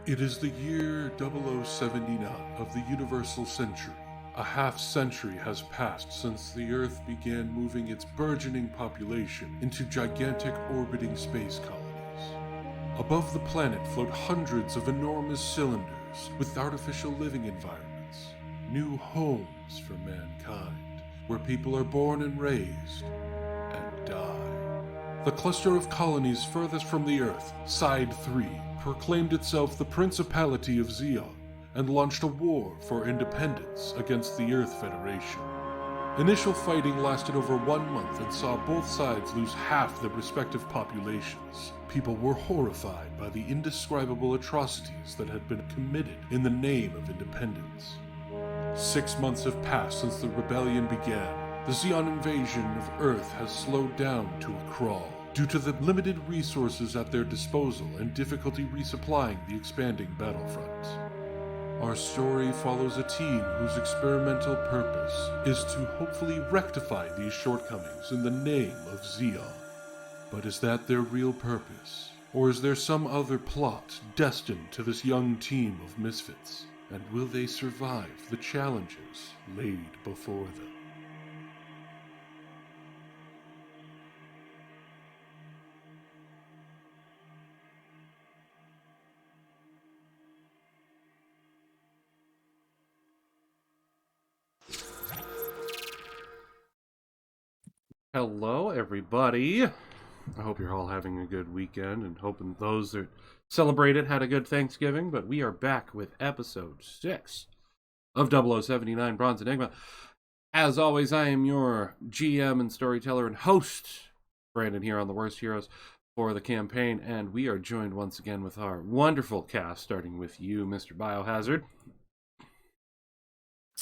It is the year 0079 of the Universal Century. A half-century has passed since the Earth began moving its burgeoning population into gigantic orbiting space colonies. Above the planet float hundreds of enormous cylinders with artificial living environments, new homes for mankind, where people are born and raised and die. The cluster of colonies furthest from the Earth, Side 3, proclaimed itself the Principality of Zeon and launched a war for independence against the Earth Federation. Initial fighting lasted over 1 month and saw both sides lose half their respective populations. People were horrified by the indescribable atrocities that had been committed in the name of independence. 6 months have passed since the rebellion began. The Zeon invasion of Earth has slowed down to a crawl due to the limited resources at their disposal and difficulty resupplying the expanding battlefront. Our story follows a team whose experimental purpose is to hopefully rectify these shortcomings in the name of Zeon. But is that their real purpose? Or is there some other plot destined to this young team of misfits? And will they survive the challenges laid before them? Hello, everybody. I hope you're all having a good weekend and hoping those that celebrate it had a good Thanksgiving. But we are back with episode 6 of 0079 Bronze Enigma. As always, I am your GM and storyteller and host, Brandon, here on The Worst Heroes for the campaign. And we are joined once again with our wonderful cast, starting with you, Mr. Biohazard.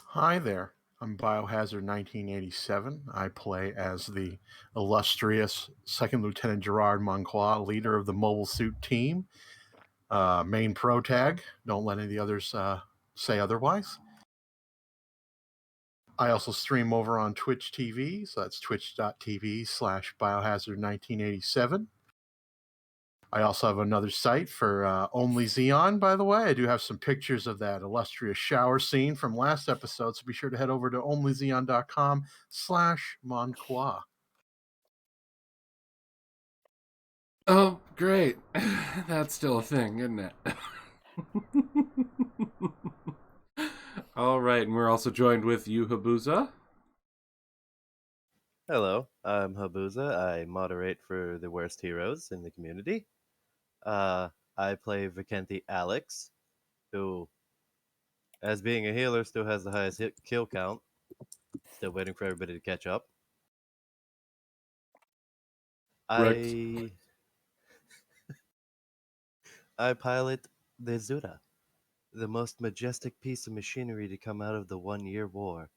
Hi there. I'm Biohazard 1987. I play as the illustrious Second Lieutenant Gerard Monclois, leader of the Mobile Suit team. Main pro tag. Don't let any of the others say otherwise. I also stream over on Twitch TV, so that's twitch.tv/Biohazard1987. I also have another site for Only Zeon, by the way. I do have some pictures of that illustrious shower scene from last episode, so be sure to head over to onlyzeon.com/Monclois. Oh, great. That's still a thing, isn't it? All right, and we're also joined with you, Habuza. Hello, I'm Habuza. I moderate for the Worst Heroes in the community. I play Vicente Alex, who, as being a healer, still has the highest kill count. Still waiting for everybody to catch up. I pilot the Zuda, the most majestic piece of machinery to come out of the 1-year war.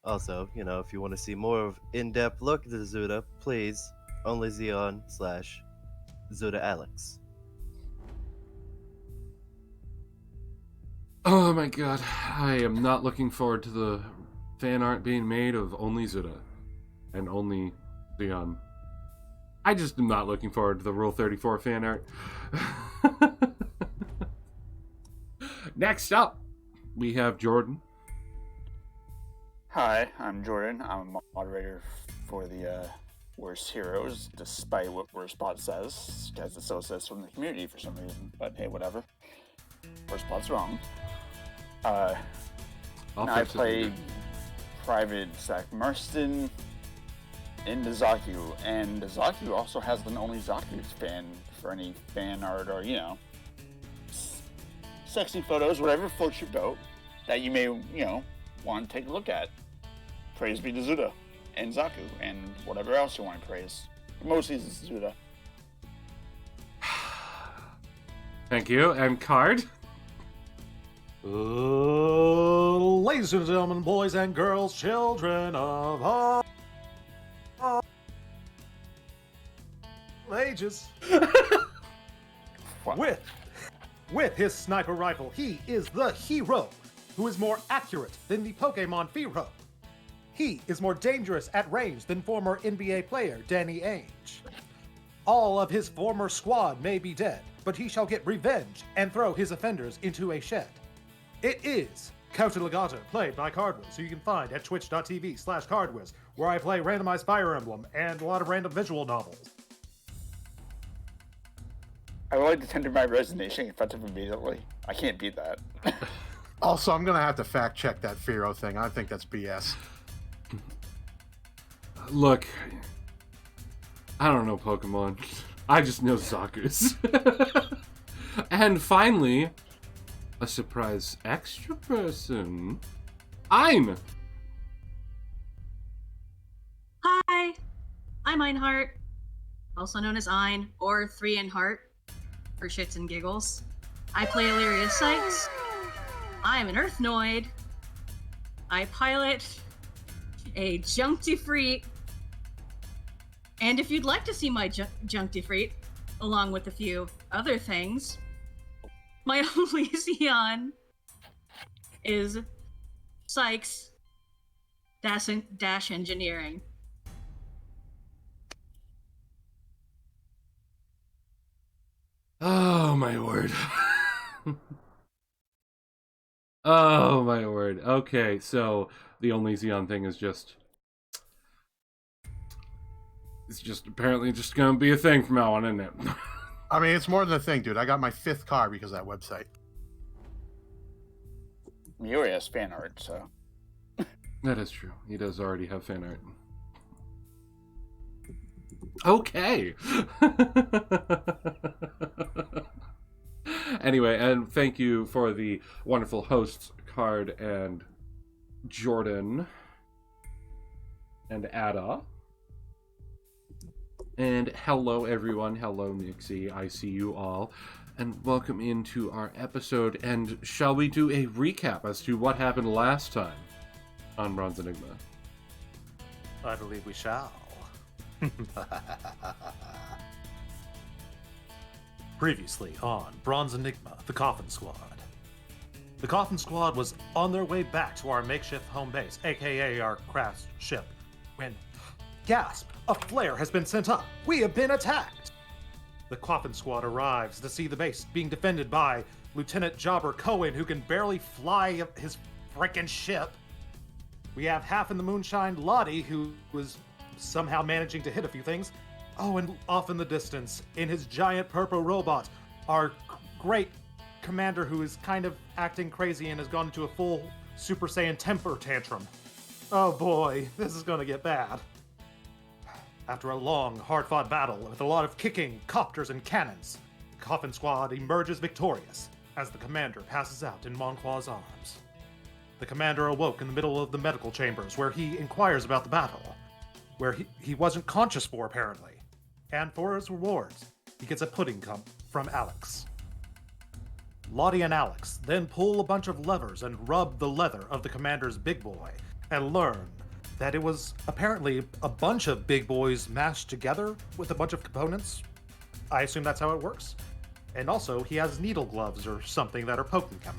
Also, if you want to see more of in-depth look at the Zuda, please, only Zeon/Zuda Alex. Oh my god, I am not looking forward to the fan art being made of only Zuda and only Zeon. I just am not looking forward to the Rule 34 fan art. Next up, we have Jordan. Hi, I'm Jordan. I'm a moderator for the Worst Heroes, despite what Worstbot says, because it so says from the community for some reason. But hey, whatever. Worstbot's wrong. I play Private Zach Marston in Zaku, and Zaku also has an Only Zaku fan for any fan art or, sexy photos, whatever floats your boat that you may, want to take a look at. Praise be to Zuda and Zaku and whatever else you want to praise. Mostly it's Zuda. Thank you. And Card. Ladies and gentlemen, boys and girls, children of all ages. With his sniper rifle, he is the hero who is more accurate than the Pokemon Firo. He is more dangerous at range than former NBA player Danny Ainge. All of his former squad may be dead, but he shall get revenge and throw his offenders into a shed. It is Count Legato, played by Cardwiz, who you can find at twitch.tv/Cardwiz, where I play randomized Fire Emblem and a lot of random visual novels. I would like to tender my resignation effective immediately. I can't beat that. Also, I'm going to have to fact check that Firo thing. I think that's BS. Look, I don't know Pokemon. I just know Zaku's. And finally, a surprise extra person. Ein! Hi, I'm Einhart, also known as Ein, or 3 in Heart, for shits and giggles. I play Illyria Sykes. I am an Earthnoid. I pilot a Junctifreet. And if you'd like to see my Junctifreet, along with a few other things, my only zeon is Sykes Dash Engineering. Oh my word. Oh my word. Okay, so the only Xeon thing is just... It's just apparently just gonna be a thing from now on, isn't it? I mean, it's more than a thing, dude. I got my 5th car because of that website. Miuri has fan art, so. That is true. He does already have fan art. Okay. Anyway, and thank you for the wonderful hosts card and Jordan and Ada. And hello everyone, hello Nixie, I see you all. And welcome into our episode, and shall we do a recap as to what happened last time on Bronze Enigma? I believe we shall. Previously on Bronze Enigma, the Coffin Squad. The Coffin Squad was on their way back to our makeshift home base, aka our craft ship, when, gasp, a flare has been sent up. We have been attacked. The Coffin Squad arrives to see the base being defended by Lieutenant Jobber Cohen, who can barely fly his frickin' ship. We have half in the moonshine Lottie, who was somehow managing to hit a few things. Oh, and off in the distance, in his giant purple robot, our great commander who is kind of acting crazy and has gone into a full Super Saiyan temper tantrum. Oh boy, this is gonna get bad. After a long, hard-fought battle with a lot of kicking, copters, and cannons, the Coffin Squad emerges victorious as the commander passes out in Monqua's arms. The commander awoke in the middle of the medical chambers where he inquires about the battle, where he wasn't conscious for, apparently. And for his rewards, he gets a pudding cup from Alex. Lottie and Alex then pull a bunch of levers and rub the leather of the commander's big boy and learn that it was apparently a bunch of big boys mashed together with a bunch of components. I assume that's how it works. And also, he has needle gloves or something that are poking him.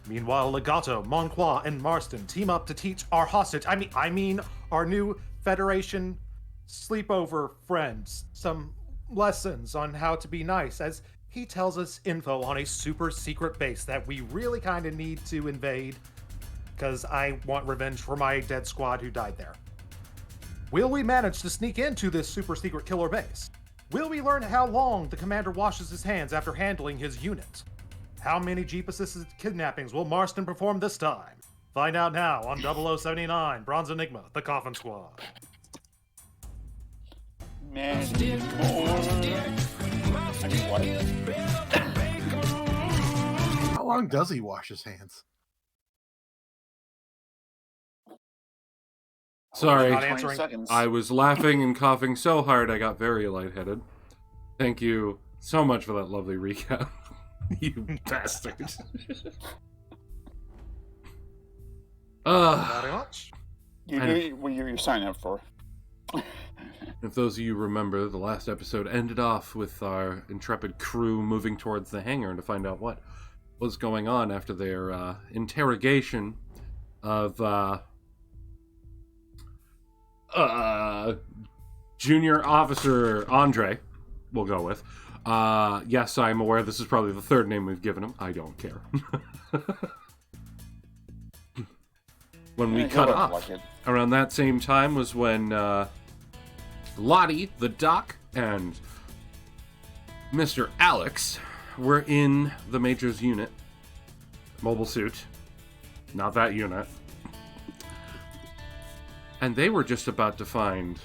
Meanwhile, Legato, Monqua, and Marston team up to teach our hostage, I mean our new Federation sleepover friends some lessons on how to be nice, as he tells us info on a super secret base that we really kind of need to invade, because I want revenge for my dead squad who died there. Will we manage to sneak into this super secret killer base? Will we learn how long the commander washes his hands after handling his unit? How many Jeep-assisted kidnappings will Marston perform this time? Find out now on 0079, Bronze Enigma, the Coffin Squad. Man, what? How long does he wash his hands? Sorry, Not 20 answering. seconds. I was laughing and coughing so hard I got very lightheaded. Thank you so much for that lovely recap. You bastard. Very much. You knew what you're signing up for. If those of you remember, the last episode ended off with our intrepid crew moving towards the hangar to find out what was going on after their interrogation of Junior Officer Andre. we'll go with. Yes, I'm aware this is probably the third name we've given him. I don't care. When we cut off, around that same time was when Lottie, the Doc, and Mr. Alex were in the Major's unit. Mobile suit. Not that unit. And they were just about to find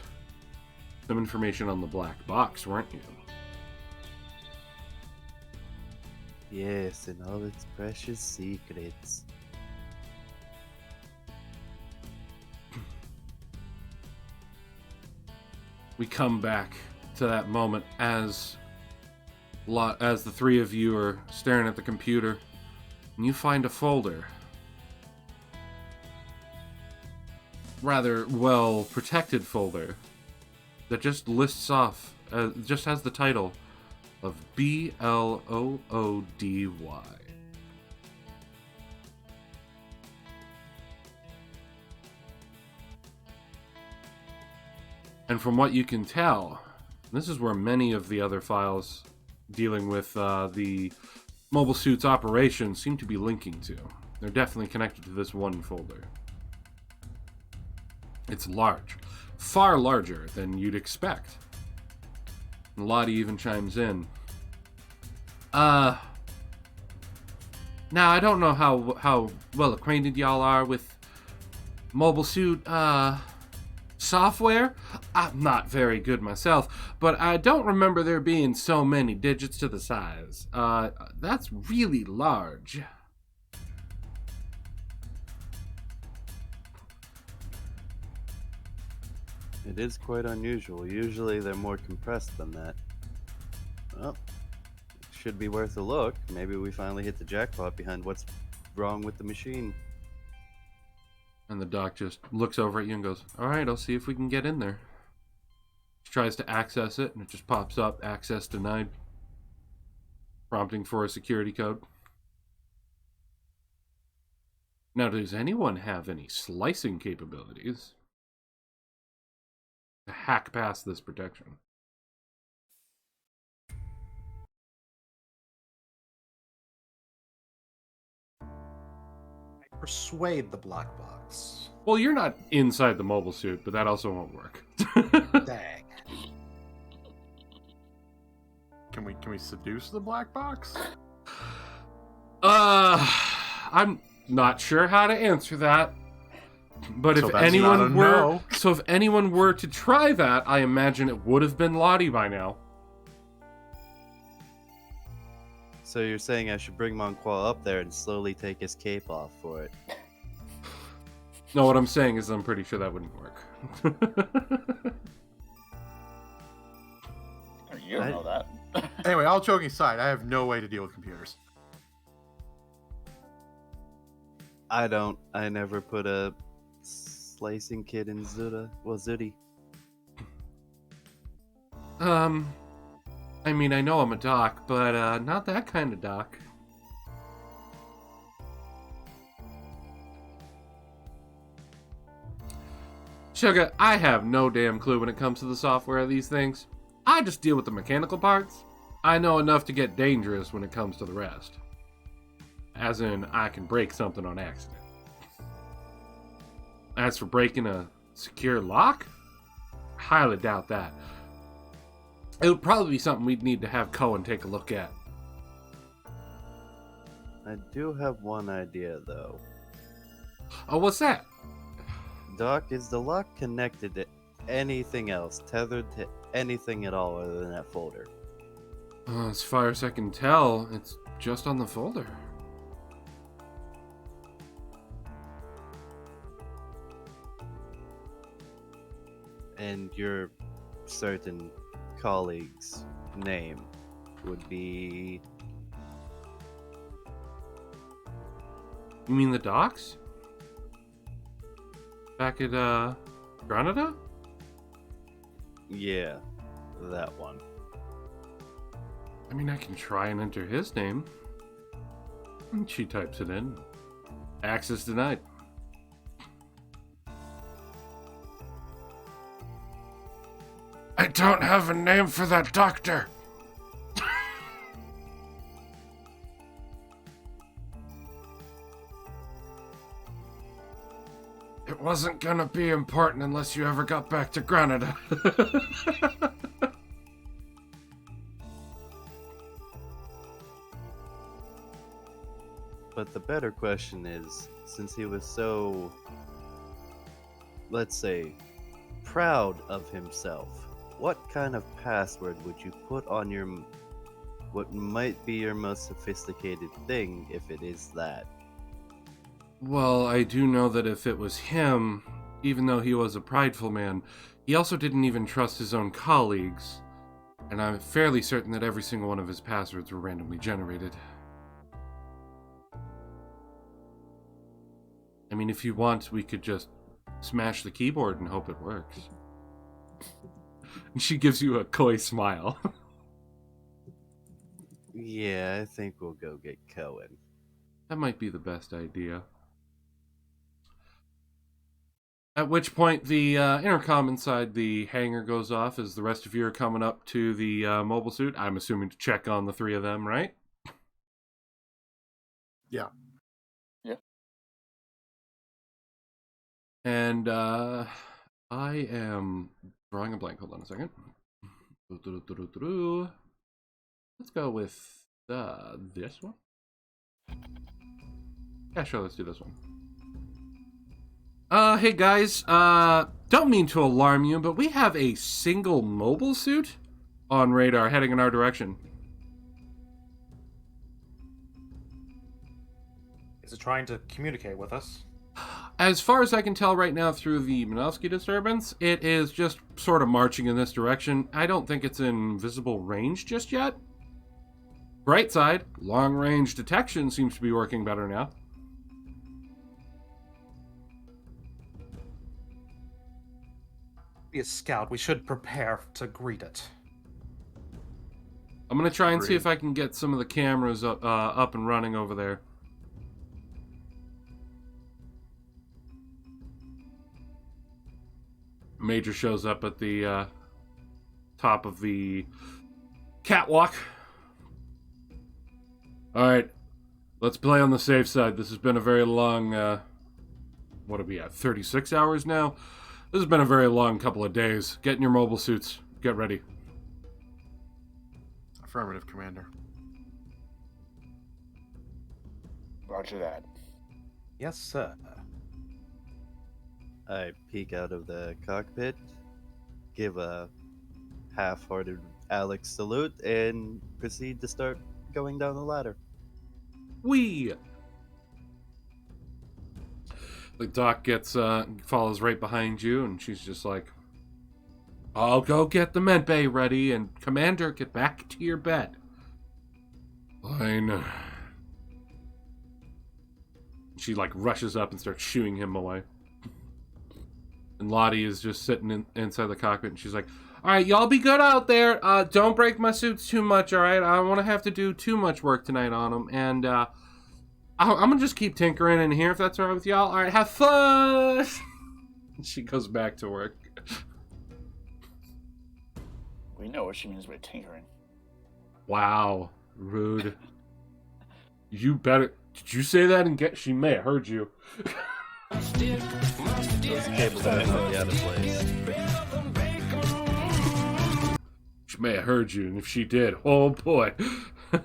some information on the black box, weren't you? Yes, and all its precious secrets. We come back to that moment as the three of you are staring at the computer, and you find a folder. Rather well protected folder that just lists off, just has the title of BLOODY. And from what you can tell, this is where many of the other files dealing with the mobile suit's operation seem to be linking to. They're definitely connected to this one folder. It's large. Far larger than you'd expect. And Lottie even chimes in. Now, I don't know how well acquainted y'all are with mobile suit, software. I'm not very good myself, but I don't remember there being so many digits to the size. That's really large. It is quite unusual. Usually they're more compressed than that. Well, it should be worth a look. Maybe we finally hit the jackpot behind what's wrong with the machine. And the Doc just looks over at you and goes, alright, I'll see if we can get in there. She tries to access it, and it just pops up, access denied. Prompting for a security code. Now, does anyone have any slicing capabilities to hack past this protection? Persuade the black box. Well, you're not inside the mobile suit, but that also won't work. Dang. Can we seduce the black box? I'm not sure how to answer that. But So if that's anyone not a were no. so if anyone were to try that, I imagine it would have been Lottie by now. So you're saying I should bring Monquois up there and slowly take his cape off for it? No, what I'm saying is I'm pretty sure that wouldn't work. You don't know that. Anyway, all joking aside, I have no way to deal with computers. I don't. I never put a slicing kit in Zudi. I mean, I know I'm a doc, but not that kind of doc. Sugar, I have no damn clue when it comes to the software of these things. I just deal with the mechanical parts. I know enough to get dangerous when it comes to the rest. As in, I can break something on accident. As for breaking a secure lock, I highly doubt that. It would probably be something we'd need to have Cohen take a look at. I do have one idea, though. Oh, what's that? Doc, is the lock connected to anything else, tethered to anything at all other than that folder? As far as I can tell, it's just on the folder. And your certain colleague's name would be... You mean the docks? Back at, Granada? Yeah, that one. I mean, I can try and enter his name. And she types it in. Access denied. don't have a name for that doctor. It wasn't gonna be important unless you ever got back to Granada. But the better question is, since he was so, let's say, proud of himself, what kind of password would you put on your, what might be your most sophisticated thing, if it is that? Well, I do know that if it was him, even though he was a prideful man, he also didn't even trust his own colleagues. And I'm fairly certain that every single one of his passwords were randomly generated. I mean, if you want, we could just smash the keyboard and hope it works. And she gives you a coy smile. Yeah, I think we'll go get Cohen. That might be the best idea. At which point the intercom inside the hangar goes off as the rest of you are coming up to the mobile suit. I'm assuming to check on the three of them, right? Yeah. And I am drawing a blank. Hold on a second. Let's go with this one. Yeah, sure, let's do this one. Hey guys, don't mean to alarm you, but we have a single mobile suit on radar heading in our direction. Is it trying to communicate with us? As far as I can tell right now through the Minovsky disturbance, it is just sort of marching in this direction. I don't think it's in visible range just yet. Bright side, long-range detection seems to be working better now. Be a scout. We should prepare to greet it. I'm going to try and see Agreed. if I can get some of the cameras up and running over there. Major shows up at the top of the catwalk. Alright, let's play on the safe side. This has been a very long, what are we at, 36 hours now? This has been a very long couple of days. Get in your mobile suits. Get ready. Affirmative, Commander. Roger that. Yes, sir. I peek out of the cockpit, give a half-hearted Alex salute, and proceed to start going down the ladder. Whee! The doc follows right behind you, and she's just like, I'll go get the med bay ready, and Commander, get back to your bed. Fine. She, rushes up and starts shooing him away. And Lottie is just sitting inside the cockpit, and she's like, alright, y'all be good out there. Don't break my suits too much, alright? I don't want to have to do too much work tonight on them. And, I'm gonna just keep tinkering in here if that's alright with y'all. Alright, have fun! She goes back to work. We know what she means by tinkering. Wow. Rude. You better... Did you say that? And she may have heard you. Those cables might not be out of place. She may have heard you, and if she did, oh boy.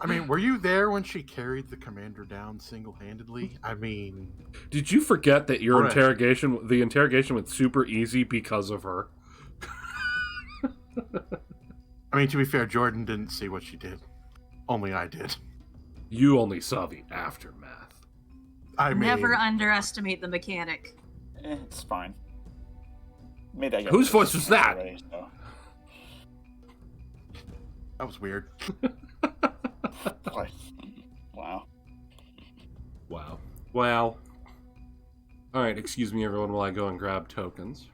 I mean, were you there when she carried the commander down single-handedly? I mean... Did you forget that your Right. the interrogation went super easy because of her? I mean, to be fair, Jordan didn't see what she did. Only I did. You only saw the aftermath. I mean... Never underestimate the mechanic. It's fine. Made that guy Whose voice was that? already, so. That was weird. Boy. Wow. Wow. Well. Alright, excuse me everyone while I go and grab tokens.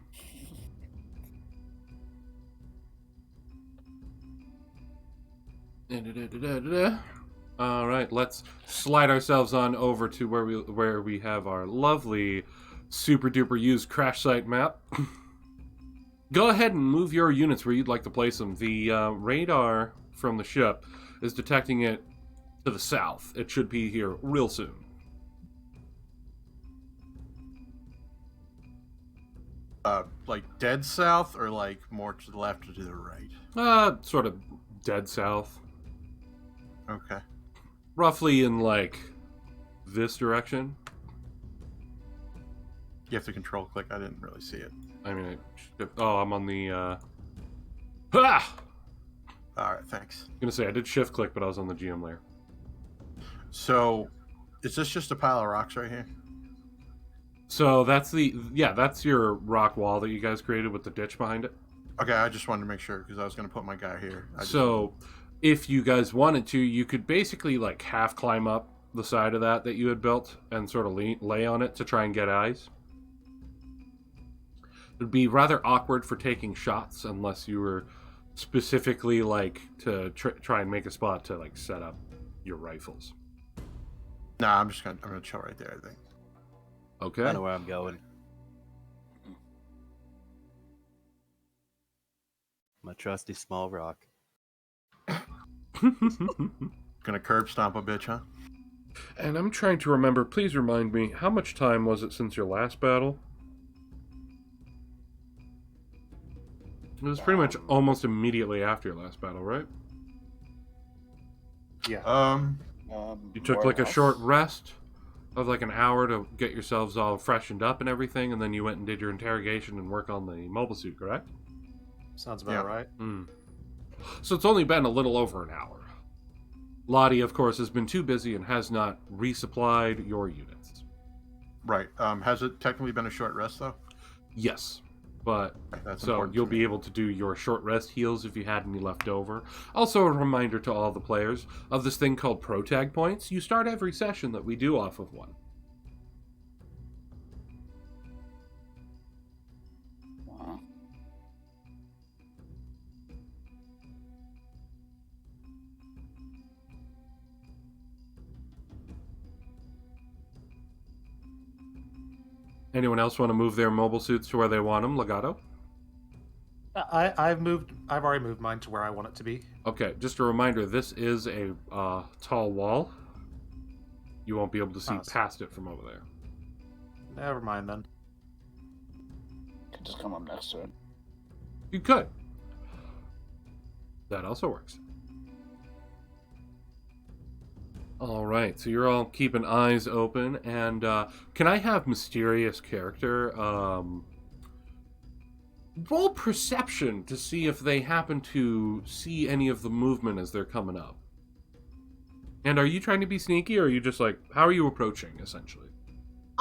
Alright, let's slide ourselves on over to where we have our lovely super duper used crash site map. Go ahead and move your units where you'd like to place them. The radar from the ship is detecting it to the south. It should be here real soon. Like dead south, or like more to the left or to the right? Sort of dead south. Okay. Roughly in, like, this direction. You have to control click. I didn't really see it. I mean, I'm on the, Ah! All right, thanks. I'm gonna say, I did shift click, but I was on the GM layer. So, is this just a pile of rocks right here? So that's that's your rock wall that you guys created with the ditch behind it. Okay, I just wanted to make sure, because I was going to put my guy here. So, if you guys wanted to, you could basically, like, half climb up the side of that you had built and sort of lay on it to try and get eyes. It would be rather awkward for taking shots unless you were specifically, like, to try and make a spot to, like, set up your rifles. Nah, I'm gonna chill right there, I think. Okay. I know where I'm going. My trusty small rock. Gonna curb stomp a bitch, huh? And I'm trying to remember, please remind me, how much time was it since your last battle? It was pretty much almost immediately after your last battle, right? Yeah. You took more like or a less. short rest of like an hour to get yourselves all freshened up and everything, and then you went and did your interrogation and work on the mobile suit, correct? Sounds about right. So it's only been a little over an hour. Lottie, of course, has been too busy and has not resupplied your units. Right. Has it technically been a short rest, though? Yes, but That's so important you'll to me. be able to do your short rest heals if you had any left over. Also, a reminder to all the players of this thing called Pro Tag Points. You start every session that we do off of one. Wow. Anyone else want to move their mobile suits to where they want them? Legato? I've already moved mine to where I want it to be. Okay, just a reminder, this is a tall wall. You won't be able to see past it from over there. Never mind then. Could just come up next to it. You could. That also works. All right, so you're all keeping eyes open, and can I have mysterious character roll perception to see if they happen to see any of the movement as they're coming up? And are you trying to be sneaky, or are you just like, how are you approaching, essentially?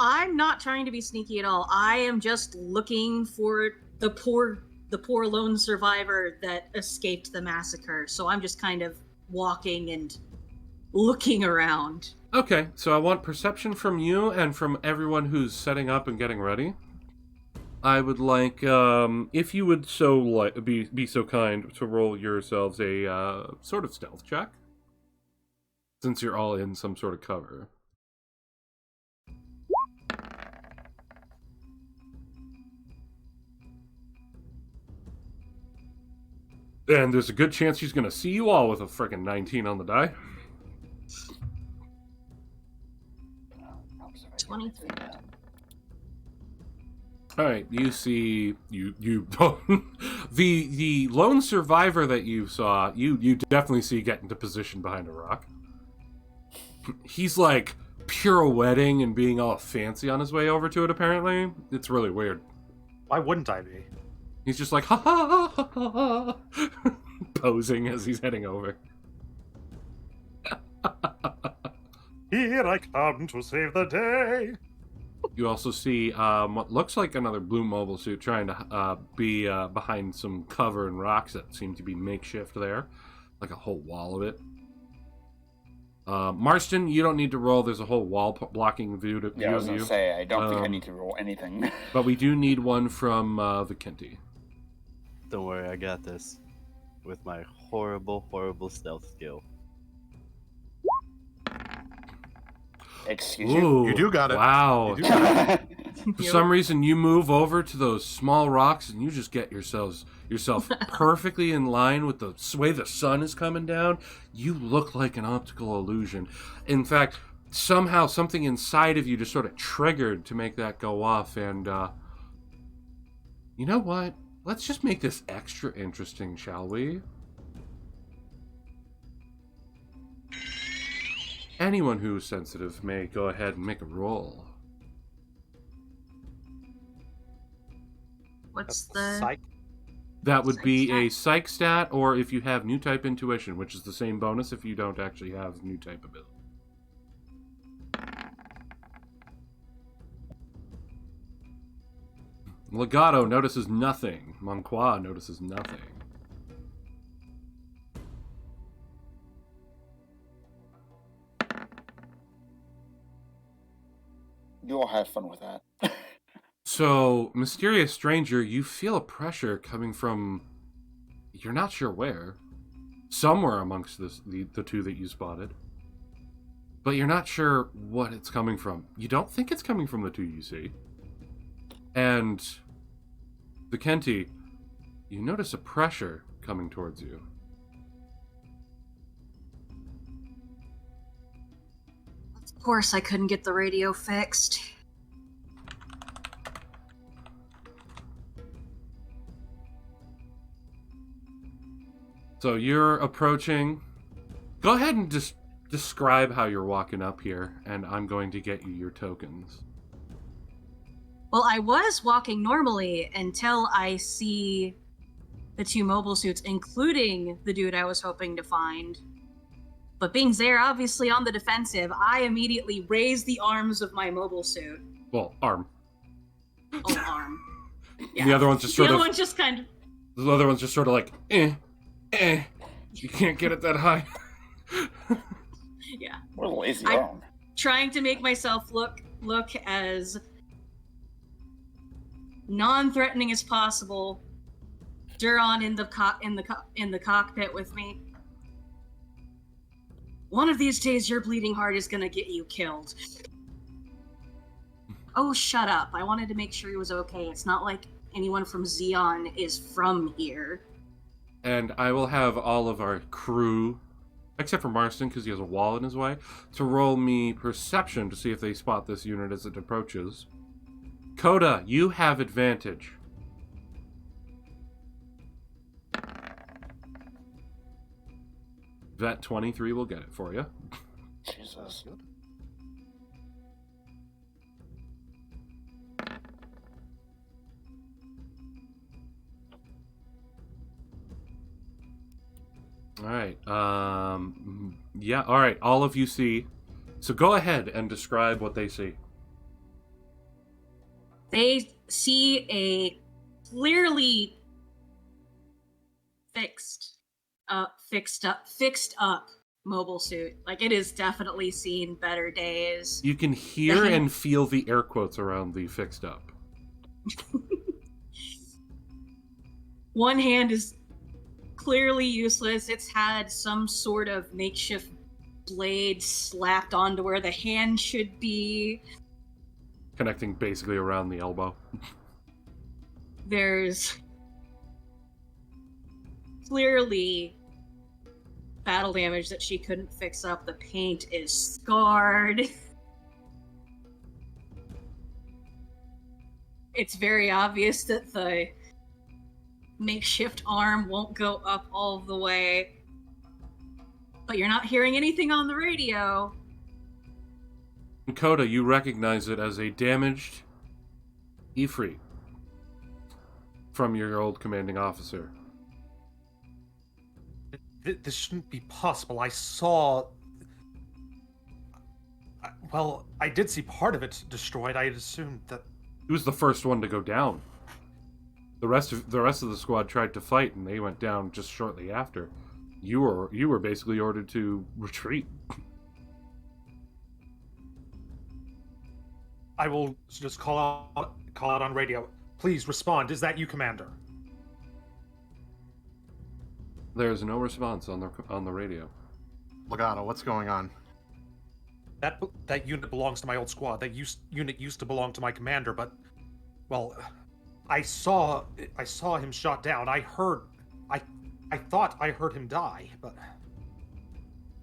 I'm not trying to be sneaky at all. I am just looking for the poor lone survivor that escaped the massacre. So I'm just kind of walking and looking around. Okay, so I want perception from you and from everyone who's setting up and getting ready. I would like, if you would be so kind to roll yourselves a sort of stealth check, since you're all in some sort of cover. And there's a good chance she's going to see you all with a frickin' 19 on the die. 23. All right, you see you the lone survivor that you saw, you definitely see get into position behind a rock. He's like pirouetting and being all fancy on his way over to it. Apparently, it's really weird. Why wouldn't I be? He's just like ha ha ha ha ha, posing as he's heading over. Here I come to save the day. You also see what looks like another blue mobile suit trying to be behind some cover and rocks that seem to be makeshift there. Like a whole wall of it. Marston, you don't need to roll. There's a whole wall blocking view of you. Yeah, I was going to say, I don't think I need to roll anything. But we do need one from Vicinti. Don't worry, I got this. With my horrible, horrible stealth skill. Excuse you? Ooh, You do got it. Wow. You do got it. For some reason, you move over to those small rocks and you just get yourself perfectly in line with the way the sun is coming down. You look like an optical illusion. In fact, somehow something inside of you just sort of triggered to make that go off. And you know what? Let's just make this extra interesting, shall we? Anyone who's sensitive may go ahead and make a roll. What's the... Psych? That would Psych be stat? a psych stat, or if you have new type intuition, which is the same bonus if you don't actually have new type ability. Legato notices nothing. Monqua notices nothing. You all have fun with that. So, mysterious stranger, you feel a pressure coming from, you're not sure where, somewhere amongst the two that you spotted, but you're not sure what it's coming from. You don't think it's coming from the two you see. And the Kenti, you notice a pressure coming towards you. Of course I couldn't get the radio fixed. So you're approaching. Go ahead and just describe how you're walking up here, and I'm going to get you your tokens. Well, I was walking normally until I see the two mobile suits, including the dude I was hoping to find. But being they're obviously on the defensive, I immediately raise the arms of my mobile suit. Well, arm. Oh, arm. Yeah. The other one's just sort the of. other one just kind of... The other one's just sort of like, You can't get it that high. Yeah. What a lazy I- arm. Trying to make myself look as non-threatening as possible. Duron in the cockpit with me. One of these days, your bleeding heart is gonna get you killed. Oh, shut up! I wanted to make sure he was okay. It's not like anyone from Zeon is from here. And I will have all of our crew, except for Marston because he has a wall in his way, to roll me perception to see if they spot this unit as it approaches. Coda, you have advantage. Vet 23 will get it for you. Jesus. All right. Yeah, all right. All of you see. So go ahead and describe what they see. They see a clearly fixed up mobile suit. Like, it has definitely seen better days. You can hear and feel the air quotes around the fixed up. One hand is clearly useless. It's had some sort of makeshift blade slapped onto where the hand should be. Connecting basically around the elbow. There's clearly battle damage that she couldn't fix up. The paint is scarred. It's very obvious that the makeshift arm won't go up all the way. But you're not hearing anything on the radio. Coda, you recognize it as a damaged Ifrit from your old commanding officer. This shouldn't be possible. I saw... Well, I did see part of it destroyed. I had assumed that... He was the first one to go down. The rest of the squad tried to fight, and they went down just shortly after. You were basically ordered to retreat. I will just call out on radio. Please respond. Is that you, Commander? There's no response on the radio. Legato, what's going on? That unit belongs to my old squad. Unit used to belong to my commander, but, well, I saw him shot down. I thought I heard him die, but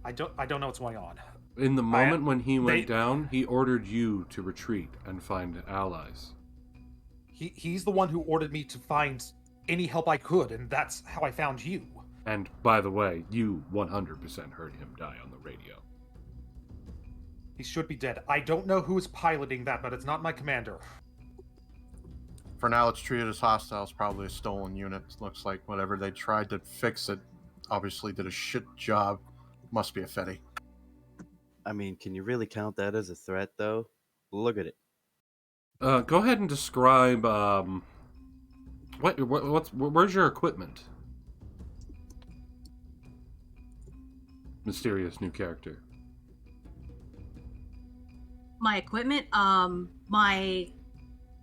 I don't know what's going on. In the moment when he went down, he ordered you to retreat and find allies. He's the one who ordered me to find any help I could, and that's how I found you. And by the way, you 100% heard him die on the radio. He should be dead. I don't know who is piloting that, but it's not my commander. For now, it's treated as hostile. It's probably a stolen unit. Looks like whatever they tried to fix it obviously did a shit job. Must be a Fetty. I mean, can you really count that as a threat, though? Look at it. Go ahead and describe, where's your equipment? Mysterious new character. My equipment, my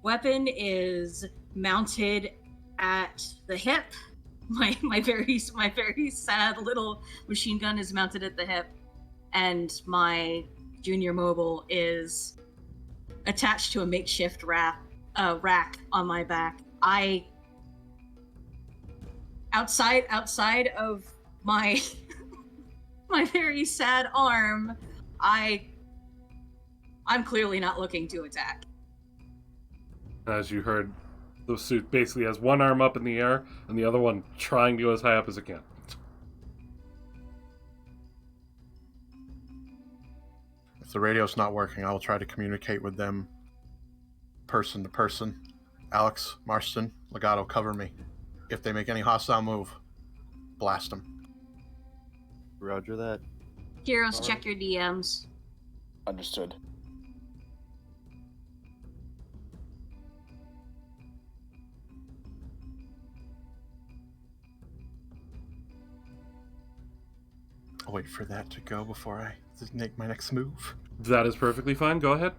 weapon is mounted at the hip. My very sad little machine gun is mounted at the hip, and my junior mobile is attached to a makeshift rack on my back. Outside of my my very sad arm, I'm clearly not looking to attack. As you heard, the suit basically has one arm up in the air and the other one trying to go as high up as it can. If the radio's not working, I will try to communicate with them person to person. Alex, Marston, Legato, cover me. If they make any hostile move, blast them. Roger that. Heroes, check your DMs. Understood. I'll wait for that to go before I make my next move. That is perfectly fine. Go ahead.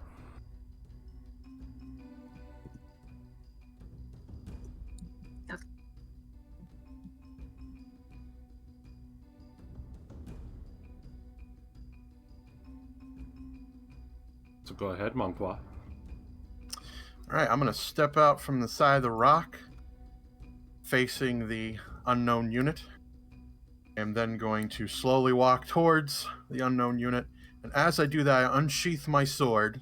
So go ahead, Monkwa. Alright, I'm going to step out from the side of the rock, facing the unknown unit. I'm then going to slowly walk towards the unknown unit. And as I do that, I unsheath my sword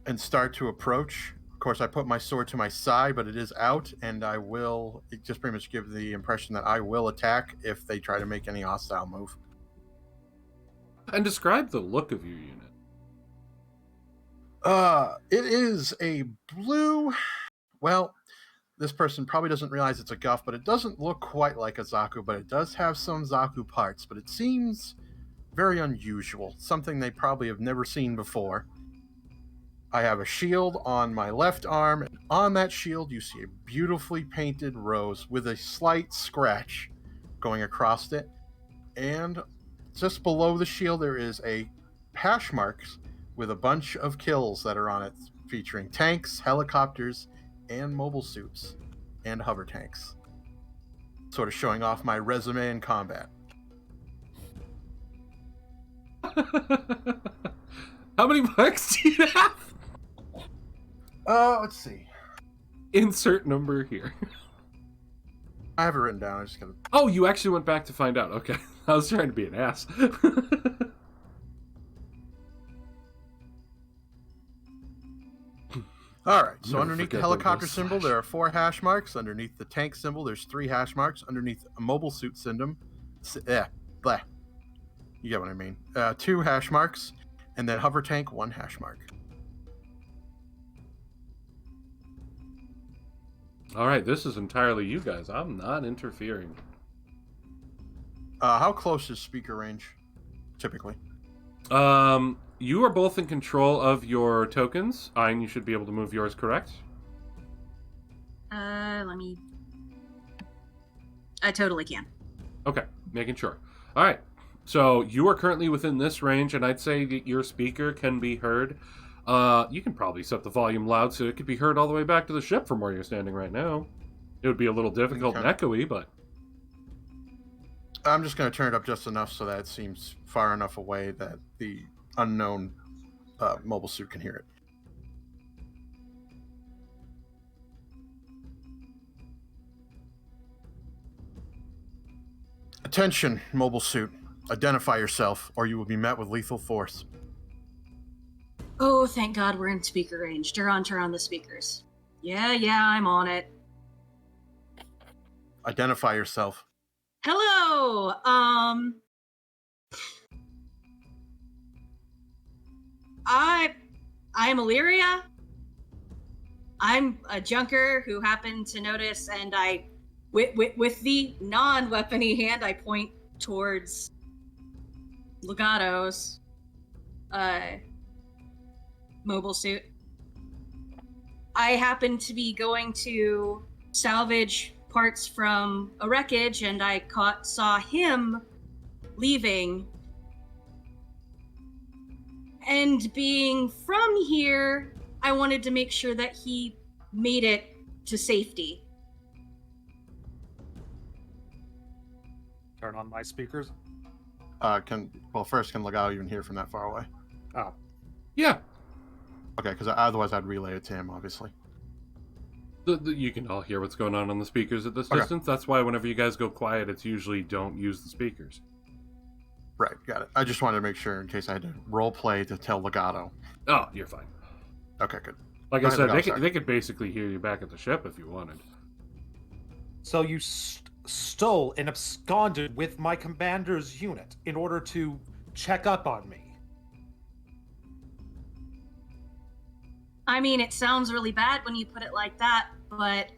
and start to approach. Of course, I put my sword to my side, but it is out, and it just pretty much gives the impression that I will attack if they try to make any hostile move. And describe the look of your unit. It is a blue... Well, this person probably doesn't realize it's a Guff, but it doesn't look quite like a Zaku, but it does have some Zaku parts, but it seems very unusual. Something they probably have never seen before. I have a shield on my left arm, and on that shield you see a beautifully painted rose with a slight scratch going across it, and just below the shield there is a hash mark with a bunch of kills that are on it, featuring tanks, helicopters, and mobile suits, and hover tanks. Sort of showing off my resume in combat. How many marks do you have? Let's see. Insert number here. I have it written down. I just gotta... Oh, you actually went back to find out. Okay. I was trying to be an ass. Alright, so Never underneath the forget helicopter those symbol, slash. there are 4 hash marks. Underneath the tank symbol, there's 3 hash marks. Underneath a mobile suit symbol, blah. You get what I mean. 2 hash marks. And then hover tank, 1 hash mark. Alright, this is entirely you guys. I'm not interfering. How close is speaker range, typically? You are both in control of your tokens. Ein, you should be able to move yours, correct? I totally can. Okay, making sure. Alright, so you are currently within this range, and I'd say that your speaker can be heard. You can probably set the volume loud so it could be heard all the way back to the ship from where you're standing right now. It would be a little difficult and echoey, but... I'm just going to turn it up just enough so that it seems far enough away that the unknown mobile suit can hear it. Attention, mobile suit. Identify yourself, or you will be met with lethal force. Oh, thank God we're in speaker range. Turn on the speakers. Yeah, I'm on it. Identify yourself. Hello, I'm Illyria. I'm a junker who happened to notice, and with the non-weapony hand, I point towards Legato's mobile suit. I happen to be going to salvage parts from a wreckage, and I saw him leaving. And being from here, I wanted to make sure that he made it to safety. Turn on my speakers. First, can Legato even hear from that far away? Oh, Yeah, Okay, because otherwise I'd relay it to him, obviously. you can all hear what's going on the speakers at this Okay. distance. That's why whenever you guys go quiet, it's usually don't use the speakers. Right, got it. I just wanted to make sure in case I had to role play to tell Legato. Oh, you're fine. Okay, good. Like Go I ahead, said, Legato, they could basically hear you back at the ship if you wanted. so you stole and absconded with my commander's unit in order to check up on me. I mean, it sounds really bad when you put it like that, but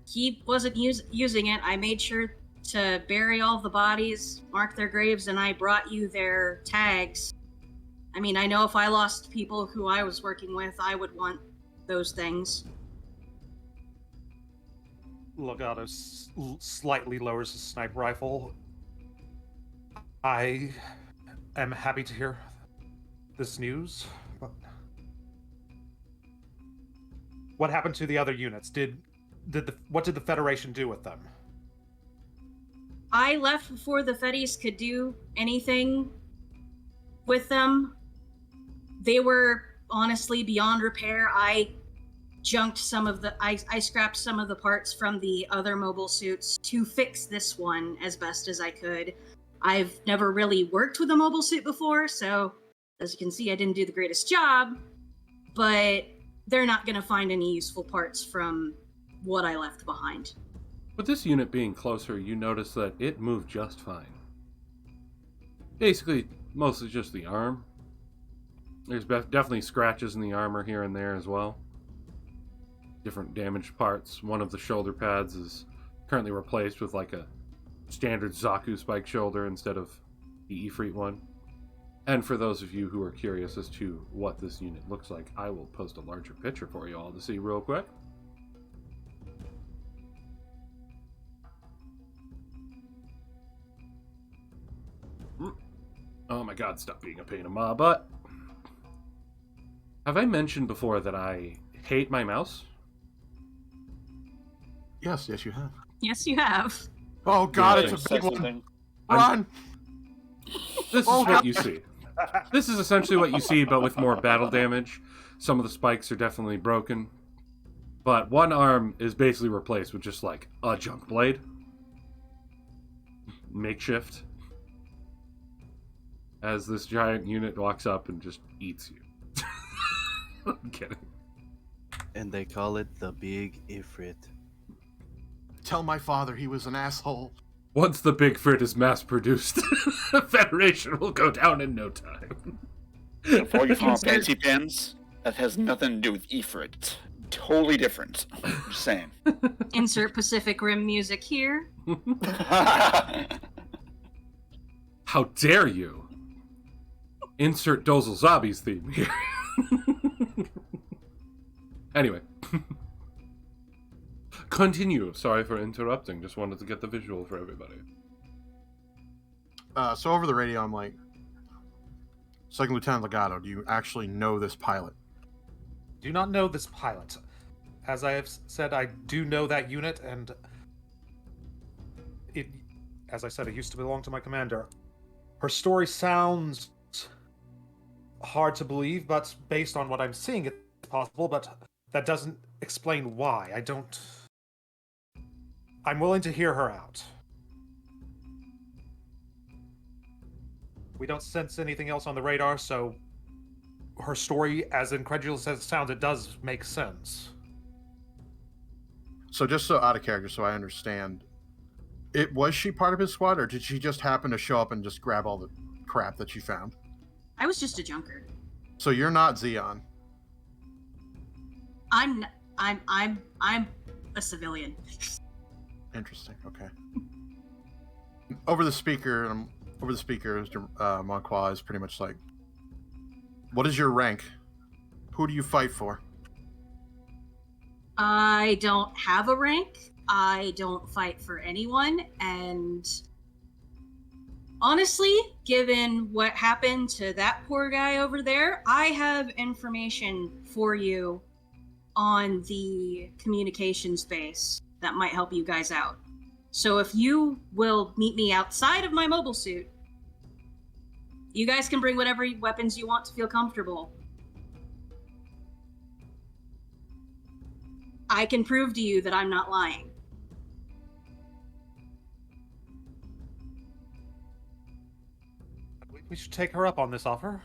he wasn't using it. I made sure to bury all the bodies, mark their graves, and I brought you their tags. I mean, I know if I lost people who I was working with, I would want those things. Legato slightly lowers his sniper rifle. I am happy to hear this news, but what happened to the other units? What did the Federation do with them? I left before the Fetties could do anything with them. They were honestly beyond repair. I scrapped some of the parts from the other mobile suits to fix this one as best as I could. I've never really worked with a mobile suit before, so as you can see, I didn't do the greatest job, but they're not going to find any useful parts from what I left behind. With this unit being closer, you notice that it moved just fine. Basically, mostly just the arm. There's definitely scratches in the armor here and there as well. Different damaged parts. One of the shoulder pads is currently replaced with like a standard Zaku spike shoulder instead of the Ifrit one. And for those of you who are curious as to what this unit looks like, I will post a larger picture for you all to see real quick. Oh my god, stop being a pain in my butt. Have I mentioned before that I hate my mouse? Yes, you have. Yes, you have. Oh god, Yeah, it's a big one. Thing. Run! This is Oh, what you see. This is essentially what you see, but with more battle damage. Some of the spikes are definitely broken. But one arm is basically replaced with just like a junk blade. Makeshift. As this giant unit walks up and just eats you. I'm kidding. And they call it the Big Ifrit. Tell my father he was an asshole. Once the Big Frit is mass produced, the Federation will go down in no time. For you Final Fantasy fans, that has nothing to do with Ifrit. Totally different. Just saying. Insert Pacific Rim music here. How dare you? Insert Dozel Zombies theme here. Anyway. Continue. Sorry for interrupting. Just wanted to get the visual for everybody. So over the radio, I'm like, Second Lieutenant Legato, do you actually know this pilot? Do not know this pilot. As I have said, I do know that unit, and as I said, it used to belong to my commander. Her story sounds hard to believe, but based on what I'm seeing, it's possible, but that doesn't explain why. I'm willing to hear her out. We don't sense anything else on the radar, so her story, as incredulous as it sounds, it does make sense. So just so out of character, so I understand, was she part of his squad, or did she just happen to show up and just grab all the crap that you found? I was just a junker. So you're not Zeon. I'm a civilian. Interesting. Okay. Over the speaker, Monqua is pretty much like, "What is your rank? Who do you fight for?" I don't have a rank. I don't fight for anyone, and honestly, given what happened to that poor guy over there, I have information for you on the communication space that might help you guys out. So if you will meet me outside of my mobile suit, you guys can bring whatever weapons you want to feel comfortable. I can prove to you that I'm not lying. We should take her up on this offer.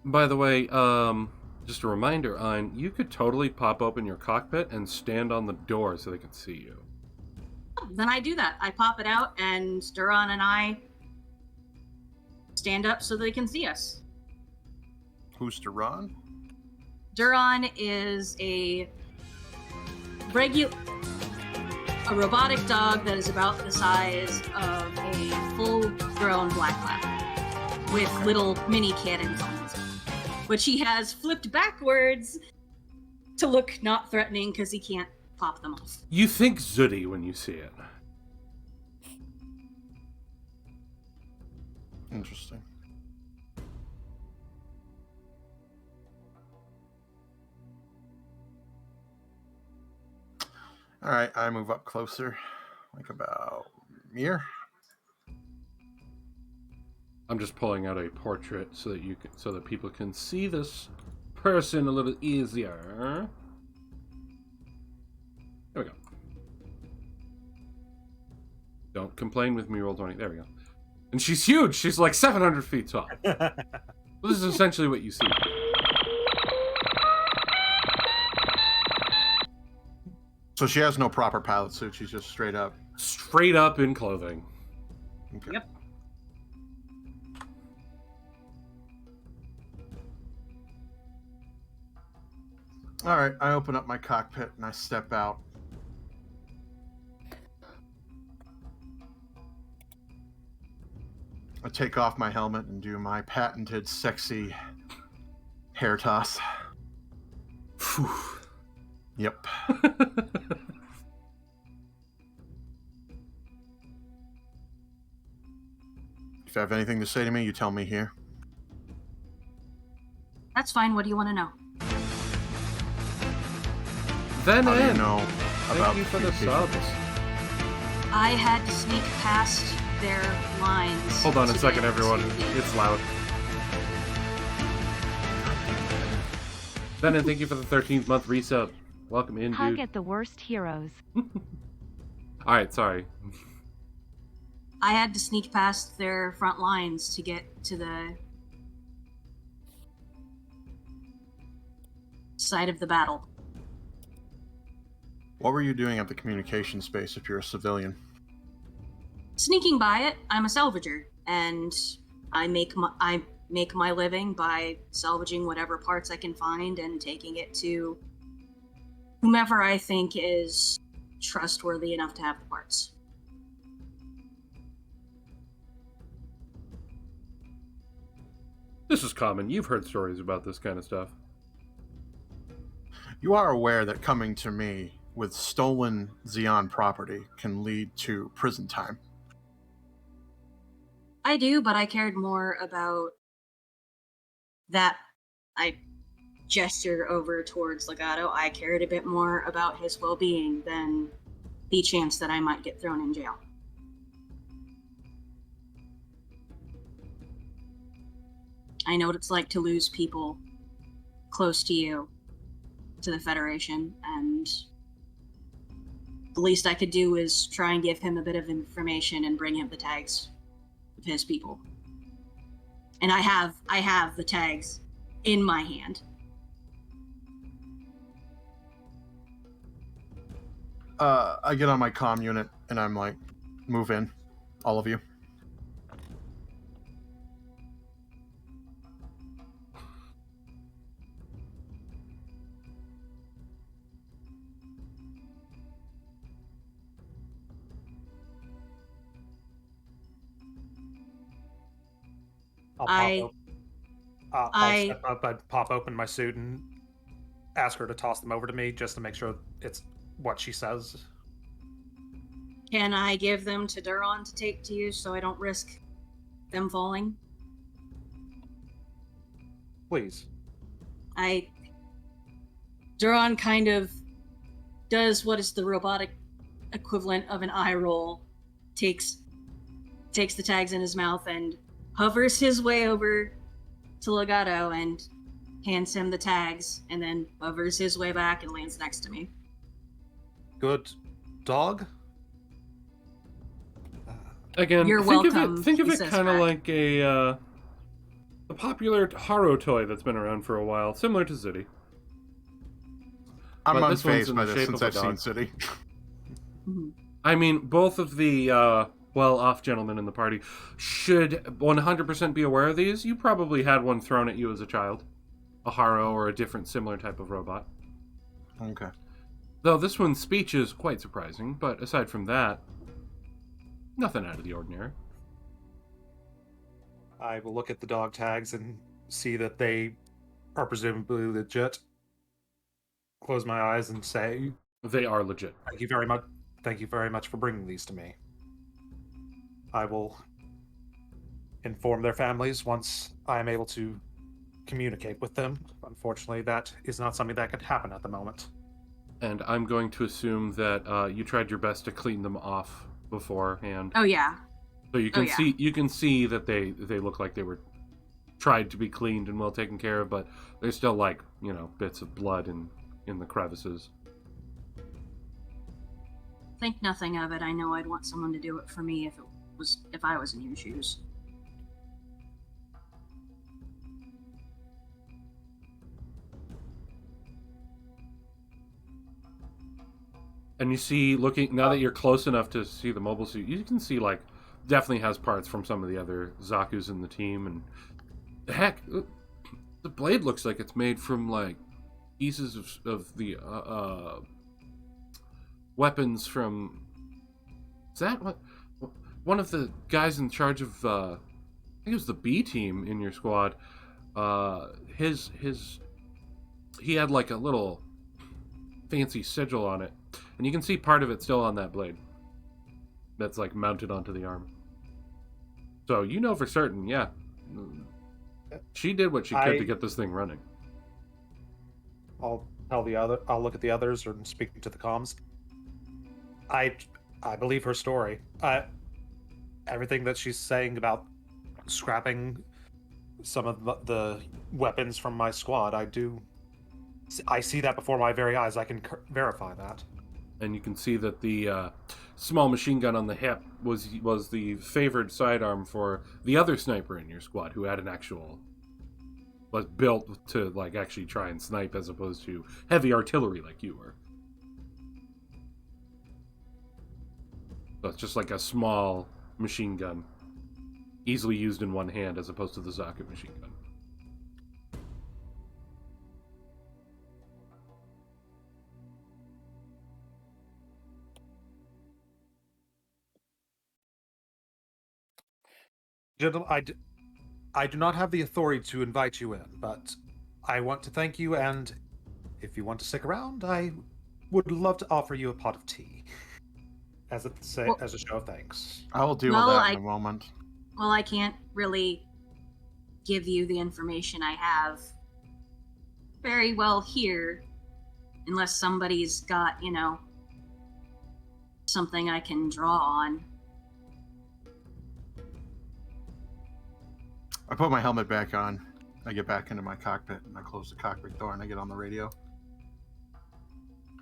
By the way, just a reminder, you could totally pop open your cockpit and stand on the door so they can see you. Then I do that. I pop it out, and Duran and I stand up so they can see us. Who's Duran? Duran is a robotic dog that is about the size of a full-grown black lab with little mini cannons on his head, which he has flipped backwards to look not threatening because he can't pop them off. You think Zooty when you see it. Interesting. All right, I move up closer, like about here. I'm just pulling out a portrait so that people can see this person a little easier. There we go. Don't complain with me, roll 20. There we go. And she's huge. She's like 700 feet tall. This is essentially what you see. So she has no proper pilot suit. She's just straight up. Straight up in clothing. Okay. Yep. All right, I open up my cockpit and I step out. I take off my helmet and do my patented sexy hair toss. Phew. Yep. If you have anything to say to me, you tell me here. That's fine. What do you want to know? Then How do you in. know about Thank you for the communications? subs. I had to sneak past their lines. Hold on a to second, get everyone. to the- It's loud. Then and thank you for the 13th month resub. Welcome in, Hug dude. at the worst heroes. Alright, sorry. I had to sneak past their front lines to get to the side of the battle. What were you doing at the communication space if you're a civilian? Sneaking by it, I'm a salvager, and I make my living by salvaging whatever parts I can find and taking it to whomever I think is trustworthy enough to have the parts. This is common. You've heard stories about this kind of stuff. You are aware that coming to me with stolen Zeon property can lead to prison time. I do, but I cared more about that. I gesture over towards Legato. I cared a bit more about his well-being than the chance that I might get thrown in jail. I know what it's like to lose people close to you, to the Federation, and the least I could do is try and give him a bit of information and bring him the tags of his people. And I have the tags in my hand. I get on my comm unit and I'm like, move in, all of you. I'll step up, I'd pop open my suit and ask her to toss them over to me just to make sure it's what she says. Can I give them to Duron to take to you so I don't risk them falling? Please. Duron kind of does what is the robotic equivalent of an eye roll, takes the tags in his mouth and hovers his way over to Legato and hands him the tags, and then hovers his way back and lands next to me. Good dog? Again, You're think welcome, of it, think of he it says kind of back. like a popular Haro toy that's been around for a while, similar to Zitty. I'm But this one's unfazed in by the this shape since of a I've seen dog. City. Mhm. I mean, both of the well-off gentlemen in the party should 100% be aware of these. You probably had one thrown at you as a child. A Haro or a different similar type of robot. Okay. Though this one's speech is quite surprising, but aside from that, nothing out of the ordinary. I will look at the dog tags and see that they are presumably legit. Close my eyes and say, They are legit. Thank you very much. Thank you very much for bringing these to me. I will inform their families once I am able to communicate with them. Unfortunately, that is not something that could happen at the moment. And I'm going to assume that you tried your best to clean them off beforehand. Oh yeah. So you can yeah. see that they look like they were tried to be cleaned and well taken care of, but there's still like, bits of blood in the crevices. Think nothing of it. I know I'd want someone to do it for me if I was in your shoes. And you see, now that you're close enough to see the mobile suit, you can see, like, definitely has parts from some of the other Zaku's in the team. And heck, the blade looks like it's made from, like, pieces of the weapons from... Is that what... One of the guys in charge of, I think it was the B team in your squad, he had, like, a little fancy sigil on it. And you can see part of it still on that blade. That's like mounted onto the arm. So you know for certain, yeah. She did what she could to get this thing running. I'll look at the others and speak to the comms. I believe her story. Everything that she's saying about scrapping some of the weapons from my squad, I see that before my very eyes. I can verify that. And you can see that the small machine gun on the hip was the favored sidearm for the other sniper in your squad, who had was built to like actually try and snipe as opposed to heavy artillery like you were. So it's just like a small machine gun, easily used in one hand as opposed to the Zaku machine gun. Gentlemen, I do not have the authority to invite you in, but I want to thank you, and if you want to stick around, I would love to offer you a pot of tea as a show of thanks. I will deal with that in a moment. Well, I can't really give you the information I have very well here unless somebody's got, something I can draw on. I put my helmet back on. I get back into my cockpit and I close the cockpit door and I get on the radio.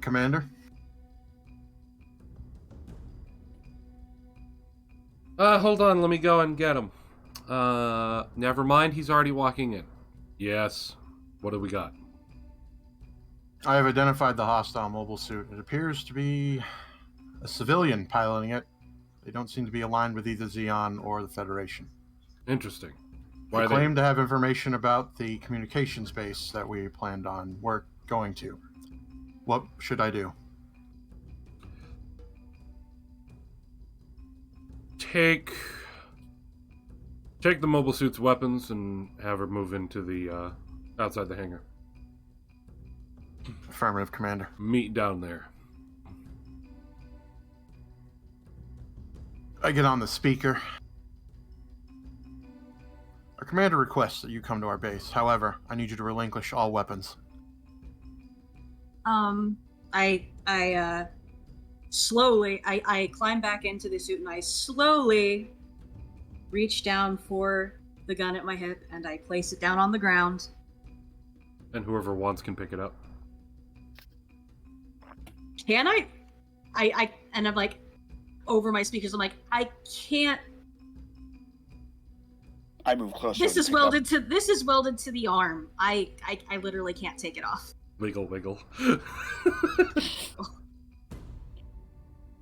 Commander? Hold on, let me go and get him. Never mind, he's already walking in. Yes. What do we got? I have identified the hostile mobile suit. It appears to be a civilian piloting it. They don't seem to be aligned with either Zeon or the Federation. Interesting. They claim to have information about the communications base that we planned on going to. What should I do? Take the mobile suit's weapons and have her move into the outside the hangar. Affirmative, Commander. Meet down there. I get on the speaker. Our commander requests that you come to our base. However, I need you to relinquish all weapons. I slowly, I climb back into the suit and I slowly reach down for the gun at my hip and I place it down on the ground. And whoever wants can pick it up. Can I? And I'm like, over my speakers, I'm like, I can't. I move closer. This is welded to the arm. I literally can't take it off. Wiggle, wiggle.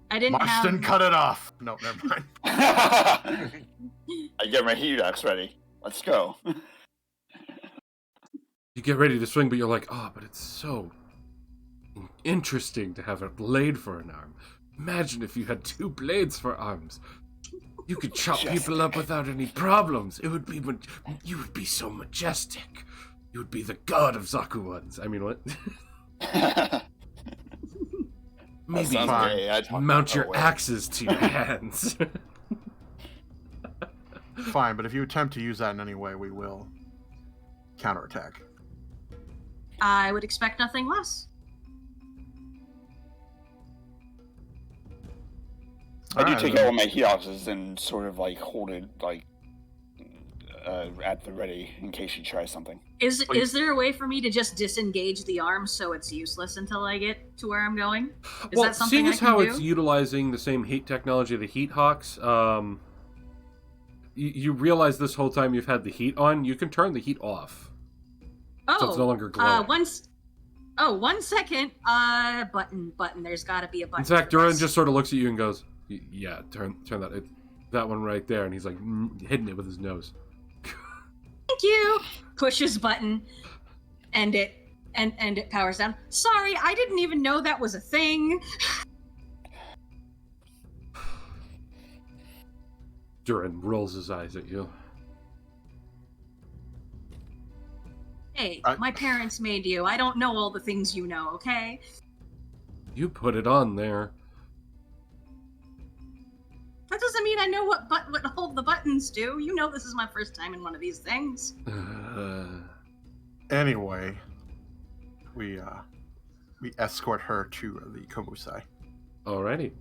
I didn't Marston, cut it off. No, never mind. I get my heat axe ready. Let's go. You get ready to swing, but you're like, oh, but it's so interesting to have a blade for an arm. Imagine if you had two blades for arms. You could chop people up without any problems. You would be so majestic. You would be the god of Zakuans. I mean, what? Maybe mount your axes to your hands. Fine, but if you attempt to use that in any way, we will counterattack. I would expect nothing less. I do take out one of my heat axes and sort of like hold it like at the ready in case she tries something. Is there a way for me to just disengage the arm so it's useless until I get to where I'm going? Is that something seeing I as can how do? it's utilizing the same heat technology of the Heat Hawks, you realize this whole time you've had the heat on, you can turn the heat off. Oh, so it's no longer glowing. 1 second. Button. There's got to be a button. In fact, Duran just sort of looks at you and goes, "Yeah, turn that. That one right there." And he's like hitting it with his nose. Thank you. Pushes button, and it powers down. Sorry, I didn't even know that was a thing. Duran rolls his eyes at you. Hey, my parents made you. I don't know all the things you know, okay? You put it on there. That doesn't mean I know what all the buttons do. You know this is my first time in one of these things. Anyway, we escort her to the Komusai. Alrighty.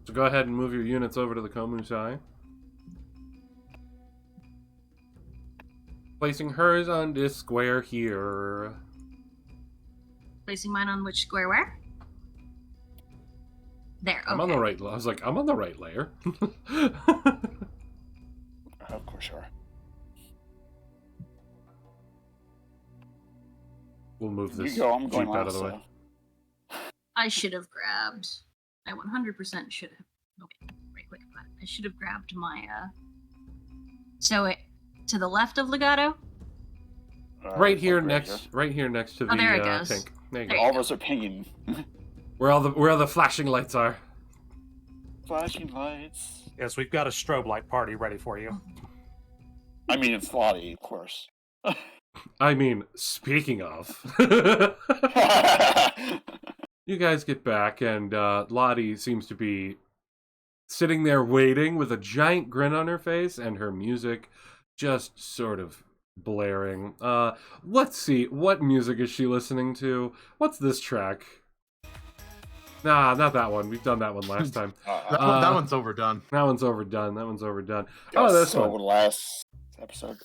So go ahead and move your units over to the Komusai. Placing hers on this square here. Placing mine on which square where? There, okay. I'm on the right. I was like, I'm on the right layer. Of course you are. We'll move this You go, I'm going Jeep out of last, the way. I should have grabbed. I 100% should have. Okay, right click button. I should have grabbed my. So it to the left of Legato. Right here next to the there it goes. tank. There you There go. All of us are pinging. Where all the flashing lights are. Flashing lights. Yes, we've got a strobe light party ready for you. I mean, it's Lottie, of course. I mean, speaking of. You guys get back, and Lottie seems to be sitting there waiting with a giant grin on her face, and her music just sort of blaring. Let's see, what music is she listening to? What's this track? Nah, not that one. We've done that one last time. That one's overdone. That one's overdone. That one's overdone. Got Oh, this so one. last episode.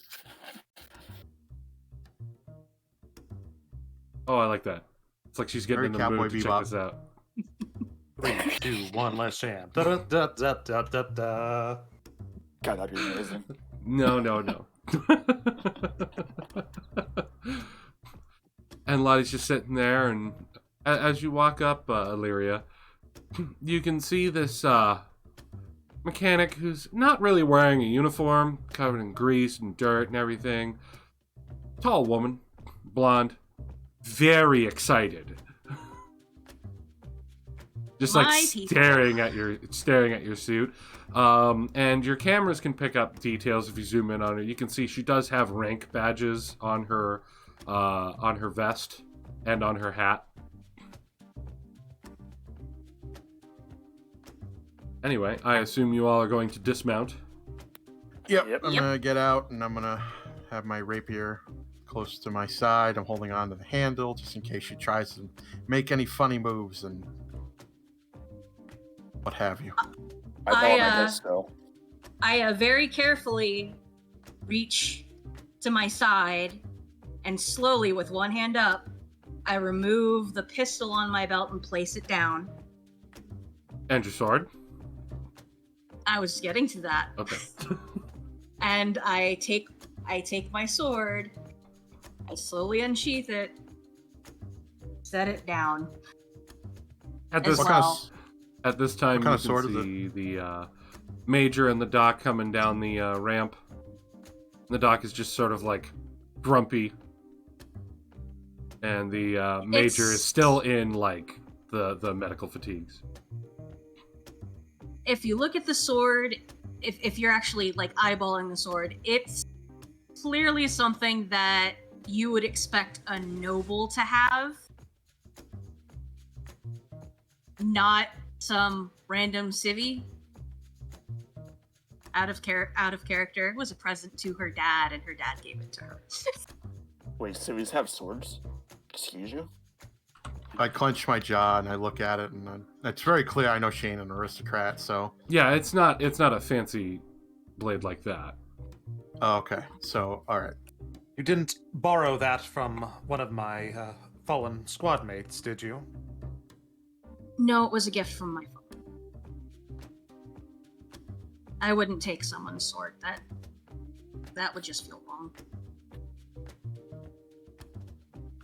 Oh, I like that. It's like she's getting Very in the Cowboy mood to check Bebop. this out. 3, 2, 1, let's jam. Da, da, da, da, da, da. God, that'd be amazing. No. And Lottie's just sitting there, and as you walk up, Illyria, you can see this mechanic who's not really wearing a uniform, covered in grease and dirt and everything. Tall woman, blonde, very excited. Just like My people. staring at your suit. And your cameras can pick up details if you zoom in on her. You can see she does have rank badges on her vest and on her hat. Anyway, I assume you all are going to dismount. Yep. Yep. I'm gonna get out and I'm gonna have my rapier close to my side. I'm holding on to the handle just in case she tries to make any funny moves and what have you. I bought my I, disco. I very carefully reach to my side and slowly, with one hand up, I remove the pistol on my belt and place it down. And your sword. I was getting to that. Okay. And I take my sword, I slowly unsheath it, set it down. At As this well. At this time, What kind you of sword can is see the Major and the Doc coming down the ramp. The Doc is just sort of like grumpy, and the Major It's- is still in like the medical fatigues. If you look at the sword, if you're actually like eyeballing the sword, it's clearly something that you would expect a noble to have, not some random civvy. Out of character. It was a present to her dad, and her dad gave it to her. Wait, civies have swords? Excuse you? I clench my jaw and I look at it, and it's very clear I know she ain't an aristocrat. So, Yeah, it's not a fancy blade like that. okay. So, all right. You didn't borrow that from one of my fallen squad mates, did you? No, it was a gift from my father. I wouldn't take someone's sword. That would just feel wrong.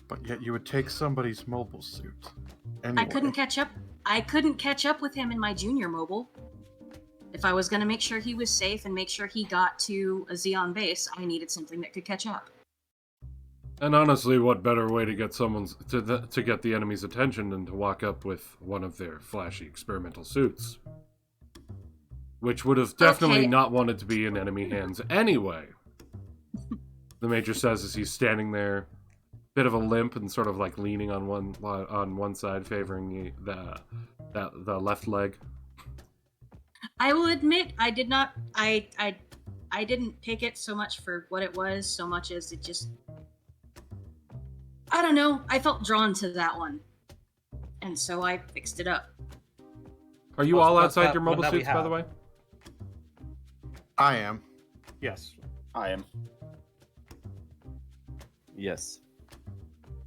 But yet you would take somebody's mobile suit. Anyway. I couldn't catch up. I couldn't catch up with him in my junior mobile. If I was going to make sure he was safe and make sure he got to a Zeon base, I needed something that could catch up. And honestly, what better way to get to get the enemy's attention than to walk up with one of their flashy experimental suits? Which would have definitely Okay. not wanted to be in enemy hands anyway. The Major says as he's standing there, bit of a limp and sort of like leaning on one side, favoring the left leg. I will admit, I did not. I didn't pick it so much for what it was, so much as it just. I don't know. I felt drawn to that one, and so I fixed it up. Are you What's- all what's outside that your one mobile that we suits, by have? the way? I am. Yes. I am. Yes.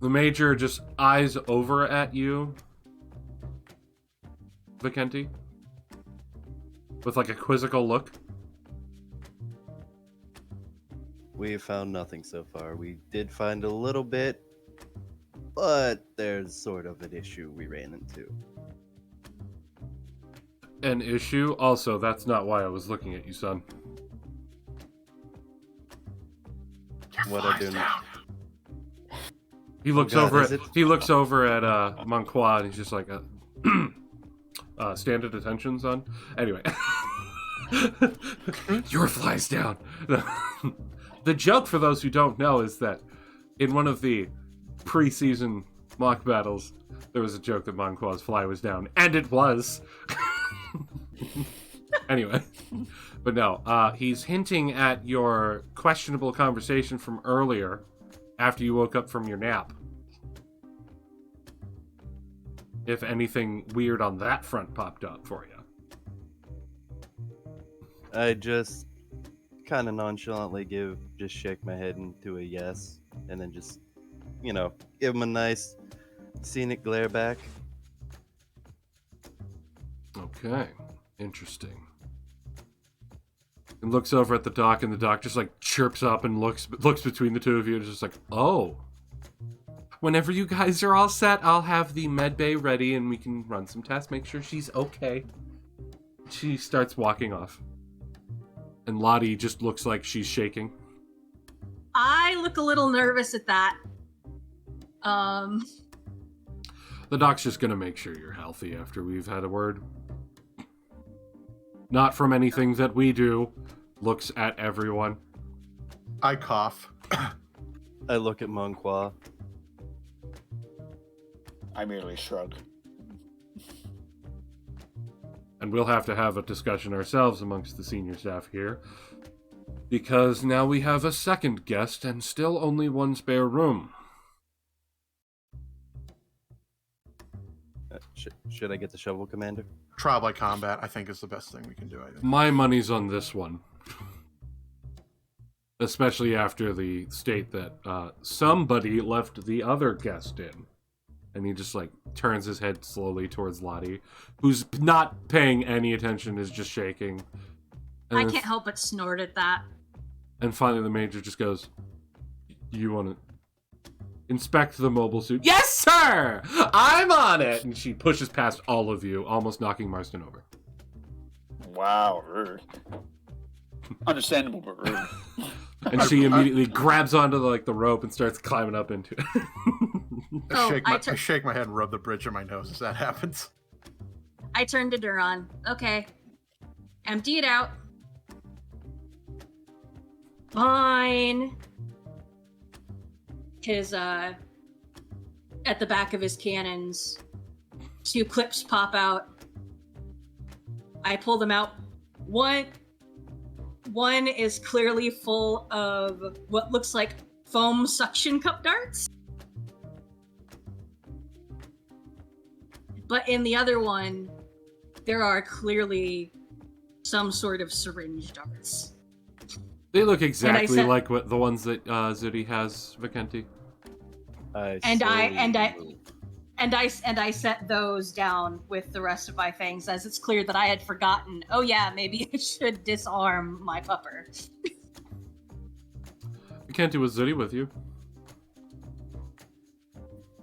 The Major just eyes over at you, Vicenti, with like a quizzical look. We have found nothing so far. We did find a little bit, but there's sort of an issue we ran into. An issue? Also, that's not why I was looking at you, son. What I do now? He looks God, over is at it? he looks over at Monqua and he's just like, stand at attention, son. Anyway, your flies down. The joke, for those who don't know, is that in one of the pre-season mock battles, there was a joke that Monqua's fly was down, and it was. Anyway, but no, he's hinting at your questionable conversation from earlier after you woke up from your nap. if anything weird on that front popped up for you. I just kind of nonchalantly just shake my head into a yes, and then just, give him a nice scenic glare back. Okay, interesting. And looks over at the doc, and the doc just like chirps up and looks between the two of you, and is just like, oh. Whenever you guys are all set, I'll have the med bay ready, and we can run some tests, make sure she's okay. She starts walking off. And Lottie just looks like she's shaking. I look a little nervous at that. The doc's just gonna make sure you're healthy after we've had a word. Not from anything that we do. Looks at everyone. I cough. I look at Monqua. I merely shrug. And we'll have to have a discussion ourselves amongst the senior staff here. Because now we have a second guest and still only one spare room. Should I get the shovel, Commander? Trial by combat, I think, is the best thing we can do, I think. My money's on this one. Especially after the state that somebody left the other guest in. And he just, like, turns his head slowly towards Lottie, who's not paying any attention, is just shaking. And I can't help but snort at that. And finally the major just goes, you want to inspect the mobile suit? Yes, sir! I'm on it! And she pushes past all of you, almost knocking Marston over. Wow, rude. Understandable, but rude. And she immediately grabs onto the rope and starts climbing up into it. I shake my head and rub the bridge of my nose as that happens. I turn to Duran. Okay. Empty it out. Fine. His, at the back of his cannons, 2 clips pop out. I pull them out. One is clearly full of what looks like foam suction cup darts. But in the other one, there are clearly some sort of syringe darts. They look exactly like the ones that Zudi has, Vicenti. And I set those down with the rest of my things, as it's clear that I had forgotten. Oh yeah, maybe I should disarm my pupper. Vicenti, was Zudi with you?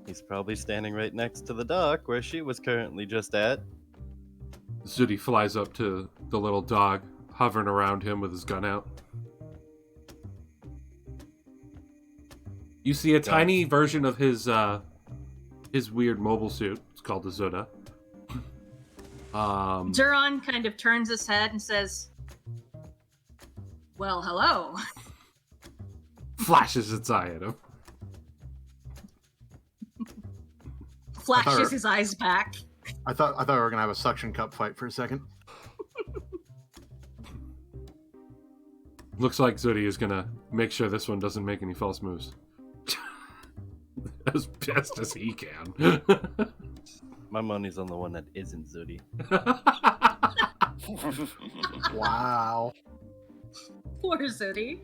He's probably standing right next to the dock where she was currently just at. Zudi flies up to the little dog, hovering around him with his gun out. You see a tiny version of his weird mobile suit. It's called the Zuda. Duran kind of turns his head and says, "Well, hello." Flashes its eye at him. Flashes his eyes back. I thought we were gonna have a suction cup fight for a second. Looks like Zudi is gonna make sure this one doesn't make any false moves. As best as he can. My money's on the one that isn't Zudi. Wow. Poor Zudi.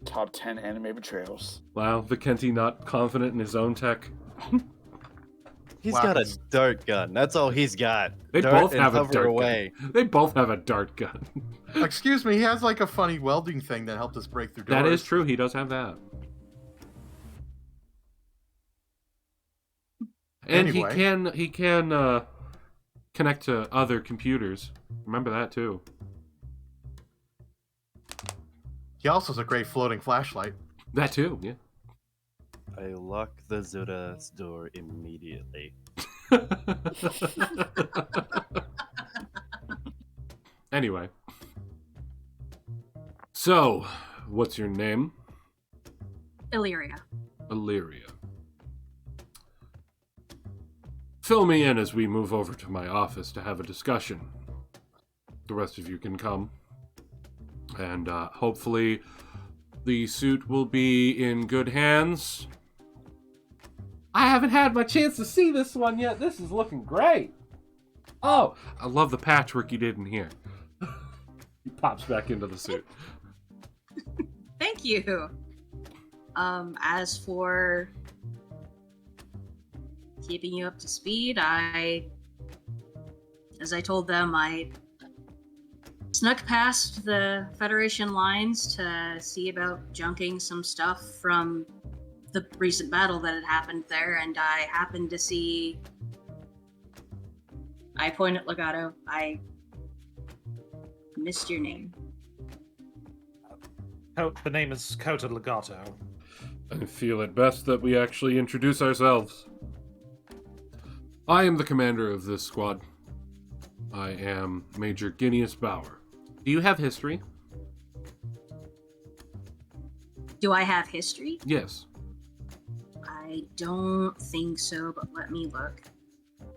Top 10 anime betrayals. Wow, Vicenti not confident in his own tech. He's got a dart gun. That's all he's got. They dart both have a dart gun. They both have a dart gun. Excuse me, he has like a funny welding thing that helped us break through doors. That is true, he does have that. And anyway. he can connect to other computers. Remember that too. He also has a great floating flashlight. That too, yeah. I lock the Zuda's door immediately. Anyway. So, what's your name? Illyria. Illyria. Fill me in as we move over to my office to have a discussion. The rest of you can come. And hopefully the suit will be in good hands. I haven't had my chance to see this one yet. This is looking great. Oh, I love the patchwork you did in here. He pops back into the suit. Thank you. As for keeping you up to speed, as I told them, I snuck past the Federation lines to see about junking some stuff from the recent battle that had happened there, and I happened to see... I point at Legato. I missed your name. The name is Kota Legato. I feel it best that we actually introduce ourselves. I am the commander of this squad. I am Major Guineas Bauer. Do you have history? Do I have history? Yes. I don't think so, but let me look.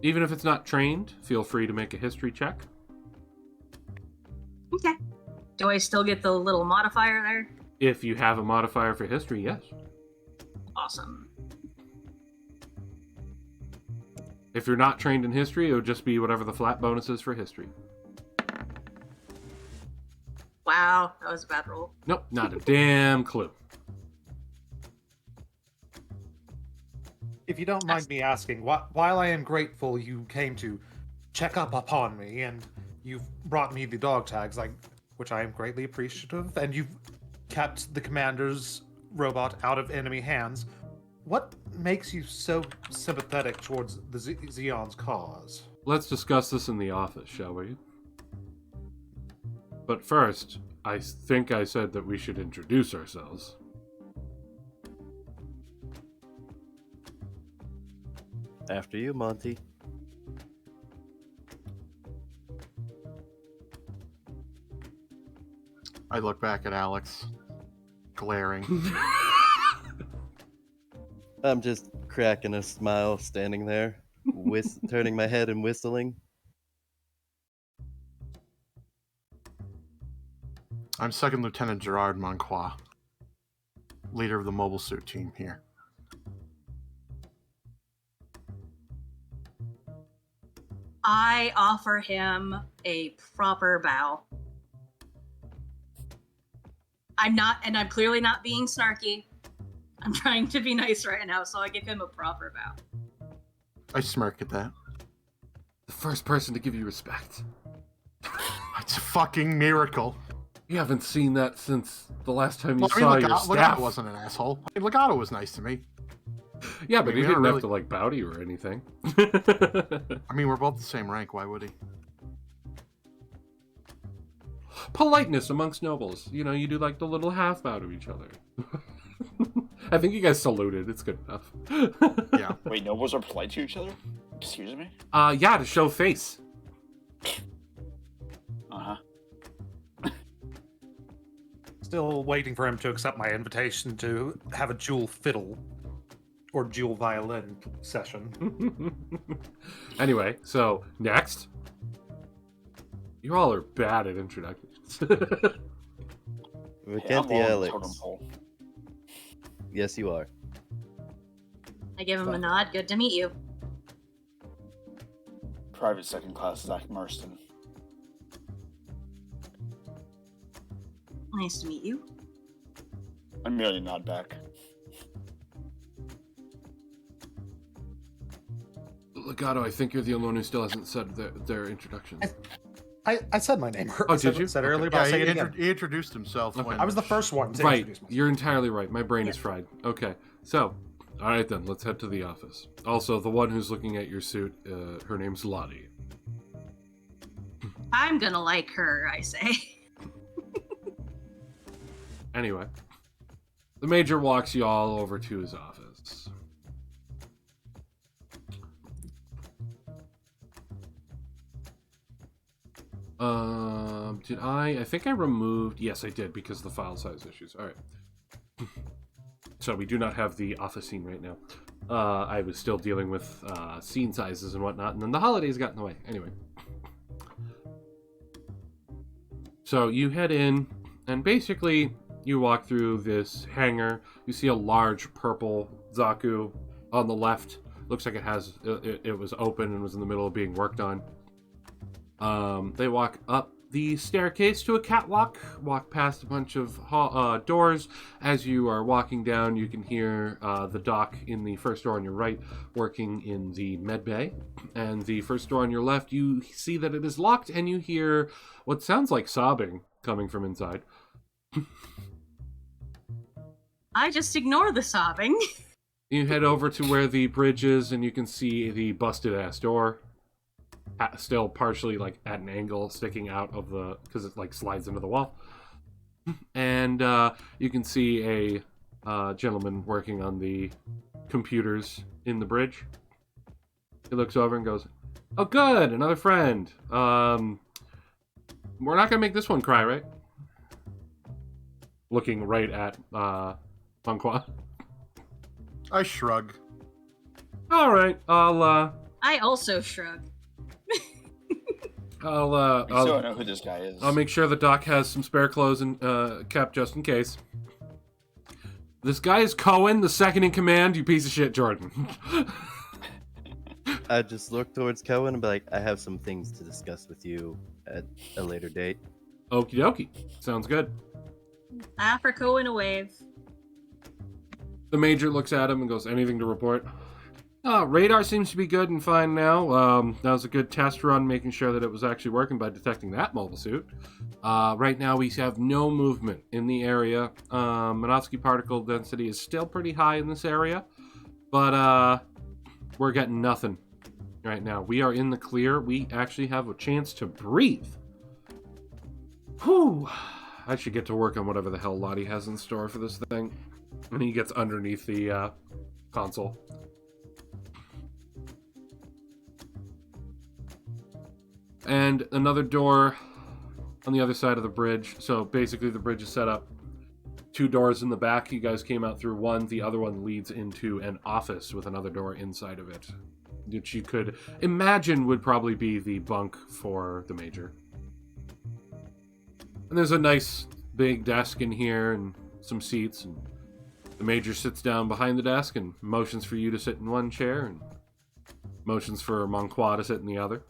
Even if it's not trained, feel free to make a history check. Okay. Do I still get the little modifier there? If you have a modifier for history, yes. Awesome. If you're not trained in history, it would just be whatever the flat bonus is for history. Wow, that was a bad roll. Nope, not a damn clue. If you don't mind me asking, while I am grateful you came to check up upon me and you've brought me the dog tags, which I am greatly appreciative, and you've kept the commander's robot out of enemy hands, what makes you so sympathetic towards the Zeon's cause? Let's discuss this in the office, shall we? But first, I think I said that we should introduce ourselves. After you, Monty. I look back at Alex, glaring. I'm just cracking a smile, standing there, turning my head and whistling. I'm Second Lieutenant Gerard Monquois, leader of the mobile suit team here. I offer him a proper bow. I'm clearly not being snarky. I'm trying to be nice right now, so I give him a proper bow. I smirk at that. The first person to give you respect. It's a fucking miracle. You haven't seen that since the last time you Well, saw your Legato staff. wasn't an asshole. I mean, Legato was nice to me. Yeah, but I mean, he we didn't never have to, bow to you or anything. I mean, we're both the same rank. Why would he? Politeness amongst nobles. You know, you do, the little half bow to each other. I think you guys saluted. It's good enough. Yeah. Wait, nobles are polite to each other? Excuse me? Yeah, to show face. Uh-huh. Still waiting for him to accept my invitation to have a dual fiddle or dual violin session. Anyway, so next. You all are bad at introductions. Vacanti Alex. Yes, you are. I give him a nod. Good to meet you. Private second class Zach Marston. Nice to meet you. I merely nod back. Legato, I think you're the only one who still hasn't said their introductions. I said my name. Oh, did you? Said earlier, but Yeah, I'll say it again. he introduced himself Okay. when... I was the first one to Right, introduce myself. you're entirely right. My brain is fried. Okay, so, alright then, let's head to the office. Also, the one who's looking at your suit, her name's Lottie. I'm gonna like her, I say. Anyway, the Major walks you all over to his office. Did I think I removed... Yes, I did, because of the file size issues. Alright. So we do not have the office scene right now. I was still dealing with scene sizes and whatnot, and then the holidays got in the way. Anyway. So you head in, and basically you walk through this hangar. You see a large purple Zaku on the left. Looks like it was open and was in the middle of being worked on. They walk up the staircase to a catwalk, walk past a bunch of doors. As you are walking down, you can hear the doc in the first door on your right working in the med bay. And the first door on your left, you see that it is locked, and you hear what sounds like sobbing coming from inside. I just ignore the sobbing. You head over to where the bridge is, and you can see the busted-ass door. Still partially like at an angle, sticking out of the, because it like slides into the wall. And you can see a gentleman working on the computers in the bridge. He looks over and goes, "Oh, good, another friend. We're not gonna make this one cry, right?" Looking right at Monqua. I shrug. All right, I also shrug. We still don't know who this guy is. I'll make sure the doc has some spare clothes and kept just in case. This guy is Cohen, the second in command, you piece of shit, Jordan. I just look towards Cohen and be like, I have some things to discuss with you at a later date. Okie dokie. Sounds good. I offer Cohen a wave. The major looks at him and goes, "Anything to report?" Radar seems to be good and fine now. That was a good test run, making sure that it was actually working by detecting that mobile suit. Right now we have no movement in the area. Minovsky particle density is still pretty high in this area, but we're getting nothing right now. We are in the clear. We actually have a chance to breathe. Whew. I should get to work on whatever the hell Lottie has in store for this thing. And he gets underneath the console. And another door on the other side of the bridge. So basically the bridge is set up. 2 doors in the back. You guys came out through one. The other one leads into an office with another door inside of it, which you could imagine would probably be the bunk for the major. And there's a nice big desk in here and some seats. And the major sits down behind the desk and motions for you to sit in one chair and motions for Monqua to sit in the other.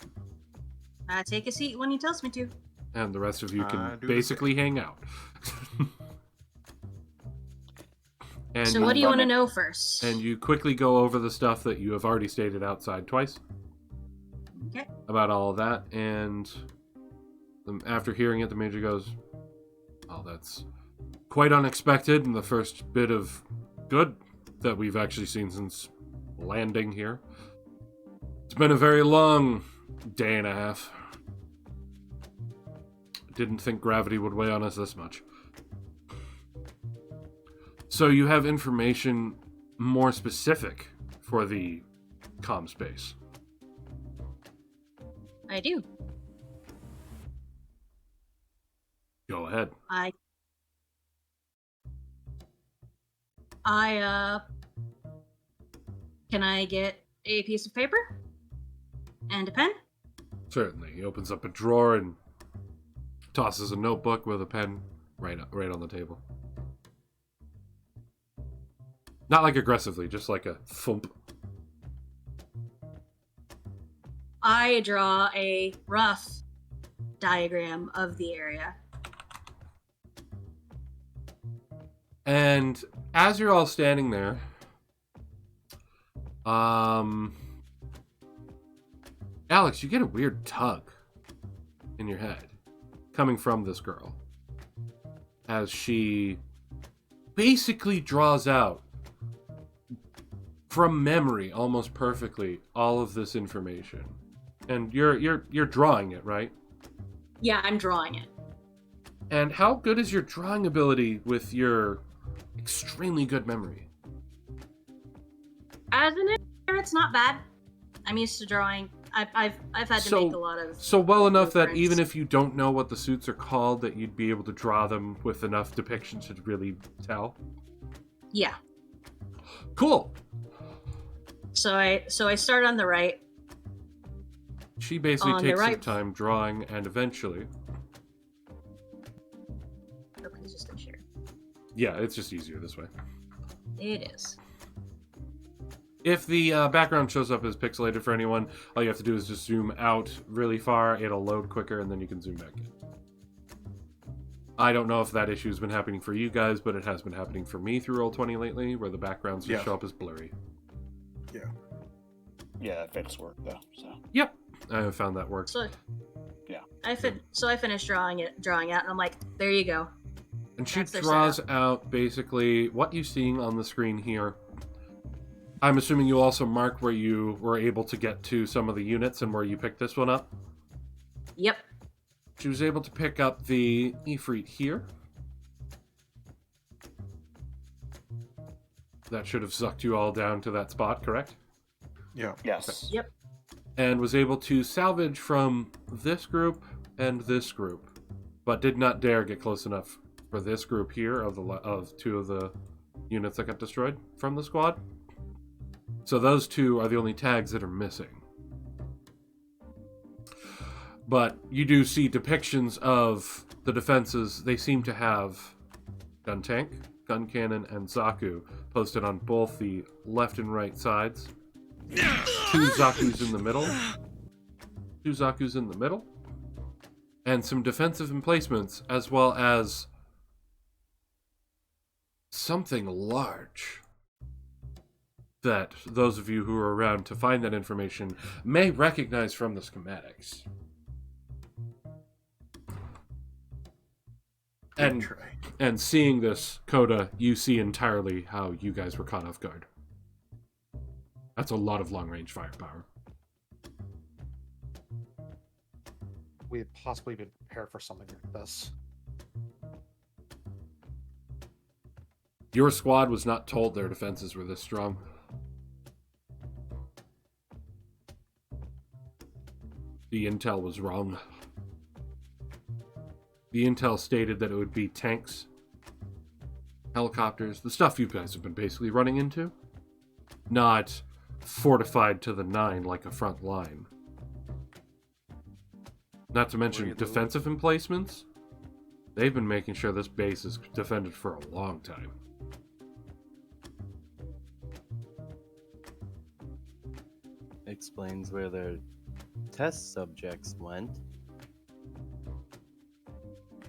I take a seat when he tells me to. And the rest of you can basically hang out. And so what do you want to know first? And you quickly go over the stuff that you have already stated outside twice. Okay. About all of that. And after hearing it, the major goes, "Oh, that's quite unexpected and the first bit of good that we've actually seen since landing here. It's been a very long day and a half. Didn't think gravity would weigh on us this much. So you have information more specific for the comm space?" I do. Go ahead. Can I get a piece of paper? And a pen? Certainly. He opens up a drawer and tosses a notebook with a pen right on the table. Not like aggressively, just like a thump. I draw a rough diagram of the area. And as you're all standing there, Alex, you get a weird tug in your head coming from this girl as she basically draws out from memory almost perfectly all of this information. And you're drawing it, right? Yeah, I'm drawing it. And how good is your drawing ability with your extremely good memory? As an editor, it's not bad. I'm used to drawing. I've had to make a lot of. So well enough that blueprints. even if you don't know what the suits are called, that you'd be able to draw them with enough depiction to really tell. Yeah. Cool. So I start on the right. She basically On the takes some right. time drawing, and eventually, Oh, please just don't share. yeah, it's just easier this way. It is. If the background shows up as pixelated for anyone, all you have to do is just zoom out really far. It'll load quicker, and then you can zoom back in. I don't know if that issue has been happening for you guys, but it has been happening for me through Roll20 lately, where the backgrounds just show up as blurry. Yeah. Yeah, that fix worked though. So. Yep, I have found that works. So, Yeah. I finished drawing out, and I'm like, there you go. And she That's their draws setup. out basically what you're seeing on the screen here. I'm assuming you also marked where you were able to get to some of the units and where you picked this one up. Yep. She was able to pick up the Ifrit here. That should have sucked you all down to that spot, correct? Yeah. Yes. Yep. And was able to salvage from this group and this group, but did not dare get close enough for this group here of two of the units that got destroyed from the squad. So those two are the only tags that are missing. But you do see depictions of the defenses. They seem to have gun tank, gun cannon, and Zaku posted on both the left and right sides. 2 Zaku's in the middle. 2 Zaku's in the middle. And some defensive emplacements, as well as something large that those of you who are around to find that information may recognize from the schematics. And seeing this, Coda, you see entirely how you guys were caught off guard. That's a lot of long-range firepower. We had possibly been prepared for something like this. Your squad was not told their defenses were this strong. The intel was wrong. The intel stated that it would be tanks, helicopters, the stuff you guys have been basically running into, not fortified to the 9 like a front line. Not to mention defensive emplacements. They've been making sure this base is defended for a long time. Explains where their test subjects went.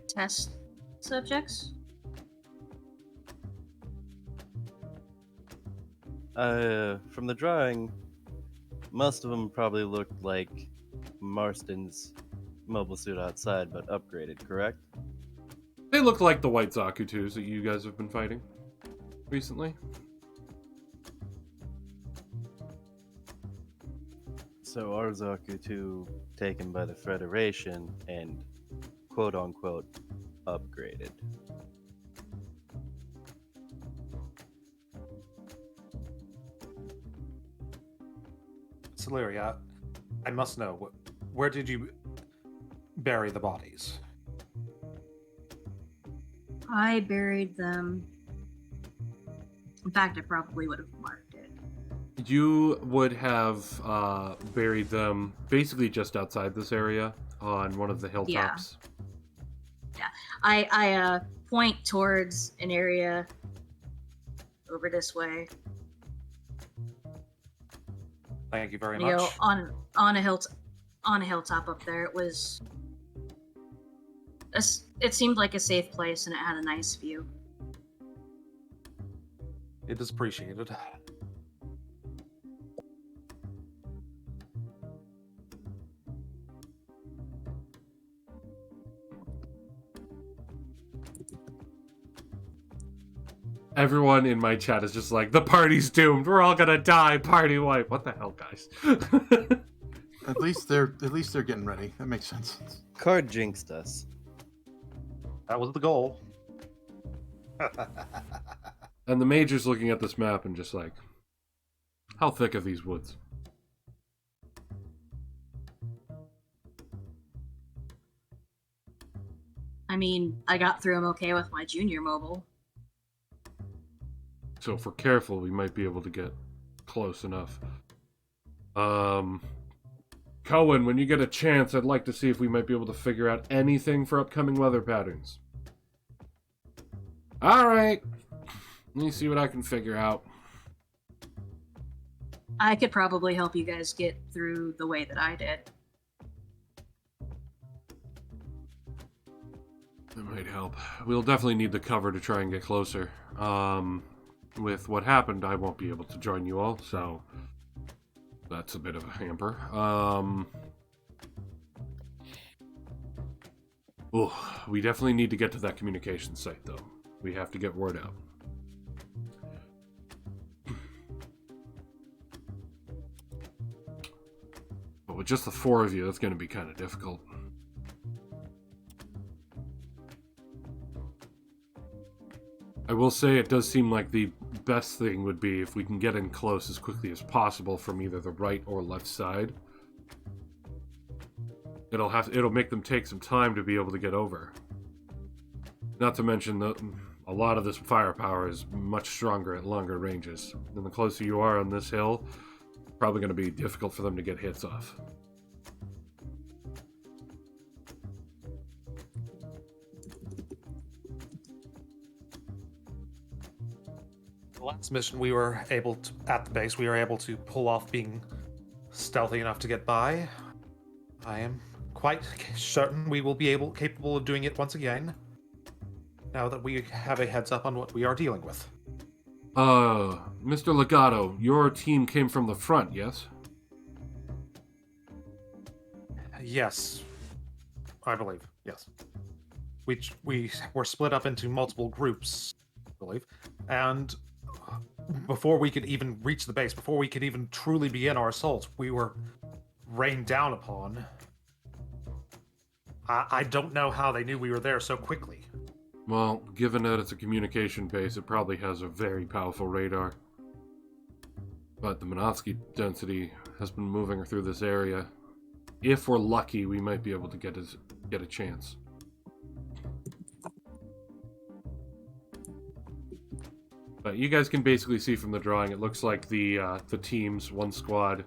Test subjects? From the drawing, most of them probably looked like Marston's mobile suit outside, but upgraded, correct? They look like the white Zaku 2s that you guys have been fighting recently. So our Zaku 2 taken by the Federation and quote-unquote upgraded. Illyria, I must know, where did you bury the bodies? I buried them. In fact, I probably would have marked it. You would have buried them basically just outside this area on one of the hilltops. Yeah. I point towards an area over this way. Thank you very You much. know, on a hilltop up there. It was. It seemed like a safe place, and it had a nice view. It is appreciated. Everyone in my chat is just like, the party's doomed. We're all gonna die. Party wipe. What the hell, guys? At least they're getting ready. That makes sense. Card jinxed us. That was the goal. And the major's looking at this map and just like, how thick are these woods? I mean, I got through them okay with my junior mobile. So if we're careful, we might be able to get close enough. Cohen, when you get a chance, I'd like to see if we might be able to figure out anything for upcoming weather patterns. Alright. Let me see what I can figure out. I could probably help you guys get through the way that I did. That might help. We'll definitely need the cover to try and get closer. With what happened, I won't be able to join you all, so that's a bit of a hamper. We definitely need to get to that communication site, though. We have to get word out. But with just the 4 of you, that's going to be kind of difficult. I will say it does seem like the best thing would be if we can get in close as quickly as possible from either the right or left side. It'll make them take some time to be able to get over. Not to mention that a lot of this firepower is much stronger at longer ranges. And the closer you are on this hill, probably going to be difficult for them to get hits off. The last mission we were able to, at the base, we were able to pull off being stealthy enough to get by. I am quite certain we will be capable of doing it once again, now that we have a heads up on what we are dealing with. Mr. Legato, your team came from the front, yes? Yes, I believe, yes. We were split up into multiple groups, I believe, and before we could even reach the base, before we could even truly begin our assault, we were rained down upon. I don't know how they knew we were there so quickly. Well, given that it's a communication base, it probably has a very powerful radar. But the Minovsky density has been moving through this area. If we're lucky, we might be able to get a chance. But you guys can basically see from the drawing, it looks like the teams, one squad,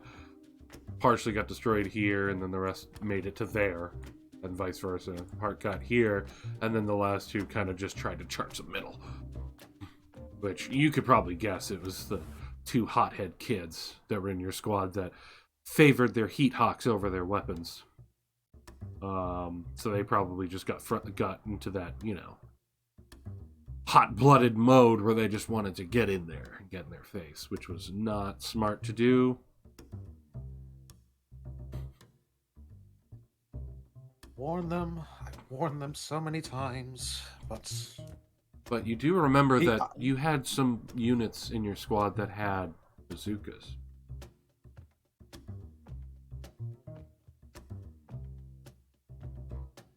partially got destroyed here, and then the rest made it to there, and vice versa. Part got here, and then the last two kind of just tried to charge the middle. Which you could probably guess it was the 2 hothead kids that were in your squad that favored their heat hawks over their weapons. So they probably just got into that, hot-blooded mode where they just wanted to get in there and get in their face, which was not smart to do. I warned them so many times, But you do remember that you had some units in your squad that had bazookas.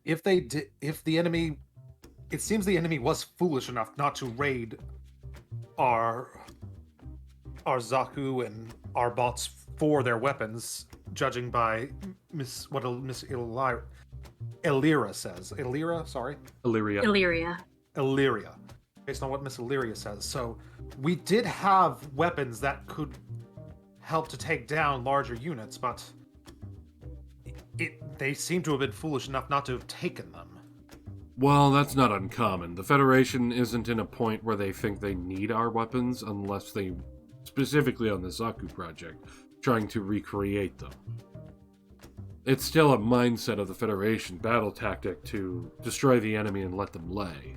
if the enemy, it seems the enemy was foolish enough not to raid our Zaku and our bots for their weapons, judging by Miss Illyria says. Illyria. Based on what Miss Illyria says. So we did have weapons that could help to take down larger units, but they seem to have been foolish enough not to have taken them. Well, that's not uncommon. The Federation isn't in a point where they think they need our weapons unless they, specifically on the Zaku project, trying to recreate them. It's still a mindset of the Federation battle tactic to destroy the enemy and let them lay.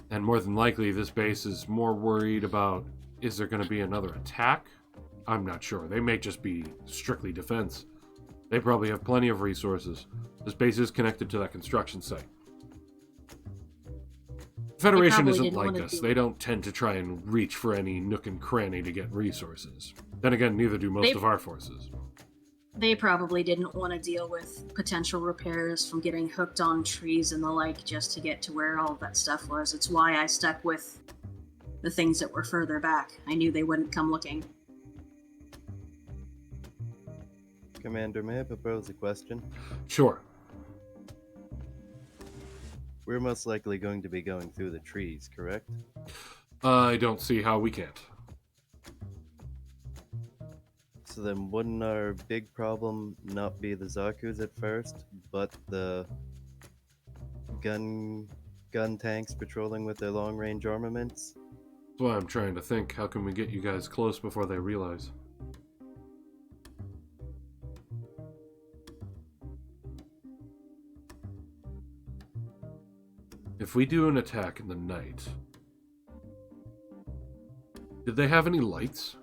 And more than likely, this base is more worried about, is there going to be another attack? I'm not sure. They may just be strictly defense. They probably have plenty of resources. This base is connected to that construction site. The Federation isn't like us. They don't tend to try and reach for any nook and cranny to get resources. Then again, neither do most of our forces. They probably didn't want to deal with potential repairs from getting hooked on trees and the like just to get to where all of that stuff was. It's why I stuck with the things that were further back. I knew they wouldn't come looking. Commander, may I propose a question? Sure. We're most likely going to be going through the trees, correct? I don't see how we can't. So then wouldn't our big problem not be the Zaku's at first, but the gun tanks patrolling with their long-range armaments? That's why I'm trying to think, how can we get you guys close before they realize? If we do an attack in the night, did they have any lights?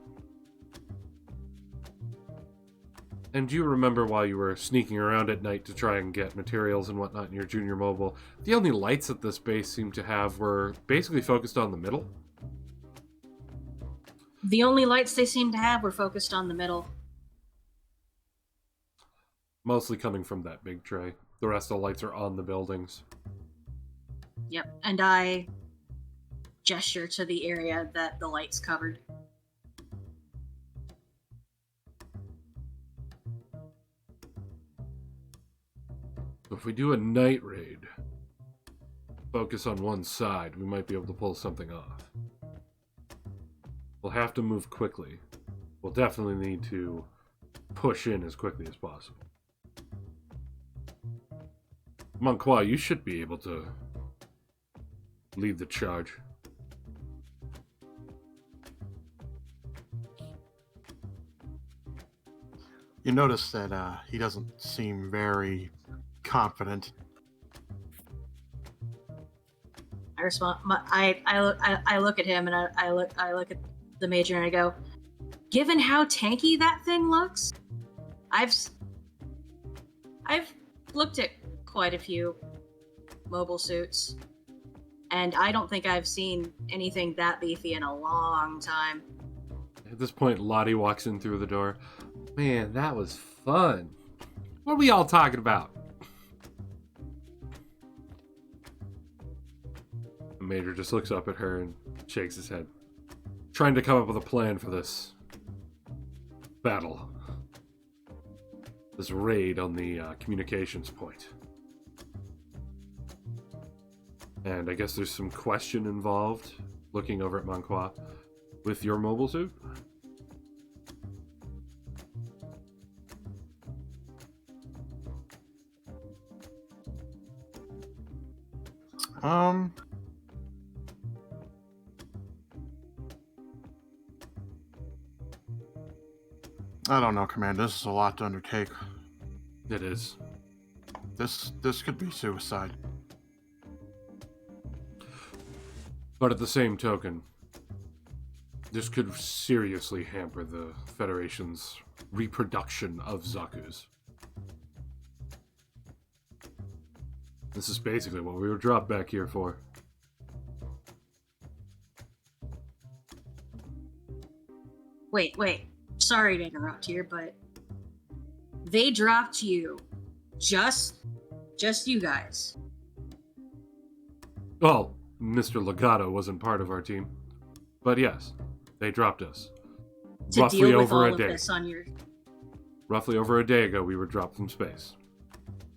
And do you remember while you were sneaking around at night to try and get materials and whatnot in your junior mobile, the only lights that this base seemed to have were basically focused on the middle? The only lights they seemed to have were focused on the middle. Mostly coming from that big tray. The rest of the lights are on the buildings. Yep, and I gesture to the area that the lights covered. If we do a night raid, focus on one side, we might be able to pull something off. We'll have to move quickly. We'll definitely need to push in as quickly as possible. Monqua, you should be able to lead the charge. You notice that he doesn't seem very confident. I respond. I look at him and I look at the major and I go, given how tanky that thing looks, I've looked at quite a few mobile suits, and I don't think I've seen anything that beefy in a long time. At this point, Lottie walks in through the door. Man, that was fun. What are we all talking about? The Major just looks up at her and shakes his head, trying to come up with a plan for this battle. This raid on the communications point. And I guess there's some question involved, looking over at Monqua, with your mobile suit? I don't know, Commander. This is a lot to undertake. It is. This could be suicide. But at the same token, this could seriously hamper the Federation's reproduction of Zaku's. This is basically what we were dropped back here for. Wait. Sorry to interrupt here, but they dropped you. Just you guys. Well, Mr. Legato wasn't part of our team. But yes, they dropped us. To roughly deal with over all a of day. this on your... Roughly over a day ago, we were dropped from space.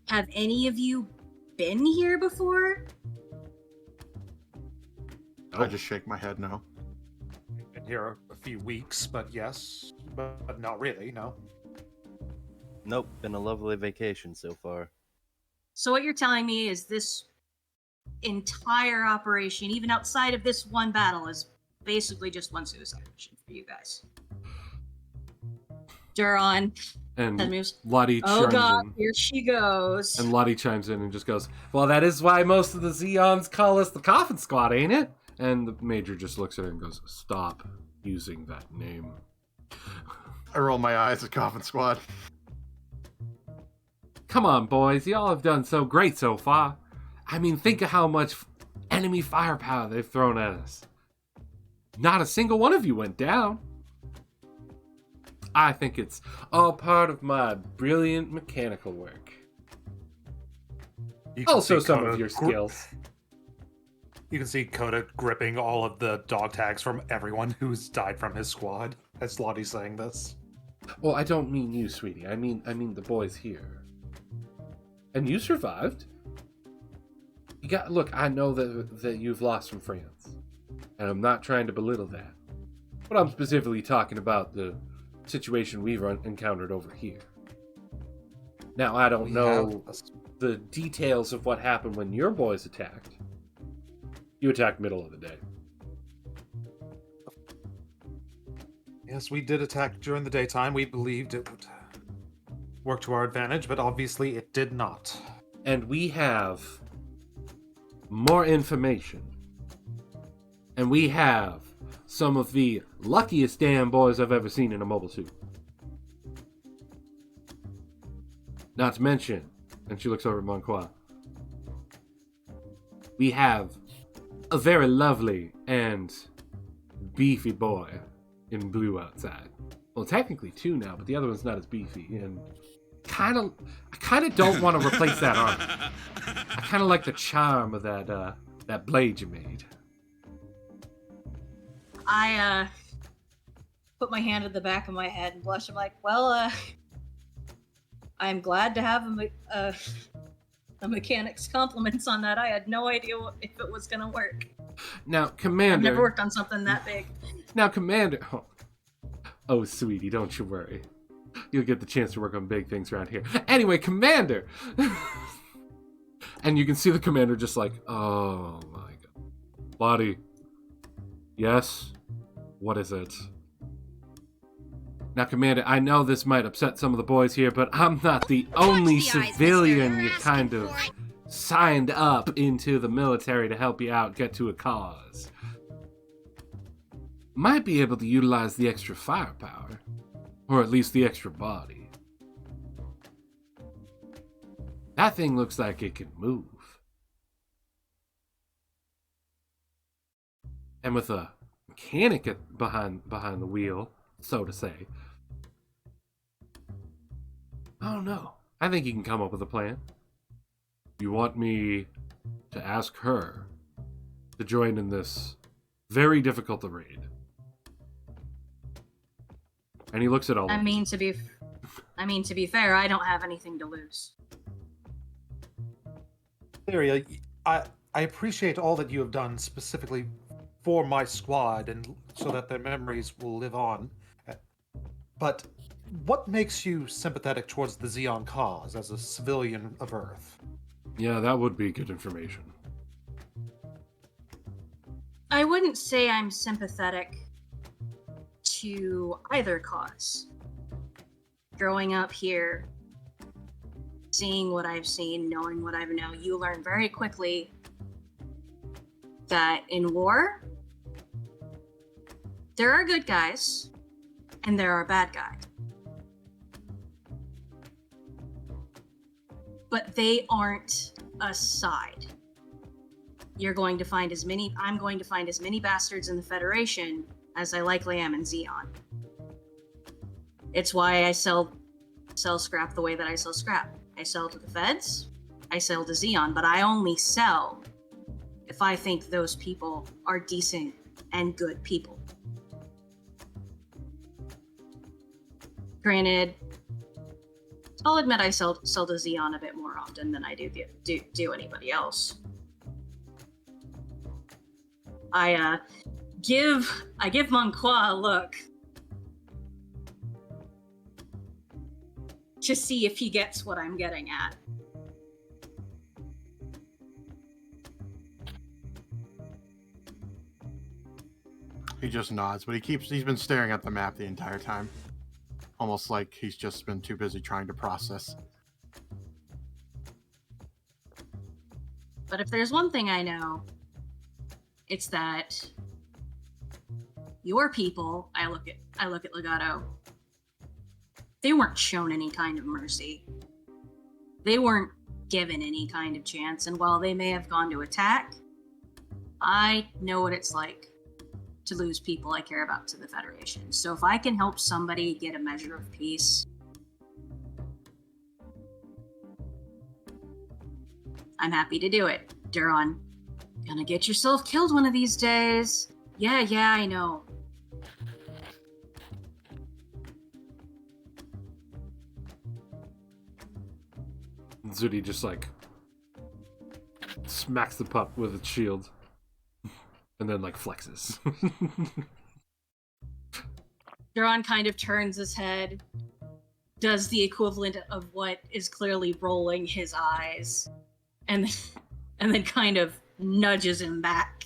Have any of you been here before? I just shake my head no. Been here a few weeks, but yes, but not really, no. Nope, been a lovely vacation so far. So what you're telling me is this entire operation, even outside of this one battle, is basically just one suicide mission for you guys. Duron. And That moves. Lottie Oh chimes god, in. here she goes. And Lottie chimes in and just goes, well, that is why most of the Zeons call us the Coffin Squad, ain't it? And the Major just looks at her and goes, stop using that name. I roll my eyes at Coffin Squad. Come on, boys. Y'all have done so great so far. I mean, think of how much enemy firepower they've thrown at us. Not a single one of you went down. I think it's all part of my brilliant mechanical work. You can Also see some Coda of your skills. You can see Coda gripping all of the dog tags from everyone who's died from his squad, as Lottie's saying this. Well, I don't mean you, sweetie. I mean the boys here. And you survived. Look, I know that you've lost some friends. And I'm not trying to belittle that. But I'm specifically talking about the situation we've encountered over here. Now, I don't know the details of what happened when your boys attacked. You attacked middle of the day. Yes, we did attack during the daytime. We believed it would work to our advantage, but obviously it did not. And we have more information. And we have some of the luckiest damn boys I've ever seen in a mobile suit. Not to mention, and she looks over at Monqua, we have a very lovely and beefy boy in blue outside. Well, technically two now, but the other one's not as beefy, and I kind of don't want to replace that armor. I kind of like the charm of that blade you made. I put my hand at the back of my head and blush. I'm like, well, I'm glad to have a mechanic's compliments on that. I had no idea if it was gonna work. Now, Commander, I've never worked on something that big. Now, Commander, oh, sweetie, don't you worry. You'll get the chance to work on big things around here. Anyway, Commander! And you can see the Commander just like, oh my god. Lottie. Yes? What is it? Now, Commander, I know this might upset some of the boys here, but I'm not the only civilian you kind of signed up into the military to help you out get to a cause. Might be able to utilize the extra firepower. Or at least the extra body. That thing looks like it can move. And with a mechanic behind the wheel, so to say. I don't know. I think you can come up with a plan. You want me to ask her to join in this very difficult raid. And he looks at all. I mean, to be fair, I don't have anything to lose. Illyria, I appreciate all that you have done specifically for my squad and so that their memories will live on. But what makes you sympathetic towards the Zeon cause as a civilian of Earth? Yeah, that would be good information. I wouldn't say I'm sympathetic to either cause. Growing up here, seeing what I've seen, knowing what I know, you learn very quickly that in war, there are good guys and there are bad guys. But they aren't a side. I'm going to find as many bastards in the Federation as I likely am in Zeon. It's why I sell scrap the way that I sell scrap. I sell to the feds, I sell to Zeon, but I only sell if I think those people are decent and good people. Granted, I'll admit I sell to Zeon a bit more often than I do anybody else. I give Monqua a look to see if he gets what I'm getting at. He just nods, but he's been staring at the map the entire time. Almost like he's just been too busy trying to process. But if there's one thing I know, it's that your people, I look at Legato, they weren't shown any kind of mercy. They weren't given any kind of chance, and while they may have gone to attack, I know what it's like to lose people I care about to the Federation. So if I can help somebody get a measure of peace, I'm happy to do it. Duron, gonna get yourself killed one of these days. Yeah, I know. Zudi just like smacks the pup with its shield and then like flexes. Duron kind of turns his head, does the equivalent of what is clearly rolling his eyes, and then kind of nudges him back.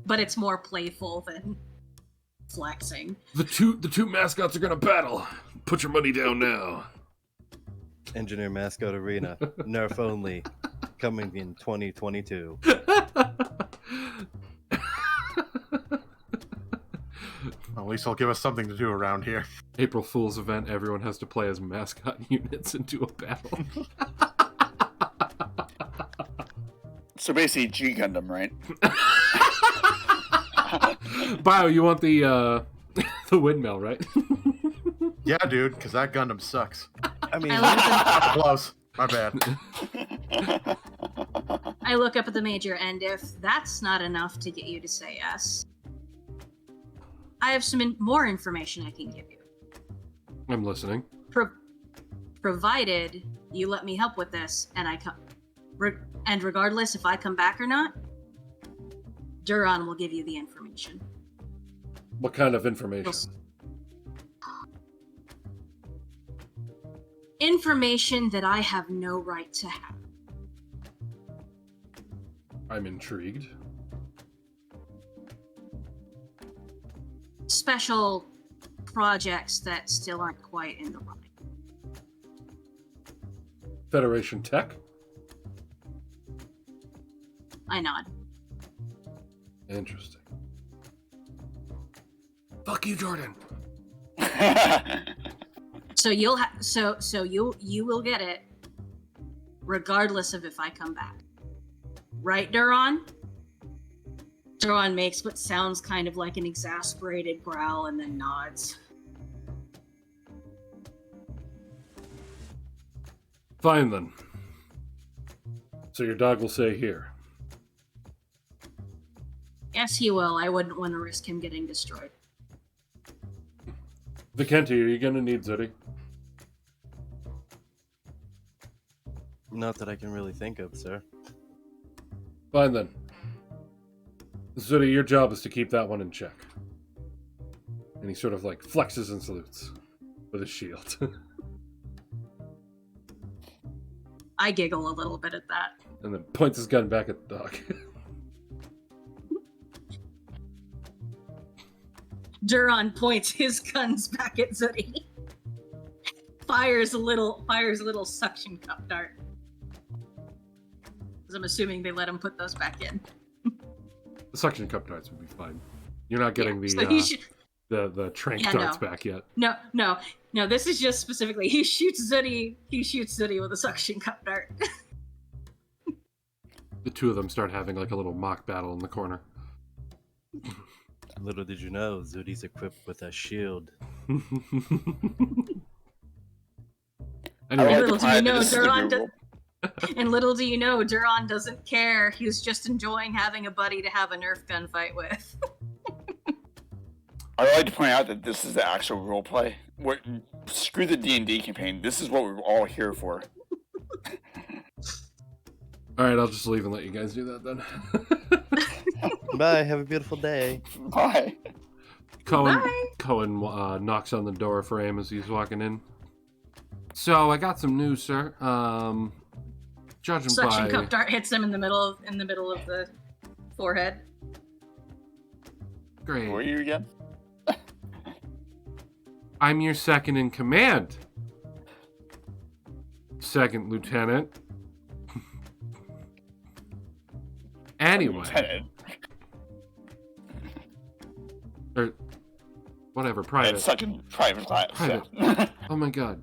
But it's more playful than flexing. The two mascots are gonna battle. Put your money down now. Engineer Mascot Arena, Nerf only, coming in 2022. At least I'll give us something to do around here. April Fool's event, everyone has to play as mascot units into a battle. So basically, G Gundam, right? Bio, you want the the windmill, right? Yeah, dude, because that Gundam sucks. I mean, Close. My bad. I look up at the Major, and if that's not enough to get you to say yes, I have some more information I can give you. I'm listening. Provided you let me help with this, and I come, and regardless if I come back or not, Duron will give you the information. What kind of information? Information that I have no right to have. I'm intrigued. Special projects that still aren't quite in the running. Federation Tech? I nod. Interesting. Fuck you, Jordan. So you'll you will get it regardless of if I come back. Right, Duron? Duron makes what sounds kind of like an exasperated growl and then nods. Fine then. So your dog will stay here. Yes, he will. I wouldn't want to risk him getting destroyed. Vicente, are you gonna need Zuri? not that I can really think of, sir. Fine then. Zuri, your job is to keep that one in check. And he sort of like flexes and salutes with his shield. I giggle a little bit at that. And then points his gun back at the dog. Duron points his guns back at Zuri. fires a little suction cup dart. Because I'm assuming they let him put those back in. The suction cup darts would be fine. You're not getting the trank darts back yet. No. This is just specifically he shoots Zuri with a suction cup dart. The two of them start having like a little mock battle in the corner. Little did you know, Zuri's equipped with a shield. Anyway, Little do you know, Duron doesn't care. He's just enjoying having a buddy to have a Nerf gunfight with. I would like to point out that this is the actual roleplay. Screw the D&D campaign. This is what we're all here for. Alright, I'll just leave and let you guys do that then. Bye, have a beautiful day. Bye. Cohen knocks on the door frame as he's walking in. So, I got some news, sir. Judging Suction by... cup dart hits him in the middle of the forehead. Great. Who are you again? I'm your second in command. Second lieutenant. Anyway. Lieutenant. Or whatever, private. Second private class. Private. Yeah. Oh my god.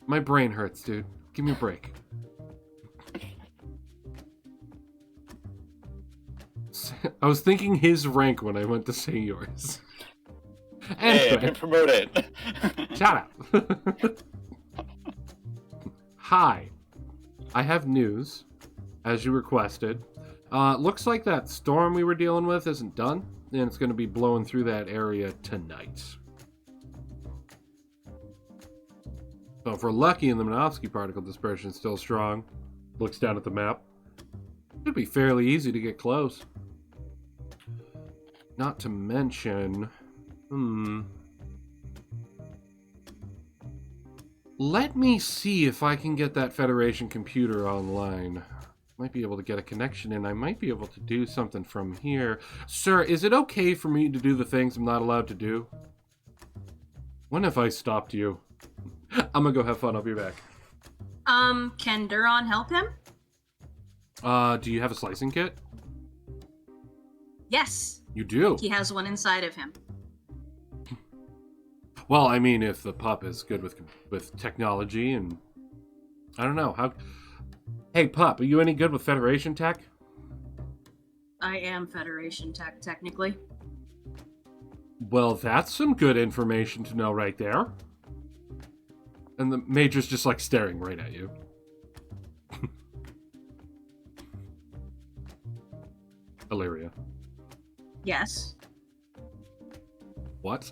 My brain hurts, dude. Give me a break. I was thinking his rank when I went to say yours. Hey, I've been promoted. Shut up. Hi. I have news, as you requested. Looks like that storm we were dealing with isn't done, and it's going to be blowing through that area tonight. So if we're lucky and the Minovsky particle dispersion is still strong, looks down at the map, it'd be fairly easy to get close. Not to mention... Let me see if I can get that Federation computer online. Might be able to get a connection in. I might be able to do something from here. Sir, is it okay for me to do the things I'm not allowed to do? When have I stopped you? I'm gonna go have fun. I'll be back. Can Duron help him? Do you have a slicing kit? Yes, You do? he has one inside of him. Well, I mean, if the pup is good with technology and... I don't know, how... Hey, pup, are you any good with Federation tech? I am Federation tech, technically. Well, that's some good information to know right there. And the Major's just, like, staring right at you. Illyria. Yes. What?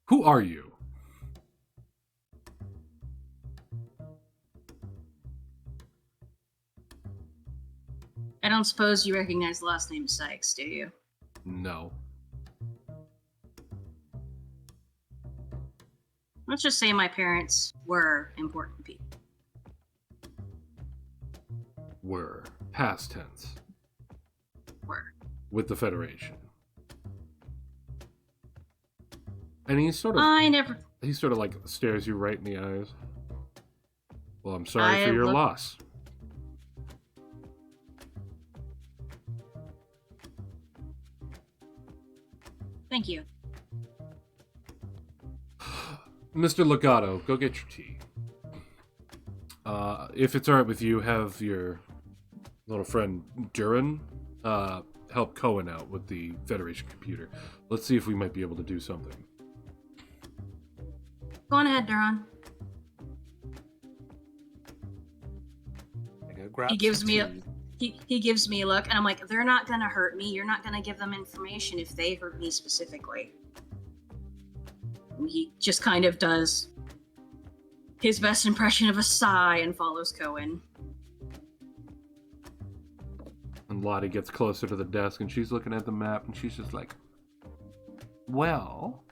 Who are you? I don't suppose you recognize the last name Sykes, do you? No. Let's just say my parents were important people. Were. Past tense. Were. With the Federation. And he sort of like stares you right in the eyes. Well, I'm sorry for your loss. Thank you. Mr. Legato, go get your tea. If it's alright with you, have your little friend Duran help Cohen out with the Federation computer. Let's see if we might be able to do something. Go on ahead, Duran. He gives me a he gives me a look, and I'm like, they're not gonna hurt me. You're not gonna give them information if they hurt me specifically. And he just kind of does his best impression of a sigh and follows Cohen. And Lottie gets closer to the desk, and she's looking at the map, and she's just like, well,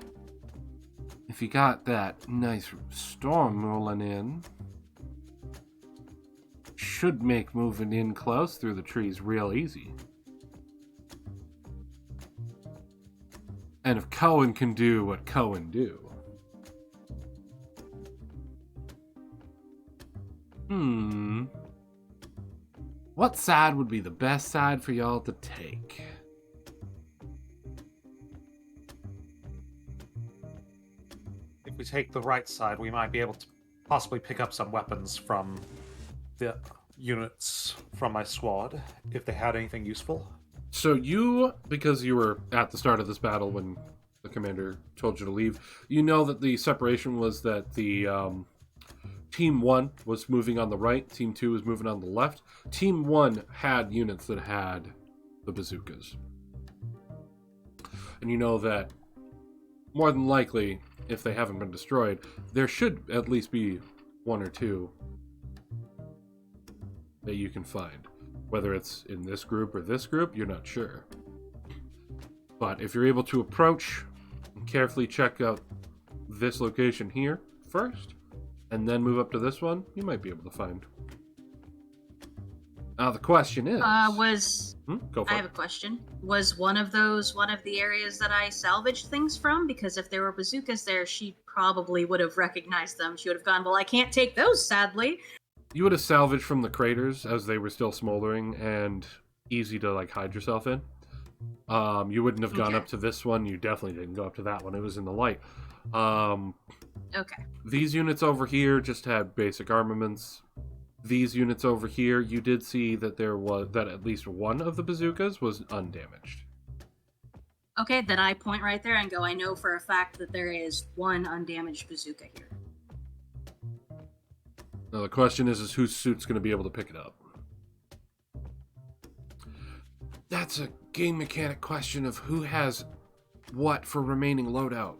if you got that nice storm rolling in, should make moving in close through the trees real easy. And if Cohen can do what Cohen do. What side would be the best side for y'all to take? If we take the right side, we might be able to possibly pick up some weapons from the units from my squad, if they had anything useful. So you, because you were at the start of this battle when the commander told you to leave, you know that the separation was that the Team 1 was moving on the right, Team 2 was moving on the left. Team 1 had units that had the bazookas. And you know that, more than likely, if they haven't been destroyed, there should at least be one or two that you can find. Whether it's in this group or this group, you're not sure. But if you're able to approach and carefully check out this location here first, and then move up to this one, you might be able to find. Now the question is... Go for I it. have a question. Was one of those one of the areas that I salvaged things from? Because if there were bazookas there, she probably would have recognized them. She would have gone, well, I can't take those, sadly. You would have salvaged from the craters as they were still smoldering and easy to like hide yourself in. You wouldn't have gone up to this one. You definitely didn't go up to that one. It was in the light. Okay. These units over here just had basic armaments. These units over here, you did see that that at least one of the bazookas was undamaged. Okay, then I point right there and go, I know for a fact that there is one undamaged bazooka here. Now the question is whose suit's going to be able to pick it up? That's a game mechanic question of who has what for remaining loadout.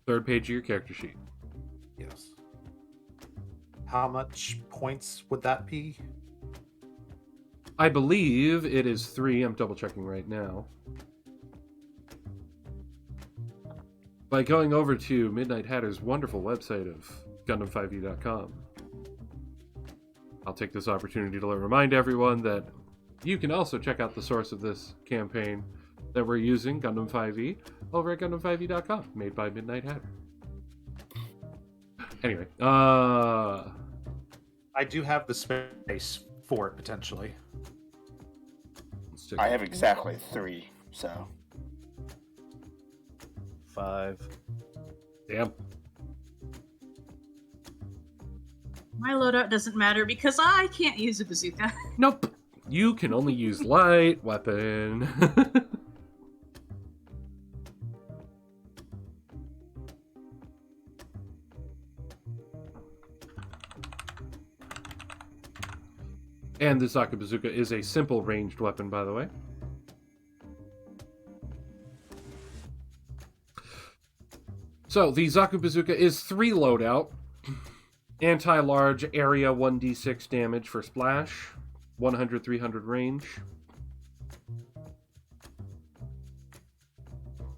Third page of your character sheet. Yes. How much points would that be? I believe it is 3. I'm double checking right now. By going over to MidnightHatter's wonderful website of Gundam5e.com. I'll take this opportunity to remind everyone that you can also check out the source of this campaign, that we're using, Gundam 5e, over at Gundam5e.com, made by MidnightHatter. Anyway, I do have the space for it, potentially. let's take I a- have exactly 3, so 5. Damn. My loadout doesn't matter because I can't use a bazooka. Nope. You can only use light weapon. And the Zaku Bazooka is a simple ranged weapon, by the way. So, the Zaku Bazooka is 3 loadout. Anti-large area 1d6 damage for splash. 100-300 range.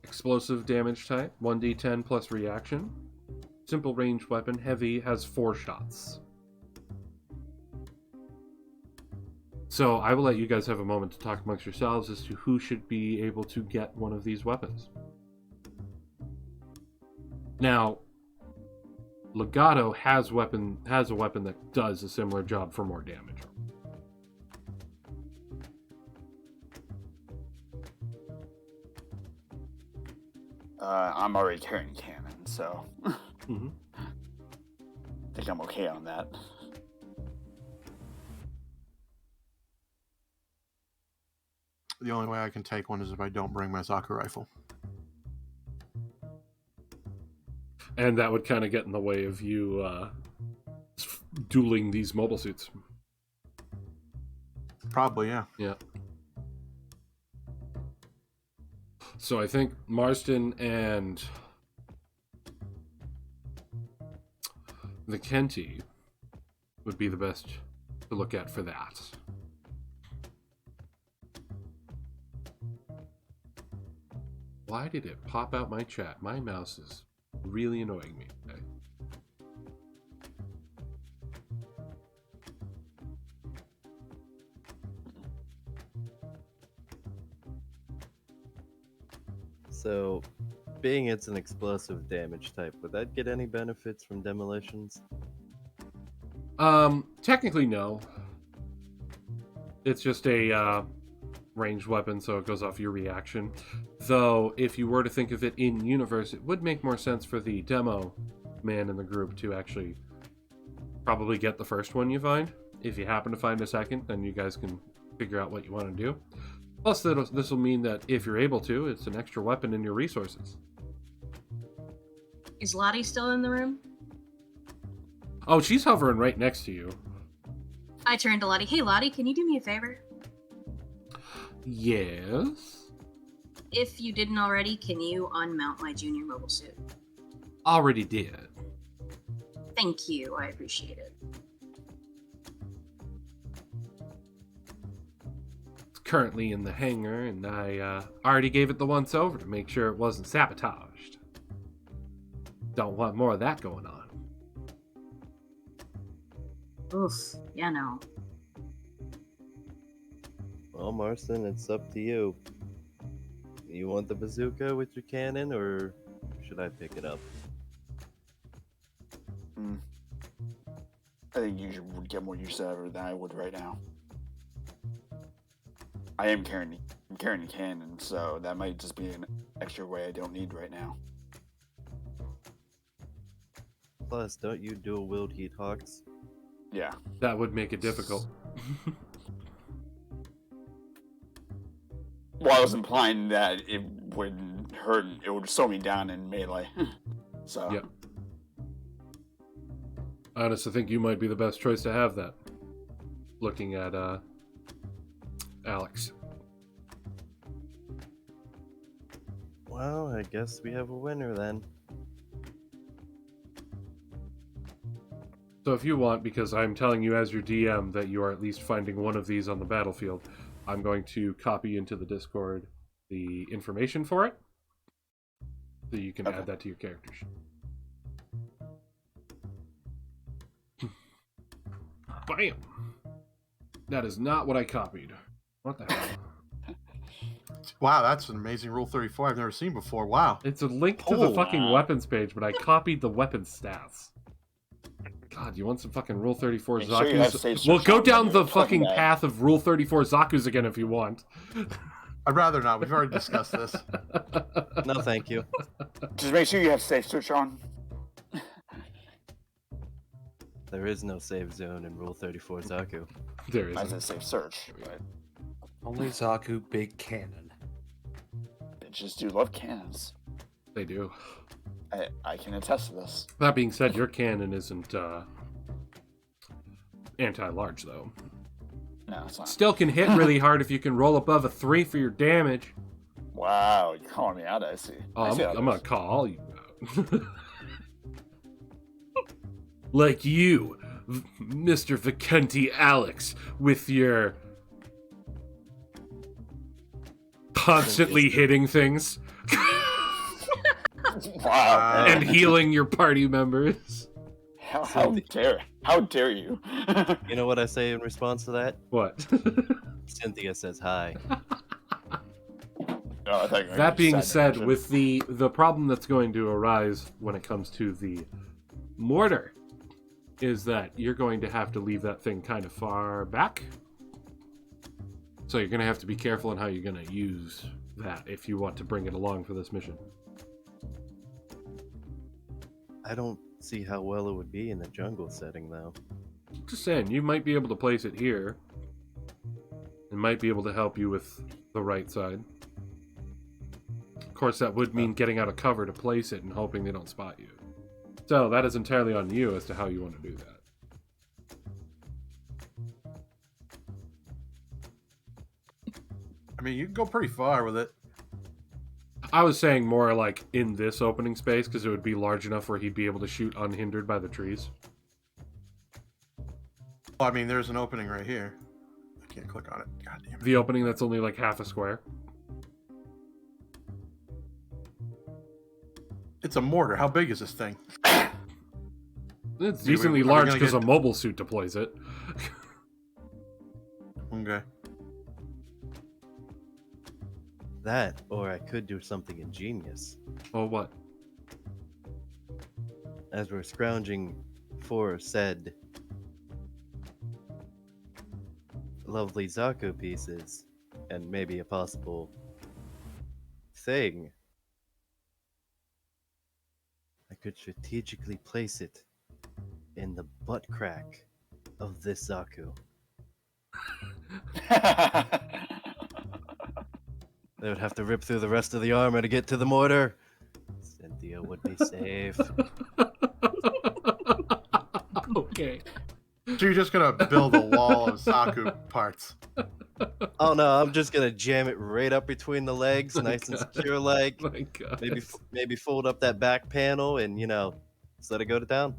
Explosive damage type. 1d10 plus reaction. Simple ranged weapon. Heavy has 4 shots. So I will let you guys have a moment to talk amongst yourselves as to who should be able to get one of these weapons. Now, Legato has a weapon that does a similar job for more damage. I'm already carrying cannon, so Mm-hmm. I think I'm okay on that. The only way I can take one is if I don't bring my Zaku rifle. And that would kind of get in the way of you dueling these mobile suits. Probably, yeah. Yeah. So I think Marston and the Kenti would be the best to look at for that. Why did it pop out my chat? My mouse is really annoying me today. So, being it's an explosive damage type, would that get any benefits from demolitions? Technically no. It's just a ranged weapon, so it goes off your reaction. Though, if you were to think of it in universe, it would make more sense for the demo man in the group to actually probably get the first one you find. If you happen to find a second, then you guys can figure out what you want to do. Plus, this will mean that if you're able to, it's an extra weapon in your resources. Is Lottie still in the room? Oh, she's hovering right next to you. I turned to Lottie. Hey, Lottie, can you do me a favor? Yes? If you didn't already, can you unmount my junior mobile suit? Already did. Thank you. I appreciate it. It's currently in the hangar, and I already gave it the once over to make sure it wasn't sabotaged. Don't want more of that going on. Oof. Yeah, no. Well, Marston, it's up to you. You want the bazooka with your cannon, or should I pick it up? I think you would get more use out of it than I would right now. I'm carrying a cannon, so that might just be an extra way I don't need right now. Plus, don't you dual-wield Heat Hawks? Yeah. That would make it difficult. Well, I was implying that it would hurt, it would slow me down in melee. So. Yep. I honestly think you might be the best choice to have that. Looking at Alex. Well, I guess we have a winner then. So if you want, because I'm telling you as your DM that you are at least finding one of these on the battlefield, I'm going to copy into the Discord the information for it, so you can add that to your characters. Bam! That is not what I copied. What the hell? Wow, that's an amazing Rule 34 I've never seen before. Wow. It's a link to the fucking weapons page, but I copied the weapon stats. God, you want some fucking Rule 34 Make sure you have Zaku's? safe We'll search go on down when the you're playing fucking that. path of Rule 34 Zaku's again if you want. I'd rather not. We've already discussed this. No, thank you. Just make sure you have safe search on. There is no save zone in Rule 34 Zaku. There I is. said safe search, but Only Zaku big cannon. bitches do love cannons. They do. I can attest to this. That being said, your cannon isn't anti-large, though. No, it's not. Still can hit really hard if you can roll above a 3 for your damage. Wow, you're calling me out, I see. Oh, I see how I'm it gonna is. call all you out. Like you, Mr. Vicente Alex, with your constantly hitting things Wow. and healing your party members. How dare you? You know what I say in response to that? What? Cynthia says hi. No, I thought you were That being gonna said, mention. with the problem that's going to arise when it comes to the mortar is that you're going to have to leave that thing kind of far back. So you're going to have to be careful in how you're going to use that if you want to bring it along for this mission. I don't see how well it would be in the jungle setting, though. Just saying, you might be able to place it here. It might be able to help you with the right side. Of course, that would mean getting out of cover to place it and hoping they don't spot you. So that is entirely on you as to how you want to do that. I mean, you can go pretty far with it. I was saying more like in this opening space because it would be large enough where he'd be able to shoot unhindered by the trees. Well, I mean, there's an opening right here. I can't click on it. God damn it. The opening that's only like half a square. It's a mortar. How big is this thing? It's we- decently are we large gonna because get- a mobile suit deploys it. Okay. That, or I could do something ingenious. Oh, what? As we're scrounging for said lovely Zaku pieces, and maybe a possible thing, I could strategically place it in the butt crack of this Zaku. They would have to rip through the rest of the armor to get to the mortar. Cynthia would be safe. Okay. So you're just gonna build a wall of Zaku parts. Oh no, I'm just gonna jam it right up between the legs, nice and secure like. My God. Maybe fold up that back panel and, just let it go to town.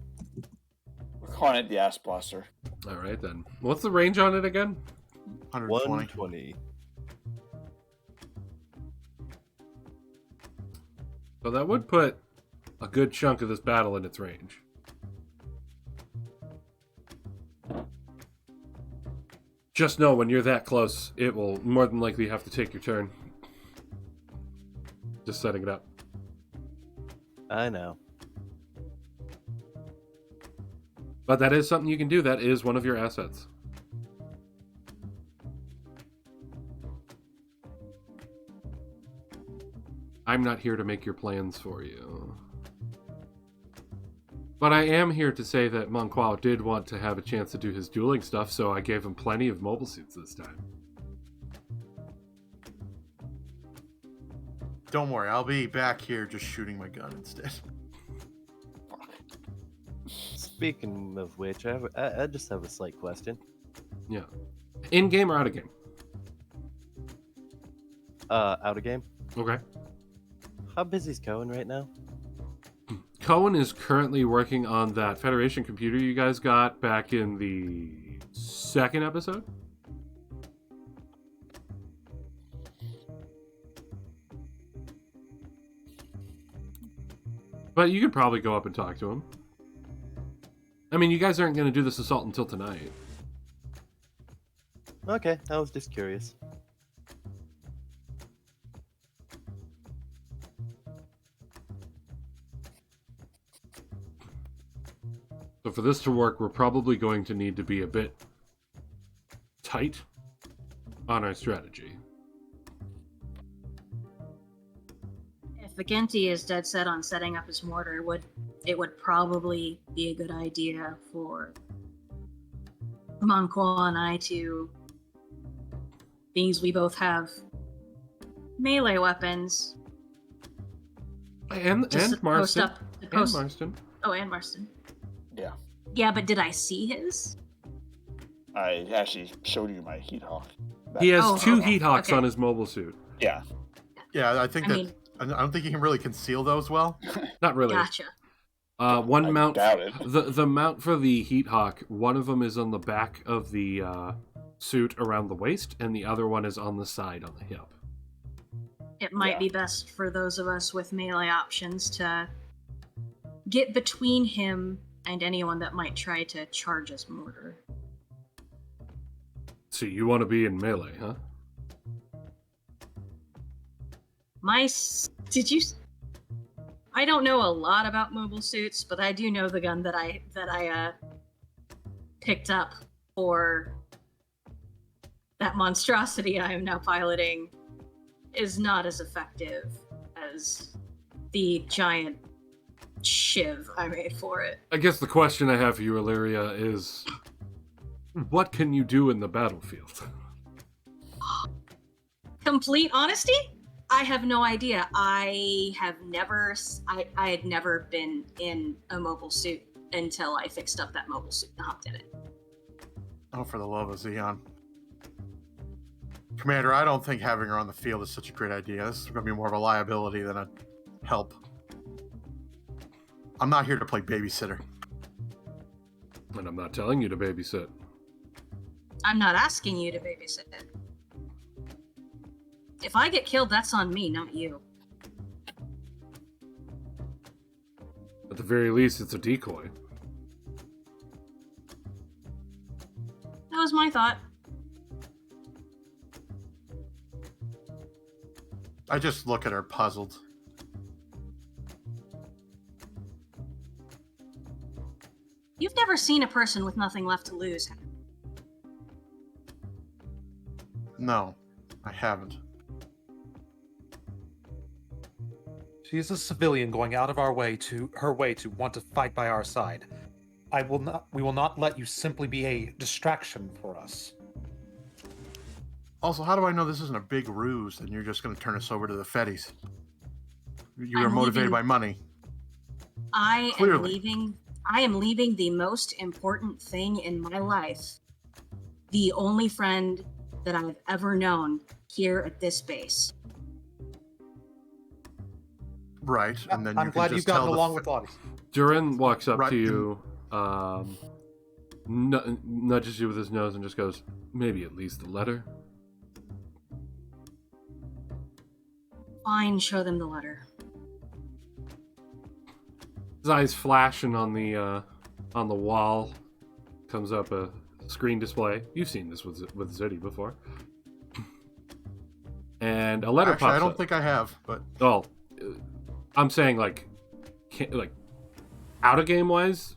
We're calling it the ass blaster. All right then. What's the range on it again? 120. 120. So that would put a good chunk of this battle in its range. Just know when you're that close, it will more than likely have to take your turn. Just setting it up. I know. But that is something you can do. That is one of your assets. I'm not here to make your plans for you. But I am here to say that Monquao did want to have a chance to do his dueling stuff, so I gave him plenty of mobile suits this time. Don't worry, I'll be back here just shooting my gun instead. Speaking of which, I just have a slight question. Yeah. In game or out of game? Out of game. Okay. How busy's Cohen right now? Cohen is currently working on that Federation computer you guys got back in the second episode. But you could probably go up and talk to him. I mean, you guys aren't going to do this assault until tonight. Okay, I was just curious. So for this to work, we're probably going to need to be a bit tight on our strategy. If Vigenti is dead set on setting up his mortar, it would probably be a good idea for Monqua and I to, being as we both have melee weapons, And Marston. And Marston. Oh, and Marston. Yeah. Yeah, but did I see his? I actually showed you my heat hawk. He has Oh, two okay. heat hawks Okay. on his mobile suit. Yeah. Yeah, I think I that mean- I don't think you can really conceal those well. Not really. Gotcha. One I mount. doubt it. The mount for the heat hawk. One of them is on the back of the suit around the waist, and the other one is on the side on the hip. It might Yeah. be best for those of us with melee options to get between him and anyone that might try to charge his mortar. So you want to be in melee, huh? Did you? I don't know a lot about mobile suits, but I do know the gun that I picked up for that monstrosity I am now piloting is not as effective as the giant shiv I made for it. I guess the question I have for you, Illyria, is what can you do in the battlefield? Complete honesty? I have no idea. I had never been in a mobile suit until I fixed up that mobile suit and hopped in it. Oh, for the love of Zeon. Commander, I don't think having her on the field is such a great idea. This is going to be more of a liability than a help. I'm not here to play babysitter. And I'm not telling you to babysit. I'm not asking you to babysit it. If I get killed, that's on me, not you. At the very least, it's a decoy. That was my thought. I just look at her puzzled. You've never seen a person with nothing left to lose, have you? No, I haven't. She is a civilian going out of her way to want to fight by our side. We will not let you simply be a distraction for us. Also, how do I know this isn't a big ruse and you're just going to turn us over to the Fetties? You are I'm motivated leaving- by money. I Clearly. am leaving the most important thing in my life. The only friend that I've ever known here at this base. Right, and then I'm you glad can you've just tell gotten the along with bodies. Durin walks up Right, to you, nudges you with his nose and just goes, maybe at least the letter. Fine, show them the letter. His eyes flash, and on the wall comes up a screen display. You've seen this with Ziddy before. And a letter Actually, pops I don't up. think I have, but Oh, I'm saying like out of game wise,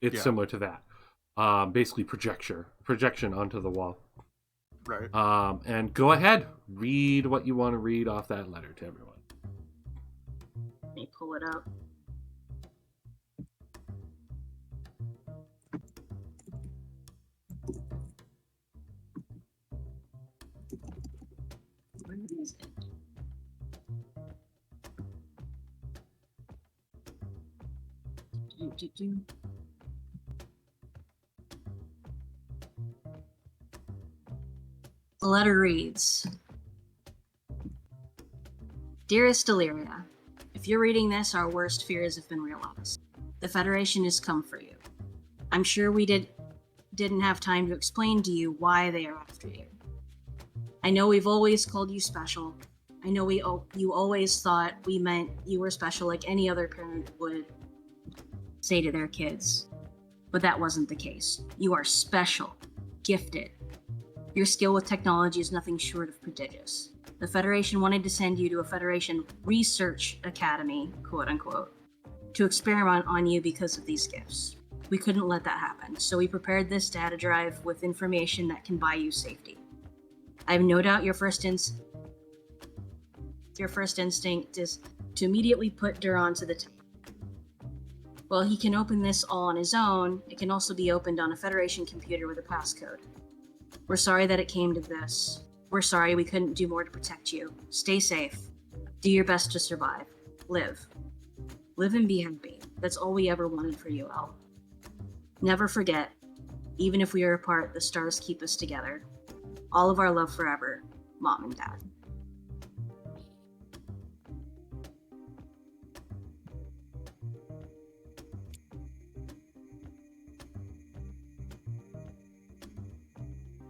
it's Yeah. similar to that. Basically projection onto the wall. right. And go ahead, read what you want to read off that letter to everyone. Let me pull it up. Where is it? Do. The letter reads, Dearest Illyria, if you're reading this, our worst fears have been realized. The Federation has come for you. I'm sure we didn't have time to explain to you why they are after you. I know we've always called you special. I know you always thought we meant you were special like any other parent would say to their kids. But that wasn't the case. You are special, gifted. Your skill with technology is nothing short of prodigious. The Federation wanted to send you to a Federation research academy, quote unquote, to experiment on you because of these gifts. We couldn't let that happen, so we prepared this data drive with information that can buy you safety. I have no doubt your first instinct is to immediately put Duran to the test. Well, he can open this all on his own. It can also be opened on a Federation computer with a passcode. We're sorry that it came to this. We're sorry we couldn't do more to protect you. Stay safe. Do your best to survive. Live. Live and be happy. That's all we ever wanted for you, El. Never forget, even if we are apart, the stars keep us together. All of our love forever, Mom and Dad.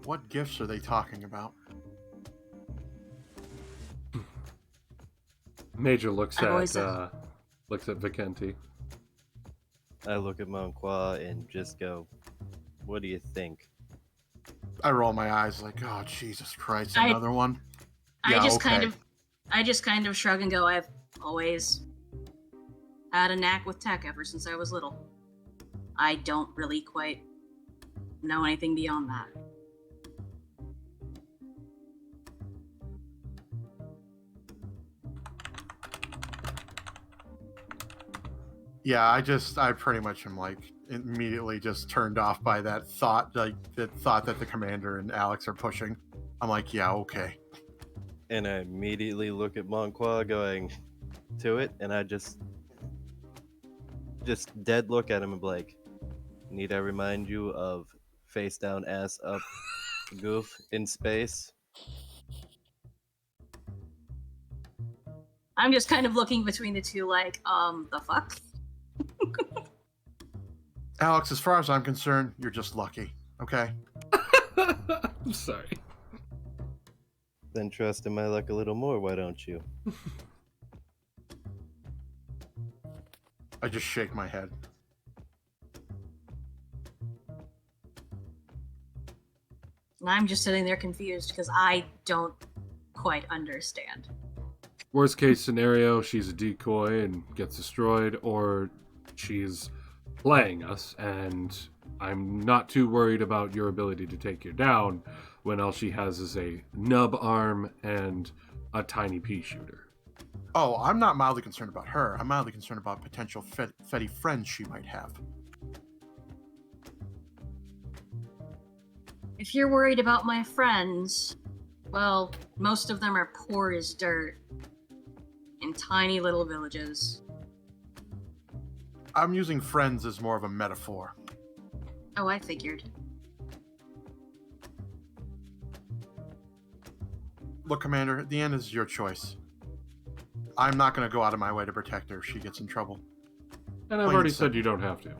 What gifts are they talking about? Major looks I've at always Vicenti. I look at Monqua and just go, "What do you think?" I roll my eyes like, oh, Jesus Christ, I- another one? I just okay. kind of shrug and go, I've always had a knack with tech ever since I was little. I don't really quite know anything beyond that. Yeah, I pretty much am like immediately just turned off by that thought, like the thought that the commander and Alex are pushing. I'm like, yeah, okay. And I immediately look at Monqua going to it, and I just dead look at him and be like, "Need I remind you of face down, ass up, goof in space?" I'm just kind of looking between the two like, the fuck? Alex, as far as I'm concerned, you're just lucky, okay? I'm sorry. Then trust in my luck a little more, why don't you? I just shake my head. And I'm just sitting there confused because I don't quite understand. Worst case scenario, she's a decoy and gets destroyed, or she's playing us, and I'm not too worried about your ability to take you down when all she has is a nub arm and a tiny pea shooter. Oh, I'm not mildly concerned about her. I'm mildly concerned about potential Fetty friends she might have. If you're worried about my friends, well, most of them are poor as dirt in tiny little villages. I'm using friends as more of a metaphor. Oh, I figured. Look, Commander, at the end is your choice. I'm not going to go out of my way to protect her if she gets in trouble. And I've Plain already and said simple. you don't have to.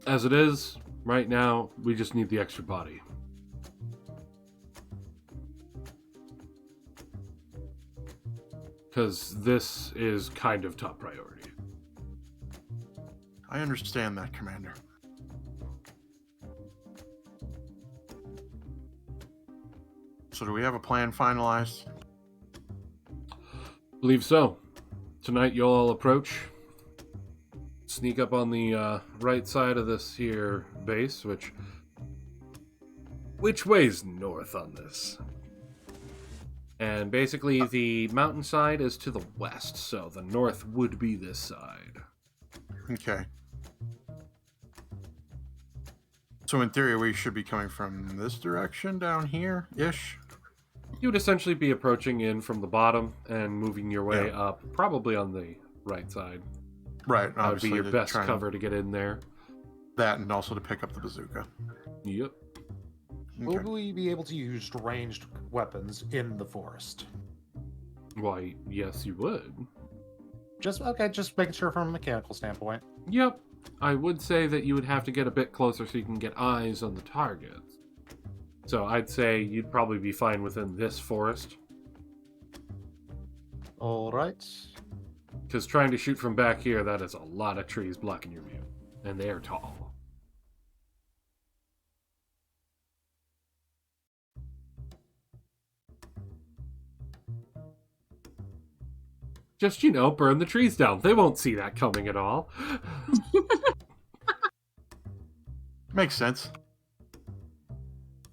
As it is, right now, we just need the extra body. Because this is kind of top priority. I understand that, Commander. So do we have a plan finalized? Believe so. Tonight you'll all approach. Sneak up on the right side of this here base, which way's north on this? And basically the mountainside is to the west, so the north would be this side. Okay. So in theory, we should be coming from this direction down here-ish? You would essentially be approaching in from the bottom and moving your way Yeah. up, probably on the right side. Right, That would be obviously. your to best try and- cover to get in there. That and also to pick up the bazooka. Yep. Will Okay. we be able to use ranged weapons in the forest? Why, yes, you would. Just making sure from a mechanical standpoint. Yep. I would say that you would have to get a bit closer so you can get eyes on the targets. So I'd say you'd probably be fine within this forest. All right. Because trying to shoot from back here, that is a lot of trees blocking your view. And they are tall. Just, burn the trees down. They won't see that coming at all. Makes sense.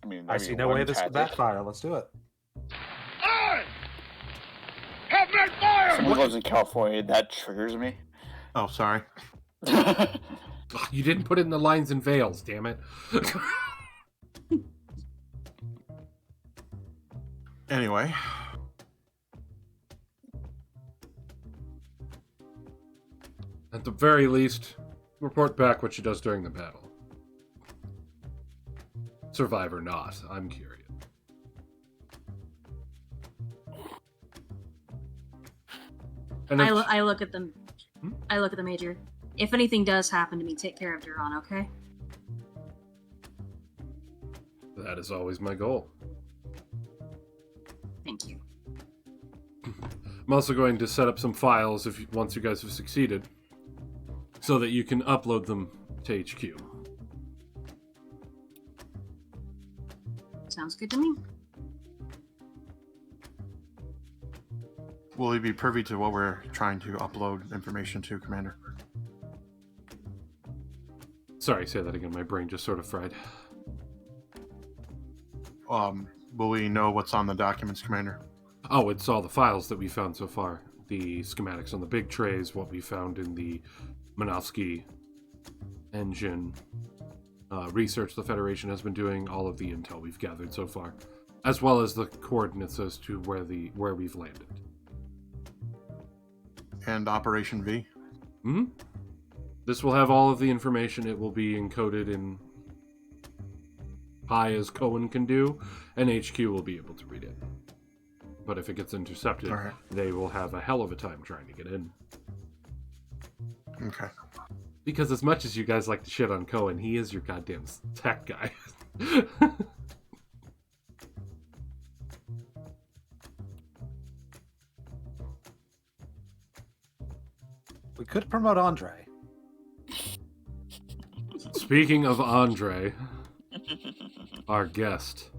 I mean, I see no way this would backfire. Let's do it. Someone lives in California. That triggers me. Oh, sorry. You didn't put it in the lines and veils, damn it. Anyway. At the very least, report back what she does during the battle. Survive or not, I'm curious. And I look at them. I look at the Major. If anything does happen to me, take care of Duran, okay? That is always my goal. Thank you. I'm also going to set up some files once you guys have succeeded, so that you can upload them to HQ. Sounds good to me. Will he be privy to what we're trying to upload information to, Commander? Sorry, say that again. My brain just sort of fried. Will we know what's on the documents, Commander? Oh, it's all the files that we found so far. The schematics on the big trays, what we found in the Manovsky engine, research the Federation has been doing, all of the intel we've gathered so far, as well as the coordinates as to where we've landed. And Operation V? Hmm? This will have all of the information. It will be encoded in high as Cohen can do, and HQ will be able to read it. But if it gets intercepted, All right. They will have a hell of a time trying to get in. Okay. Because as much as you guys like to shit on Cohen, he is your goddamn tech guy. We could promote Andre. Speaking of Andre, our guest,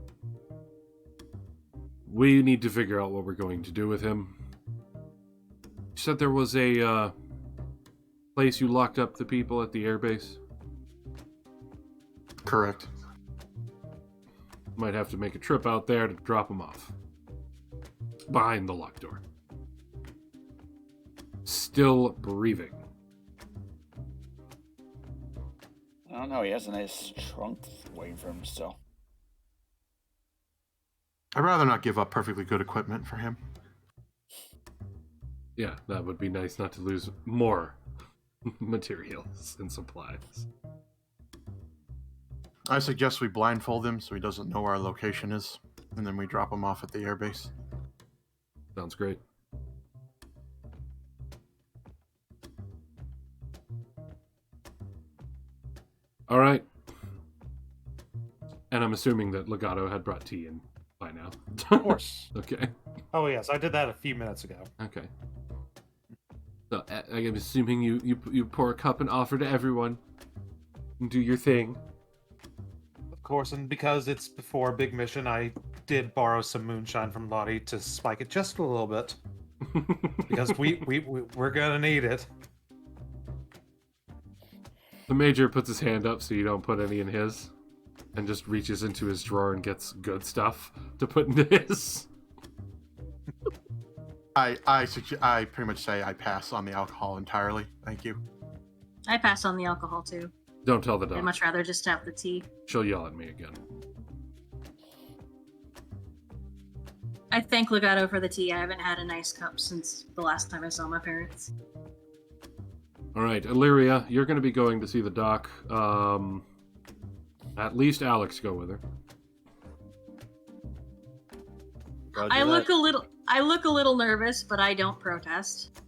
we need to figure out what we're going to do with him. You said there was a place you locked up the people at the airbase? Correct. Might have to make a trip out there to drop them off. Behind the locked door. Still breathing. I don't know. He has a nice trunk waiting for him still. I'd rather not give up perfectly good equipment for him. Yeah, that would be nice not to lose more materials and supplies. I suggest we blindfold him so he doesn't know where our location is, and then we drop him off at the airbase. Sounds great. All right. And I'm assuming that Legato had brought tea in by now. Of course. Okay. Oh, yes. I did that a few minutes ago. Okay. So I'm assuming you pour a cup and offer to everyone and do your thing. Of course, and because it's before a big mission, I did borrow some moonshine from Lottie to spike it just a little bit. Because we're gonna need it. The Major puts his hand up so you don't put any in his, and just reaches into his drawer and gets good stuff to put into his. I pretty much say I pass on the alcohol entirely. Thank you. I pass on the alcohol too. Don't tell the dog. I'd much rather just have the tea. She'll yell at me again. I thank Legato for the tea. I haven't had a nice cup since the last time I saw my parents. All right, Illyria, you're going to be going to see the doc. At least Alex go with her. I look a little nervous, but I don't protest.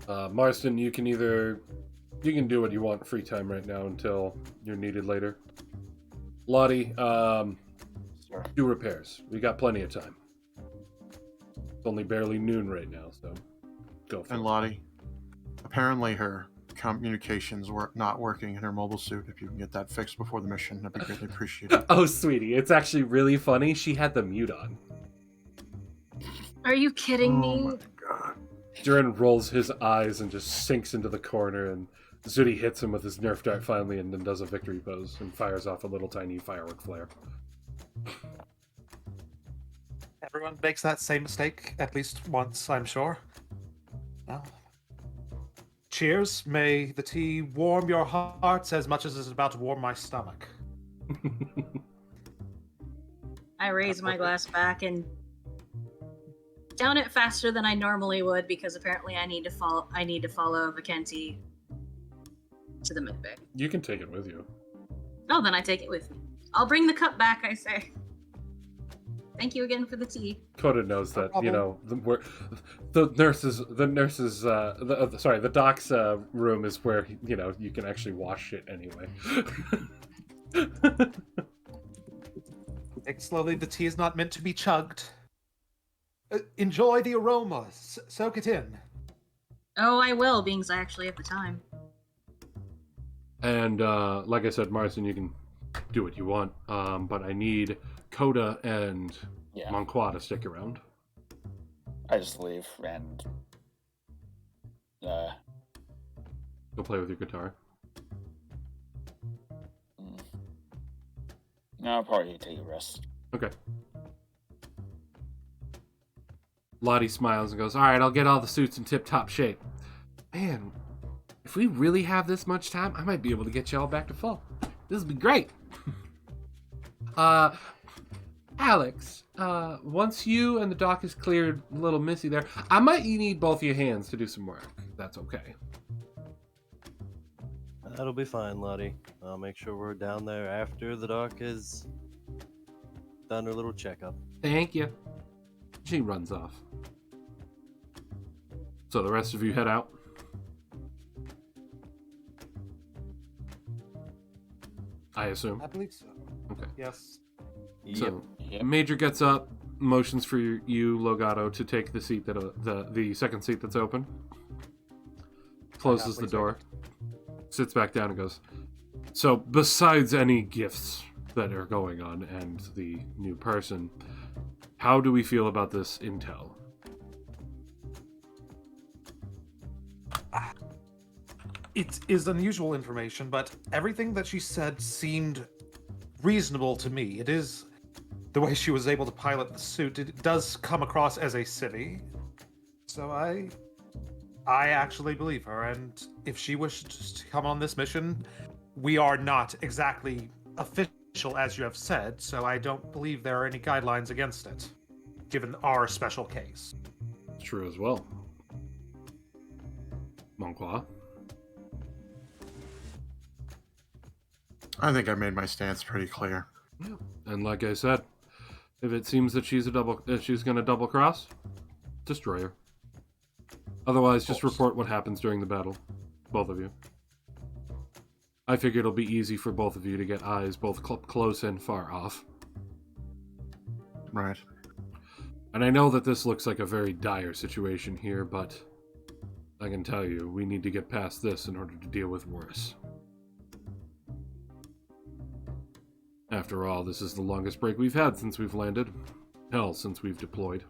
Marston, you can do what you want free time right now until you're needed later. Lottie, do repairs. We got plenty of time. It's only barely noon right now, so go for it. And Lottie, apparently her communications were not working in her mobile suit. If you can get that fixed before the mission, that'd be greatly appreciated. Oh, sweetie, it's actually really funny. She had the mute on. Are you kidding me? Oh my god. Durin rolls his eyes and just sinks into the corner, and Zudi hits him with his Nerf dart finally and then does a victory pose and fires off a little tiny firework flare. Everyone makes that same mistake at least once, I'm sure. Well, cheers. May the tea warm your hearts as much as it's about to warm my stomach. I raise my glass back and down it faster than I normally would because apparently I need to follow Vicenti to the mid-bay. You can take it with you. Oh, then I take it with me. I'll bring the cup back, I say. Thank you again for the tea. Coda knows that, you know, the doc's room is where, you know, you can actually wash shit anyway. Take it slowly, the tea is not meant to be chugged. Enjoy the aroma. Soak it in. Oh, I will, being I actually have the time. And, like I said, Marston, you can do what you want, but I need Coda and Monqua to stick around. I just leave and go play with your guitar. No, I'll probably take a rest. Okay. Lottie smiles and goes, all right, I'll get all the suits in tip-top shape. Man, if we really have this much time, I might be able to get you all back to full. This would be great. Alex, once you and the dock is cleared, a little messy there, I might need both your hands to do some work. That's okay. That'll be fine, Lottie. I'll make sure we're down there after the doc is done her little checkup. Thank you. She runs off. So the rest of you head out? I assume. I believe so. Okay. Yes. So Major gets up, motions for you, Logato, to take the seat that the second seat that's open. Closes the door, sits back down and goes, so besides any gifts that are going on and the new person, how do we feel about this intel? It is unusual information, but everything that she said seemed reasonable to me. It is the way she was able to pilot the suit. It does come across as a civvy. So I actually believe her, and if she wished to come on this mission, we are not exactly official as you have said, so I don't believe there are any guidelines against it, given our special case. True as well. Monqua? I think I made my stance pretty clear. Yeah. And like I said, if it seems that she's going to double cross, destroy her. Otherwise, just report what happens during the battle. Both of you. I figure it'll be easy for both of you to get eyes both close and far off. Right. And I know that this looks like a very dire situation here, but I can tell you, we need to get past this in order to deal with worse. After all, this is the longest break we've had since we've landed. Hell, since we've deployed.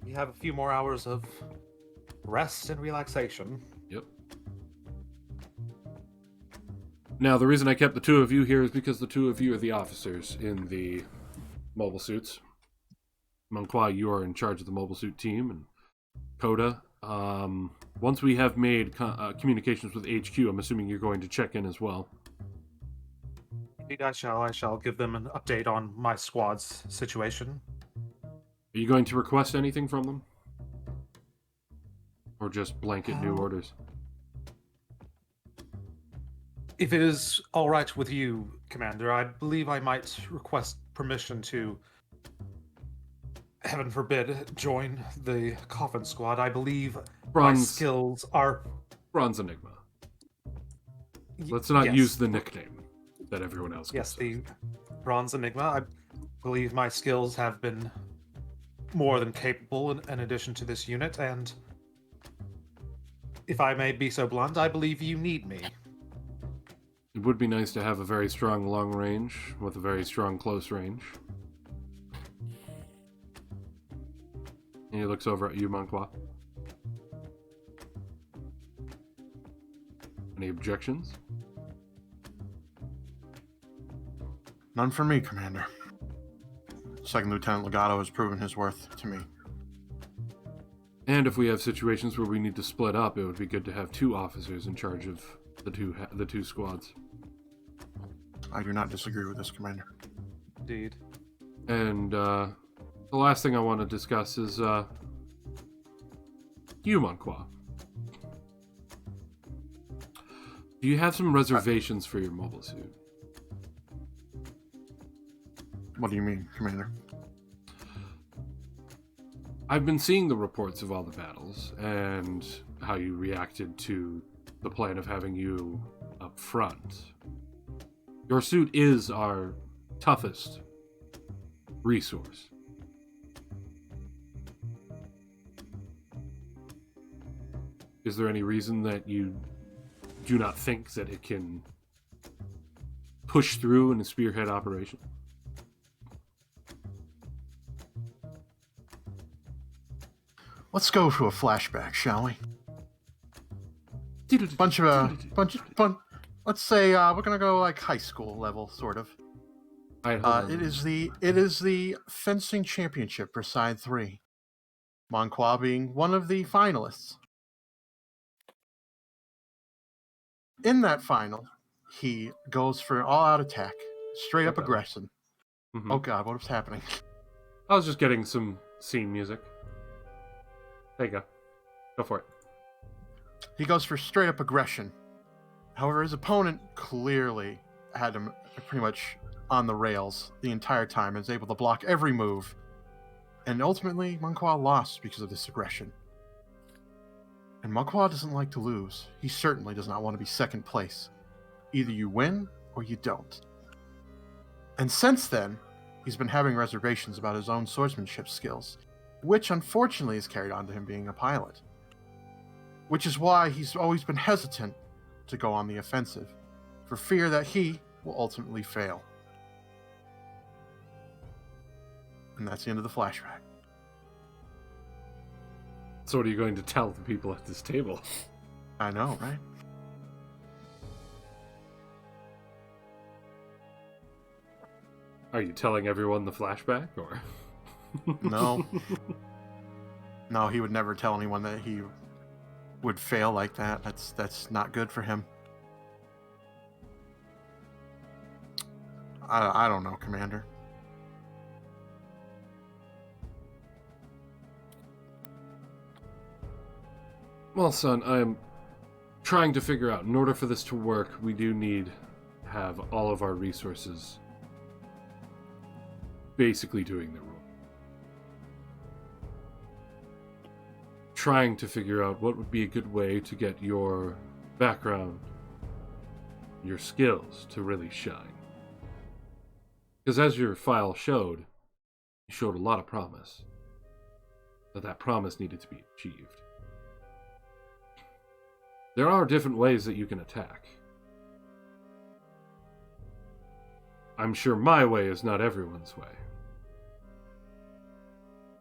We have a few more hours of rest and relaxation. Yep. Now, the reason I kept the two of you here is because the two of you are the officers in the mobile suits. Monqua, you are in charge of the mobile suit team, and Coda, once we have made communications with HQ, I'm assuming you're going to check in as well. Indeed, I shall give them an update on my squad's situation. Are you going to request anything from them? Or just blanket new orders? If it is all right with you, Commander, I believe I might request permission to, heaven forbid, join the Coffin Squad. I believe my skills are... Bronze Enigma. Let's not use the nickname that everyone else gets. Yes, the Bronze Enigma. I believe my skills have been more than capable in addition to this unit, and if I may be so blunt, I believe you need me. It would be nice to have a very strong long range with a very strong close range. And he looks over at you, Monqua. Any objections? None for me, Commander. Second Lieutenant Legato has proven his worth to me. And if we have situations where we need to split up, it would be good to have 2 officers in charge of the two squads. I do not disagree with this, Commander. Indeed. And the last thing I want to discuss is you, Monqua. Do you have some reservations for your mobile suit? What do you mean, Commander? I've been seeing the reports of all the battles and how you reacted to the plan of having you up front. Your suit is our toughest resource. Is there any reason that you do not think that it can push through in a spearhead operation? Let's go to a flashback, shall we? Let's say we're gonna go like high school level, sort of. It is the fencing championship for side 3. Monqua being one of the finalists. In that final, he goes for an all-out attack, straight up aggression. Mm-hmm. Oh God, what was happening? I was just getting some scene music. There you go. Go for it. He goes for straight up aggression. However, his opponent clearly had him pretty much on the rails the entire time and was able to block every move. And ultimately, Monqua lost because of this aggression. And Monqua doesn't like to lose. He certainly does not want to be second place. Either you win or you don't. And since then, he's been having reservations about his own swordsmanship skills, which unfortunately has carried on to him being a pilot. Which is why he's always been hesitant to go on the offensive, for fear that he will ultimately fail. And that's the end of the flashback. So what are you going to tell the people at this table? I know, right? Are you telling everyone the flashback, or? No. No, he would never tell anyone that he would fail like that. That's not good for him. I don't know, Commander. Well, son, I'm trying to figure out, in order for this to work, we do need to have all of our resources basically doing their role. Trying to figure out what would be a good way to get your background, your skills to really shine. Because as your file showed, you showed a lot of promise. But that promise needed to be achieved. There are different ways that you can attack. I'm sure my way is not everyone's way.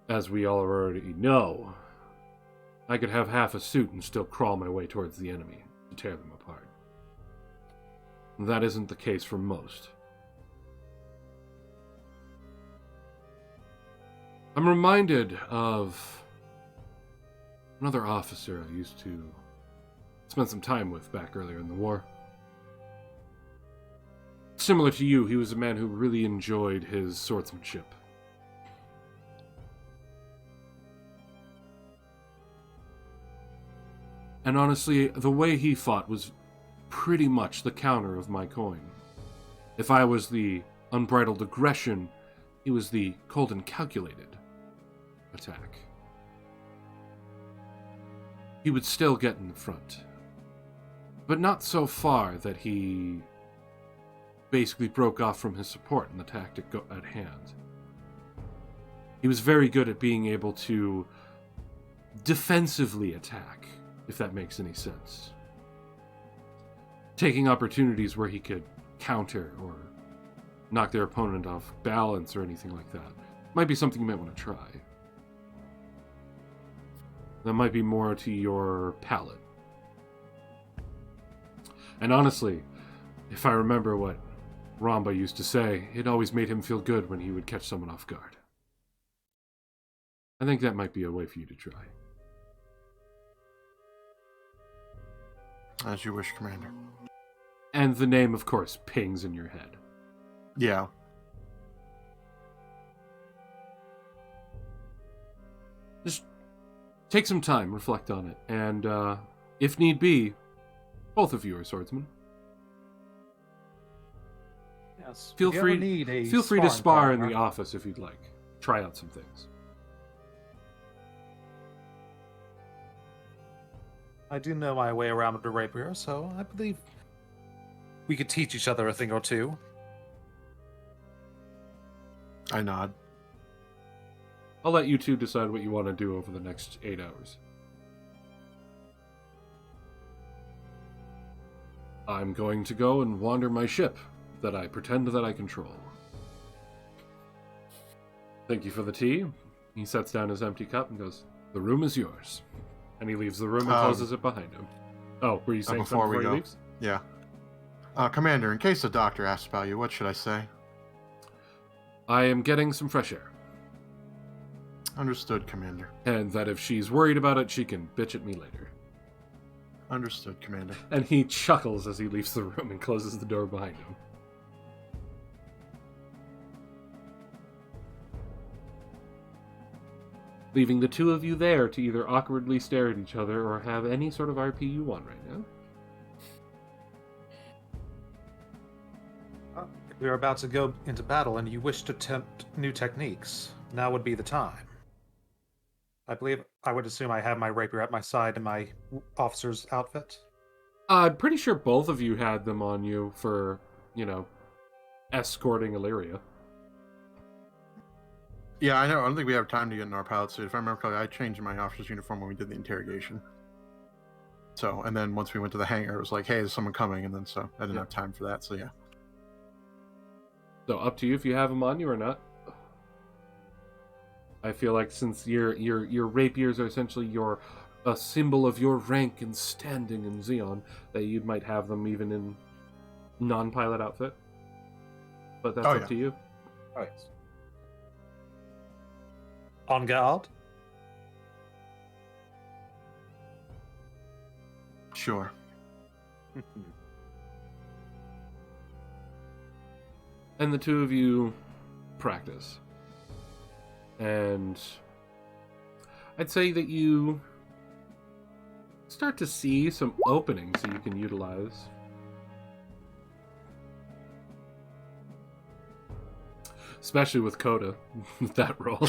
As we all already know, I could have half a suit and still crawl my way towards the enemy to tear them apart. That isn't the case for most. I'm reminded of another officer I used to spend some time with back earlier in the war. Similar to you, he was a man who really enjoyed his swordsmanship. And honestly, the way he fought was pretty much the counter of my coin. If I was the unbridled aggression, he was the cold and calculated attack. He would still get in the front, but not so far that he basically broke off from his support in the tactic at hand. He was very good at being able to defensively attack, if that makes any sense. Taking opportunities where he could counter or knock their opponent off balance or anything like that might be something you might want to try. that might be more to your palate. And honestly, if I remember what Ramba used to say, it always made him feel good when he would catch someone off guard. I think that might be a way for you to try. As you wish, Commander. And the name, of course, pings in your head. Yeah. Just take some time, reflect on it, and if need be, both of you are swordsmen. Yes. Feel If you free ever need a to spar sparring in the partner, office if you'd like. Try out some things. I do know my way around with the rapier, so I believe we could teach each other a thing or two. I nod. I'll let you two decide what you want to do over the next 8 hours. I'm going to go and wander my ship that I pretend that I control. Thank you for the tea. He sets down his empty cup and goes, "The room is yours." And he leaves the room and closes it behind him. Oh, were you saying something before he leaves? Yeah. Commander, in case the doctor asks about you, what should I say? I am getting some fresh air. Understood, Commander. And that if she's worried about it, she can bitch at me later. Understood, Commander. And he chuckles as he leaves the room and closes the door behind him. Leaving the two of you there to either awkwardly stare at each other or have any sort of RP you want right now. If we are about to go into battle and you wish to attempt new techniques, now would be the time. I believe I would assume I have my rapier at my side in my officer's outfit. I'm pretty sure both of you had them on you for, escorting Illyria. Yeah, I know. I don't think we have time to get in our pilot suit. If I remember correctly, I changed my officer's uniform when we did the interrogation. So, and then once we went to the hangar, it was like, hey, is someone coming? And then so I didn't have time for that, so yeah. So up to you if you have them on you or not. I feel like since your rapiers are essentially a symbol of your rank and standing in Zeon, that you might have them even in non-pilot outfit. But that's up to you. Right. En garde? Sure. And the two of you practice. And I'd say that you start to see some openings that you can utilize. Especially with Coda, with that role.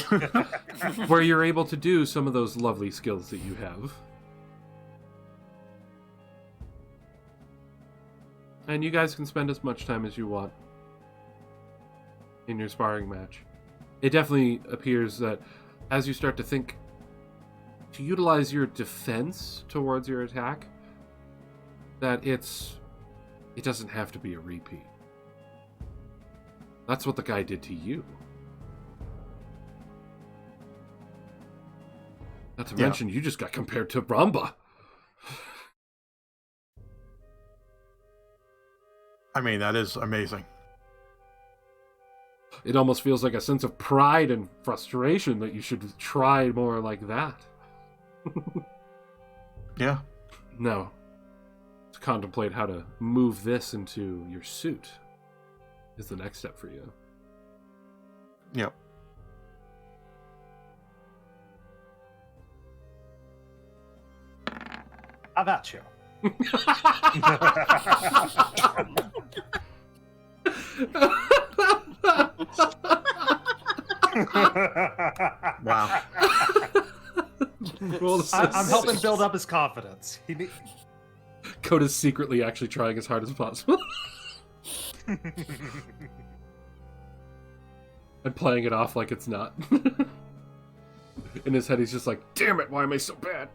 Where you're able to do some of those lovely skills that you have. And you guys can spend as much time as you want in your sparring match. It definitely appears that as you start to think to utilize your defense towards your attack, that it doesn't have to be a repeat. That's what the guy did to you. Not to mention, you just got compared to Ramba. I mean, that is amazing. It almost feels like a sense of pride and frustration that you should try more like that. Yeah. No. To contemplate how to move this into your suit is the next step for you. Yep. How about you? Wow. I'm helping build up his confidence. Coda's secretly actually trying as hard as possible. And playing it off like it's not. In his head, he's just like, damn it, why am I so bad?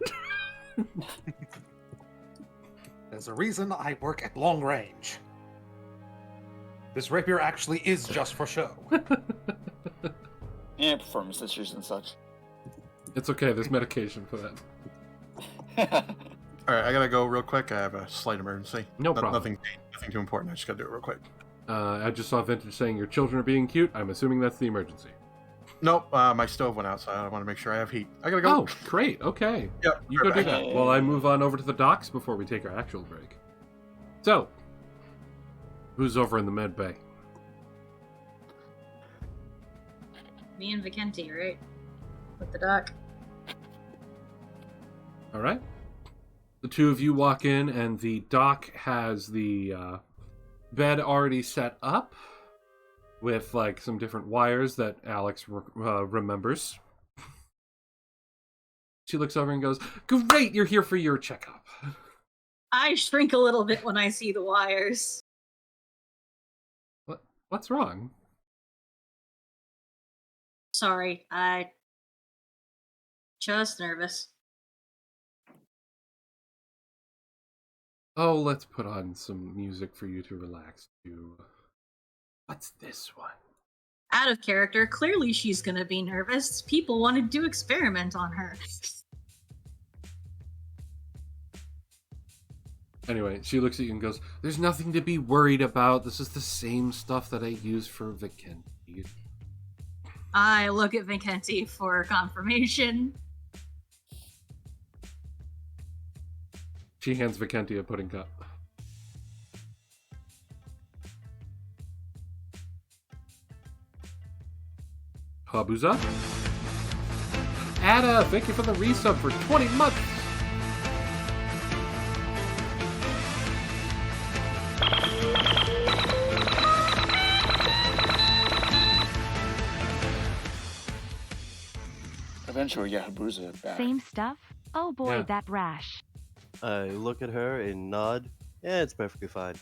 There's a reason I work at long range. This rapier actually is just for show. Yeah, performance issues and such. It's okay, there's medication for that. All right, I gotta go real quick. I have a slight emergency. No problem. Nothing too important. I just gotta do it real quick. I just saw Vintage saying your children are being cute. I'm assuming that's the emergency. Nope, my stove went out, so I want to make sure I have heat. I gotta go. Oh, great. Okay. Yep, You go right do back. that. Well, I move on over to the docks before we take our actual break. So, who's over in the med bay? Me and Vicenti, right? With the doc. All right. The two of you walk in, and the dock has the bed already set up with like some different wires that Alex remembers. She looks over and goes, "Great, you're here for your checkup." I shrink a little bit when I see the wires. What's wrong? Sorry, I just nervous. Oh, let's put on some music for you to relax to. What's this one? Out of character, clearly she's gonna be nervous. People wanted to experiment on her. Anyway, she looks at you and goes, "There's nothing to be worried about. This is the same stuff that I use for Vicenti." I look at Vicenti for confirmation. She hands Vicenti a pudding cup. Habuza? Ada, thank you for the resub for 20 months! Eventually we get Habuza back. Same stuff? Oh boy, Yeah. that rash. I look at her and nod. Yeah, it's perfectly fine.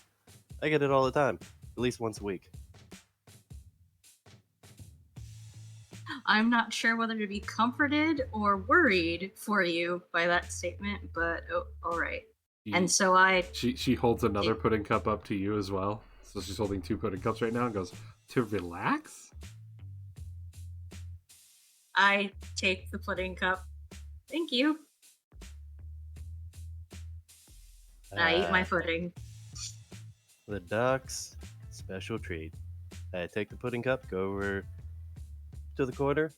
I get it all the time, at least once a week. I'm not sure whether to be comforted or worried for you by that statement, but alright. And so She holds another pudding cup up to you as well. So she's holding two pudding cups right now and goes, "To relax?" I take the pudding cup. Thank you. And I eat my pudding. The doc's special treat. I take the pudding cup, go over to the corner,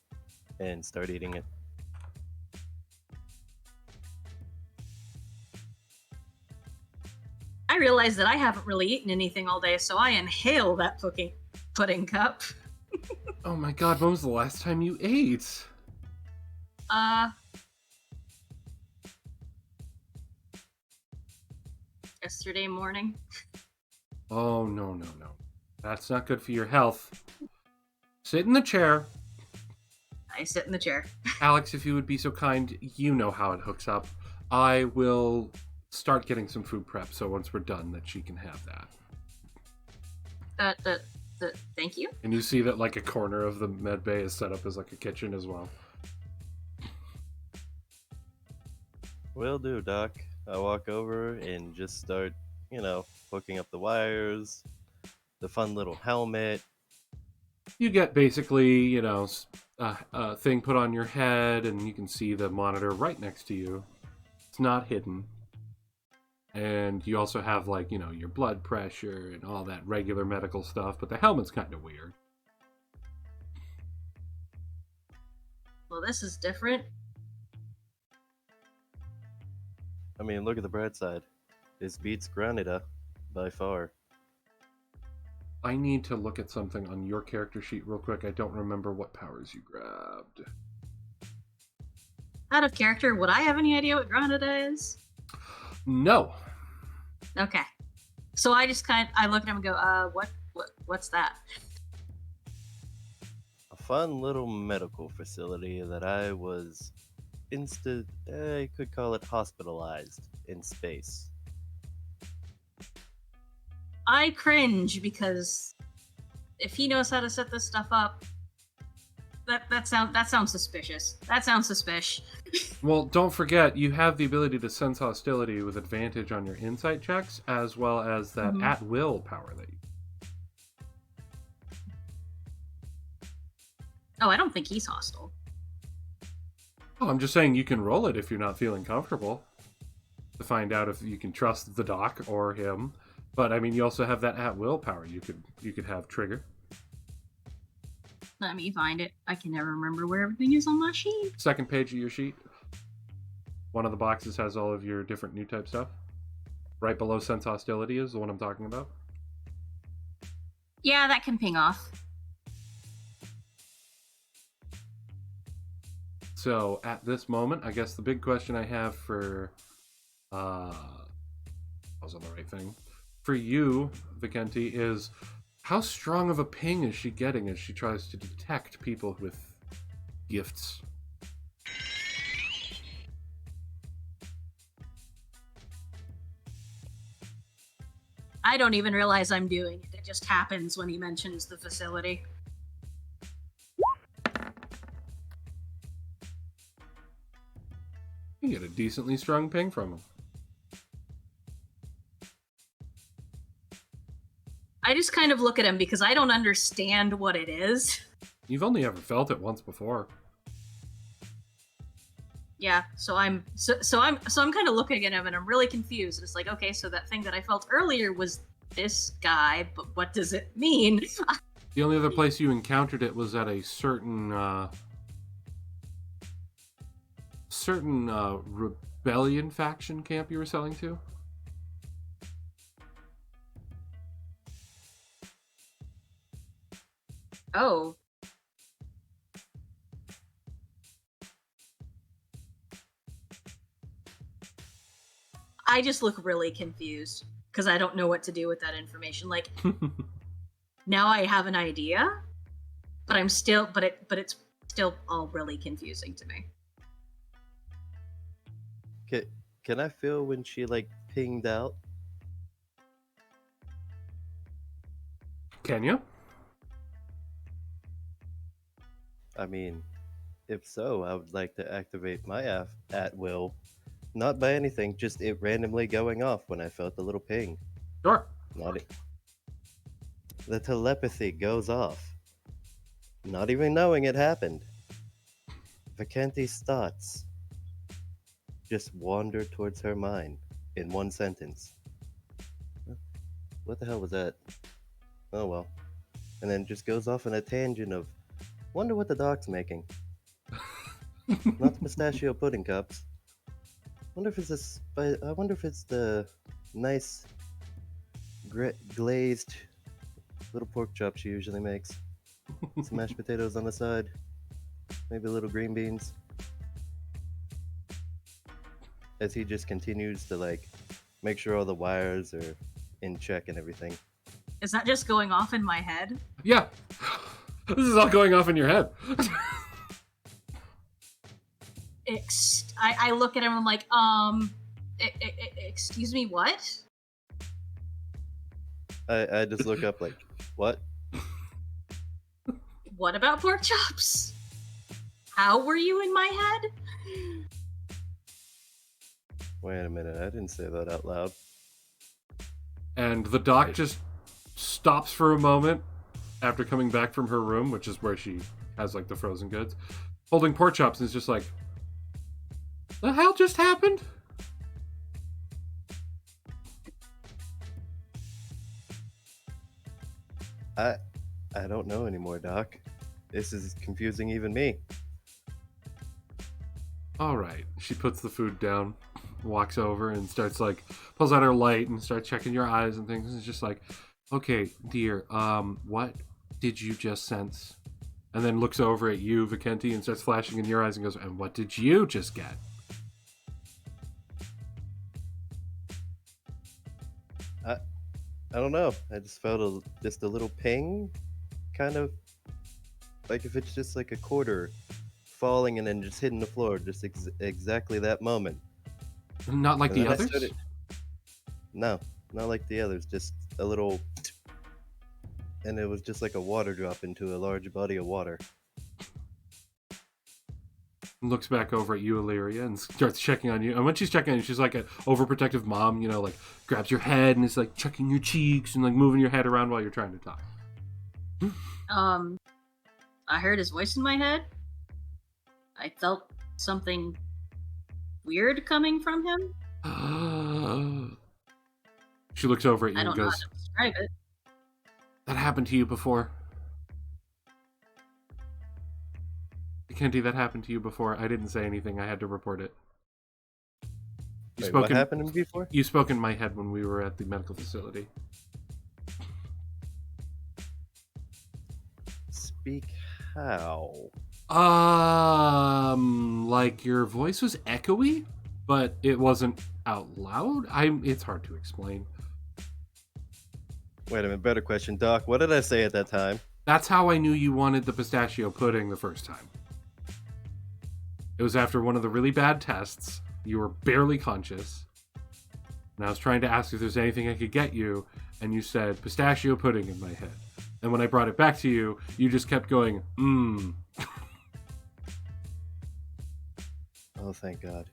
and start eating it. I realize that I haven't really eaten anything all day, so I inhale that pudding cup. Oh my god, when was the last time you ate? Yesterday morning. Oh, no. That's not good for your health. Sit in the chair. I sit in the chair. Alex, if you would be so kind, you know how it hooks up. I will start getting some food prep, so once we're done, that she can have that. Thank you. And you see that like a corner of the med bay is set up as like a kitchen as well. Will do, Doc. I walk over and just start, hooking up the wires, the fun little helmet. You get basically, a thing put on your head, and you can see the monitor right next to you. It's not hidden. And you also have, like, your blood pressure and all that regular medical stuff, but the helmet's kind of weird. Well, this is different. I mean, look at the bright side. This beats Granada by far. I need to look at something on your character sheet real quick. I don't remember what powers you grabbed. Out of character, would I have any idea what Granada is? No. Okay. So I just I look at him and go, what's that? A fun little medical facility that I was you could call it hospitalized in space. I cringe because if he knows how to set this stuff up, that sounds suspicious. That sounds suspicious. Well, don't forget, you have the ability to sense hostility with advantage on your insight checks, as well as that at-will power that you... Oh, I don't think he's hostile. Oh, I'm just saying you can roll it if you're not feeling comfortable. find out if you can trust the doc or him. But I mean, you also have that at-will power. You could have trigger. Let me find it. I can never remember where everything is on my sheet. Second page of your sheet. One of the boxes has all of your different new type stuff. Right below sense hostility is the one I'm talking about. Yeah, that can ping off. So at this moment, I guess the big question I have for I was on the right thing. For you, Vicenti, is how strong of a ping is she getting as she tries to detect people with gifts? I don't even realize I'm doing it. It just happens when he mentions the facility. You get a decently strong ping from him. I just kind of look at him because I don't understand what it is. You've only ever felt it once before. Yeah, so I'm kind of looking at him and I'm really confused. It's like, okay, so that thing that I felt earlier was this guy, but what does it mean? The only other place you encountered it was at a certain rebellion faction camp you were selling to. Oh. I just look really confused because I don't know what to do with that information. Like, now I have an idea, but it's still all really confusing to me. Can I feel when she like pinged out? Can you? I mean, if so, I would like to activate my at will. Not by anything, just it randomly going off when I felt the little ping. Sure. Not it. The telepathy goes off. Not even knowing it happened. Vicenti's thoughts just wander towards her mind in one sentence. What the hell was that? Oh well. And then just goes off on a tangent of, wonder what the doc's making. Not the pistachio pudding cups. I wonder if it's the nice glazed little pork chop she usually makes. Some mashed potatoes on the side. Maybe a little green beans. As he just continues to like make sure all the wires are in check and everything. Is that just going off in my head? Yeah. This is all going off in your head. I look at him and I'm like, excuse me, what? I just look up like, what? What about pork chops? How were you in my head? Wait a minute, I didn't say that out loud. And the doc just stops for a moment after coming back from her room, which is where she has like the frozen goods, holding pork chops, and is just like, the hell just happened? I don't know anymore, Doc. This is confusing even me. All right. She puts the food down, walks over, and starts like pulls out her light and starts checking your eyes and things. And it's just like, okay, dear, what did you just sense? And then looks over at you, Vicenti, and starts flashing in your eyes and goes, and what did you just get? I don't know. I just felt just a little ping, kind of like if it's just like a quarter falling and then just hitting the floor, just exactly that moment. Not like And the then I others? started- No, not like the others. Just a little, and it was just like a water drop into a large body of water. Looks back over at you, Illyria, and starts checking on you. And when she's checking on you, she's like an overprotective mom, like grabs your head and is like checking your cheeks and like moving your head around while you're trying to talk. I heard his voice in my head. I felt something weird coming from him. She looks over at you I and don't know how goes, to describe it. that happened to you before. Kenty, that happened to you before. I didn't say anything. I had to report it. Wait, what happened to me before? You spoke in my head when we were at the medical facility. Speak how? Like your voice was echoey, but it wasn't out loud. It's hard to explain. Wait a minute, better question, Doc. What did I say at that time? That's how I knew you wanted the pistachio pudding the first time. It was after one of the really bad tests. You were barely conscious. And I was trying to ask if there's anything I could get you, and you said pistachio pudding in my head. And when I brought it back to you, you just kept going, mmm. Oh, thank God.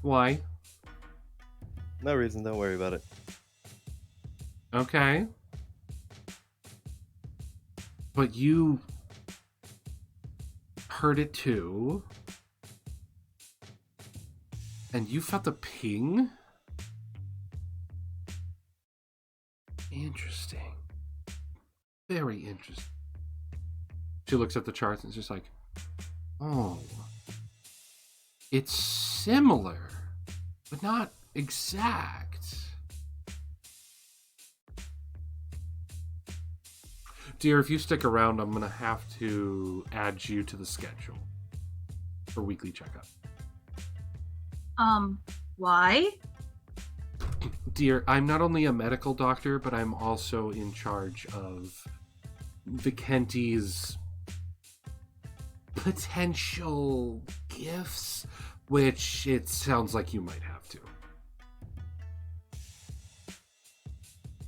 Why? No reason, don't worry about it. Okay. But you heard it too. And you felt the ping? Interesting. Very interesting. She looks at the charts and is just like, oh. It's similar, but not exact. Dear, if you stick around, I'm going to have to add you to the schedule for weekly checkup. Why? Dear, I'm not only a medical doctor, but I'm also in charge of Vikenty's potential gifts, which it sounds like you might have to.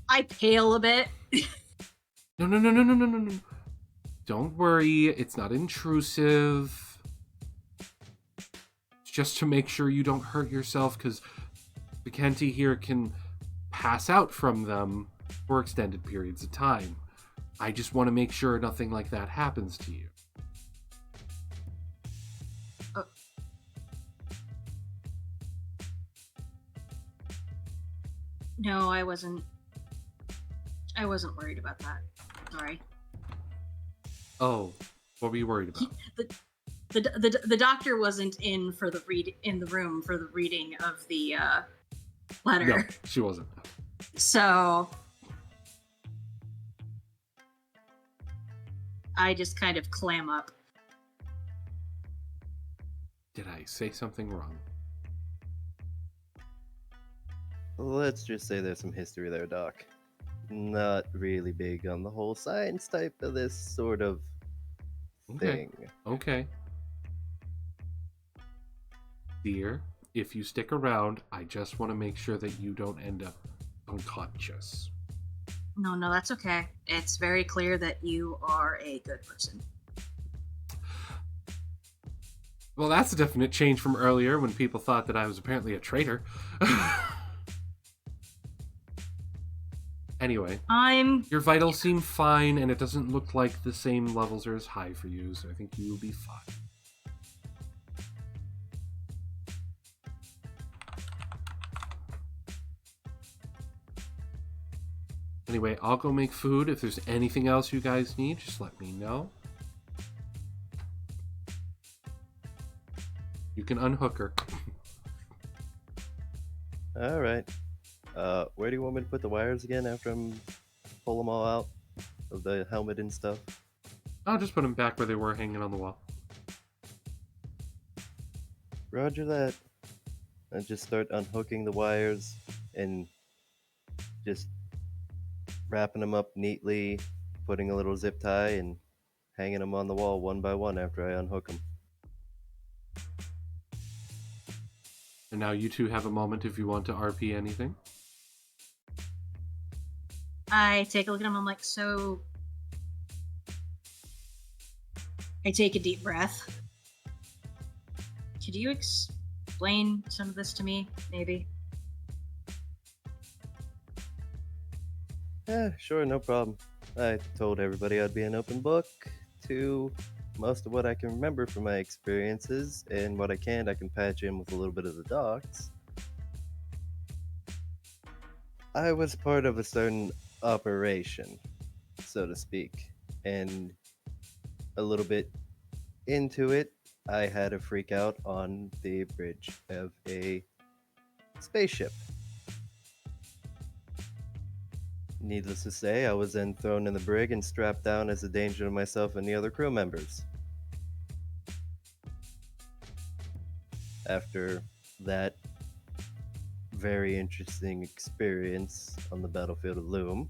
I pale a bit. No. Don't worry, it's not intrusive. It's just to make sure you don't hurt yourself, because Vikenty here can pass out from them for extended periods of time. I just want to make sure nothing like that happens to you. No, I wasn't worried about that. Sorry. Oh, what were you worried about? The doctor wasn't in the room for the reading of the letter. No, she wasn't. So I just kind of clam up. Did I say something wrong? Let's just say there's some history there, Doc. Not really big on the whole science type of this sort of thing. Okay. Dear, if you stick around, I just want to make sure that you don't end up unconscious. No, that's okay. It's very clear that you are a good person. Well, that's a definite change from earlier when people thought that I was apparently a traitor. Anyway, your vitals seem fine, and it doesn't look like the same levels are as high for you, so I think you will be fine. Anyway, I'll go make food. If there's anything else you guys need, just let me know. You can unhook her. Alright. Where do you want me to put the wires again after I'm pull them all out of the helmet and stuff? I'll just put them back where they were hanging on the wall. Roger that. I just start unhooking the wires and just wrapping them up neatly, putting a little zip tie and hanging them on the wall one by one after I unhook them. And now you two have a moment if you want to RP anything. I take a look at him. I'm like, so. I take a deep breath. Could you explain some of this to me, maybe? Yeah, sure, no problem. I told everybody I'd be an open book to most of what I can remember from my experiences, and what I can patch in with a little bit of the docs. I was part of a certain operation, so to speak, and a little bit into it, I had a freak out on the bridge of a spaceship. Needless to say, I was then thrown in the brig and strapped down as a danger to myself and the other crew members. After that very interesting experience on the battlefield of Loom,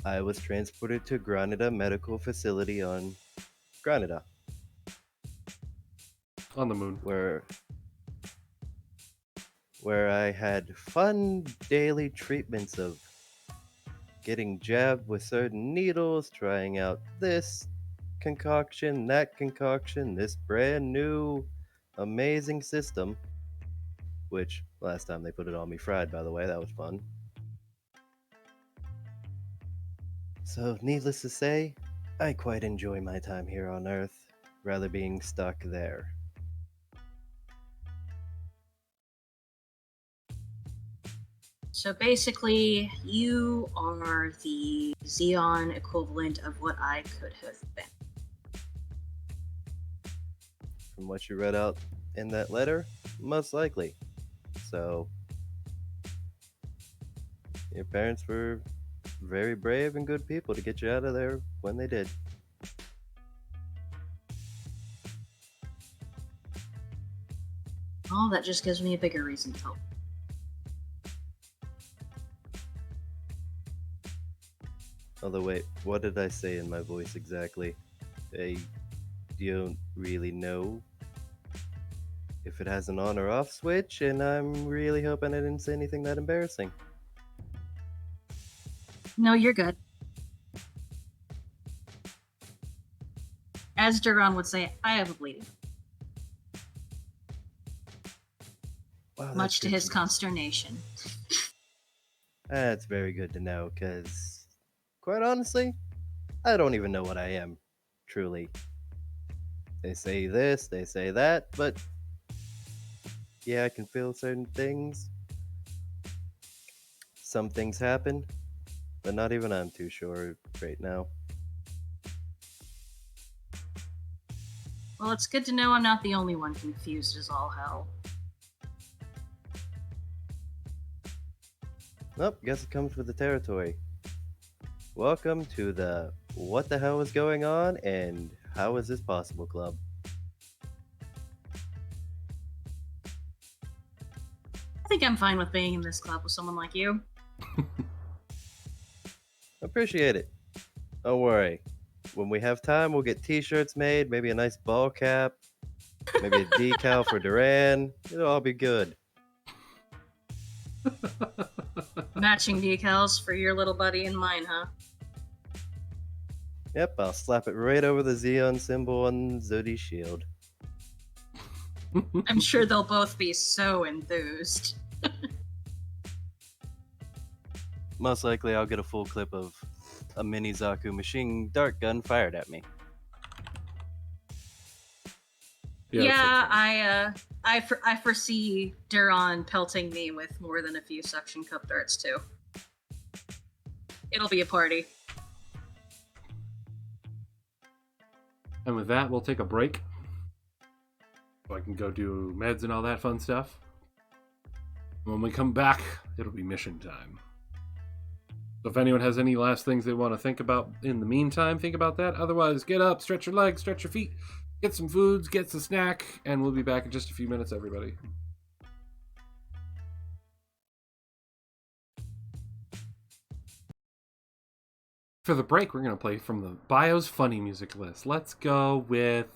I was transported to Granada Medical Facility on Granada, On the moon. where I had fun daily treatments of getting jabbed with certain needles, trying out this concoction, that concoction, this brand new amazing system, which last time they put it on me fried, by the way. That was fun. So, needless to say, I quite enjoy my time here on Earth, rather being stuck there. So basically, you are the Zeon equivalent of what I could have been. From what you read out in that letter, most likely. So, your parents were very brave and good people to get you out of there when they did. Oh, that just gives me a bigger reason to help. Although, wait, what did I say in my voice exactly? I don't really know if it has an on or off switch, and I'm really hoping I didn't say anything that embarrassing. No, you're good. As Duran would say, I have a bleeding. Wow, that's Much to good his know. consternation. That's very good to know, because, quite honestly, I don't even know what I am, truly. They say this, they say that, but yeah, I can feel certain things. Some things happen, but not even I'm too sure right now. Well, it's good to know I'm not the only one confused as all hell. Nope, guess it comes with the territory. Welcome to the What the Hell is Going On and How is This Possible Club. I think I'm fine with being in this club with someone like you. Appreciate it. Don't worry. When we have time, we'll get t-shirts made, maybe a nice ball cap, maybe a decal for Duran. It'll all be good. Matching decals for your little buddy and mine, huh? Yep, I'll slap it right over the Zeon symbol on Zodi's shield. I'm sure they'll both be so enthused. Most likely I'll get a full clip of a mini Zaku machine dart gun fired at me. Yeah, I foresee Duran pelting me with more than a few suction cup darts too. It'll be a party. And with that, we'll take a break. So I can go do meds and all that fun stuff. When we come back, it'll be mission time. So if anyone has any last things they want to think about in the meantime, think about that. Otherwise, get up, stretch your legs, stretch your feet, get some foods, get some snack, and we'll be back in just a few minutes, everybody. For the break, we're going to play from the Bio's Funny Music list. Let's go with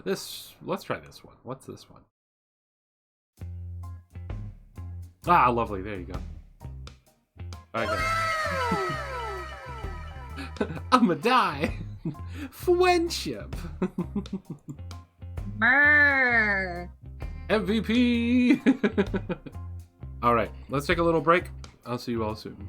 this. Let's try this one. What's this one? Ah, lovely. There you go. Okay. I'ma die. Friendship. Brrr. MVP. All right, let's take a little break. I'll see you all soon.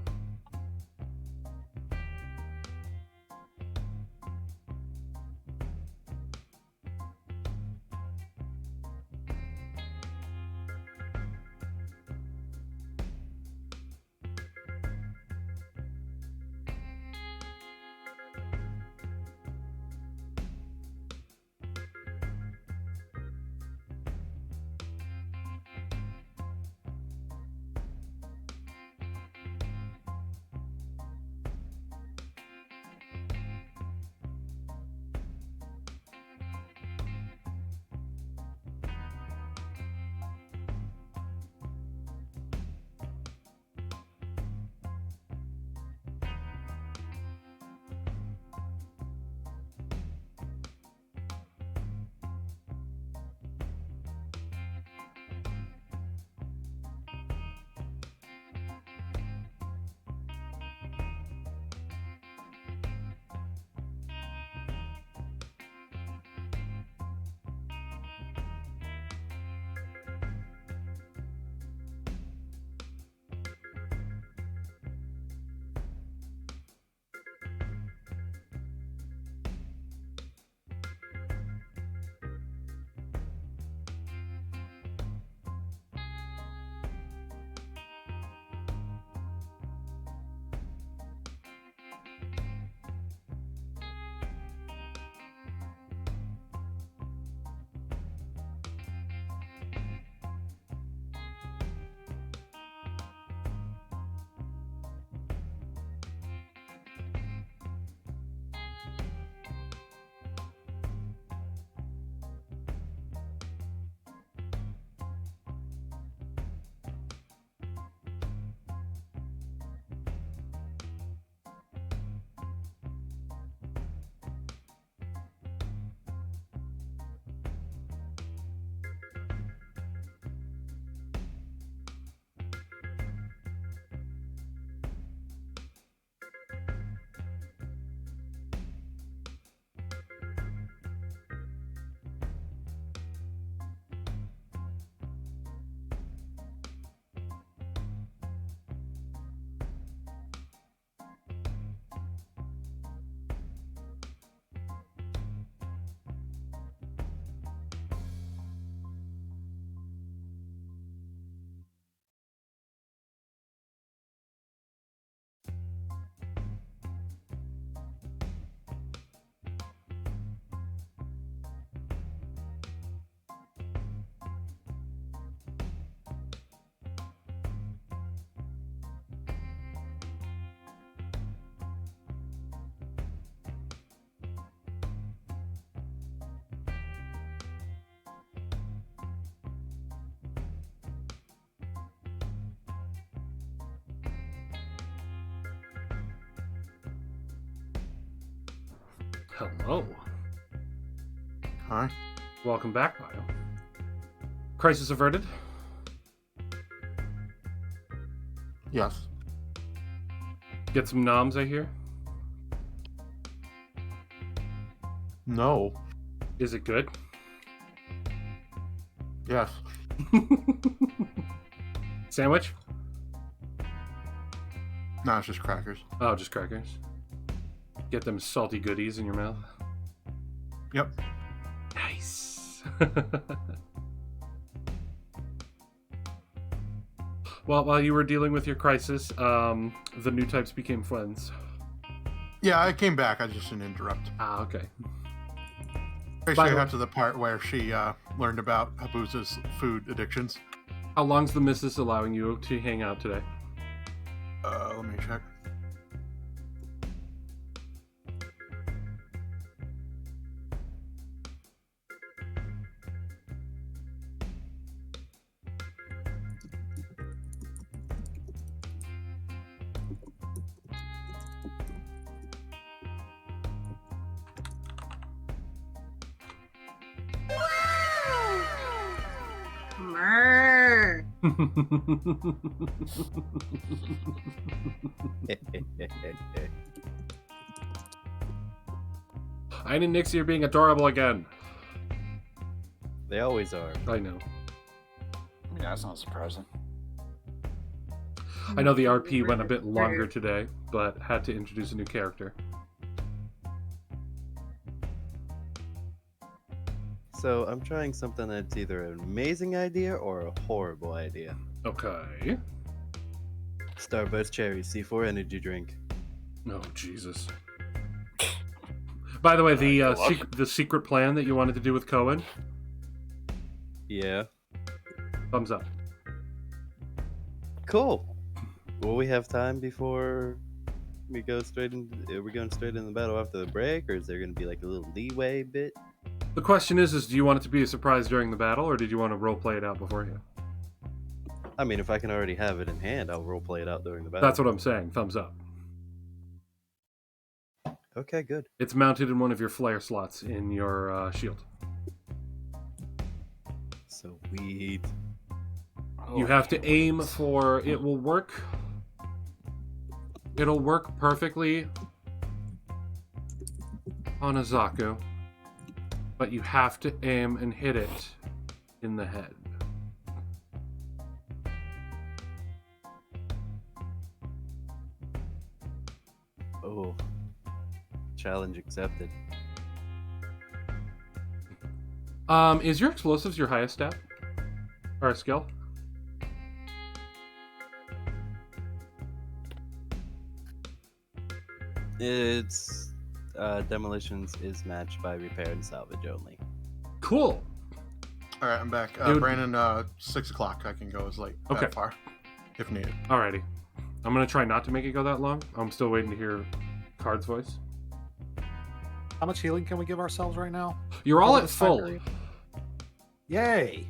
Hello. Hi. Welcome back, Bio. Crisis averted? Yes. Get some noms, I hear. No. Is it good? Yes. Sandwich? No, it's just crackers. Oh, just crackers. Get them salty goodies in your mouth. Yep. Nice. Well, while you were dealing with your crisis, the new types became friends. Yeah, I came back. I just didn't interrupt. Ah, okay. Basically, I got to the part where she learned about Habuza's food addictions. How long's the missus allowing you to hang out today? Let me check. Murr. Ayn and Nixie are being adorable again. They always are. I know. I mean, that's not surprising. I know the RP went a bit longer today, but had to introduce a new character. So I'm trying something that's either an amazing idea or a horrible idea. Okay. Starburst Cherry C4 energy drink. Oh, Jesus. By the way, the good luck. the secret plan that you wanted to do with Cohen, Yeah. thumbs up. Cool. Will we have time before we go straight in? Are we going straight in the battle after the break, or is there going to be like a little leeway bit? The question is do you want it to be a surprise during the battle, or did you want to roleplay it out beforehand? I mean, if I can already have it in hand, I'll roleplay it out during the battle. That's what I'm saying. Thumbs up. Okay, good. It's mounted in one of your flare slots in your shield. Sweet. You have to aim for it will work. It'll work perfectly on a Zaku, but you have to aim and hit it in the head. Oh. Challenge accepted. Is your explosives your highest stat? Or skill? It's demolitions is matched by repair and salvage only. Cool. All right, I'm back. Dude. Brandon, 6 o'clock. I can go as late Okay. that far, if needed. Alrighty. I'm gonna try not to make it go that long. I'm still waiting to hear Card's voice. How much healing can we give ourselves right now? You're all Over at the full. time period? Yay!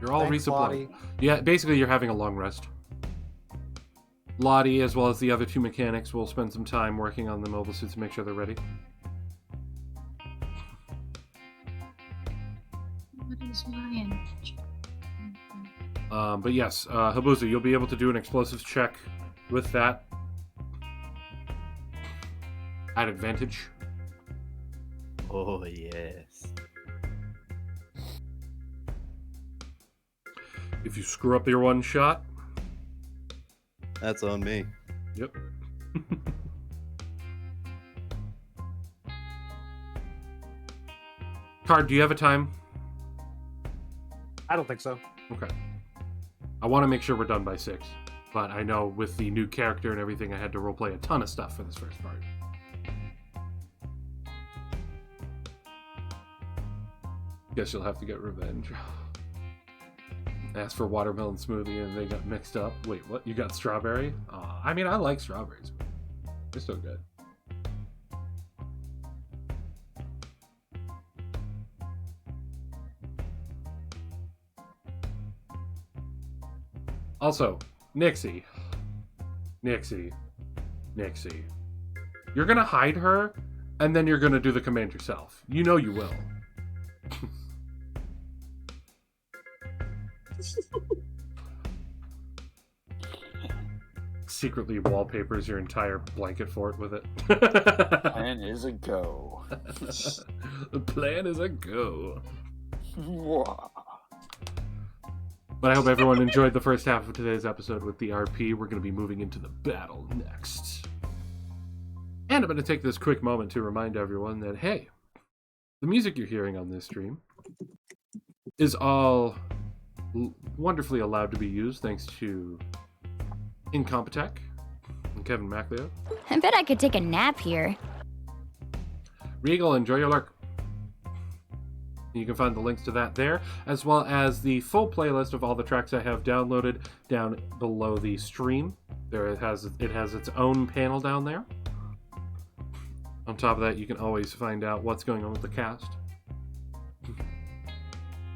You're all Thanks, resupplied. Lottie. Yeah, basically you're having a long rest. Lottie, as well as the other two mechanics, will spend some time working on the mobile suits to make sure they're ready. What is mine? But yes, Habuza, you'll be able to do an explosives check with that at advantage. Oh, yes. If you screw up your one shot, That's on me. yep. Card, do you have a time? I don't think so. Okay. I want to make sure we're done by 6, but I know with the new character and everything, I had to roleplay a ton of stuff for this first part. Guess you'll have to get revenge. Asked for watermelon smoothie and they got mixed up. Wait, what? You got strawberry? I mean, I like strawberries. They're still good. Also, Nixie. You're gonna hide her, and then you're gonna do the command yourself. You know you will. Secretly wallpapers your entire blanket fort with it. Plan is a go. The plan is a go. Wah. But I hope everyone enjoyed the first half of today's episode with the RP. We're going to be moving into the battle next. And I'm going to take this quick moment to remind everyone that, hey, the music you're hearing on this stream is all wonderfully allowed to be used thanks to Incompetech and Kevin MacLeod. I bet I could take a nap here. Regal, enjoy your lurk. You can find the links to that there, as well as the full playlist of all the tracks I have downloaded down below the stream. It has its own panel down there. On top of that, you can always find out what's going on with the cast.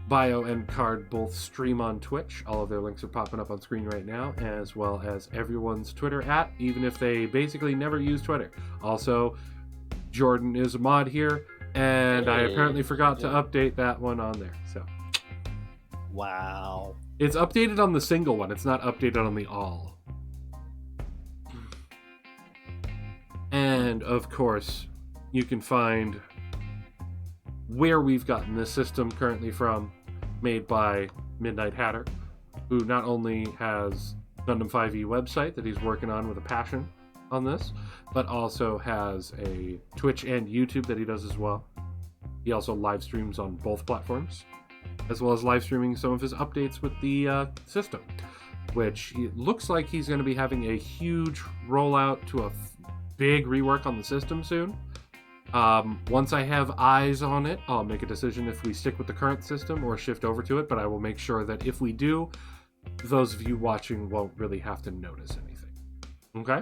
Bio and Card both stream on Twitch. All of their links are popping up on screen right now, as well as everyone's Twitter even if they basically never use Twitter. Also, Jordan is a mod here, and I apparently forgot to update that one on there. So, Wow. it's updated on the single one. It's not updated on the all. And, of course, you can find where we've gotten this system currently from, made by MidnightHatter, who not only has Gundam 5e website that he's working on with a passion on this, but also has a Twitch and YouTube that he does as well. He also live streams on both platforms, as well as live streaming some of his updates with the system, which looks like he's going to be having a huge rollout to a big rework on the system soon. Once I have eyes on it, I'll make a decision if we stick with the current system or shift over to it, but I will make sure that if we do, those of you watching won't really have to notice anything. Okay?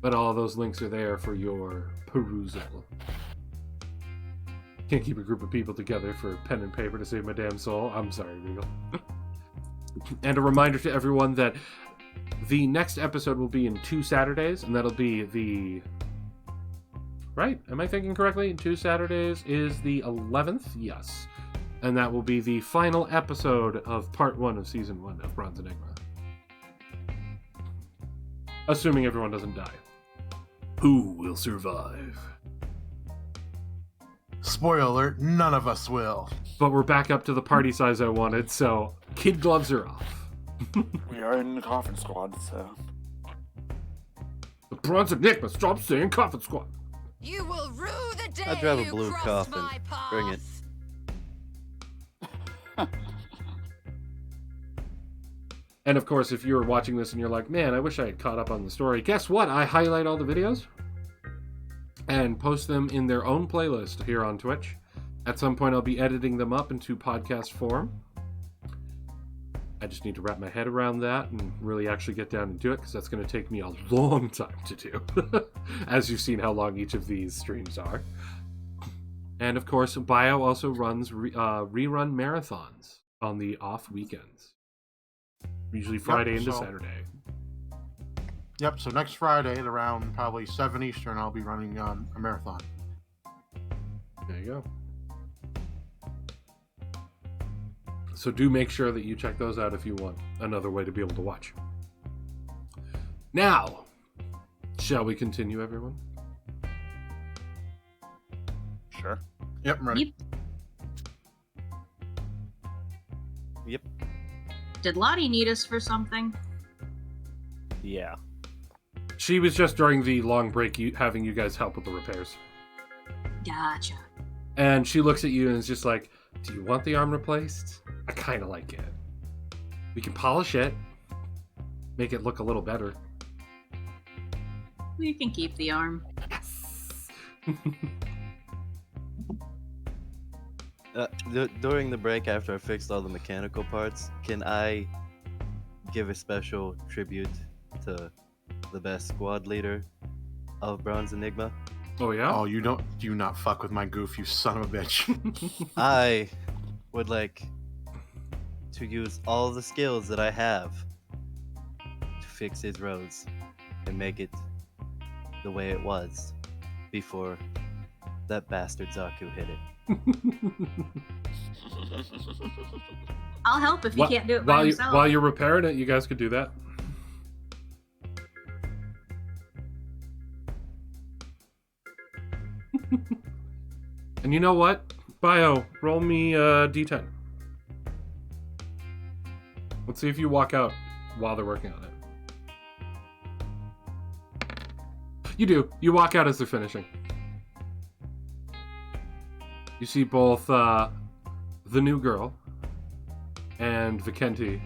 But all those links are there for your perusal. Can't keep a group of people together for pen and paper to save my damn soul. I'm sorry, Regal. And a reminder to everyone that the next episode will be in 2 Saturdays, and that'll be the... Right? Am I thinking correctly? 2 Saturdays is the 11th? Yes. And that will be the final episode of Part 1 of Season 1 of Bronze Enigma. Assuming everyone doesn't die. Who will survive? Spoiler alert, none of us will. But we're back up to the party size I wanted, so kid gloves are off. We are in the coffin squad, so. The Bronze Enigma, stop saying coffin squad. You will rue the day I'd drive a you blue crossed coffin. my path. Bring it. And of course, if you're watching this and you're like, man, I wish I had caught up on the story, guess what? I highlight all the videos and post them in their own playlist here on Twitch. At some point, I'll be editing them up into podcast form. I just need to wrap my head around that and really actually get down and do it, because that's going to take me a long time to do, as you've seen how long each of these streams are. And of course, Bio also runs rerun marathons on the off weekends. Usually Friday into Saturday. Yep, so next Friday at around probably 7 Eastern, I'll be running a marathon. There you go. So do make sure that you check those out if you want another way to be able to watch. Now, shall we continue, everyone? Sure. Yep, I'm ready. Yep. Did Lottie need us for something? Yeah. She was just during the long break having you guys help with the repairs. Gotcha. And she looks at you and is just like, do you want the arm replaced? I kind of like it. We can polish it. Make it look a little better. We can keep the arm. Yes! During the break, after I fixed all the mechanical parts, can I give a special tribute to the best squad leader of Bronze Enigma? Oh, yeah? Oh, do not fuck with my goof, you son of a bitch. I would like to use all the skills that I have to fix his roads. and make it the way it was before that bastard Zaku hit it. I'll help if you can't do it by yourself. While you're repairing it, you guys could do that. And you know what? Bio, roll me a d10. Let's see if you walk out while they're working on it. You do. You walk out as they're finishing. You see both the new girl and Vicenti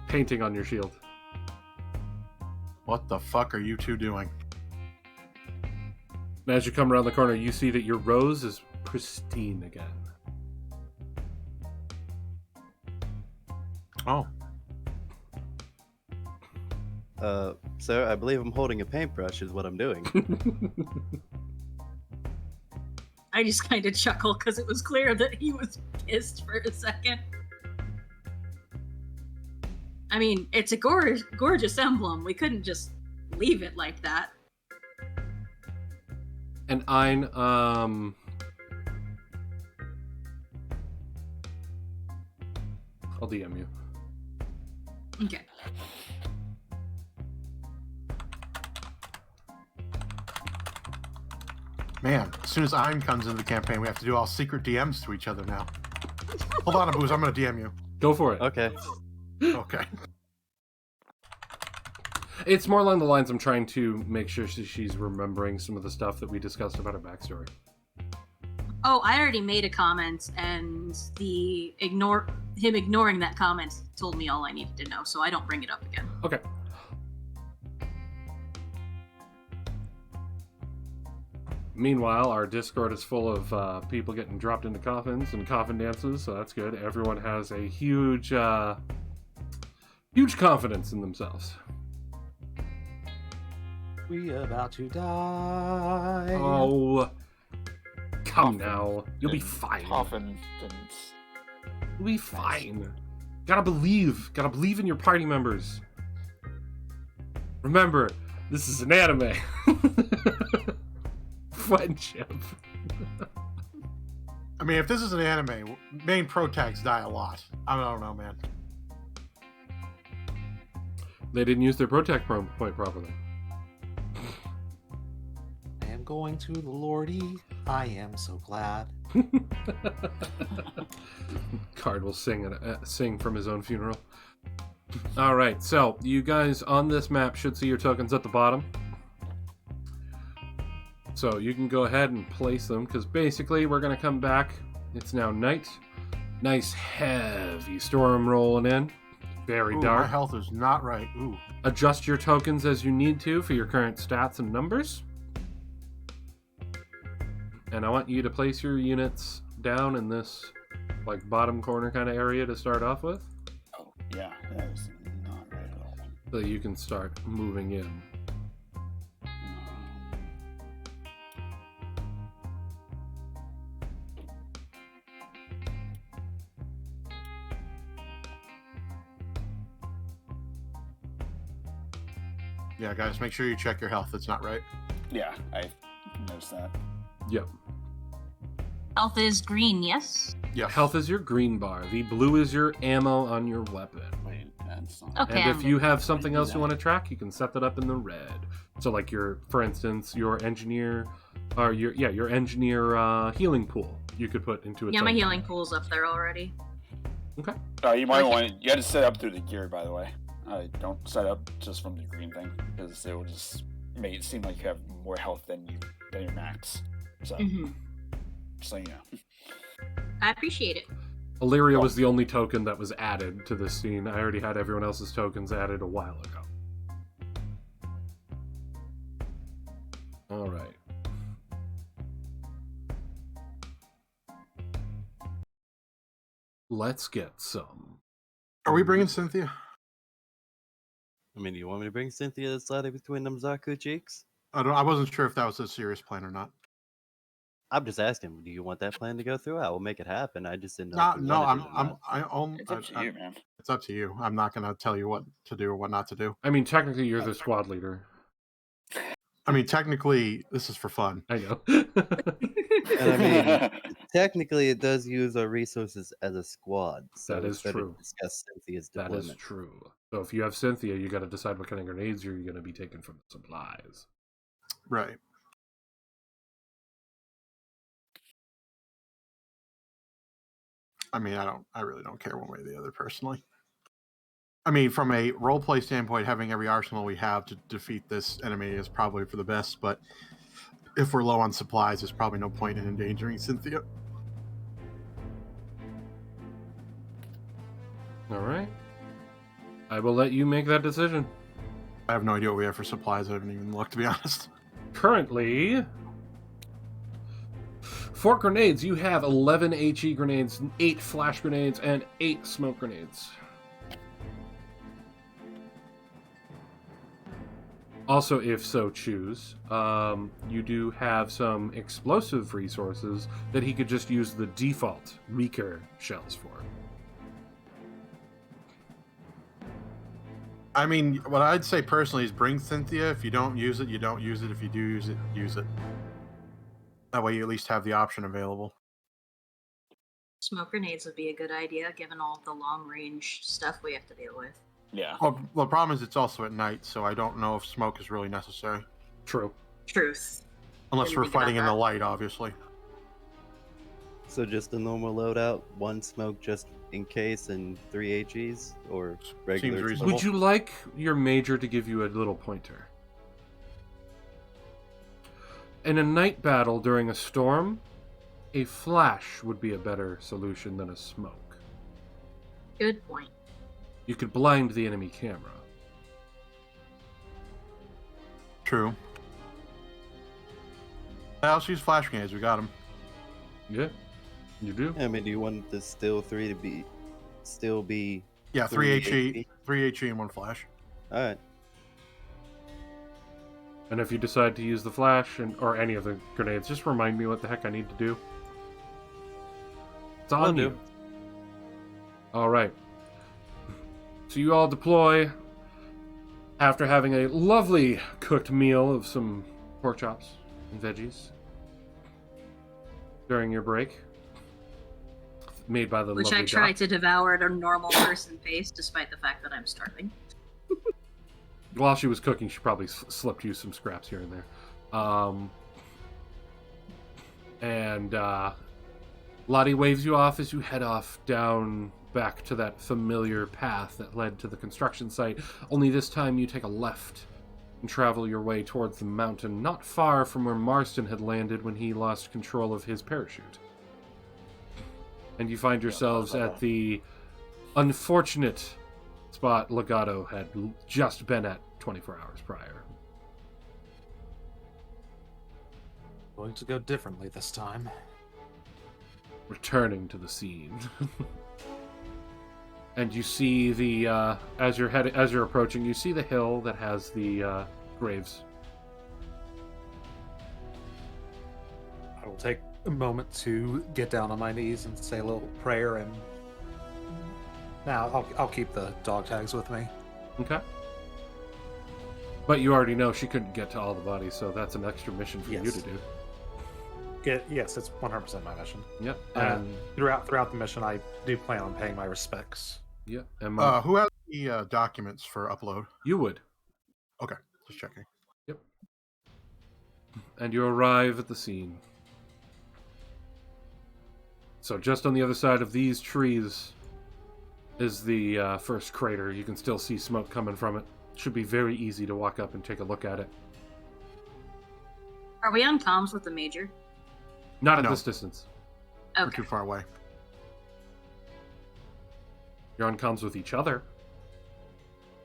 painting on your shield. What the fuck are you two doing? And as you come around the corner, you see that your rose is pristine again. Oh. Sir, I believe I'm holding a paintbrush is what I'm doing. I just kind of chuckle because it was clear that he was pissed for a second. I mean, it's a gorgeous emblem. We couldn't just leave it like that. And Ein, I'll DM you. Okay. Man, as soon as Ein comes into the campaign, we have to do all secret DMs to each other now. Hold on, Abuz, I'm going to DM you. Go for it. Okay. Okay. It's more along the lines I'm trying to make sure she's remembering some of the stuff that we discussed about her backstory. Oh, I already made a comment, and him ignoring that comment told me all I needed to know, so I don't bring it up again. Okay. Meanwhile, our Discord is full of people getting dropped into coffins and coffin dances, so that's good. Everyone has a huge confidence in themselves. We about to die. Oh, come now. You'll be fine. Coffin. You'll be fine. Gotta believe in your party members. Remember, this is an anime. Friendship. I mean, if this is an anime, main protags die a lot. I don't know, man. They didn't use their protect point properly. I am going to the Lordy. I am so glad. Card will sing from his own funeral. All right, so you guys on this map should see your tokens at the bottom. So you can go ahead and place them, because basically we're going to come back. It's now night. Nice heavy storm rolling in. Very dark. My health is not right. Ooh. Adjust your tokens as you need to for your current stats and numbers. And I want you to place your units down in this bottom corner kind of area to start off with. Oh, yeah. That is not right at all. So you can start moving in. Yeah, guys, make sure you check your health. It's not right. Yeah, I noticed that. Yep. Health is green, yes? Yeah. Health is your green bar. The blue is your ammo on your weapon. Wait, that's not... Okay. And if you have something else you want to track, you can set that up in the red. So for instance, your engineer, or your engineer healing pool, you could put into it. Yeah, my healing pool's up there already. Okay. You might want you had to set up through the gear, by the way. Don't set up just from the green thing, because it will just make it seem like you have more health than your max. So, just so you know. I appreciate it. Illyria was the only token that was added to this scene. I already had everyone else's tokens added a while ago. All right. Let's get some. Are we bringing Cynthia? I mean, do you want me to bring Cynthia to slide between them Zaku cheeks? I wasn't sure if that was a serious plan or not. I'm just asking, do you want that plan to go through? I will make it happen. I just didn't know. if you No, wanted it or not. It's up to you, man. It's up to you. I'm not going to tell you what to do or what not to do. I mean, technically, you're the squad leader. I mean, technically, this is for fun. I know. And I mean, technically, it does use our resources as a squad. So That is it's better true. to discuss Cynthia's That deployment. is true. So if you have Cynthia, you got to decide what kind of grenades you're going to be taking from the supplies. Right. I mean, I really don't care one way or the other, personally. I mean, from a roleplay standpoint, having every arsenal we have to defeat this enemy is probably for the best, but if we're low on supplies, there's probably no point in endangering Cynthia. All right. I will let you make that decision. I have no idea what we have for supplies. I haven't even looked, to be honest. Currently, for grenades, you have 11 HE grenades, 8 flash grenades, and 8 smoke grenades. Also, if so choose, you do have some explosive resources that he could just use the default weaker shells for. I mean, what I'd say personally is bring Cynthia. If you don't use it, you don't use it. If you do use it, use it. That way you at least have the option available. Smoke grenades would be a good idea, given all the long-range stuff we have to deal with. Yeah. Well, the problem is it's also at night, so I don't know if smoke is really necessary. True. Truth. Unless Didn't we're think about fighting in the that. light, obviously. So just a normal loadout, 1 smoke just in case, and 3 HEs, or regular. reasonable. Would you like your major to give you a little pointer? In a night battle during a storm, a flash would be a better solution than a smoke. Good point. You could blind the enemy camera. True. Let's use flash grenades. We got them. Yeah, you do. I mean, do you want the still 3 to be still be? Yeah, 3 3 HE, 3 HE and 1 flash. All right. And if you decide to use the flash or any of the grenades, just remind me what the heck I need to do. It's on Will you. do. All right. So you all deploy after having a lovely cooked meal of some pork chops and veggies during your break, made by the Which lovely I tried Doc. to devour at a normal person pace, despite the fact that I'm starving. While she was cooking, she probably slipped you some scraps here and there. Lottie waves you off as you head off down back to that familiar path that led to the construction site, only this time you take a left and travel your way towards the mountain, not far from where Marston had landed when he lost control of his parachute. And you find yourselves at the unfortunate spot Legato had just been at 24 hours prior. Going to go differently this time. Returning to the scene. And you see the as you're approaching, you see the hill that has the graves. I will take a moment to get down on my knees and say a little prayer, and now I'll keep the dog tags with me. Okay. But you already know she couldn't get to all the bodies, so that's an extra mission for you Yes. to do. Yes, it's 100% my mission. Yep. And throughout the mission, I do plan on paying my respects. Yep. And Who has the documents for upload? you would. Okay, just checking. Yep. And you arrive at the scene. So just on the other side of these trees is the first crater. You can still see smoke coming from it. Should be very easy to walk up and take a look at it. Are we on comms with the major? Not at No. this distance. We're Okay. too far away. You're on comms with each other.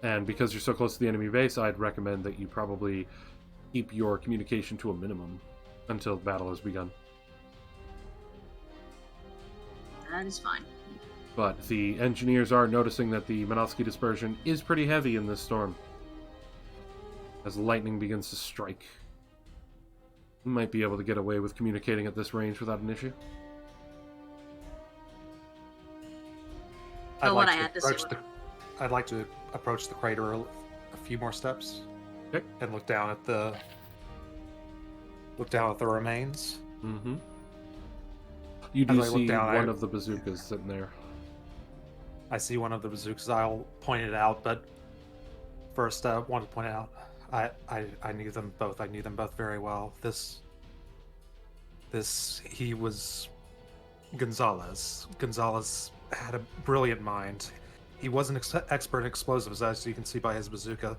And because you're so close to the enemy base, I'd recommend that you probably keep your communication to a minimum until battle has begun. That is fine. But the engineers are noticing that the Minovsky dispersion is pretty heavy in this storm, as lightning begins to strike. You might be able to get away with communicating at this range without an issue. Oh, what I had to say. I'd like to approach the crater a few more steps. Okay. And look down at the remains. Mm-hmm. You do see one of the bazookas sitting there. I see one of the bazookas. I'll point it out, but first, I want to point out I knew them both. I knew them both very well. He was Gonzalez. Gonzalez had a brilliant mind. He was an expert in explosives, as you can see by his bazooka.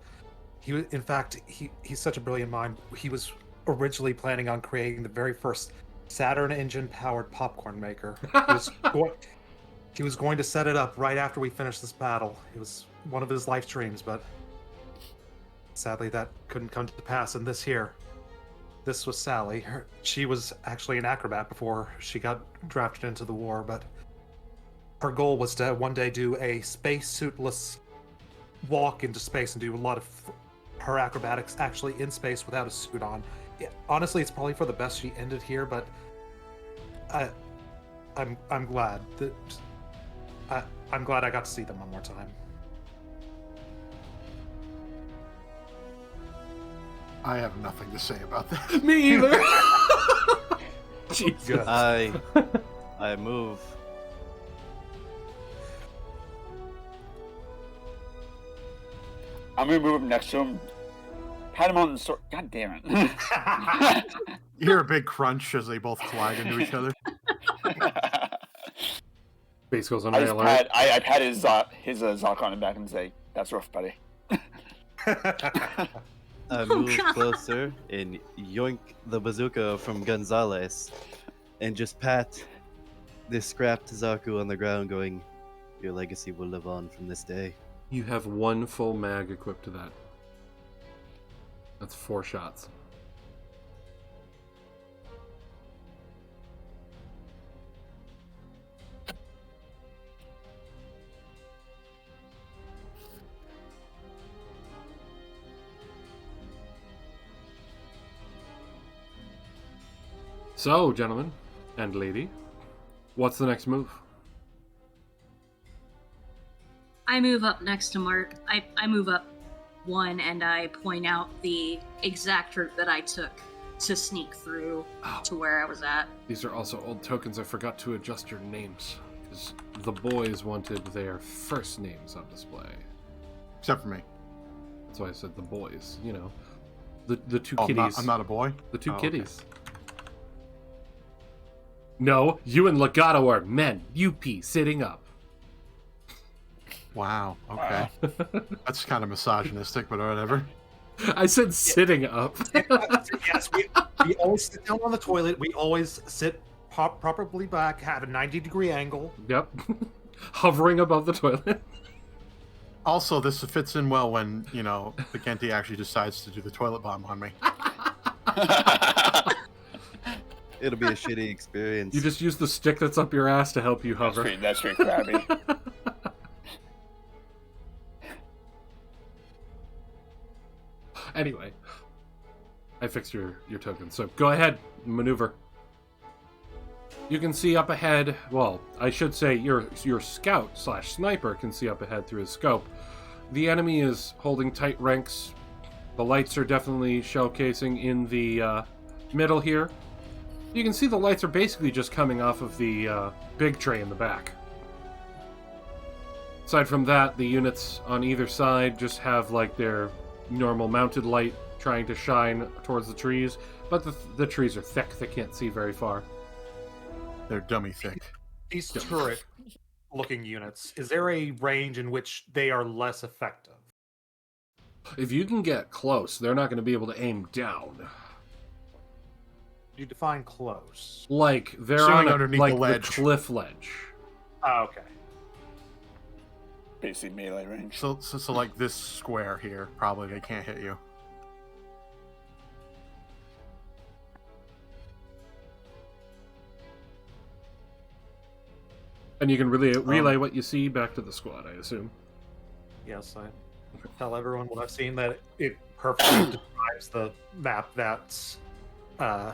In fact, he's such a brilliant mind. He was originally planning on creating the very first Saturn engine-powered popcorn maker. He was going to set it up right after we finished this battle. It was one of his life dreams, but sadly that couldn't come to pass. And this was Sally. She was actually an acrobat before she got drafted into the war, but her goal was to one day do a spacesuitless walk into space and do a lot of her acrobatics actually in space without a suit on. Yeah, honestly, it's probably for the best she ended here, but I'm glad that I'm glad I got to see them one more time. I have nothing to say about that. Me either. Jesus. Good. I move. I'm gonna move him next to him. Pat him on the sword. God damn it. You hear a big crunch as they both collide into each other. Base goes on I high alert. pat his Zoc on the back and say, "That's rough, buddy." I move closer and yoink the bazooka from Gonzalez and just pat this scrapped Zaku on the ground, going, "Your legacy will live on from this day." You have one full mag equipped to that. That's 4 shots. So, gentlemen and lady, what's the next move? I move up next to Mark. I move up one and I point out the exact route that I took to sneak through to where I was at. These are also old tokens. I forgot to adjust your names because the boys wanted their first names on display. Except for me. That's why I said the boys. You know, the two Oh, kitties. I'm not a boy? The two Oh, kitties. No, you and Legato are men. UP sitting up. Wow, okay. That's kind of misogynistic, but whatever. I said sitting up. Yes, we always sit down on the toilet. We always sit properly back, have a 90-degree angle. Yep. Hovering above the toilet. Also, this fits in well when, the Kenti actually decides to do the toilet bomb on me. It'll be a shitty experience. You just use the stick that's up your ass to help you hover. That's pretty crabby. Anyway, I fixed your token, so go ahead, maneuver. You can see up ahead, well, I should say your scout/sniper can see up ahead through his scope. The enemy is holding tight ranks. The lights are definitely showcasing in the middle here. You can see the lights are basically just coming off of the big tray in the back. Aside from that, the units on either side just have like their normal mounted light trying to shine towards the trees, but the trees are thick, they can't see very far. They're dummy thick. These turret-looking units, is there a range in which they are less effective? If you can get close, they're not going to be able to aim down. You define close. Like, they're Sitting on underneath the ledge. cliff ledge. Oh, okay. Basically melee range. So like this square here, probably they can't hit you. And you can relay what you see back to the squad, I assume. Yes, I tell everyone what I've seen, that it perfectly describes the map that's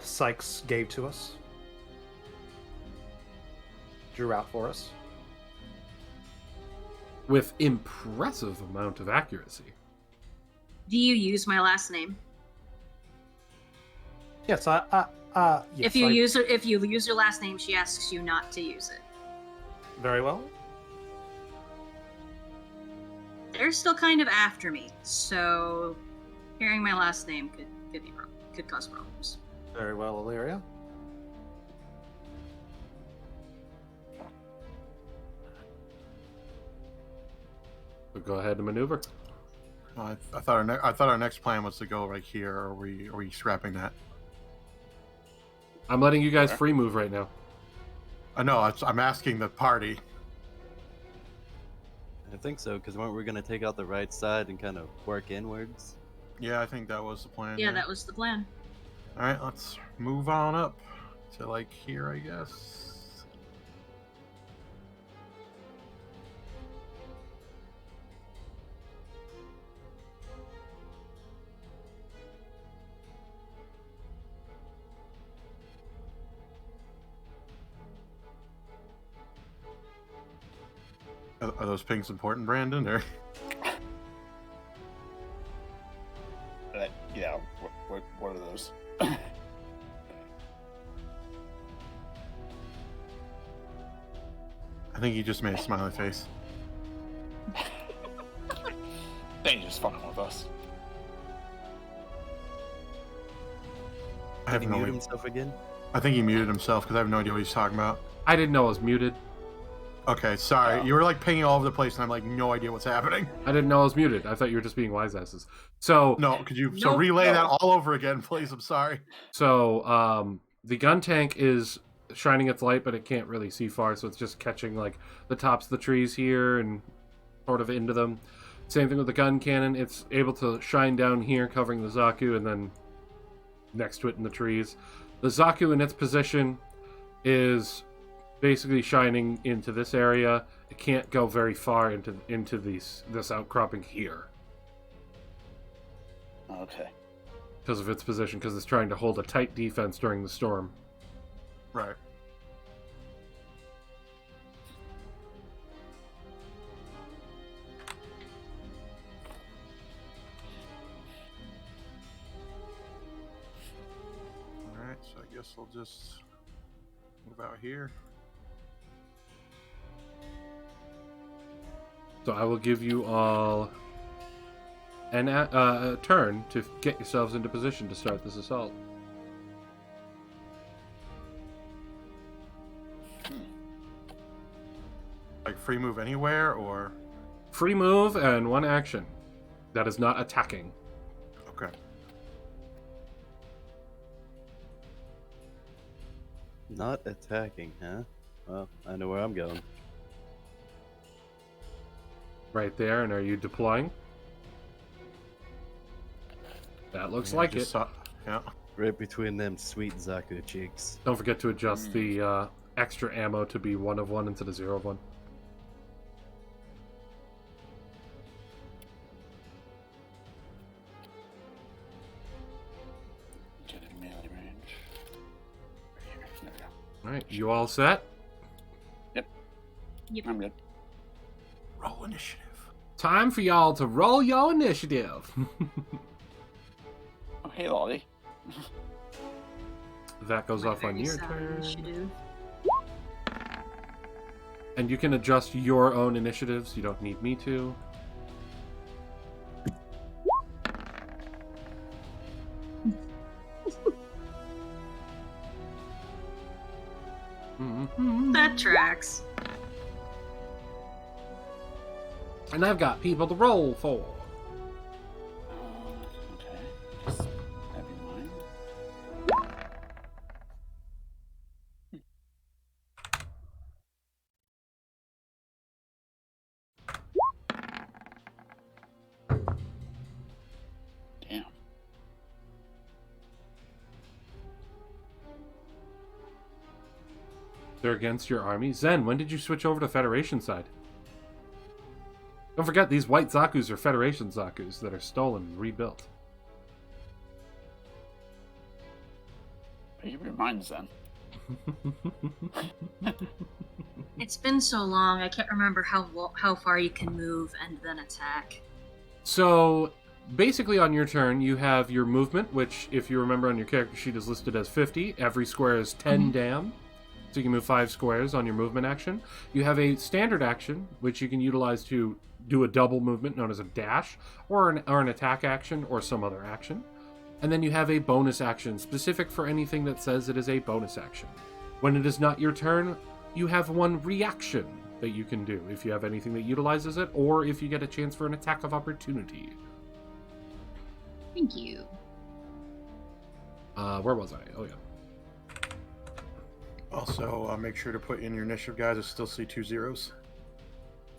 Sykes gave to us. Drew out for us. With impressive amount of accuracy. Do you use my last name? Yes, yes, if you use your last name, she asks you not to use it. Very well. They're still kind of after me, so hearing my last name could cause problems. Very well, Illyria. So go ahead and maneuver. I thought our next plan was to go right here. Are we scrapping that? I'm letting you guys free move right now. I know. I'm asking the party. I think so, because weren't we going to take out the right side and kind of work inwards? Yeah, I think that was the plan. Yeah, that was the plan. All right, let's move on up to like here, I guess. Are those pings important, Brandon? Or yeah, what are those? I think he just made a smiley face. They just fucking with us. I have Did he no mute idea. himself again? I think he muted himself because I have no idea what he's talking about. I didn't know I was muted. Okay, sorry. Oh. You were like pinging all over the place, and I'm like, no idea what's happening. I didn't know I was muted. I thought you were just being wise asses. So No, could you Nope. relay No. that all over again, please? I'm sorry. So the gun tank is shining its light, but it can't really see far, so it's just catching like the tops of the trees here and sort of into them. Same thing with the gun cannon. It's able to shine down here, covering the Zaku, and then next to it in the trees. The Zaku in its position is basically shining into this area. It can't go very far into this outcropping here Okay. because of its position, because it's trying to hold a tight defense during the storm. Right. All right, so I guess we'll just move out here. So I will give you all a turn to get yourselves into position to start this assault. Like free move anywhere, or Free move and one action. That is not attacking. okay. Not attacking, huh? Well, I know where I'm going. Right there, and are you deploying? That looks Yeah, like just it. yeah. Right between them sweet Zaku cheeks. Don't forget to adjust the extra ammo to be 1 of 1 instead of 0 of 1. Get in melee range. Right here. There we go. Alright, you all set? I'm good. Roll initiative. Time for y'all to roll your initiative. Oh, hey, Lolly. That goes off on Very your sound turn. initiative. And you can adjust your own initiatives. You don't need me to. That tracks. And I've got people to roll for. Okay. Just have in mind. Damn. They're against your army. Zen, when did you switch over to Federation side? Don't forget, these white Zakus are Federation Zakus that are stolen and rebuilt. Keep your minds then. It's been so long, I can't remember how far you can move and then attack. So, basically on your turn, you have your movement, which, if you remember on your character sheet, is listed as 50. Every square is 10 dam. So you can move 5 squares on your movement action. You have a standard action, which you can utilize to do a double movement known as a dash, or an attack action, or some other action. And then you have a bonus action, specific for anything that says it is a bonus action. When it is not your turn, you have one reaction that you can do, if you have anything that utilizes it, or if you get a chance for an attack of opportunity. Thank you. Where was I? Oh, yeah. Also, make sure to put in your initiative, guys. I still see 2 zeros.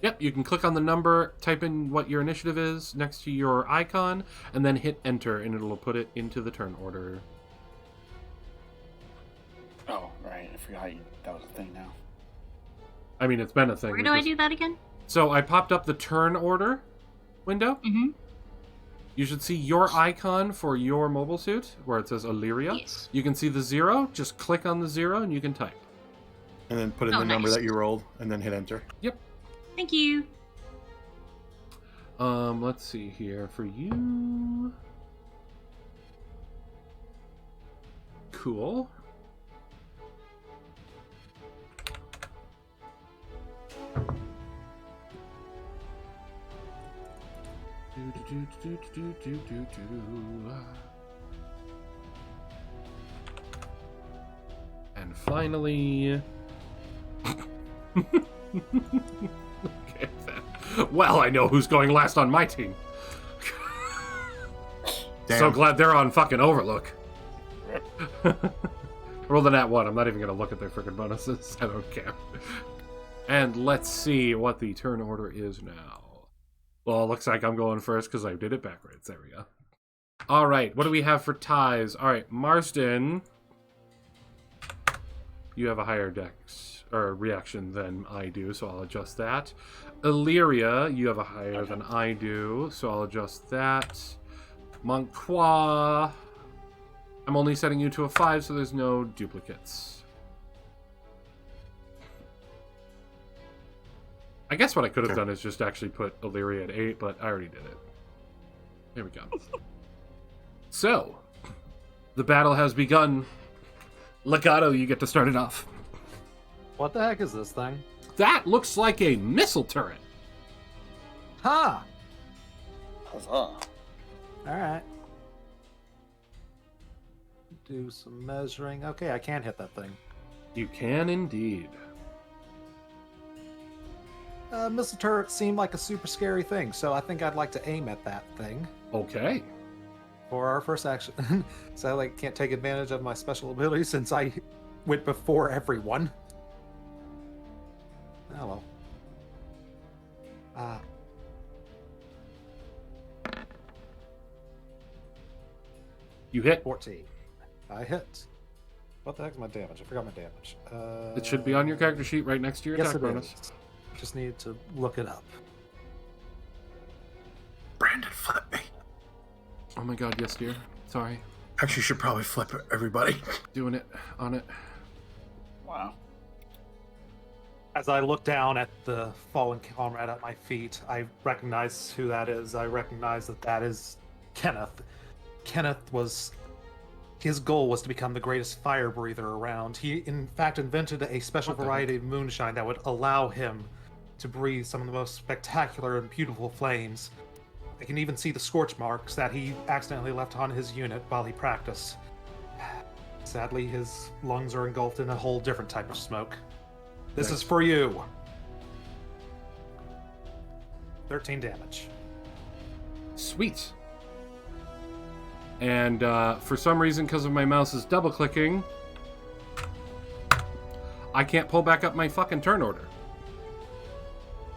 Yep, you can click on the number, type in what your initiative is next to your icon, and then hit enter, and it'll put it into the turn order. Oh, right. I forgot that was a thing now. I mean, it's been a thing. Where do I do that again? So I popped up the turn order window. Mm-hmm. You should see your icon for your mobile suit, where it says Illyria. Yes. You can see the 0. Just click on the 0, and you can type. And then put in the number that you rolled, and then hit enter. Yep. Thank you. Let's see here for you. Cool. And finally... Okay, then. Well, I know who's going last on my team. Damn. So glad they're on fucking Overlook. Roll the nat 1. I'm not even going to look at their freaking bonuses. I don't care. And let's see what the turn order is now. Well, it looks like I'm going first because I did it backwards. There we go. All right, what do we have for ties? All right, Marsden, you have a higher dex or reaction than I do, so I'll adjust that. Illyria, you have a higher than I do, so I'll adjust that. Montcroix, I'm only setting you to a 5, so there's no duplicates. I guess what I could have done is just actually put Illyria at 8, but I already did it. Here we go. So, the battle has begun. Legato, you get to start it off. What the heck is this thing? That looks like a missile turret. Ha! Huzzah. Alright. Do some measuring. Okay, I can hit that thing. You can indeed. Missile turrets seem like a super scary thing, so I think I'd like to aim at that thing Okay. for our first action. So I can't take advantage of my special ability since I went before everyone. Oh well. You hit. 14. I hit. What the heck's my damage? I forgot my damage. It should be on your character sheet right next to your Yes, attack it bonus. is. Just need to look it up. Brandon, flip me. Oh my god, yes, dear. Sorry. Actually, you should probably flip it, everybody. Doing it. On it. Wow. As I look down at the fallen comrade at my feet, I recognize who that is. I recognize that that is Kenneth. Kenneth was... His goal was to become the greatest fire breather around. He, in fact, invented a special variety of moonshine that would allow him to breathe some of the most spectacular and beautiful flames. I can even see the scorch marks that he accidentally left on his unit while he practiced. Sadly, his lungs are engulfed in a whole different type of smoke. This is for you. 13 damage. Sweet. And for some reason, because of my mouse's double clicking, I can't pull back up my fucking turn order.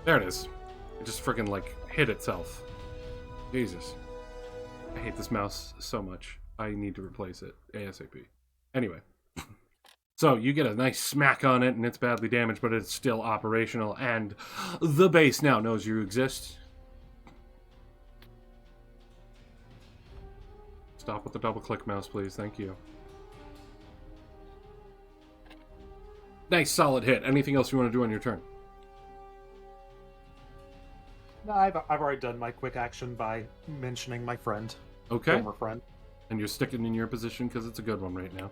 There it is. It just freaking hit itself. Jesus. I hate this mouse so much. I need to replace it ASAP. Anyway. So you get a nice smack on it and it's badly damaged, but it's still operational, and the base now knows you exist. Stop with the double click mouse, please. Thank you. Nice, solid hit. Anything else you want to do on your turn? No, I've already done my quick action by mentioning my friend. Okay. Former friend. And you're sticking in your position because it's a good one right now.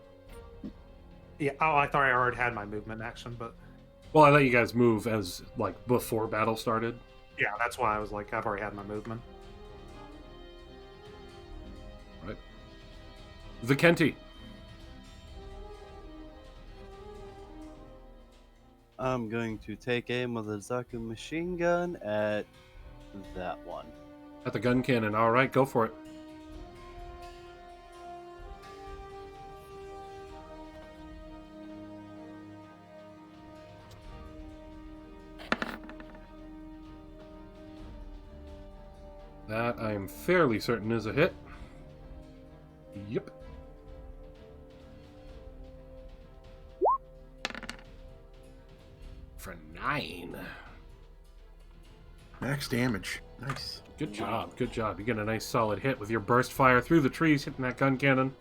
Yeah, oh, I thought I already had my movement action, but... Well, I let you guys move as, like, before battle started. Yeah, that's why I was like, I've already had my movement. Right. Vikenti. I'm going to take aim with a Zaku machine gun at that one. At the gun cannon. All right, go for it. That I am fairly certain is a hit. Yep. For 9. Max damage. Nice. Good job, good job. You get a nice solid hit with your burst fire through the trees, hitting that gun cannon.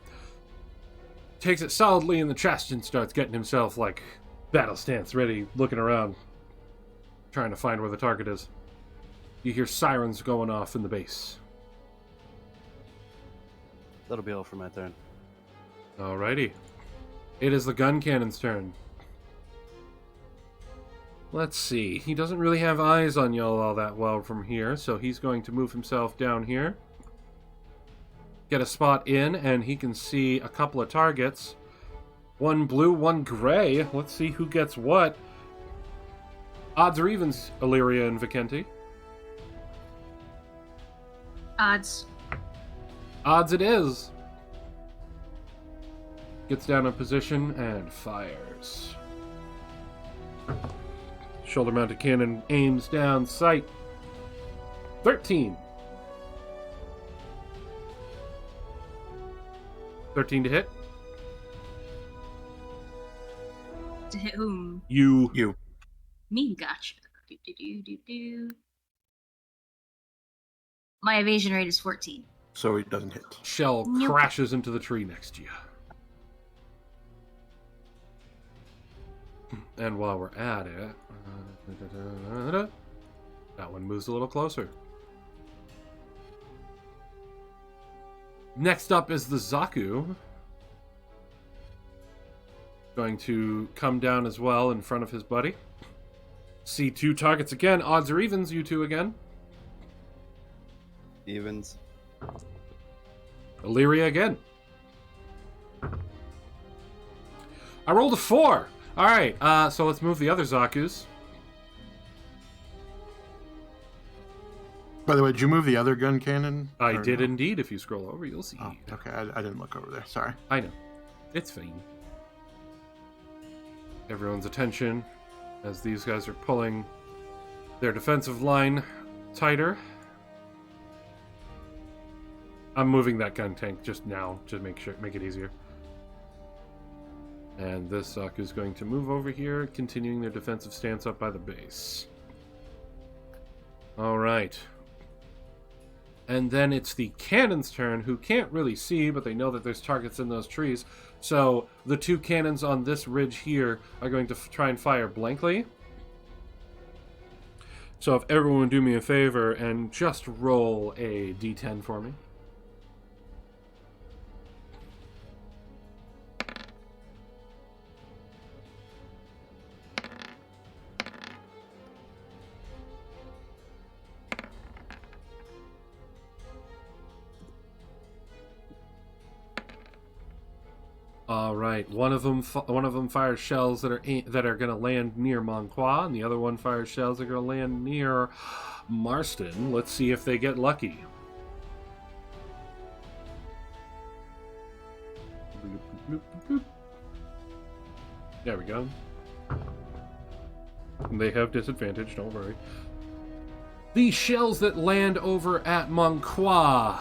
Takes it solidly in the chest and starts getting himself, like, battle stance, ready, looking around, trying to find where the target is. You hear sirens going off in the base. That'll be all for my turn. Alrighty. It is the gun cannon's turn. Let's see. He doesn't really have eyes on y'all all that well from here, so he's going to move himself down here. Get a spot in, and he can see a couple of targets. One blue, one gray. Let's see who gets what. Odds or evens, Illyria and Vikenti? Odds. Odds it is. Gets down in position and fires. Shoulder-mounted cannon aims down sight. 13. 13 to hit. To hit whom? You. Me, gotcha. Do. My evasion rate is 14. So he doesn't hit. Shell Nope. crashes into the tree next to you. And while we're at it, that one moves a little closer. Next up is the Zaku. Going to come down as well in front of his buddy. See two targets again. Odds or evens, you two again. Evens. Illyria again. I rolled a 4. All right, so let's move the other Zakus. By the way, did you move the other gun cannon? I or did no? indeed. If you scroll over, you'll see. Oh, okay. I didn't look over there. Sorry. I know. It's fine. Everyone's attention as these guys are pulling their defensive line tighter. I'm moving that gun tank just now to make it easier. And this Zaku is going to move over here, continuing their defensive stance up by the base. All right. And then it's the cannon's turn, who can't really see, but they know that there's targets in those trees. So the two cannons on this ridge here are going to try and fire blankly. So if everyone would do me a favor and just roll a d10 for me. All right, one of them fires shells that are going to land near Monqua, and the other one fires shells that are going to land near Marston. Let's see if they get lucky. There we go. They have disadvantage, don't worry. The shells that land over at Monqua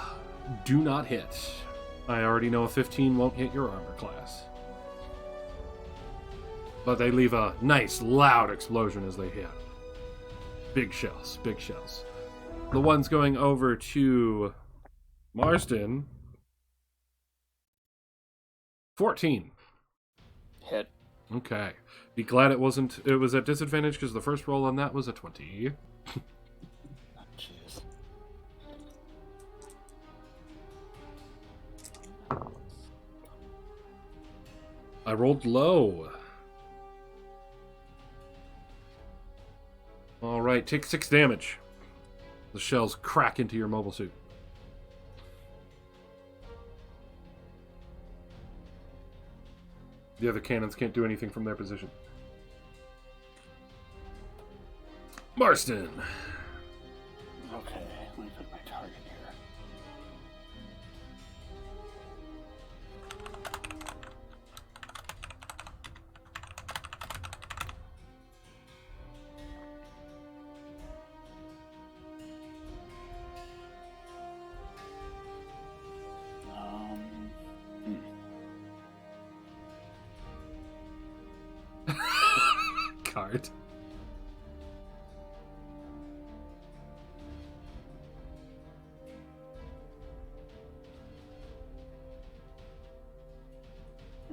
do not hit. I already know a 15 won't hit your armor class. But they leave a nice, loud explosion as they hit. Big shells, big shells. The ones going over to Marston. 14. Hit. Okay. Be glad it wasn't. It was at disadvantage because the first roll on that was a 20. Jeez. I rolled low. All right, take 6 damage. The shells crack into your mobile suit. The other cannons can't do anything from their position. Marston. Okay, let me put my target here. Card.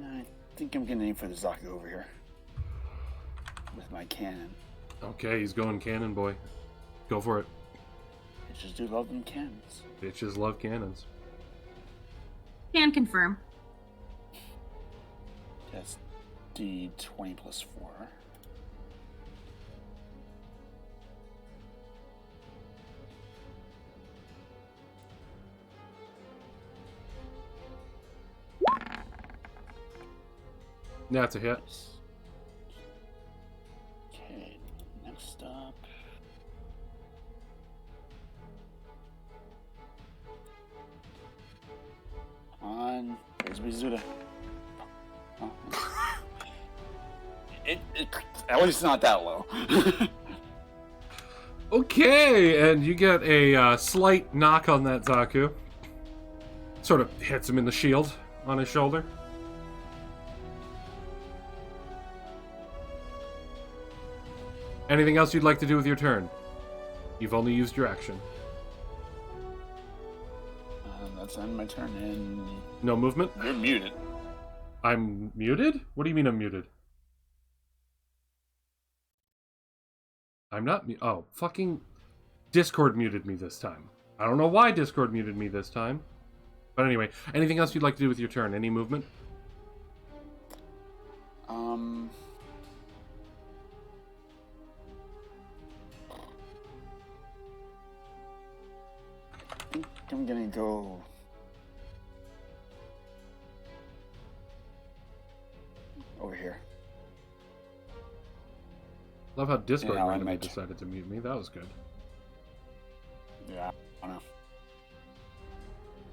I think I'm gonna aim for the Zaku over here with my cannon. Okay, he's going cannon boy. Go for it. Bitches do love them cannons. Bitches love cannons. Can confirm. That's D20 plus 4. That's a hit. Okay, next up. On. There's Mizuda. Oh. At least not that low. Okay, and you get a slight knock on that Zaku. Sort of hits him in the shield on his shoulder. Anything else you'd like to do with your turn? You've only used your action. That's end my turn, and No movement? you're muted. I'm muted? What do you mean I'm muted? I'm not oh, fucking Discord muted me this time. I don't know why Discord muted me this time. But anyway, anything else you'd like to do with your turn? Any movement? I think I'm gonna go. Over here. Love how Discord Yeah, I randomly might. decided to mute me. That was good. Yeah, I don't know.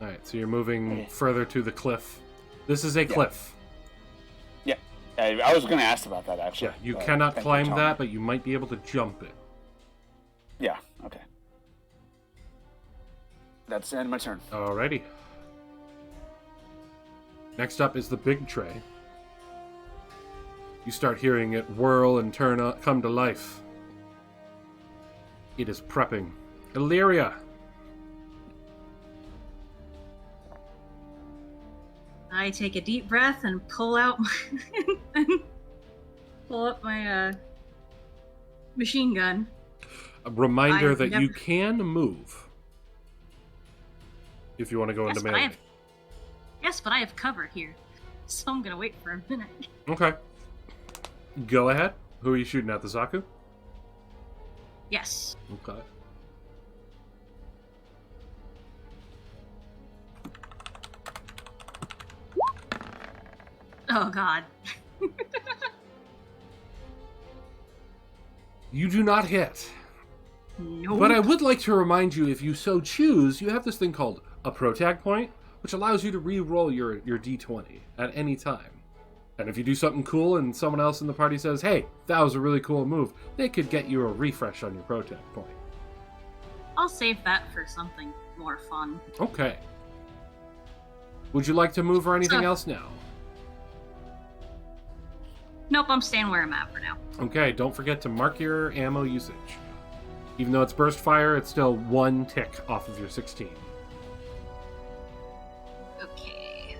Alright, so you're moving Okay. further to the cliff. This is a cliff. Yeah, I was gonna ask about that actually. Yeah, you but cannot thank climb Tom. that, but you might be able to jump it. Yeah, okay. That's the end of my turn. Alrighty. Next up is the big tray. You start hearing it whirl and come to life. It is prepping. Illyria. I take a deep breath and pull out pull up my machine gun. A reminder I've that never- you can move. If you want to go Yes, into but I melee. have yes, but I have cover here, so I'm gonna wait for a minute. Okay. Go ahead. Who are you shooting at? The Zaku? Yes. Okay. Oh God. You do not hit. Nope. But I would like to remind you, if you so choose, you have this thing called a protag point, which allows you to re-roll your d20 at any time. And if you do something cool and someone else in the party says, hey, that was a really cool move, they could get you a refresh on your protag point. I'll save that for something more fun. Okay. Would you like to move or anything So- else now? Nope, I'm staying where I'm at for now. Okay, don't forget to mark your ammo usage. Even though it's burst fire, it's still 1 tick off of your 16. Okay.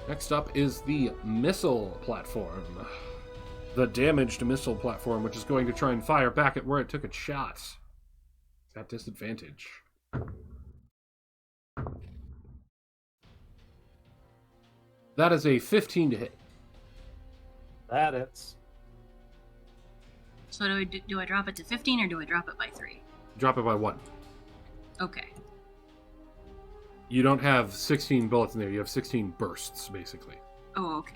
Next up is the missile platform. The damaged missile platform, which is going to try and fire back at where it took its shots. At disadvantage. That is a 15 to hit. That it's. So do I drop it to 15 or do I drop it by 3? Drop it by 1. Okay. You don't have 16 bullets in there. You have 16 bursts, basically. Oh, okay.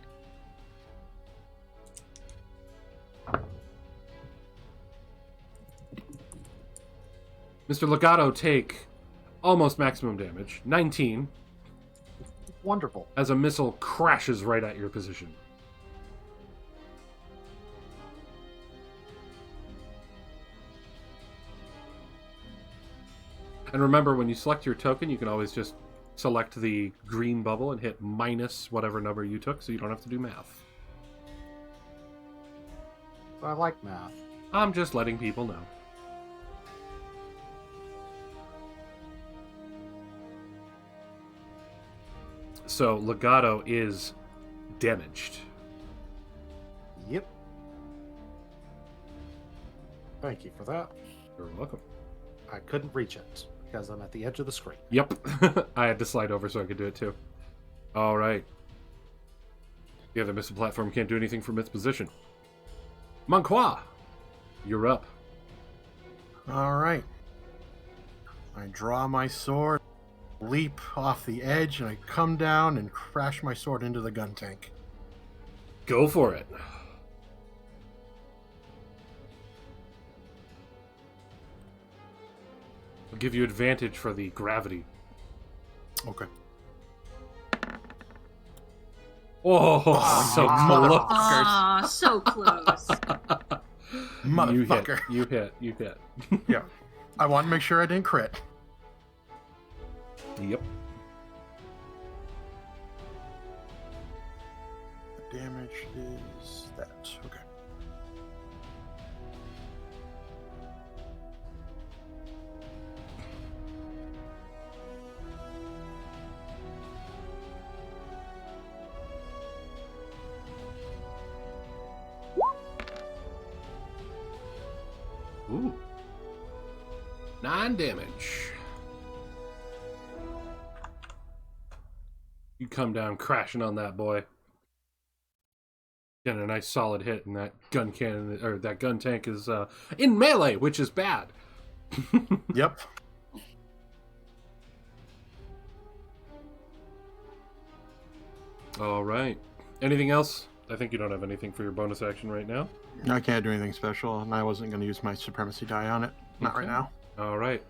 Mr. Legato take almost maximum damage, 19, Wonderful. as a missile crashes right at your position. And remember, when you select your token, you can always just select the green bubble and hit minus whatever number you took, so you don't have to do math. I like math. I'm just letting people know. So, Legato is damaged. Yep. Thank you for that. You're welcome. I couldn't reach it because I'm at the edge of the screen. Yep. I had to slide over so I could do it too. Alright. The other missile platform can't do anything from its position. Monqua, you're up. All right. I draw my sword, leap off the edge, and I come down and crash my sword into the gun tank. Go for it. I'll give you advantage for the gravity. Okay. Oh, so close. Aw, so close. Motherfucker. You hit. Yeah. I want to make sure I didn't crit. Yep. The damage is that. Okay. Ooh. 9 damage. You come down crashing on that boy. Getting a nice solid hit, and that gun cannon or that gun tank is in melee, which is bad. Yep. All right. Anything else? I think you don't have anything for your bonus action right now. I can't do anything special, and I wasn't going to use my supremacy die on it. Not right Okay. now. All right.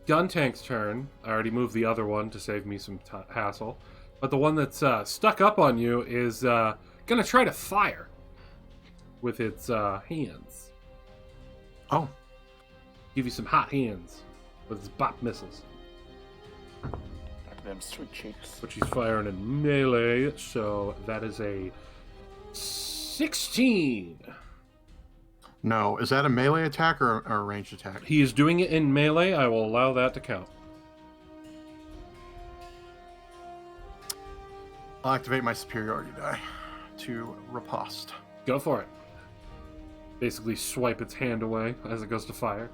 Gun tank's turn. I already moved the other one to save me some hassle. But the one that's stuck up on you is going to try to fire with its hands. Oh. Give you some hot hands with its bop missiles. Them sweet cheeks. But she's firing in melee, so that is a 16. No. Is that a melee attack or a ranged attack? He is doing it in melee. I will allow that to count. I'll activate my superiority die to riposte. Go for it. Basically swipe its hand away as it goes to fire.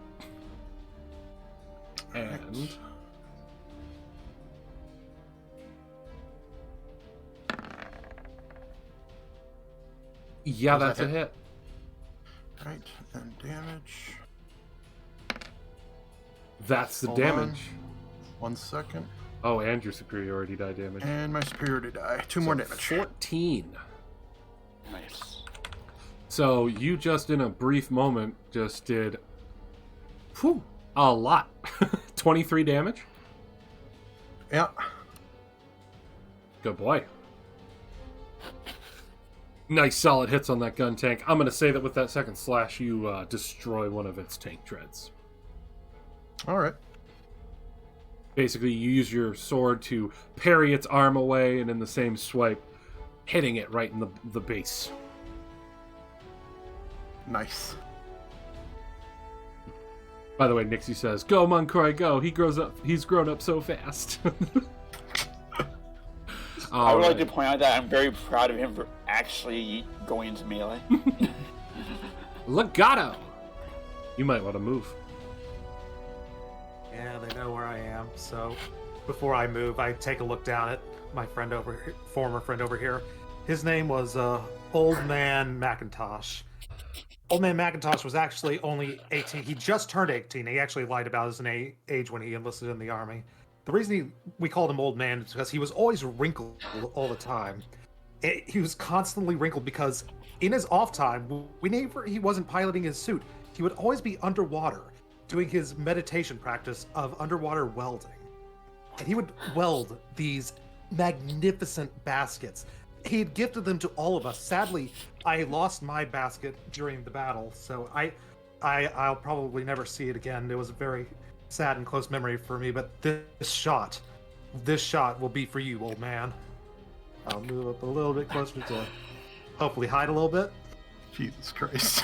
And... yeah, Does that's that a hit. Right, and damage. That's the Hold on. damage. 1 second. Oh, and your superiority die damage. And my superiority die. 2 more damage. 14. Nice. So you just in a brief moment just did a lot. 23 damage. Yeah. Good boy. Nice solid hits on that gun tank. I'm going to say that with that second slash, you destroy one of its tank treads. All right. Basically, you use your sword to parry its arm away, and in the same swipe, hitting it right in the base. Nice. By the way, Nixie says, "Go, Moncroy, go! He's grown up so fast." I would like to point out that I'm very proud of him for actually going into melee. Legato! You might want to move. Yeah, they know where I am. So before I move, I take a look down at my friend over here, former friend over here. His name was Old Man Macintosh. Old Man Macintosh was actually only 18. He just turned 18. He actually lied about his age when he enlisted in the army. The reason we called him Old Man is because he was always wrinkled all the time. He was constantly wrinkled because in his off time, whenever he wasn't piloting his suit, he would always be underwater doing his meditation practice of underwater welding. And he would weld these magnificent baskets. He had gifted them to all of us. Sadly, I lost my basket during the battle, so I'll probably never see it again. It was a very sad and close memory for me, but this shot will be for you, old man. I'll move up a little bit closer to hopefully hide a little bit. Jesus Christ.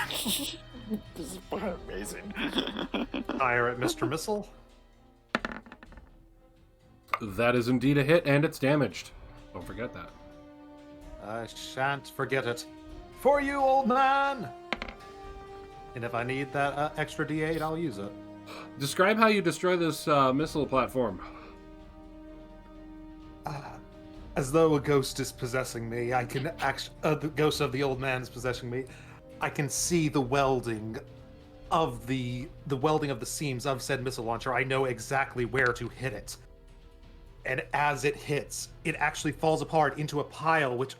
This is fucking amazing. Fire at Mr. Missile. That is indeed a hit, and it's damaged. Don't forget that. I shan't forget it. For you, old man! And if I need that extra D8, I'll use it. Describe how you destroy this missile platform. As though a ghost is possessing me, I can the ghost of the old man is possessing me. I can see the welding of the welding of the seams of said missile launcher. I know exactly where to hit it. And as it hits, it actually falls apart into a pile, which,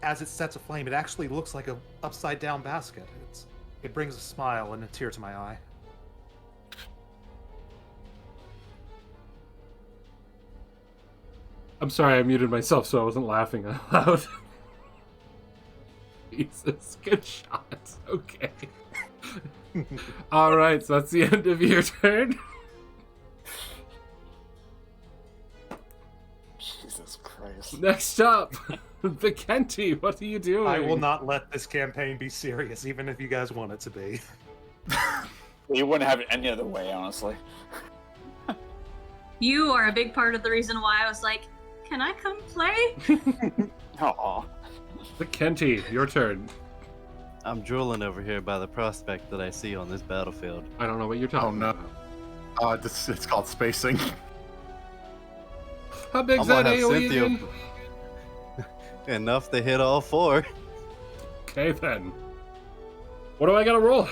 as it sets aflame, it actually looks like a upside down basket. It brings a smile and a tear to my eye. I'm sorry, I muted myself so I wasn't laughing out loud. Jesus, good shot. Okay. Alright, so that's the end of your turn. Jesus Christ. Next up, the Kenty. What are you doing? I will not let this campaign be serious, even if you guys want it to be. You wouldn't have it any other way, honestly. You are a big part of the reason why I was like, can I come play? Aw. The Kenty, your turn. I'm drooling over here by the prospect that I see on this battlefield. I don't know what you're talking about. It's called spacing. How big's I'm that gonna have AoE Cynthia- again? Enough to hit all four. Okay then. What do I gotta roll?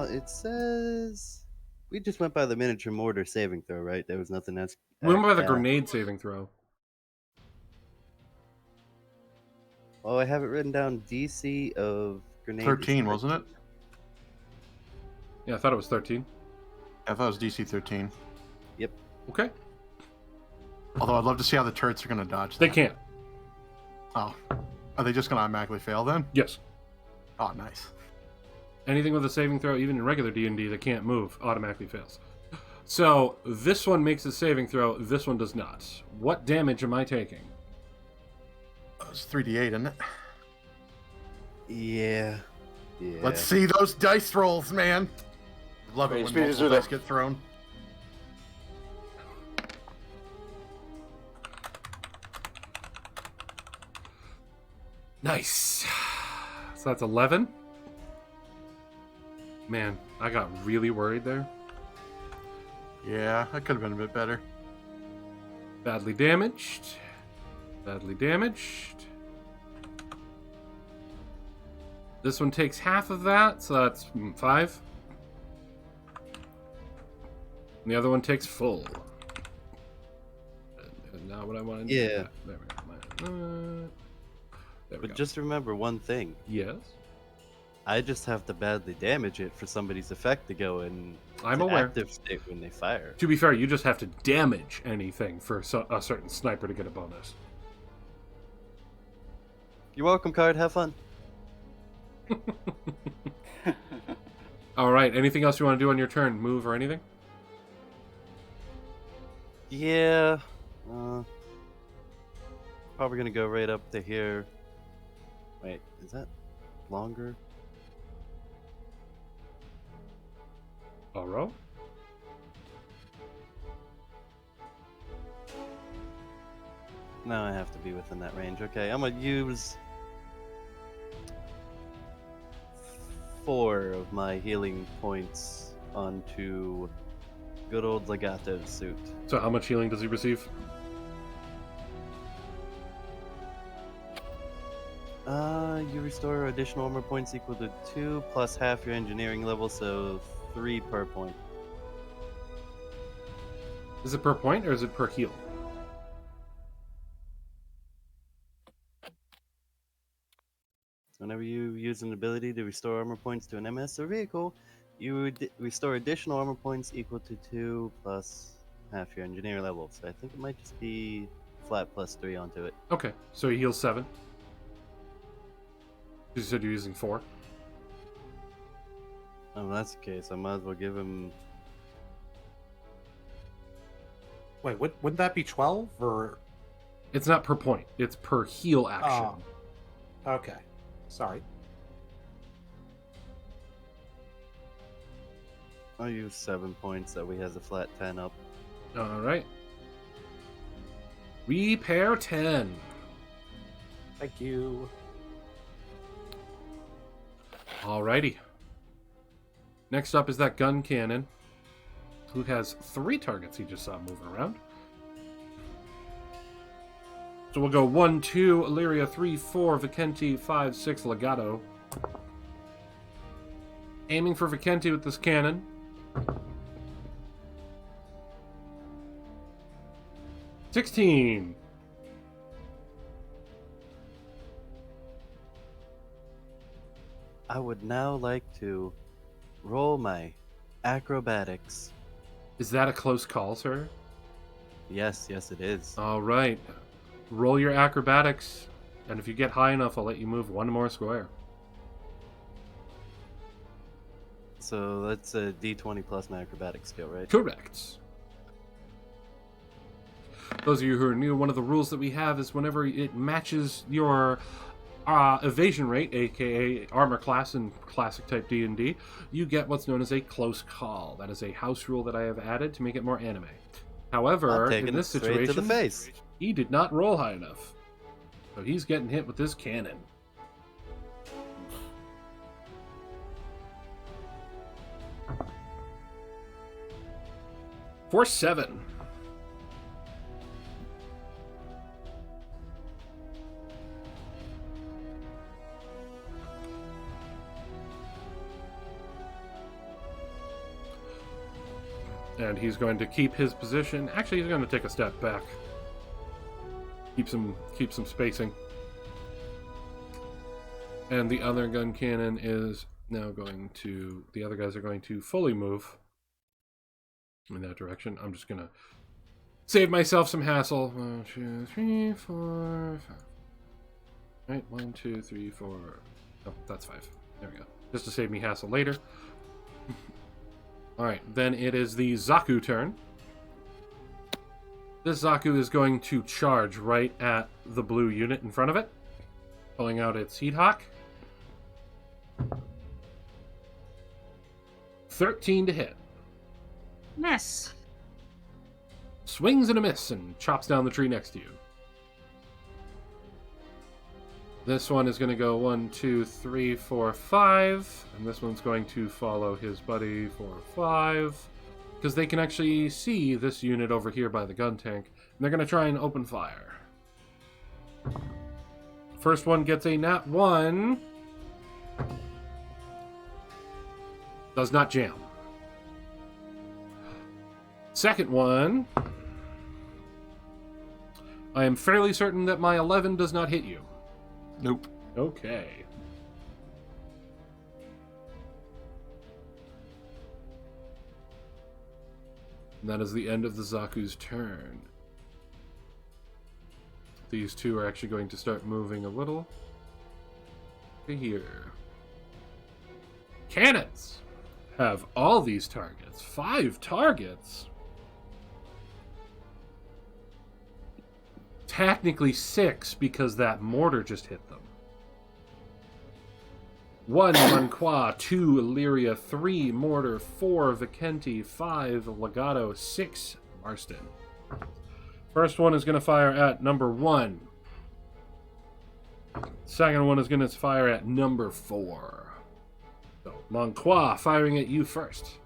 It says we just went by the miniature mortar saving throw, right? There was nothing else. We went by the grenade saving throw. Oh, I have it written down. DC of grenade. 13, wasn't it? Yeah, I thought it was 13. I thought it was DC 13. Yep. Okay. Although I'd love to see how the turrets are going to dodge that. They can't. Oh. Are they just going to automatically fail then? Yes. Oh, nice. Anything with a saving throw, even in regular D&D, that can't move, automatically fails. So, this one makes a saving throw, this one does not. What damage am I taking? It's 3d8, isn't it? Yeah. Let's see those dice rolls, man. Love it when Speed is multiple with dice it. get thrown. Nice. So that's 11. Man, I got really worried there. Yeah, that could have been a bit better. Badly damaged. Badly damaged. This one takes half of that, so that's 5. And the other one takes full. And now what I want to do. Yeah. There we go. There we But go. just remember one thing. Yes. I just have to badly damage it for somebody's effect to go in I'm to aware. active state when they fire. To be fair, you just have to damage anything for a certain sniper to get a bonus. You're welcome, card. Have fun. All right. Anything else you want to do on your turn? Move or anything? Yeah. Probably gonna go right up to here. Wait, is that longer? All right. Now I have to be within that range. Okay, I'm gonna use 4 of my healing points onto good old Legato's suit. So how much healing does he receive? You restore additional armor points equal to 2 plus half your engineering level, so 3 per point. Is it per point or is it per heal? Whenever you use an ability to restore armor points to an MS or vehicle, you restore additional armor points equal to 2 plus half your engineering level. So I think it might just be flat plus 3 onto it. Okay, so he heals 7. You said you're using 4. Oh, well, that's the case. I might as well give him. Wait, wouldn't that be 12 or? It's not per point. It's per heal action. Oh, okay. Sorry. I'll use 7 points. That way he has a flat 10 up. All right. Repair 10. Thank you. Alrighty. Next up is that gun cannon, who has 3 targets he just saw moving around. So we'll go 1, 2, Illyria, 3, 4, Vicenti, 5, 6, Legato. Aiming for Vicenti with this cannon. $16. I would now like to roll my acrobatics. Is that a close call, sir? Yes, it is. All right. Roll your acrobatics, and if you get high enough, I'll let you move 1 more square. So that's a d20 plus my acrobatic skill, right? Correct. Those of you who are new, one of the rules that we have is whenever it matches your evasion rate, aka armor class in classic type D&D, you get what's known as a close call. That is a house rule that I have added to make it more anime. However, in this straight situation, to the face. he did not roll high enough. So he's getting hit with this cannon. For 7. And he's going to keep his position. Actually, he's going to take a step back. Keep some spacing. And the other gun cannon is now going to... The other guys are going to fully move in that direction. I'm just going to save myself some hassle. 1, 2, 3, 4, 5. Right, 1, 2, 3, 4. Oh, that's 5. There we go. Just to save me hassle later. Alright, then it is the Zaku turn. This Zaku is going to charge right at the blue unit in front of it, pulling out its Heat Hawk. 13 to hit. Miss. Swings and a miss and chops down the tree next to you. This one is going to go 1, 2, 3, 4, 5. And this one's going to follow his buddy for 5. Because they can actually see this unit over here by the gun tank. And they're going to try and open fire. First one gets a nat 1. Does not jam. Second one. I am fairly certain that my 11 does not hit you. Nope. Okay. And that is the end of the Zaku's turn. These two are actually going to start moving a little to here. Cannons have all these targets. 5 targets. Technically 6 because that mortar just hit them. 1 Manqua, 2 Illyria, 3 mortar, 4 Vicenti, 5 Legato, 6 Marston. First one is going to fire at number 1. Second one is going to fire at number 4. So, Monqua firing at you first.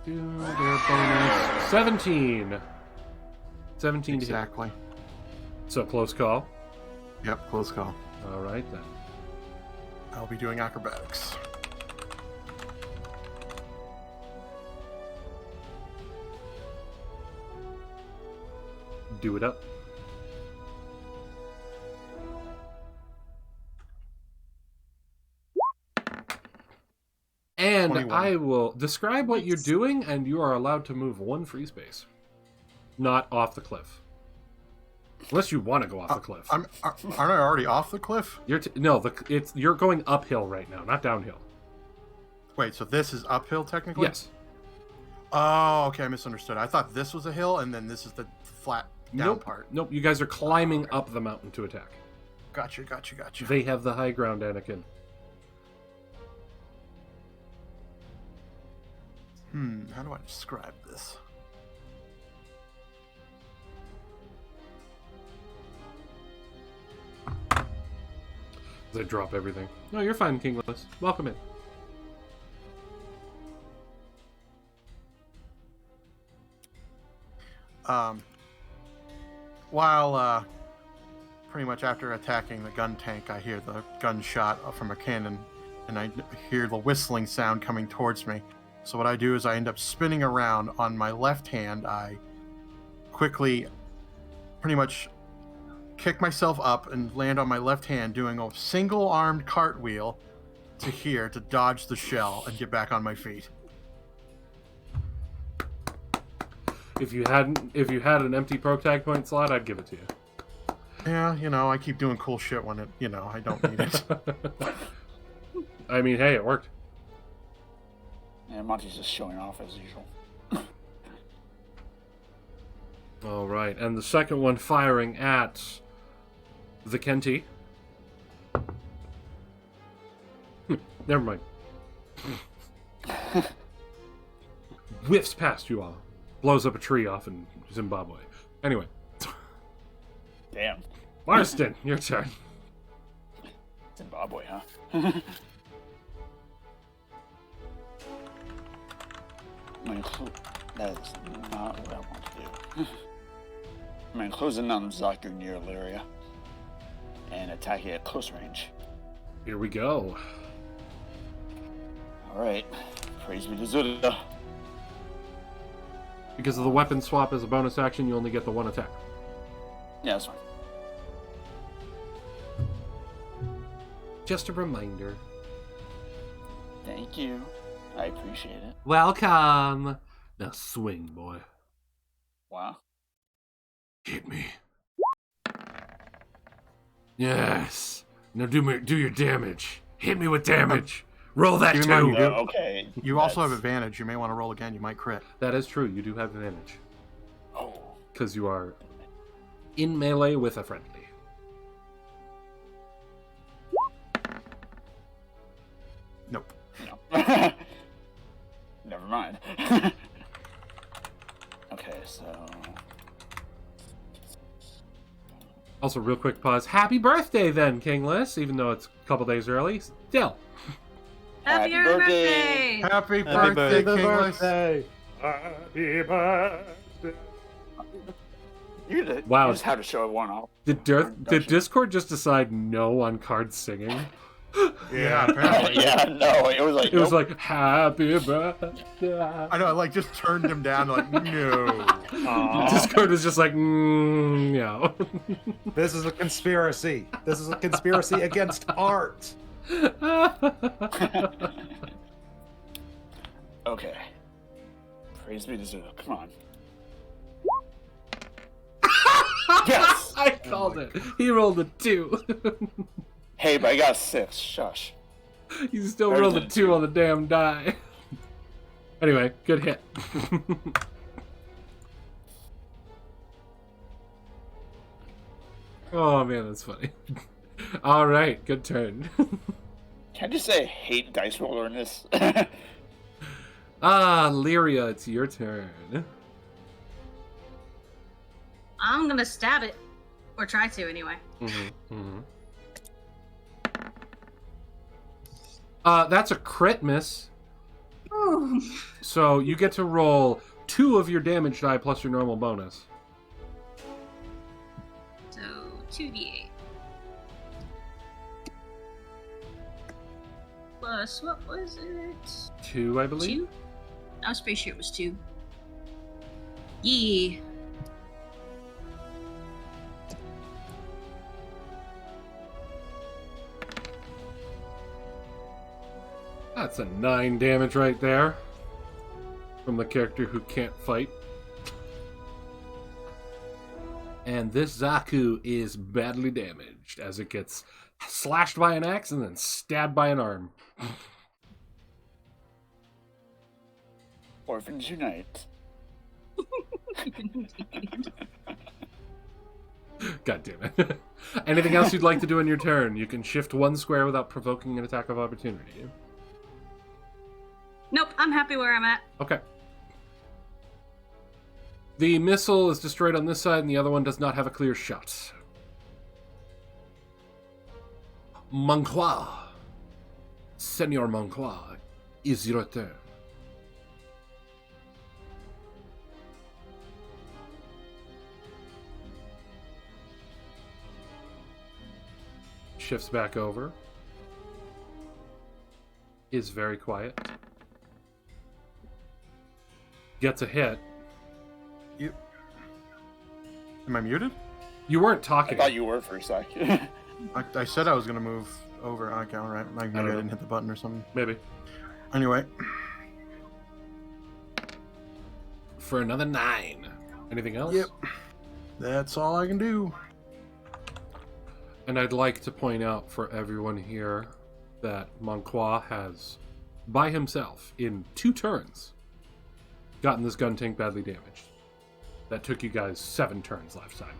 Their bonus 17. 17 Exactly. to hit. So close call. Yep, close call. All right then. I'll be doing acrobatics. Do it up. And 21. I will describe what you're doing, and you are allowed to move 1 free space. Not off the cliff. Unless you want to go off the cliff. Aren't I already off the cliff? You're going uphill right now, not downhill. Wait, so this is uphill technically? Yes. Oh, okay, I misunderstood. I thought this was a hill, and then this is the flat down Nope. part. Nope, you guys are climbing up the mountain to attack. Gotcha. They have the high ground, Anakin. How do I describe this? They drop everything. No, you're fine, Kingless. Welcome in. While pretty much after attacking the gun tank, I hear the gunshot from a cannon, and I hear the whistling sound coming towards me. So what I do is I end up spinning around. On my left hand, I quickly pretty much kick myself up and land on my left hand, doing a single-armed cartwheel to here to dodge the shell and get back on my feet. If you had an empty pro tag point slot, I'd give it to you. Yeah, I keep doing cool shit when it, I don't need it. I mean, hey, it worked. Yeah, Monty's just showing off as usual. All right, and the second one firing at the Kenti. Never mind. Whiffs past you all. Blows up a tree off in Zimbabwe. Anyway. Damn. Marston, your turn. Zimbabwe, huh? That is not what I want to do. I'm going to close in on Zaku near Illyria and attack it at close range. Here we go. Alright. Praise be to Zuda. Because of the weapon swap as a bonus action, you only get the 1 attack. Yeah, that's fine. Just a reminder. Thank you. I appreciate it. Welcome. Now swing, boy. Wow. Hit me. Yes. Now do your damage. Hit me with damage. Roll that Keep in mind, too. you do- Okay. You also have advantage. You may want to roll again. You might crit. That is true. You do have advantage. Oh. Because you are in melee with a friendly. Nope. No. Never mind. Okay, so... Also, real quick pause. Happy birthday then, Kingless, even though it's a couple days early. Still. Happy Happy birthday! Happy birthday, Kingless. Happy birthday. You Wow. just have to show one off. Did Discord just decide no on card singing? Yeah, apparently. Yeah, no, it was like... It was like, happy birthday. I know, I just turned him down, like, no. Discord was just like, no. This is a conspiracy. This is a conspiracy against art. Okay. Praise be to Zuda. Come on. Yes! I called it. He rolled a 2. Hey, but I got a 6. Shush. You still Better rolled a than 2 on the damn die. Anyway, good hit. Oh man, that's funny. All right, good turn. Okay, I just say I hate dice roller in this? Illyria, it's your turn. I'm gonna stab it. Or try to, anyway. That's a crit miss. Ooh. So you get to roll 2 of your damage die plus your normal bonus. So, 2d8. Plus, what was it? 2, I believe. 2? I was pretty sure it was 2. Yeah. That's a 9 damage right there. From the character who can't fight. And this Zaku is badly damaged as it gets slashed by an axe and then stabbed by an arm. Orphans Unite. God damn it. Anything else you'd like to do in your turn? You can shift 1 square without provoking an attack of opportunity. Nope, I'm happy where I'm at. Okay. The missile is destroyed on this side, and the other one does not have a clear shot. Manqua. Senor Manqua, is your turn. Shifts back over. Is very quiet. Gets a hit. You... Am I muted? You weren't I talking. thought you were for a sec. I said I was going to move over. Okay, all right. Maybe I know. didn't hit the button or something. Maybe. Anyway. For another 9. Anything else? Yep. That's all I can do. And I'd like to point out for everyone here that Manqua has, by himself, in 2 turns, gotten this gun tank badly damaged. That took you guys 7 turns last time.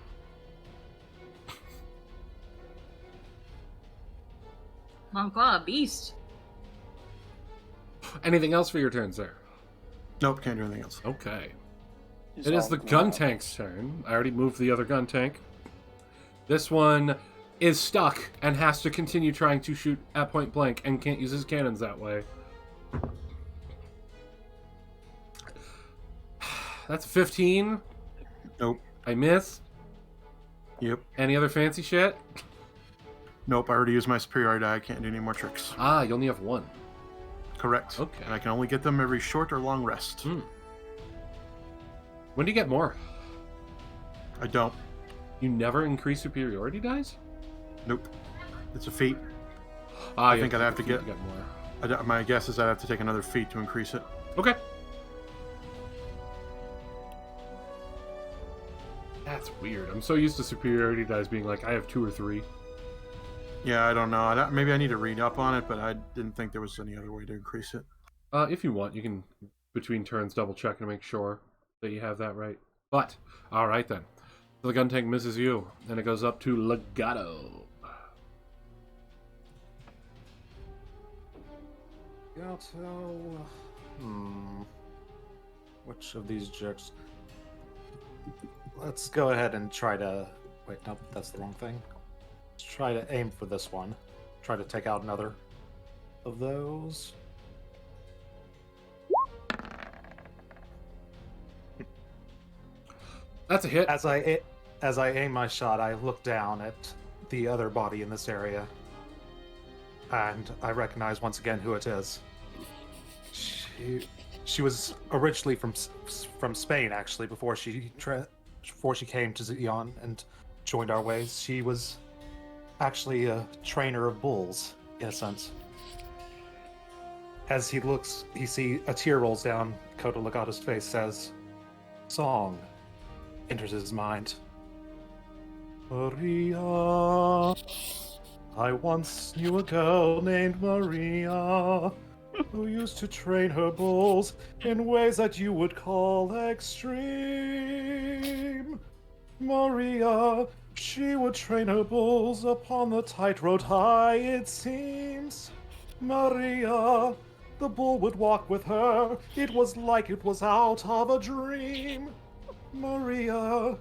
Monqua, a beast. Anything else for your turn, sir? Nope, can't do anything else. Okay. He's It is all the grown gun up. tank's turn. I already moved the other gun tank. This one is stuck and has to continue trying to shoot at point blank and can't use his cannons that way. That's 15. Nope. I missed. Yep. Any other fancy shit? Nope, I already used my superiority die. I can't do any more tricks. Ah, you only have 1. Correct. Okay. And I can only get them every short or long rest. When do you get more? I don't. You never increase superiority dice? Nope. It's a feat. Ah, I think I'd have to get get... more. My guess is I'd have to take another feat to increase it. Okay. That's weird. I'm so used to superiority dice being like, I have 2 or 3. Yeah, I don't know. Maybe I need to read up on it, but I didn't think there was any other way to increase it. If you want, you can, between turns, double check and make sure that you have that right. But, alright then. So the gun tank misses you, and it goes up to Legato. Gato. Which of these jerks? Let's go ahead and try to... Wait, nope, that's the wrong thing. Let's try to aim for this one. Try to take out another of those. That's a hit. As I aim my shot, I look down at the other body in this area, and I recognize once again who it is. She was originally from Spain, actually, before she came to Zeon and joined our ways. She was actually a trainer of bulls, in a sense. As he looks, a tear rolls down Koto Legato's face, says, "Song," enters his mind. Maria, I once knew a girl named Maria who used to train her bulls in ways that you would call extreme. Maria, she would train her bulls upon the tight road high, it seems. Maria, the bull would walk with her. It was like it was out of a dream. Maria,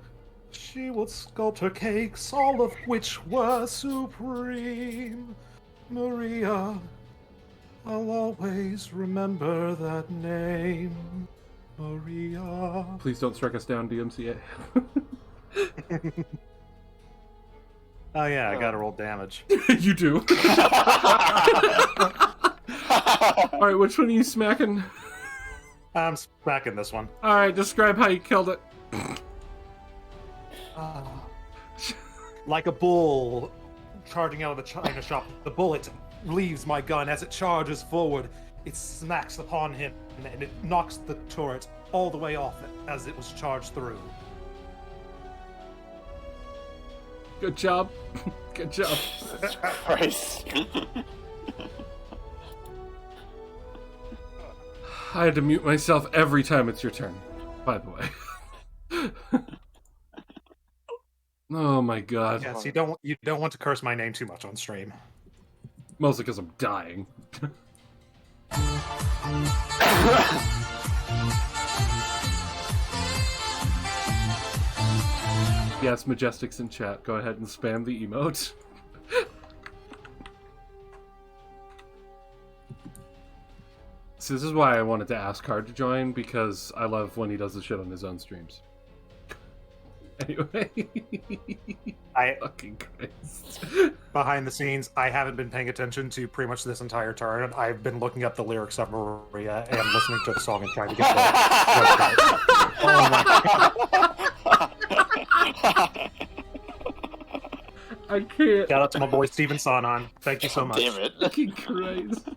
she would sculpt her cakes, all of which were supreme. Maria, I'll always remember that name. Maria. Please don't strike us down, DMCA. Oh yeah, I gotta roll damage. You do. Alright, which one are you smacking? I'm smacking this one. Alright, describe how you killed it. Like a bull charging out of the china shop, the bullet leaves my gun. As it charges forward, it smacks upon him, and it knocks the turret all the way off it as it was charged through. Good job. Good job. Christ. I had to mute myself every time it's your turn, by the way. Oh my god. Yes, you don't want to curse my name too much on stream. Mostly because I'm dying. Yes, Majestic's in chat. Go ahead and spam the emote. So this is why I wanted to ask Card to join, because I love when he does the shit on his own streams. Anyway. Fucking Christ. Behind the scenes, I haven't been paying attention to pretty much this entire turn. I've been looking up the lyrics of Maria and listening to the song and trying to get the oh my God. I can't. Shout out to my boy Steven Sonon. Thank you so much. Damn it. Fucking Christ.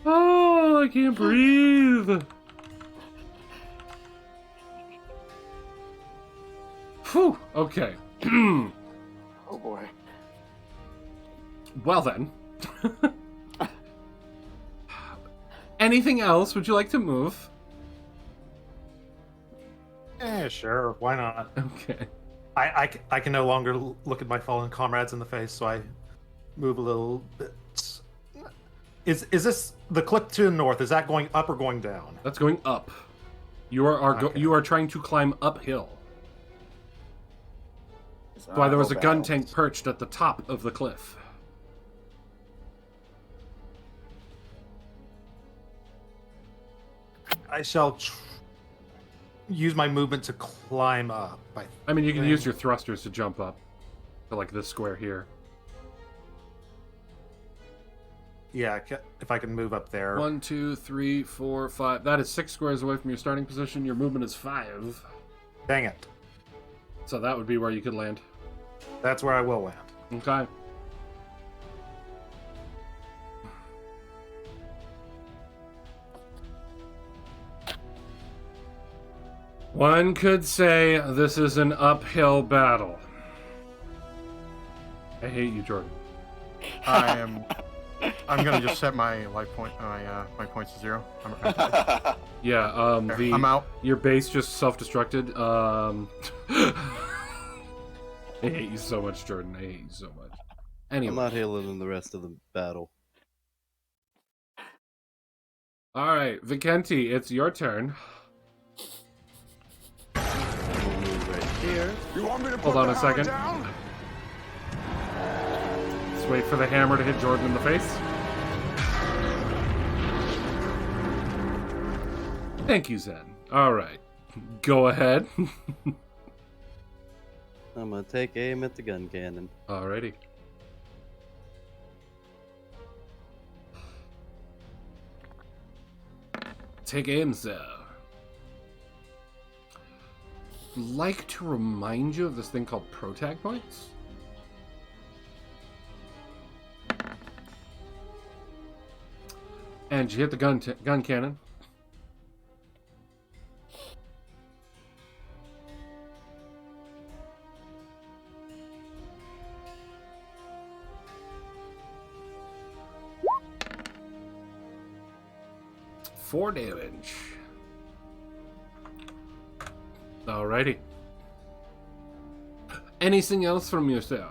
Oh, I can't breathe. Whew. Okay. Oh boy. Well then. Anything else? Would you like to move? Sure. Why not? Okay. I can no longer look at my fallen comrades in the face, so I move a little bit. Is this the cliff to the north? Is that going up or going down? That's going up. You are Okay. you are trying to climb uphill. That's why there was a gun tank perched at the top of the cliff. I shall use my movement to climb up. I mean, you can use your thrusters to jump up to like this square here. Yeah, if I can move up there. 1, 2, 3, 4, 5. That is 6 squares away from your starting position. Your movement is 5. Dang it. So that would be where you could land. That's where I will land. Okay. One could say this is an uphill battle. I hate you, Jordan. I'm gonna just set my life point, my points to 0. Yeah, I'm out. Your base just self-destructed. I hate you so much, Jordan. I hate you so much. Anyway. I'm not healing in the rest of the battle. Alright, Vicenti, it's your turn. We'll move right here. You want me to Hold put on the a hammer second. down? Let's wait for the hammer to hit Jordan in the face. Thank you, Zen. Alright. Go ahead. I'm gonna take aim at the gun cannon. Alrighty. Take aim, sir. Like to remind you of this thing called protag points. And you hit the gun cannon. Four damage. Alrighty. Anything else from you, sir?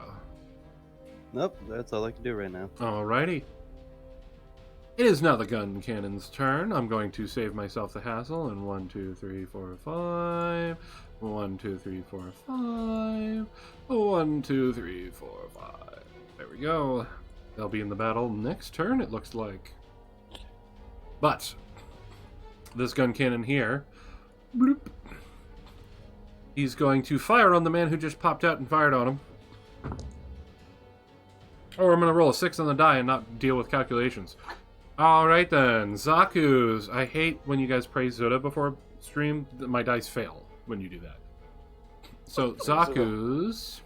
Nope, that's all I can do right now. Alrighty. It is now the gun cannon's turn. I'm going to save myself the hassle. And 1, 2, 3, 4, 5. 1, 2, 3, 4, 5. 1, 2, 3, 4, 5. There we go. They'll be in the battle next turn, it looks like. But this gun cannon here, bloop, he's going to fire on the man who just popped out and fired on him. Or I'm going to roll a 6 on the die and not deal with calculations. Alright then, Zaku's. I hate when you guys praise Zoda before stream. My dice fail when you do that. So, Zaku's.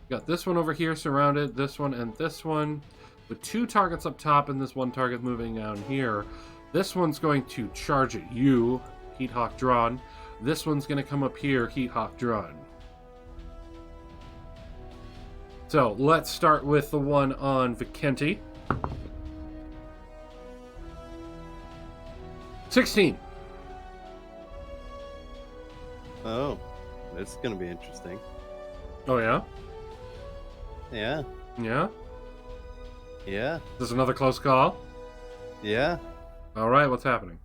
Got this one over here surrounded, this one and this one. With 2 targets up top and this 1 target moving down here. This one's going to charge at you, Heat Hawk drawn. This one's going to come up here, Heat Hawk drawn. So, let's start with the one on Vikenti. 16. Oh, this is gonna be interesting. Oh, yeah? Yeah. Yeah? Yeah. This is another close call? Yeah. Alright, what's happening?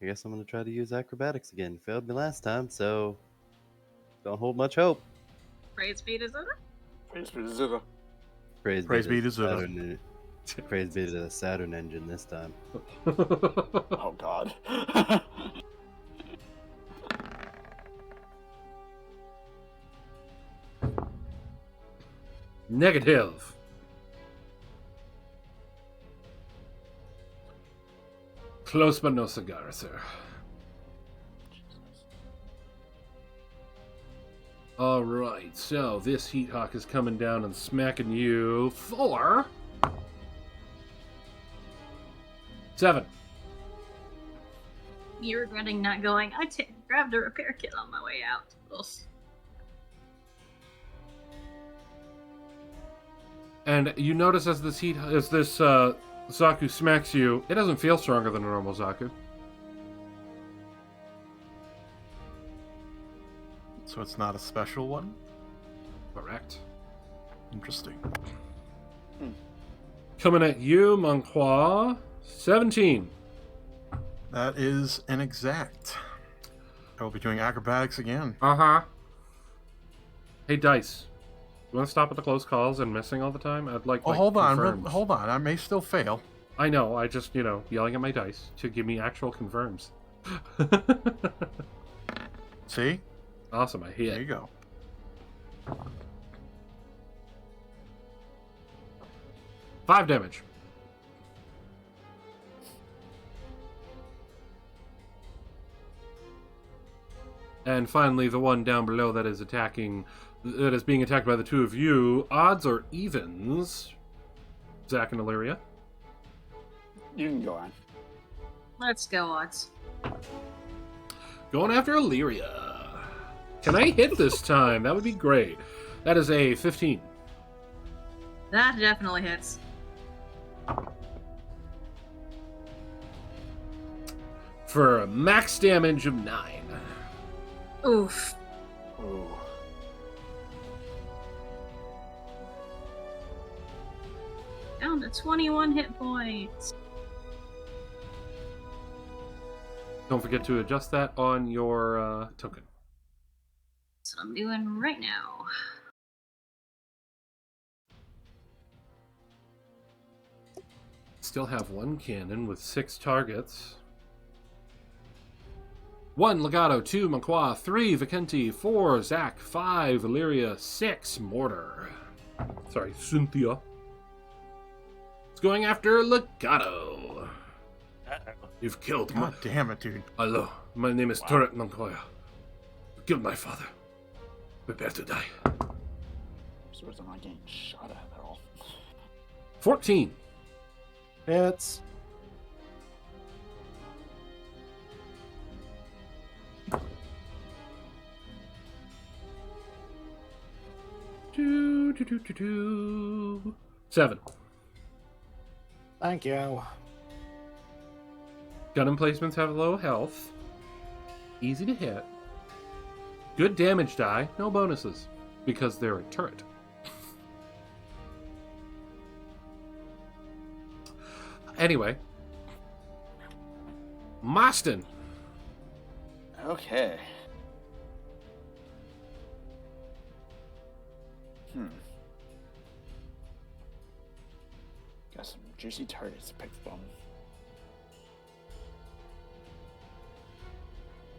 I guess I'm gonna try to use acrobatics again. Failed me last time, so don't hold much hope. Praise be to Zoda. Praise be to Zuda. Praise be to Zuda. Saturn. Praise be to the Saturn engine this time. Oh god. Negative. Close but no cigar, sir. Alright, so this Heat Hawk is coming down and smacking you for 7. Me regretting not going. Grabbed a repair kit on my way out. Ugh. And you notice as this Zaku smacks you, it doesn't feel stronger than a normal Zaku. So it's not a special one? Correct. Interesting. Coming at you, Monqua. 17. That is an exact. I will be doing acrobatics again. Uh-huh. Hey, Dice. You want to stop at the close calls and missing all the time? I'd like, Oh, hold on. confirms. Hold on. I may still fail. I know. I just, yelling at my dice to give me actual confirms. See? Awesome. I hit. There you go. Five damage. And finally, the one down below that is being attacked by the two of you. Odds or evens? Zach and Illyria. You can go on. Let's go, odds. Going after Illyria. Can I hit this time? That would be great. That is a 15. That definitely hits. For a max damage of 9. Oof. Ooh. Down to 21 hit points. Don't forget to adjust that on your token. That's what I'm doing right now. Still have one cannon with 6 targets. 1 Legato, 2 Monqua, 3 Vikenti, 4 Zach, 5 Illyria, 6 Mortar. Sorry, Cynthia. It's going after Legato. You've killed me. God damn it, dude. Hello, my name is Turret Montoya. You killed my father. Prepare to die. So I'm not getting shot at all. 14. Hits. Two, two, two, two, two. 7. Thank you. Gun emplacements have low health. Easy to hit. Good damage die. No bonuses. because they're a turret. Anyway, Marston. Okay. Got some juicy targets to pick from.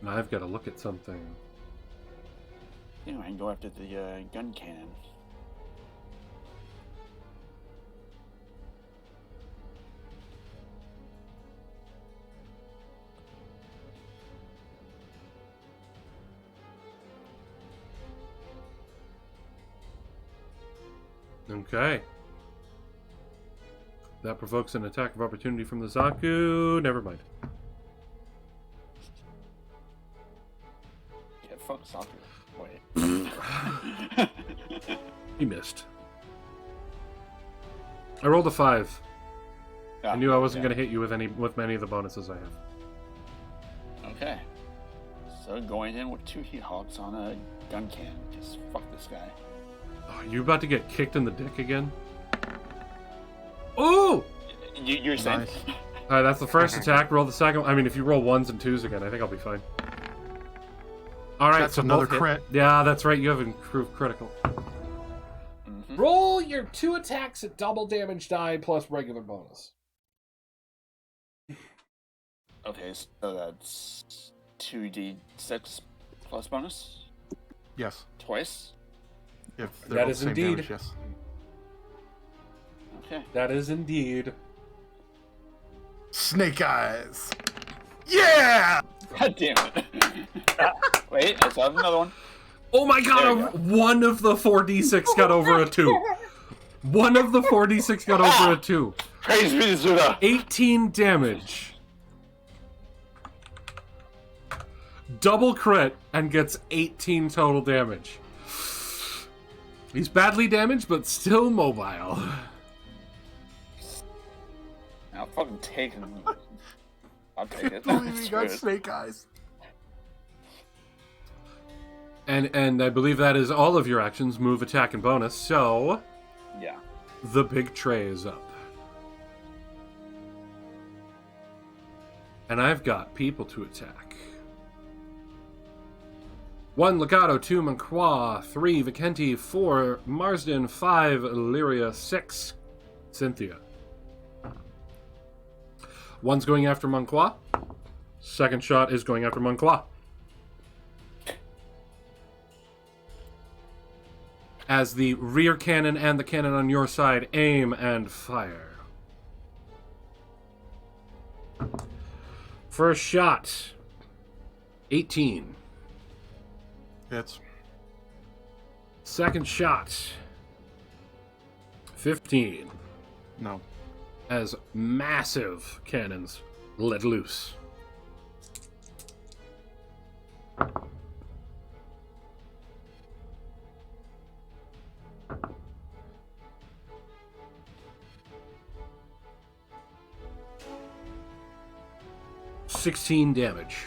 And I've got to look at something. Anyway, I can go after the gun cannon. Okay. That provokes an attack of opportunity from the Zaku. Never mind. Yeah, fuck soccer. Wait. He missed. I rolled a 5. I knew I wasn't going to hit you with many of the bonuses I have. Okay. So going in with 2 heat hogs on a gun cannon. Just fuck this guy. Oh, you about to get kicked in the dick again? Oh! You're saying? Nice. Alright, that's the first attack. Roll the second one. I mean, if you roll 1s and 2s again, I think I'll be fine. Alright, That's so another both hit. crit. Yeah, that's right. You have improved critical. Roll your 2 attacks at double damage die plus regular bonus. Okay, so that's 2d6 plus bonus? Yes. Twice? If That they're both is the same indeed. damage, yes. Okay. That is indeed. Snake eyes. Yeah! God damn it. Wait, I still have another one. Oh my There god, you go. one of the 4d6 got over a 2. One of the 4d6 got over a 2. Praise be to Zuda. 18 damage. Double crit and gets 18 total damage. He's badly damaged, but still mobile. I'll fucking take it. I'll take it. Believe he Screw got it. snake eyes. And I believe that is all of your actions, move, attack, and bonus. So, Yeah. the big tray is up. And I've got people to attack. 1 Legato, 2 Manqua, 3 Vicenti, 4 Marsden, 5 Illyria, 6 Cynthia. One's going after Manqua. Second shot is going after Manqua. As the rear cannon and the cannon on your side aim and fire. First shot, 18. Hits. Second shot, 15. No. As massive cannons let loose. $16 damage.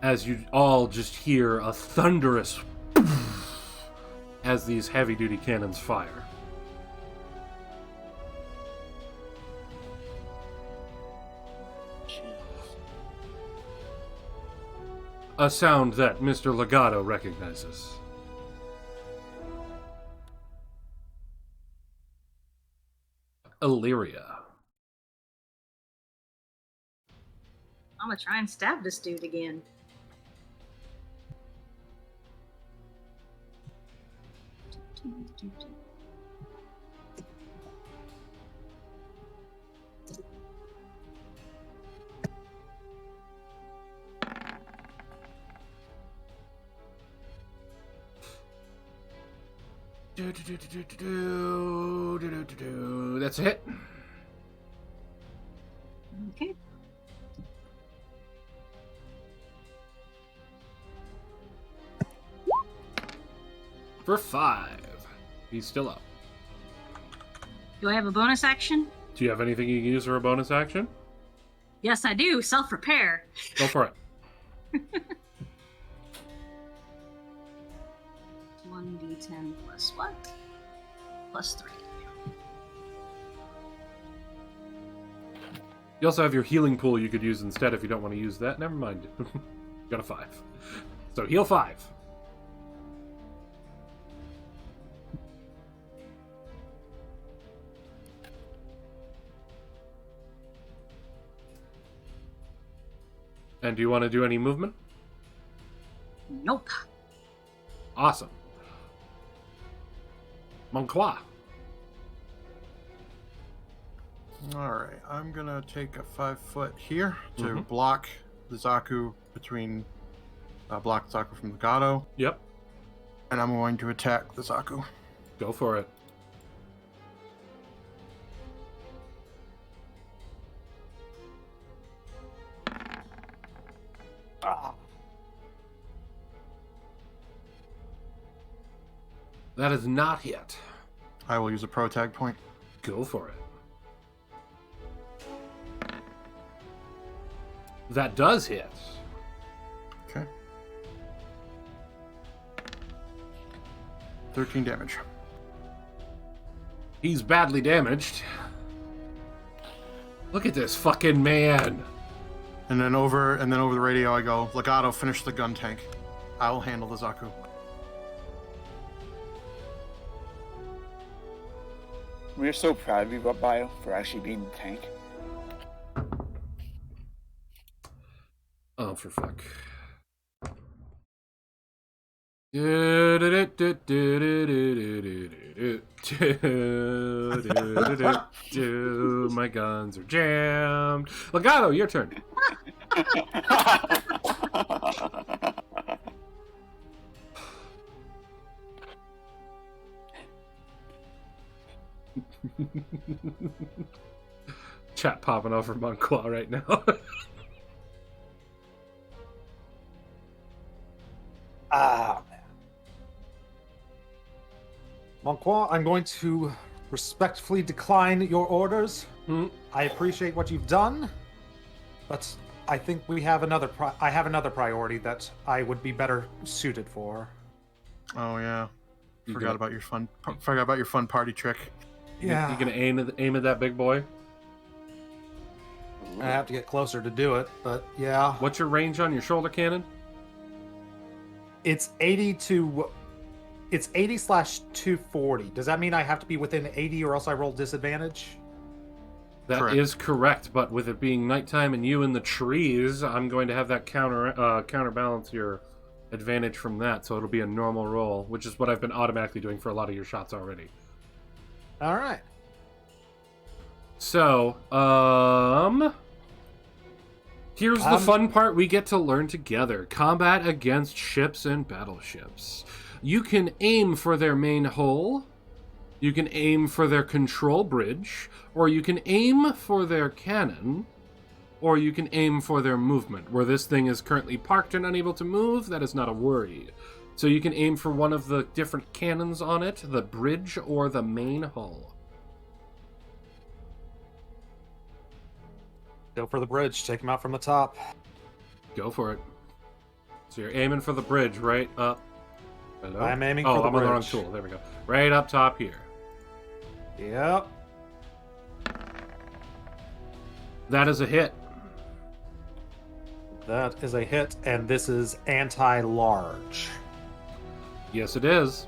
As you all just hear a thunderous as these heavy-duty cannons fire. A sound that Mr. Legato recognizes. Illyria. I'm gonna try and stab this dude again. That's a hit. Okay. For 5. He's still up. Do I have a bonus action? Do you have anything you can use for a bonus action? Yes, I do. Self-repair. Go for it. 1d10 plus what? Plus 3. You also have your healing pool you could use instead if you don't want to use that. Never mind. You got a 5. So heal 5. And do you want to do any movement? Nope. Awesome. Monclois. All right, I'm gonna take a 5-foot here to block the Zaku block Zaku from the Gato, Yep. and I'm going to attack the Zaku. Go for it. That is not hit. I will use a pro tag point. Go for it. That does hit. Okay. 13 damage. He's badly damaged. Look at this fucking man. And then over the radio I go, Legato, finish the gun tank. I will handle the Zaku. We're so proud of you, Bio, for actually being the tank. Oh, for fuck. My guns are jammed. Legato, your turn. Chat popping off from Monclois right now. Ah, man. Monclois, I'm going to respectfully decline your orders. I appreciate what you've done, but I think we have I have another priority that I would be better suited for. Oh yeah, forgot about your fun party trick. Yeah, You gonna aim at that big boy? I have to get closer to do it, but yeah. What's your range on your shoulder cannon? It's 80/240. Does that mean I have to be within 80 or else I roll disadvantage? That is correct, but with it being nighttime and you in the trees, I'm going to have that counterbalance your advantage from that, so it'll be a normal roll, which is what I've been automatically doing for a lot of your shots already. All right. So, here's the fun part we get to learn together. Combat against ships and battleships. You can aim for their main hull, you can aim for their control bridge, or you can aim for their cannon, or you can aim for their movement. Where this thing is currently parked and unable to move, that is not a worry. So you can aim for one of the different cannons on it, the bridge, or the main hull. Go for the bridge. Take him out from the top. Go for it. So you're aiming for the bridge right up. Hello? I'm aiming for the I'm on the wrong bridge. tool. There we go. Right up top here. Yep. That is a hit. That is a hit, and this is anti-large. Yes, it is.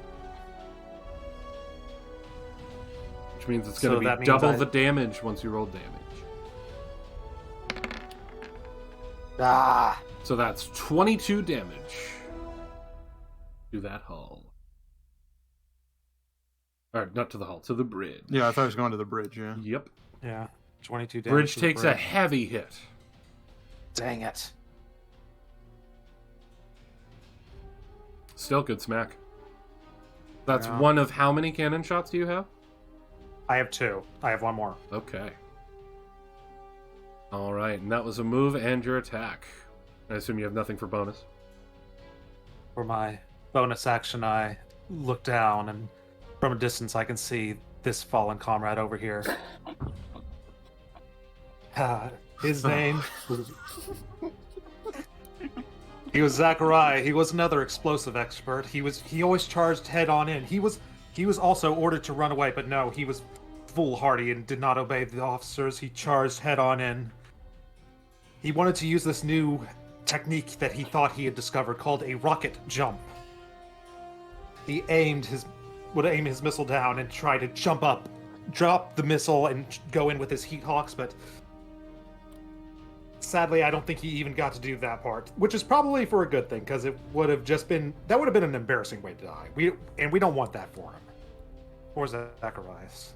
Which means it's going So to that be means double the damage once you roll damage. Ah! So that's 22 damage to that hull. Or not to the hull, to the bridge. Yeah, I thought I was going to the bridge, yeah. Yep. Yeah, 22 damage. Bridge to the takes a bridge. heavy hit. Dang it. Still good smack. That's Yeah. one of how many cannon shots do you have? I have 2. I have 1 more. Okay. All right, and that was a move and your attack. I assume you have nothing for bonus. For my bonus action, I look down, and from a distance, I can see this fallen comrade over here. His name was... He was Zachariah. He was another explosive expert. He always charged head on in. He was also ordered to run away, but no, he was foolhardy and did not obey the officers. He charged head on in. He wanted to use this new technique that he thought he had discovered called a rocket jump. He would aim his missile down and try to jump up, drop the missile, and go in with his heat hawks, but sadly, I don't think he even got to do that part, which is probably for a good thing, because it would have been an embarrassing way to die. We don't want that for him. Or Zacharias.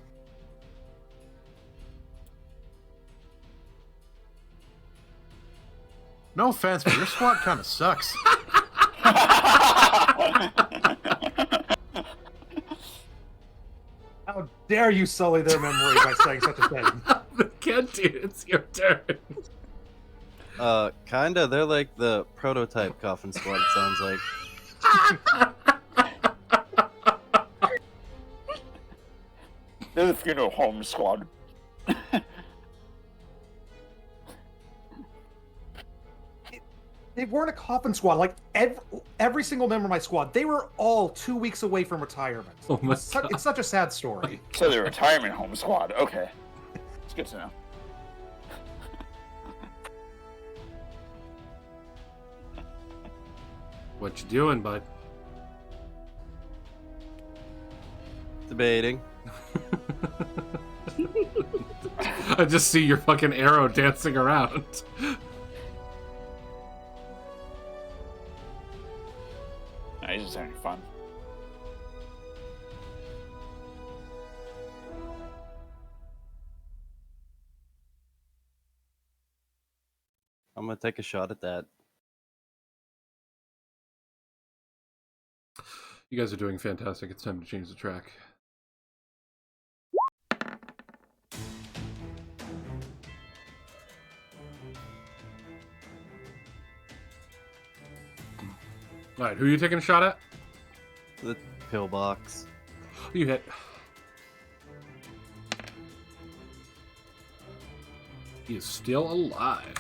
No offense, but your squad kind of sucks. How dare you sully their memory by saying such a thing? Kent, it's your turn. Kinda. They're like the prototype coffin squad, it sounds like. They're the funeral home squad. They weren't a coffin squad. Like, every single member of my squad, they were all 2 weeks away from retirement. Oh my God. It's such a sad story. So the retirement home squad. Okay. It's good to know. What you doing, bud? Debating. I just see your fucking arrow dancing around. No, he's just having fun. I'm gonna take a shot at that. You guys are doing fantastic. It's time to change the track. Alright, who are you taking a shot at? The pillbox. You hit. He is still alive.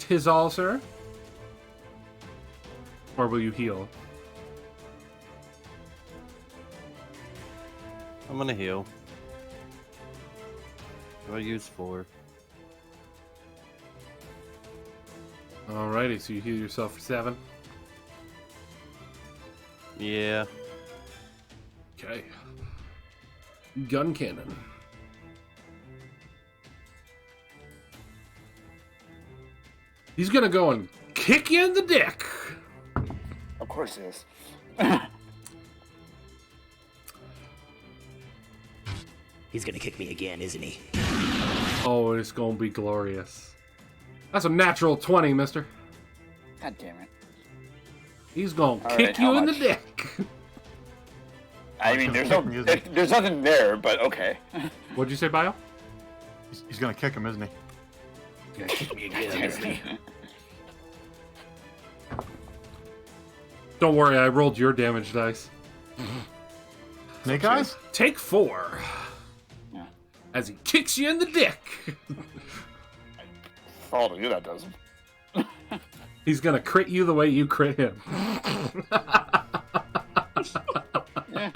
Tis all, sir? Or will you heal? I'm gonna heal. What do I use for? Alrighty, so you heal yourself for 7. Yeah. Okay. Gun cannon. He's gonna go and kick you in the dick. Of course he is. He's gonna kick me again, isn't he? Oh, it's gonna be glorious. That's a natural 20, mister. God damn it. He's gonna All kick right, you how in much? the dick. I mean, there's nothing there, but okay. What'd you say, Bio? He's gonna kick him, isn't he? He's gonna kick me again, isn't he? Don't worry, I rolled your damage dice. Snake eyes? Take 4. Yeah. As he kicks you in the dick. For all of you, that doesn't. He's gonna crit you the way you crit him. Yeah.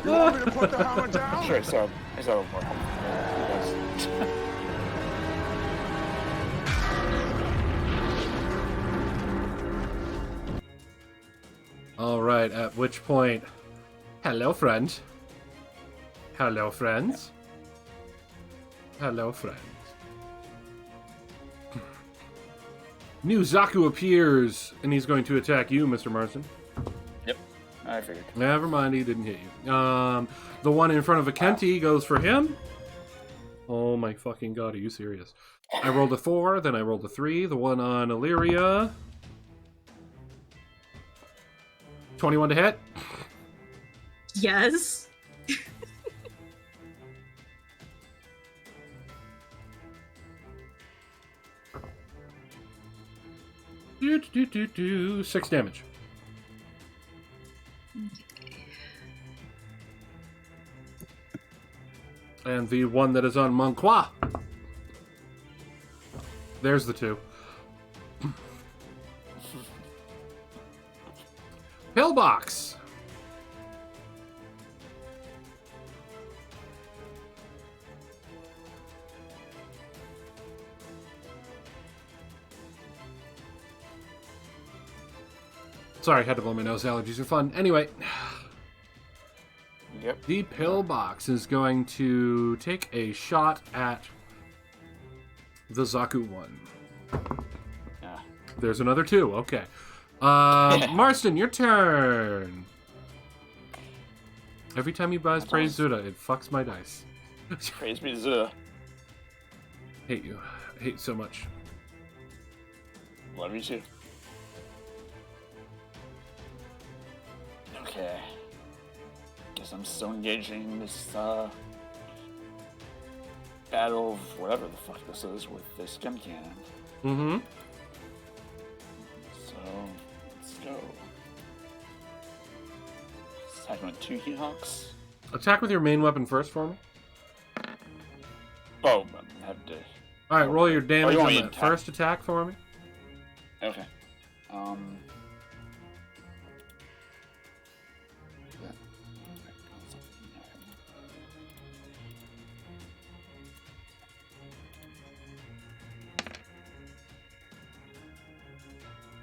You want me to put the hammer down? Sure, so he's a little more helpful. Alright, at which point... Hello, friend. Hello, friends. Hello, friends. New Zaku appears, and he's going to attack you, Mr. Marston. Yep, I figured. Never mind, he didn't hit you. The one in front of Akenti goes for him. Oh my fucking god, are you serious? I rolled a 4, then I rolled a 3. The one on Illyria. 21 to hit. Yes. Do, 6 damage. And the one that is on Monqua. There's the two. Pillbox. Sorry, had to blow my nose. Allergies are fun. Anyway. Yep. The pillbox is going to take a shot at the Zaku one. Yeah. There's another two. Okay. Marston, your turn. Every time you buys Praise Zuda, it fucks my dice. Praise me, Zuda. Hate you. Hate so much. Love you too. Okay. Guess I'm still engaging in this battle of whatever the fuck this is with this gun cannon. Mm-hmm. So let's go. Attacking with 2 heat hawks. Attack with your main weapon first for me. Oh, I have to. Alright, roll your damage on me that to first attack for me. Okay.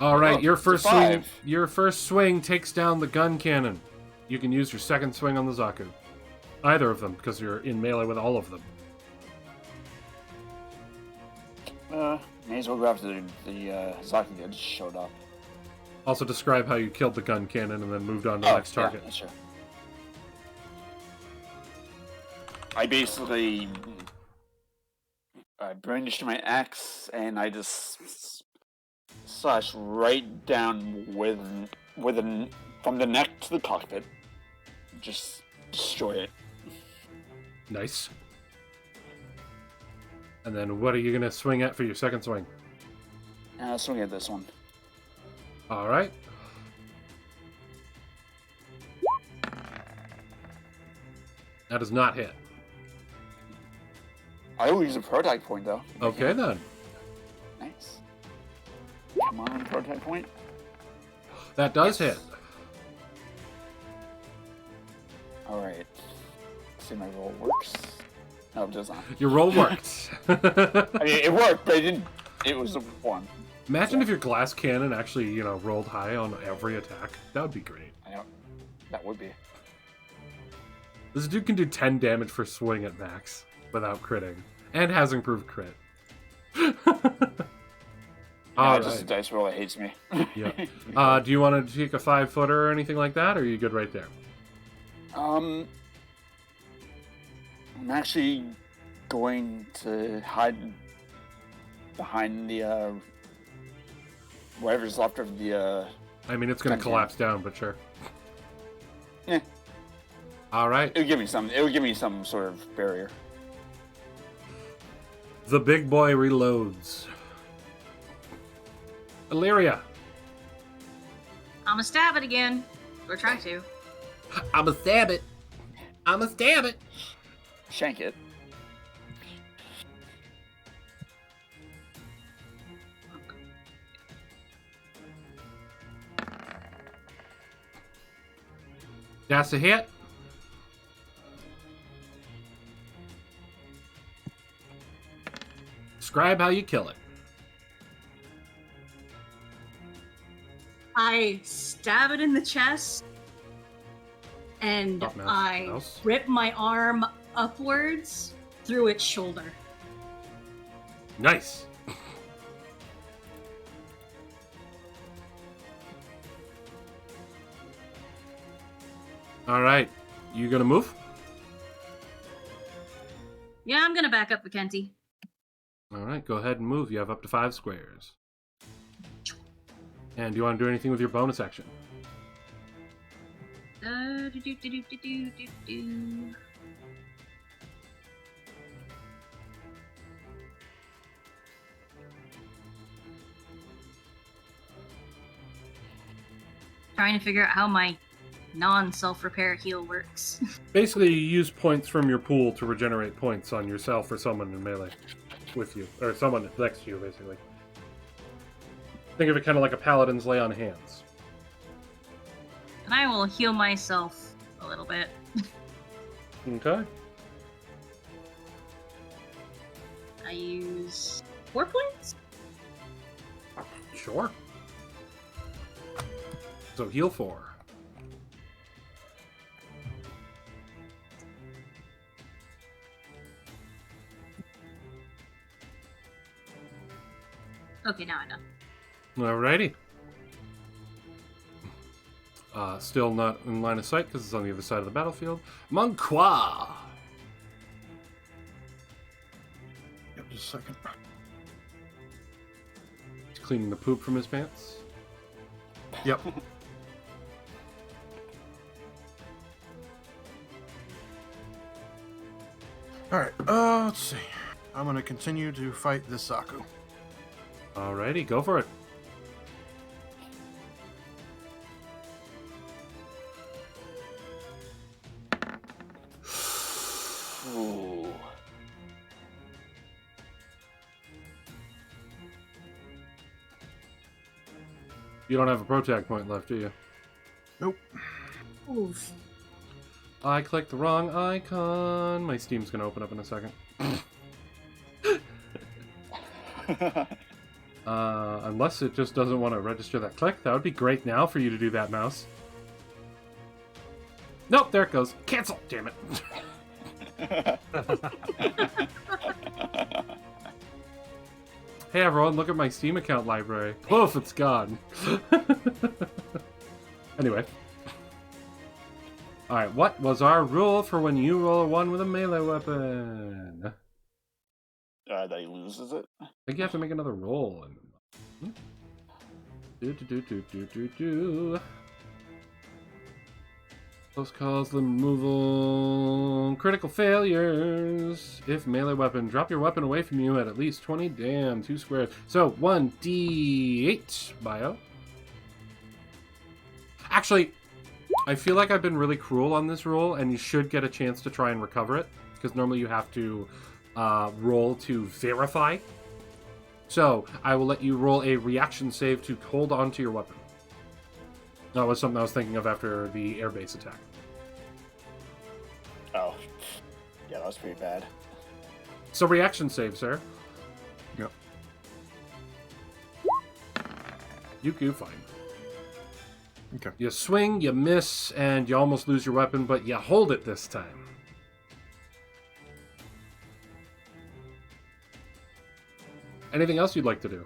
Alright, Oh, your it's a first swing 5. your first swing takes down the gun cannon. You can use your second swing on the Zaku. Either of them, because you're in melee with all of them. May as well go after the Zaki that just showed up. Also describe how you killed the gun cannon and then moved on to the next target. Yeah, sure. I basically brandished my axe and I just slashed right down from the neck to the cockpit. Just destroy it. Nice. And then what are you going to swing at for your second swing? I'll swing at this one. Alright. That does not hit. I will use a prototype point though. Okay then. Nice. Come on, prototype point. That does hit. Alright. See if my roll works. No, it does not. Your roll worked. I mean, it worked, but it didn't. It was a 1. Imagine if your glass cannon actually, rolled high on every attack. That would be great. I know. That would be. This dude can do 10 damage for swing at max without critting. And has improved crit. Just a dice roll that hates me. Yeah. Do you want to take a 5-footer or anything like that, or are you good right there? I'm actually going to hide behind the whatever's left of the I mean, it's going to collapse down, but sure. Yeah. All right. It would give me some sort of barrier. The big boy reloads. Illyria. I'ma stab it again. Or try to. I'ma stab it. I'ma stab it. Shank it. That's a hit. Describe how you kill it. I stab it in the chest, and I rip my arm upwards through its shoulder. Nice. All right. You gonna move? Yeah, I'm gonna back up Vikenty. All right, go ahead and move. You have up to 5 squares. And do you want to do anything with your bonus action? Trying to figure out how my non-self-repair heal works. Basically, you use points from your pool to regenerate points on yourself or someone in melee with you, or someone next to you, basically. Think of it kind of like a paladin's lay on hands. And I will heal myself a little bit. Okay. I use 4 points? Sure. So heal 4. Okay, now I'm done. Alrighty. Still not in line of sight because it's on the other side of the battlefield. Monqua! Yep, just a second. He's cleaning the poop from his pants. Yep. Alright, let's see. I'm gonna continue to fight this Saku. Alrighty, go for it. Ooh. You don't have a protag point left, do you? Nope. Oof. I clicked the wrong icon. My Steam's gonna open up in a second. Unless it just doesn't want to register that click. That would be great now for you to do that, mouse. Nope, there it goes. Cancel! Damn it. Hey everyone, look at my Steam account library. Poof, it's gone. Anyway. Alright, what was our rule for when you roll a 1 with a melee weapon? That he loses it? I think you have to make another roll. Close calls, removal, critical failures. If melee weapon, drop your weapon away from you at least 20. Damn, 2 squares. So 1d8 bio. Actually, I feel like I've been really cruel on this roll, and you should get a chance to try and recover it, because normally you have to roll to verify. So I will let you roll a reaction save to hold on to your weapon. That was something I was thinking of after the airbase attack. Oh. Yeah, that was pretty bad. So reaction save, sir. Yep. You do fine. Okay. You swing, you miss, and you almost lose your weapon, but you hold it this time. Anything else you'd like to do?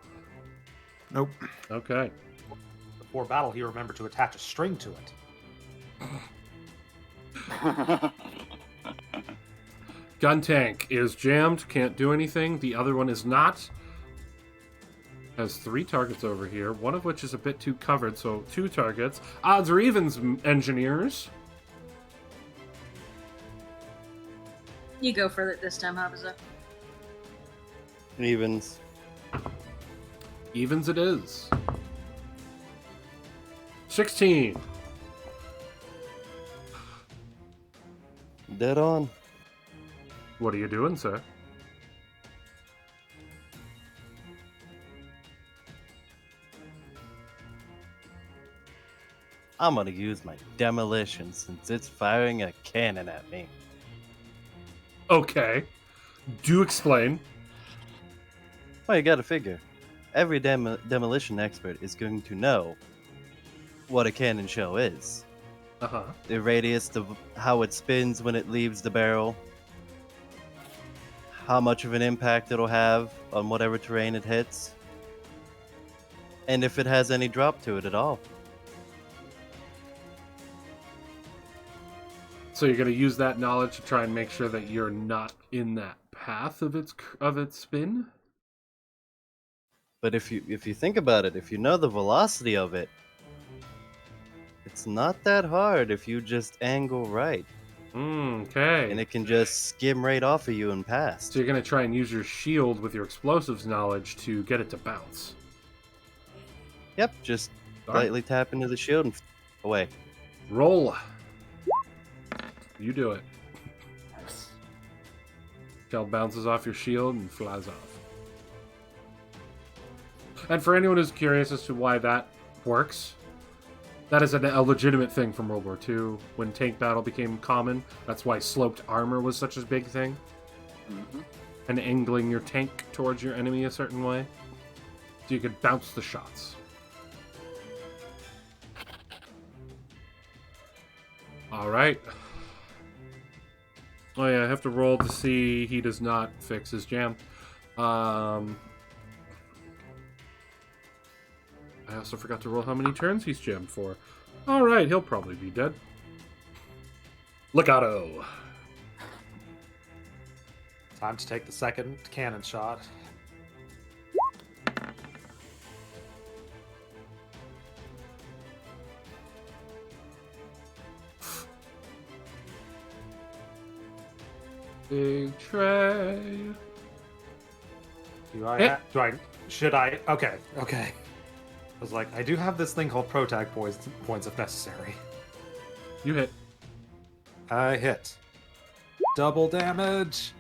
Nope. Okay. Before battle, he remembered to attach a string to it. Gun tank is jammed, can't do anything. The other one is not. Has 3 targets over here, one of which is a bit too covered, so 2 targets. Odds or evens, engineers? You go for it this time, Habuza. Evens. Evens it is. 16. Dead on. What are you doing, sir? I'm gonna use my demolition since it's firing a cannon at me. Okay. Do explain. Well, you gotta figure. Every demolition expert is going to know what a cannon shell is. Uh-huh. The radius of how it spins when it leaves the barrel. How much of an impact it'll have on whatever terrain it hits. And if it has any drop to it at all. So you're going to use that knowledge to try and make sure that you're not in that path of its spin? But if you think about it, if you know the velocity of it, it's not that hard if you just angle right. Okay. And it can just skim right off of you and pass. So you're going to try and use your shield with your explosives knowledge to get it to bounce. Yep, just lightly tap into the shield and away. Roll. You do it. Nice. Shell bounces off your shield and flies off. And for anyone who's curious as to why that works, that is a legitimate thing from World War II. When tank battle became common, that's why sloped armor was such a big thing. Mm-hmm. And angling your tank towards your enemy a certain way, so you could bounce the shots. Alright. Oh yeah, I have to roll to see he does not fix his jam. I also forgot to roll how many turns he's jammed for. Alright, he'll probably be dead. Legato. Time to take the second cannon shot. Big tray. Should I? Okay. I was like, I do have this thing called protag points if necessary. You hit. I hit. Double damage.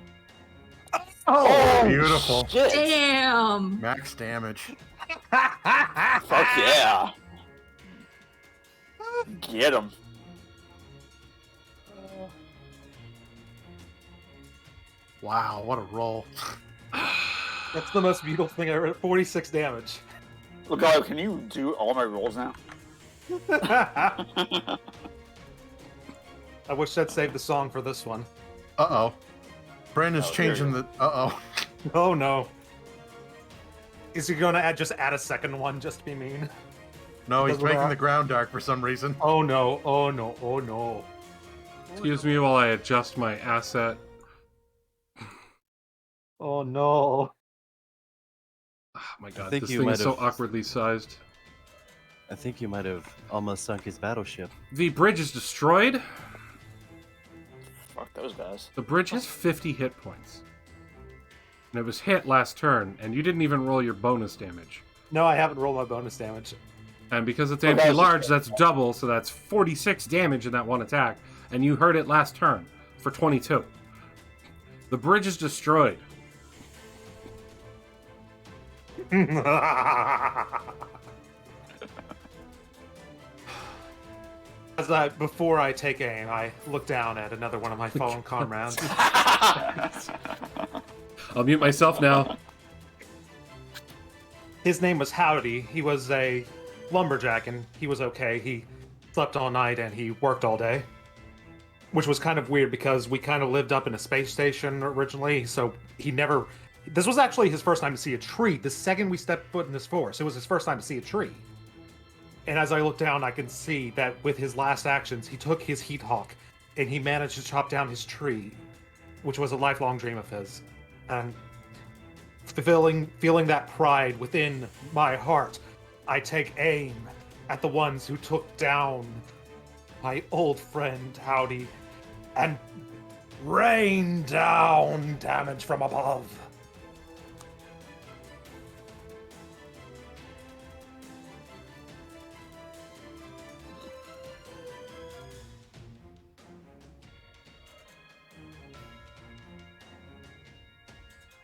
Oh, beautiful. Shit. Damn! Max damage. Fuck yeah. Get him. Wow, what a roll. That's the most beautiful thing I ever. 46 damage. Look, can you do all my rolls now? I wish I'd saved the song for this one. Uh-oh. Brandon's changing the... Uh-oh. Oh no. Is he going to just add a second one just to be mean? No, he's Because we're making on- the ground dark for some reason. Oh no, oh no, oh no. Excuse me while I adjust my asset. Oh no. Oh my god, think this you thing might is so have- awkwardly sized. I think you might have almost sunk his battleship. The bridge is destroyed. Fuck those guys. The bridge has 50 hit points. And it was hit last turn, and you didn't even roll your bonus damage. No, I haven't rolled my bonus damage. And because it's Okay, anti-large, that's double, so that's 46 damage in that one attack. And you heard it last turn for 22. The bridge is destroyed. Before I take aim, I look down at another one of my fallen comrades. I'll mute myself now. His name was Howdy. He was a lumberjack, and he was okay. He slept all night and he worked all day, which was kind of weird because we kind of lived up in a space station originally. So he never. This was actually his first time to see a tree. The second we stepped foot in this forest, it was his first time to see a tree. And as I look down, I can see that with his last actions, he took his heat hawk and he managed to chop down his tree, which was a lifelong dream of his. And feeling that pride within my heart, I take aim at the ones who took down my old friend Howdy and rain down damage from above.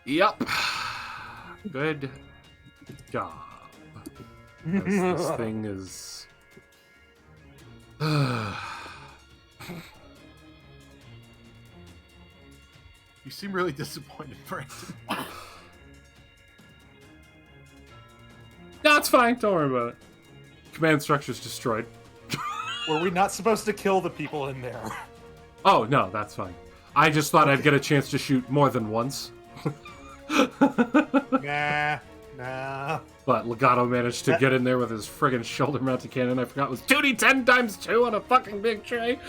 Yep. Good job. This thing is... You seem really disappointed, Brandon. No, it's fine. Don't worry about it. Command structure's destroyed. Were we not supposed to kill the people in there? Oh, no, that's fine. I just thought I'd get a chance to shoot more than once. Nah. But Legato managed to get in there with his friggin' shoulder-mounted cannon. I forgot it was 2d10 times 2 on a fucking big tray.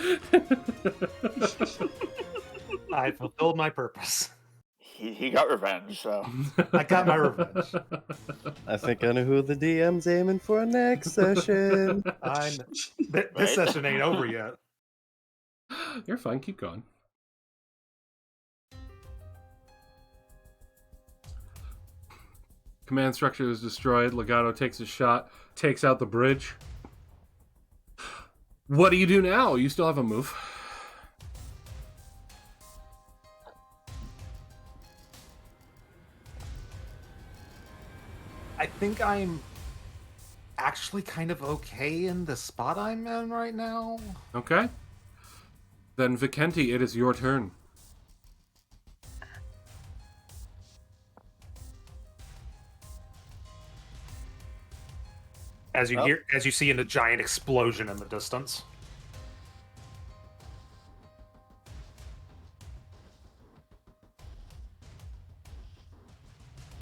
I fulfilled my purpose. He got revenge, so. I got my revenge. I think I know who the DM's aiming for next session. This session ain't over yet. You're fine. Keep going. Command structure is destroyed. Legato takes a shot, takes out the bridge. What do you do now? You still have a move. I think I'm actually kind of okay in the spot I'm in right now. Okay. Then Vikenti, it is your turn. As you see in a giant explosion in the distance.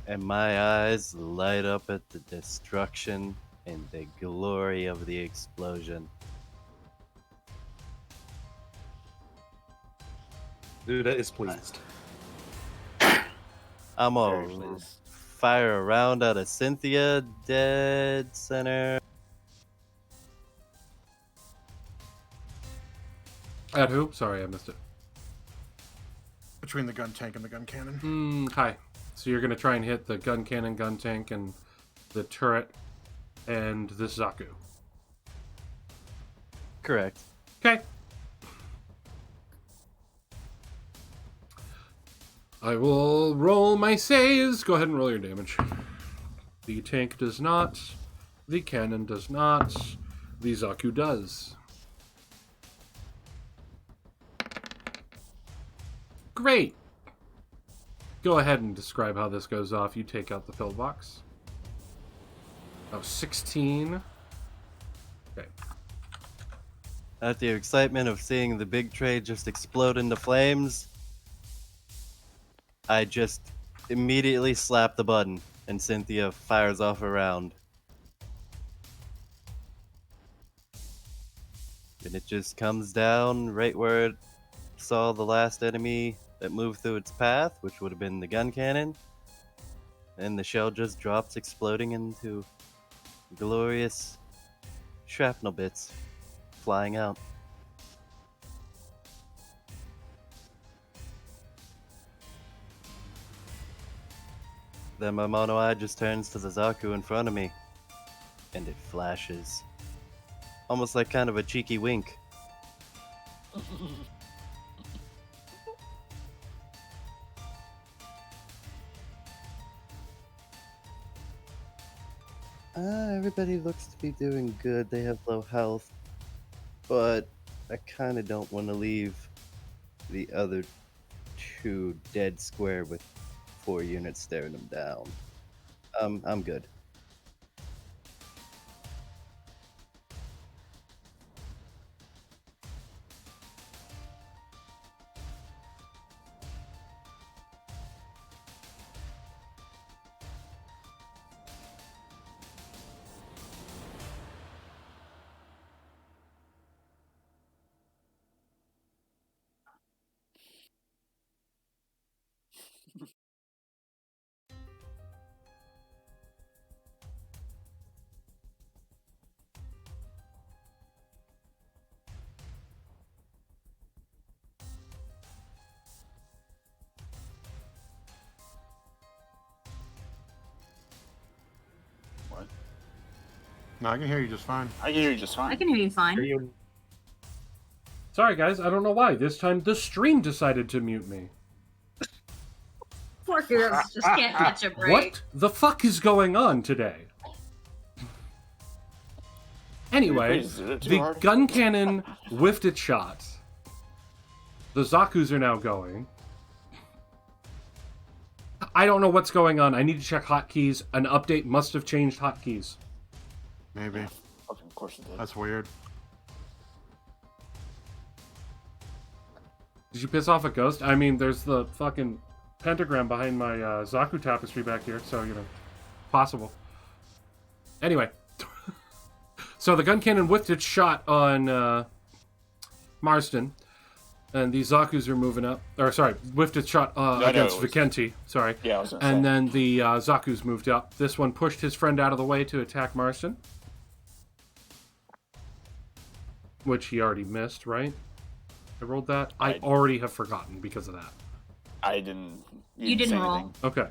And my eyes light up at the destruction and the glory of the explosion. Duda is pleased. I'm gonna fire a round at a Cynthia dead center. At who? Sorry, I missed it. Between the gun tank and the gun cannon. Hi. So you're going to try and hit the gun cannon, gun tank, and the turret, and this Zaku. Correct. Okay. I will roll my saves. Go ahead and roll your damage. The tank does not. The cannon does not. The Zaku does. Great. Go ahead and describe how this goes off. You take out the pillbox. Oh, 16. Okay. At the excitement of seeing the big tray just explode into flames, I just immediately slap the button, and Cynthia fires off a round. And it just comes down right where it saw the last enemy that moved through its path, which would have been the gun cannon. And the shell just drops, exploding into glorious shrapnel bits flying out. Then my mono eye just turns to the Zaku in front of me, and it flashes. Almost like kind of a cheeky wink. Everybody looks to be doing good. They have low health. But I kind of don't want to leave the other two dead square with 4 units staring them down. I'm good. No, I can hear you just fine. I can hear you just fine. I can hear you fine. Sorry, guys. I don't know why. This time the stream decided to mute me. Poor heroes just can't catch a break. What the fuck is going on today? Anyway, the gun cannon whiffed its shot. The Zakus are now going. I don't know what's going on. I need to check hotkeys. An update must have changed hotkeys. Maybe. Of course it did. That's weird. Did you piss off a ghost? I mean, there's the fucking pentagram behind my Zaku tapestry back here, so, you know, possible. Anyway. So the gun cannon whiffed its shot on Marston, and the Zakus are moving up. Or, sorry, whiffed its shot against Vikenti. Sorry. Yeah, I was gonna and say. then the Zakus moved up. This one pushed his friend out of the way to attack Marston. Which he already missed, right? I rolled that? I already have forgotten because of that. I didn't. You didn't say roll. anything. Okay.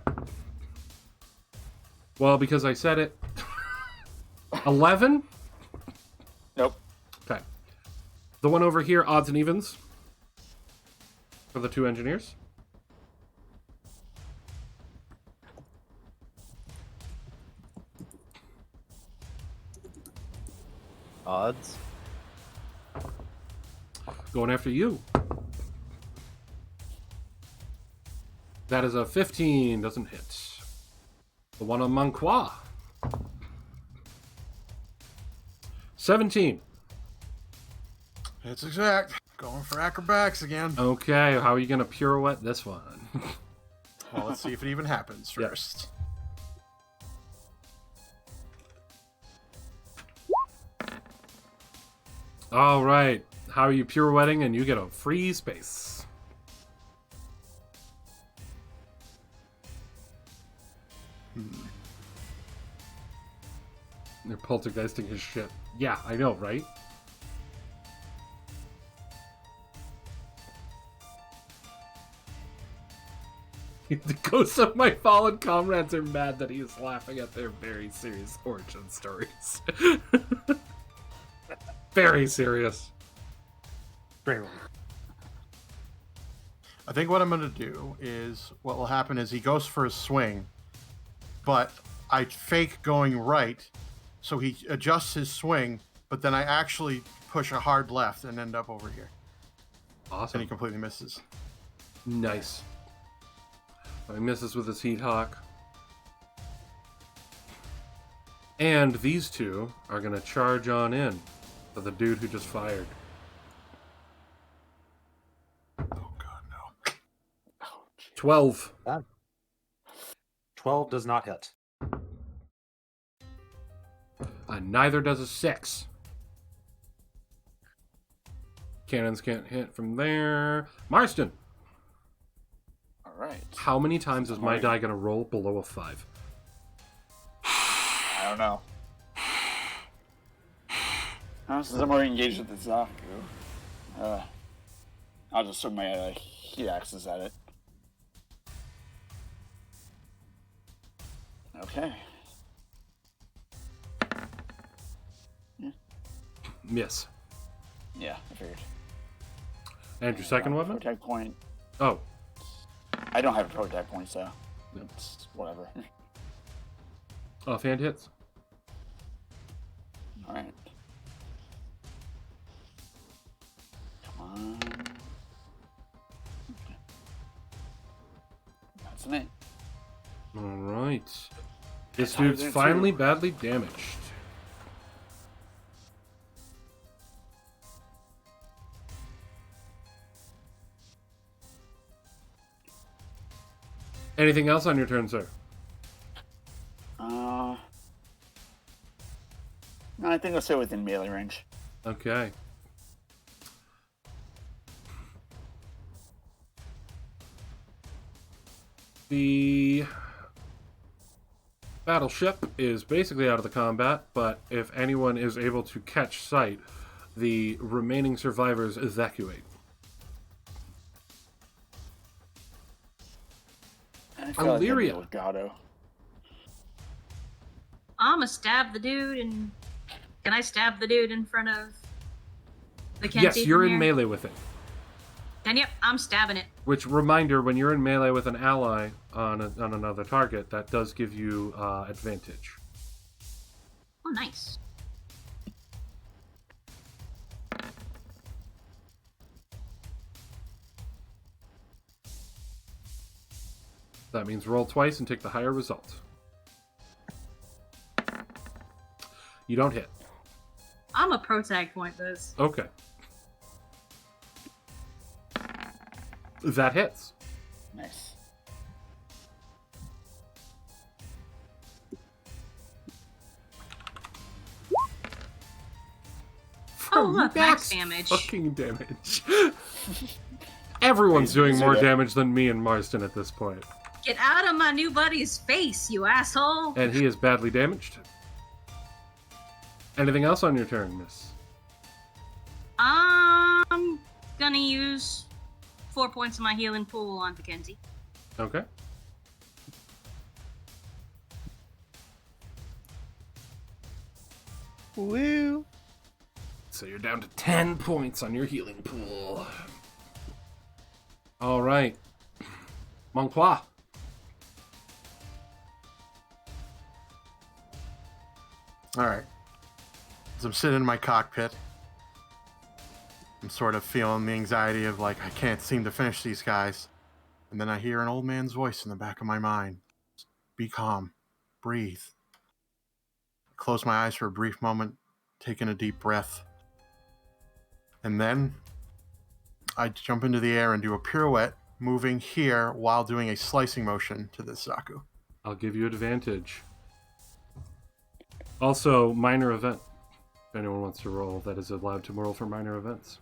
Well, because I said it. 11? Nope. Okay. The one over here, odds and evens. For the 2 engineers. Odds. Going after you. That is a 15. Doesn't hit. The one on Manqua. 17. It's exact. Going for acrobatics again. Okay, how are you going to pirouette this one? Well, let's see if it even happens first. All right. How are you pirouetting? And you get a free space. They're poltergeisting his shit. Yeah, I know, right? The ghosts of my fallen comrades are mad that he is laughing at their very serious origin stories. Very serious. Great one. I think what I'm going to do is, what will happen is he goes for a swing, but I fake going right, so he adjusts his swing, but then I actually push a hard left and end up over here. Awesome. And he completely misses. Nice. He misses with his Heat Hawk. And these two are going to charge on in for the dude who just fired. Oh, God, no. 12. 12 does not hit. Neither does a 6. Cannons can't hit from there. Marston. All right. How many times is my die going to roll below a 5? I don't know. Since I'm already engaged with the Zaku, I'll just throw my heat axes at it. Okay. Miss. Yeah, I figured. And your second weapon? Protect point. Oh. I don't have a protect point, so it's whatever. Offhand hits. Alright. Come on. Okay. That's an 8. Alright. This how dude's is it finally too? badly damaged. Anything else on your turn, sir? No, I think I'll stay within melee range. Okay. The battleship is basically out of the combat, but if anyone is able to catch sight, the remaining survivors evacuate. Illyria. I'ma stab the dude, and can I stab the dude in front of the Kenzie? Yes, you're from in here? melee with it. Then yep, I'm stabbing it. Which, reminder, when you're in melee with an ally on another target, that does give you advantage. Oh, nice. That means roll twice and take the higher result. You don't hit. I'm a protag point this. Okay. That hits. Nice. Oh, look, max damage. Fucking damage. Everyone's doing more damage than me and Marston at this point. Get out of my new buddy's face, you asshole! And he is badly damaged. Anything else on your turn, miss? I'm gonna use 4 points of my healing pool on Kenzie. Okay. Woo! so you're down to 10 points on your healing pool. All right. Monclois. All right. As I'm sitting in my cockpit, I'm sort of feeling the anxiety of like, I can't seem to finish these guys. And then I hear an old man's voice in the back of my mind. Be calm. Breathe. I close my eyes for a brief moment, taking a deep breath. And then I jump into the air and do a pirouette, moving here while doing a slicing motion to the Zaku. I'll give you advantage. Also, minor event. If anyone wants to roll, that is allowed to roll for minor events.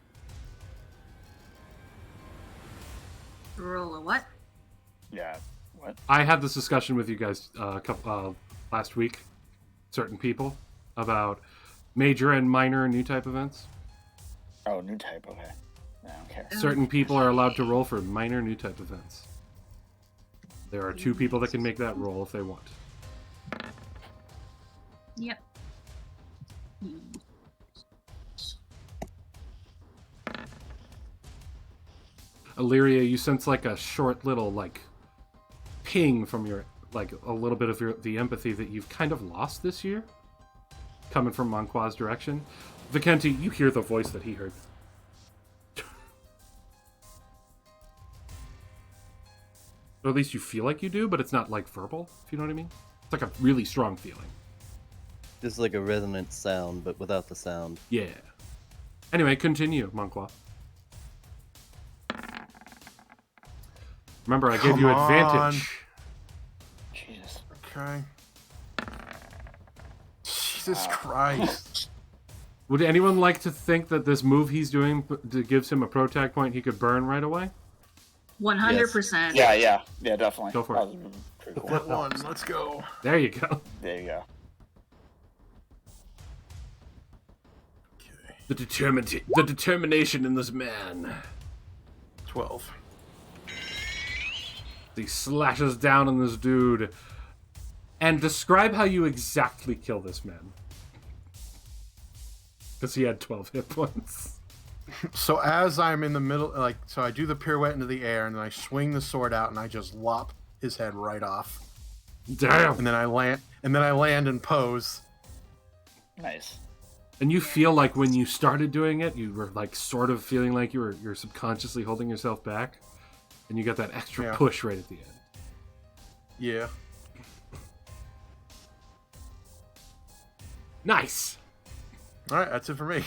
Roll a what? Yeah. What? I had this discussion with you guys last week, certain people, about major and minor new type events. Oh, new type. Okay. I don't care. Certain people are allowed to roll for minor new type events. There are 2 people that can make that roll if they want. Yep. Illyria, you sense like a short little like ping from your like a little bit of the empathy that you've kind of lost this year, coming from Monclois's direction. Vicenti, you hear the voice that he heard. Or at least you feel like you do, but it's not like verbal, if you know what I mean. It's like a really strong feeling. Just like a resonant sound, but without the sound. Yeah. Anyway, continue, Monclois. Remember, I gave you advantage. Jesus. Okay. Jesus Christ. Would anyone like to think that this move he's doing gives him a pro tag point he could burn right away? 100%. Yeah, definitely. Go for it. Pretty cool. Flip one. Let's go. There you go. There you go. Okay. The determination in this man. 12. He slashes down on this dude. And describe how you exactly kill this man. Because he had 12 hit points. So as I'm in the middle, so I do the pirouette into the air, and then I swing the sword out, and I just lop his head right off. Damn. And then I land and pose. Nice. And you feel like when you started doing it, you were like sort of feeling like you're subconsciously holding yourself back, and you got that extra push right at the end. Yeah. Nice. All right, that's it for me.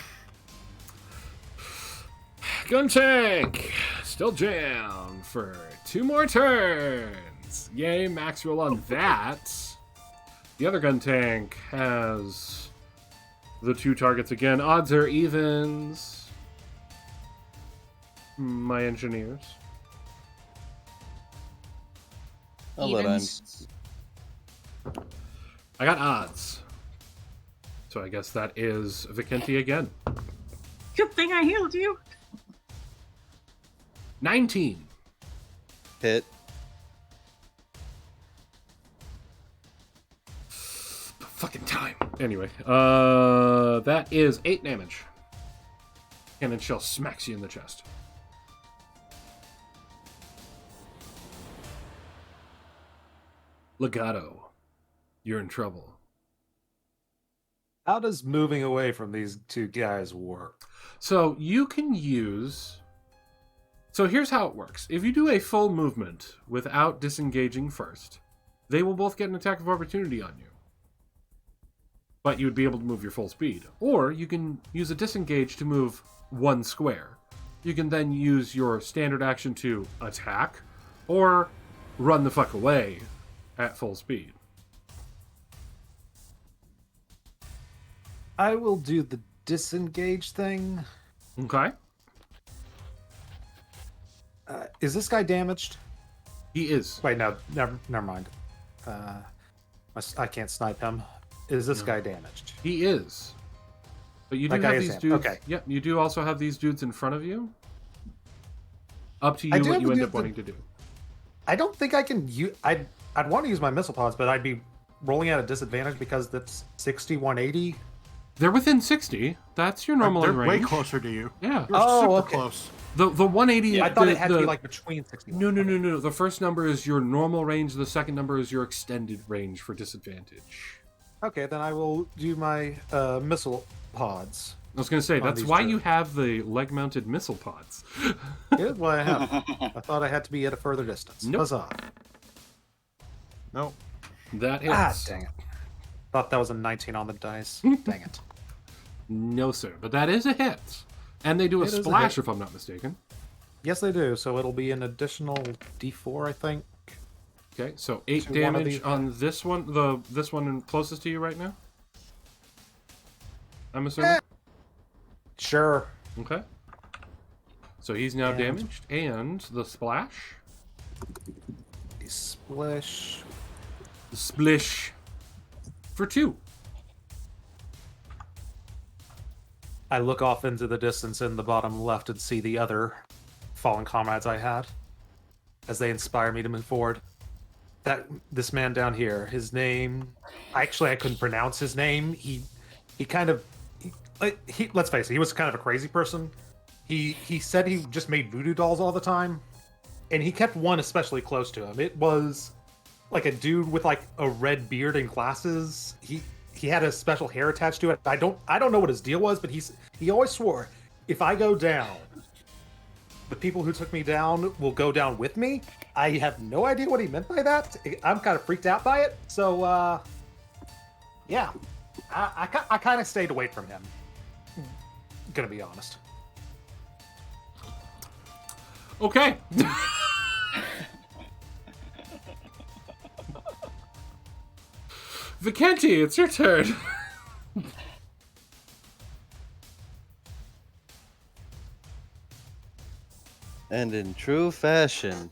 Gun tank still jammed for 2 more turns. Yay, max roll on that. The other gun tank has the 2 targets again. Odds are evens. My engineers. I got odds. So I guess that is Vicenti again. Good thing I healed you. 19. Hit. Fucking time. Anyway, that is 8 damage. Cannon shell smacks you in the chest. Legato, you're in trouble. How does moving away from these 2 guys work? So you can use... So here's how it works. If you do a full movement without disengaging first, they will both get an attack of opportunity on you. But you would be able to move your full speed. Or you can use a disengage to move 1 square. You can then use your standard action to attack, or run the fuck away at full speed. I will do the disengage thing. Okay. Is this guy damaged? He is. Wait, no, never mind. I can't snipe him. Is this guy damaged? He is. But you do That guy have is these him. dudes. Okay. Yep, you do also have these dudes in front of you. Up to you what you end up wanting to do. I don't think I can use... I'd want to use my missile pods, but I'd be rolling at a disadvantage because that's 60, 180. They're within 60. That's your normal They're range. way closer to you. Yeah. You're super close. The 180. Yeah, I thought it had to be like between 60. No. The first number is your normal range. The second number is your extended range for disadvantage. Okay, then I will do my missile pods. I was going to say, that's why you have the leg-mounted missile pods. Here's why I have them. I thought I had to be at a further distance. Nope. Huzzah. Nope. That hits. Ah, dang it. Thought that was a 19 on the dice. Dang it. No, sir. But that is a hit. And they do a It is a splash, hit. if I'm not mistaken. Yes, they do. So it'll be an additional D4, I think. Okay, so 8 To one of damage these. on this one. This one closest to you right now? I'm assuming? Sure. Okay. So he's now And- damaged. And the splash. Splish. The splish. For 2. I look off into the distance in the bottom left and see the other fallen comrades I had as they inspire me to move forward. This man down here, his name, I couldn't pronounce his name. He kind of, let's face it, he was kind of a crazy person. He said he just made voodoo dolls all the time, and he kept one especially close to him. It was like a dude with like a red beard and glasses. He had a special hair attached to it. I don't know what his deal was, but he always swore, if I go down, the people who took me down will go down with me. I have no idea what he meant by that. I'm kind of freaked out by it. So, yeah, I kind of stayed away from him. Gonna be honest. Okay. Vikenti, it's your turn. And in true fashion,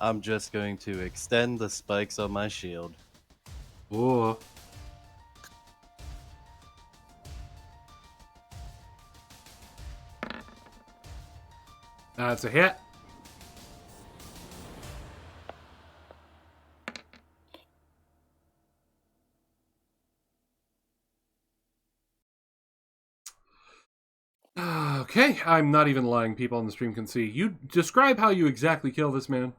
I'm just going to extend the spikes on my shield. Ooh. That's a hit. Okay, I'm not even lying. People on the stream can see. You describe how you exactly kill this man.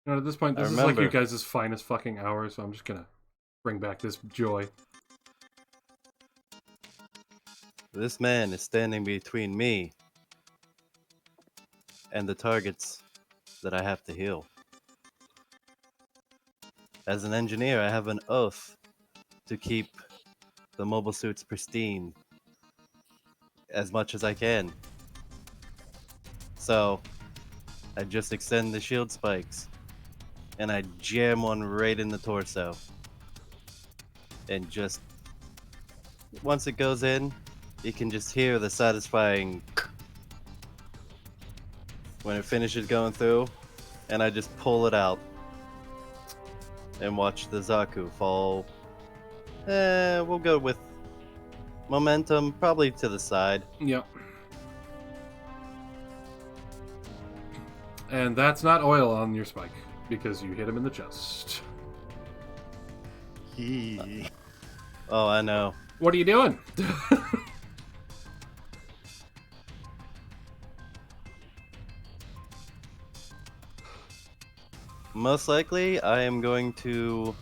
You know, at this point, this is like you guys' finest fucking hour, so I'm just gonna bring back this joy. This man is standing between me and the targets that I have to heal. As an engineer, I have an oath to keep the mobile suits pristine as much as I can. So, I just extend the shield spikes and I jam one right in the torso. And just, once it goes in, you can just hear the satisfying when it finishes going through, and I just pull it out and watch the Zaku fall. We'll go with momentum, probably to the side. Yep. And that's not oil on your spike, because you hit him in the chest. Oh, I know. What are you doing? Most likely, I am going to...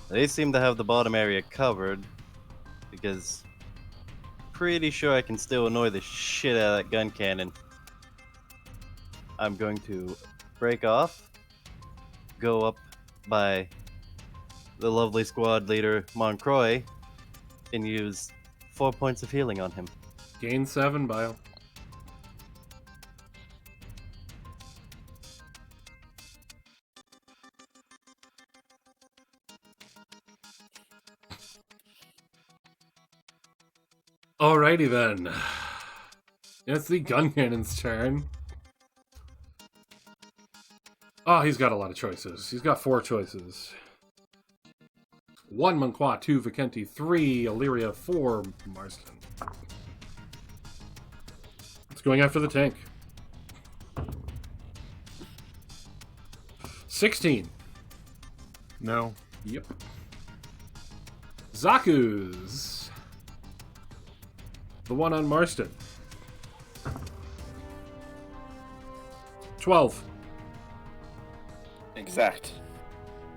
They seem to have the bottom area covered, because pretty sure I can still annoy the shit out of that gun cannon. I'm going to break off, go up by the lovely squad leader Moncroy, and use 4 points of healing on him. Gain 7 bio. Alrighty then. It's the gun cannon's turn. Oh, he's got a lot of choices. He's got 4 choices. 1 Monqua, 2 Vikenti, 3 Illyria, 4 Marston. It's going after the tank. 16. No. Yep. Zaku's. The one on Marston. 12. Exact.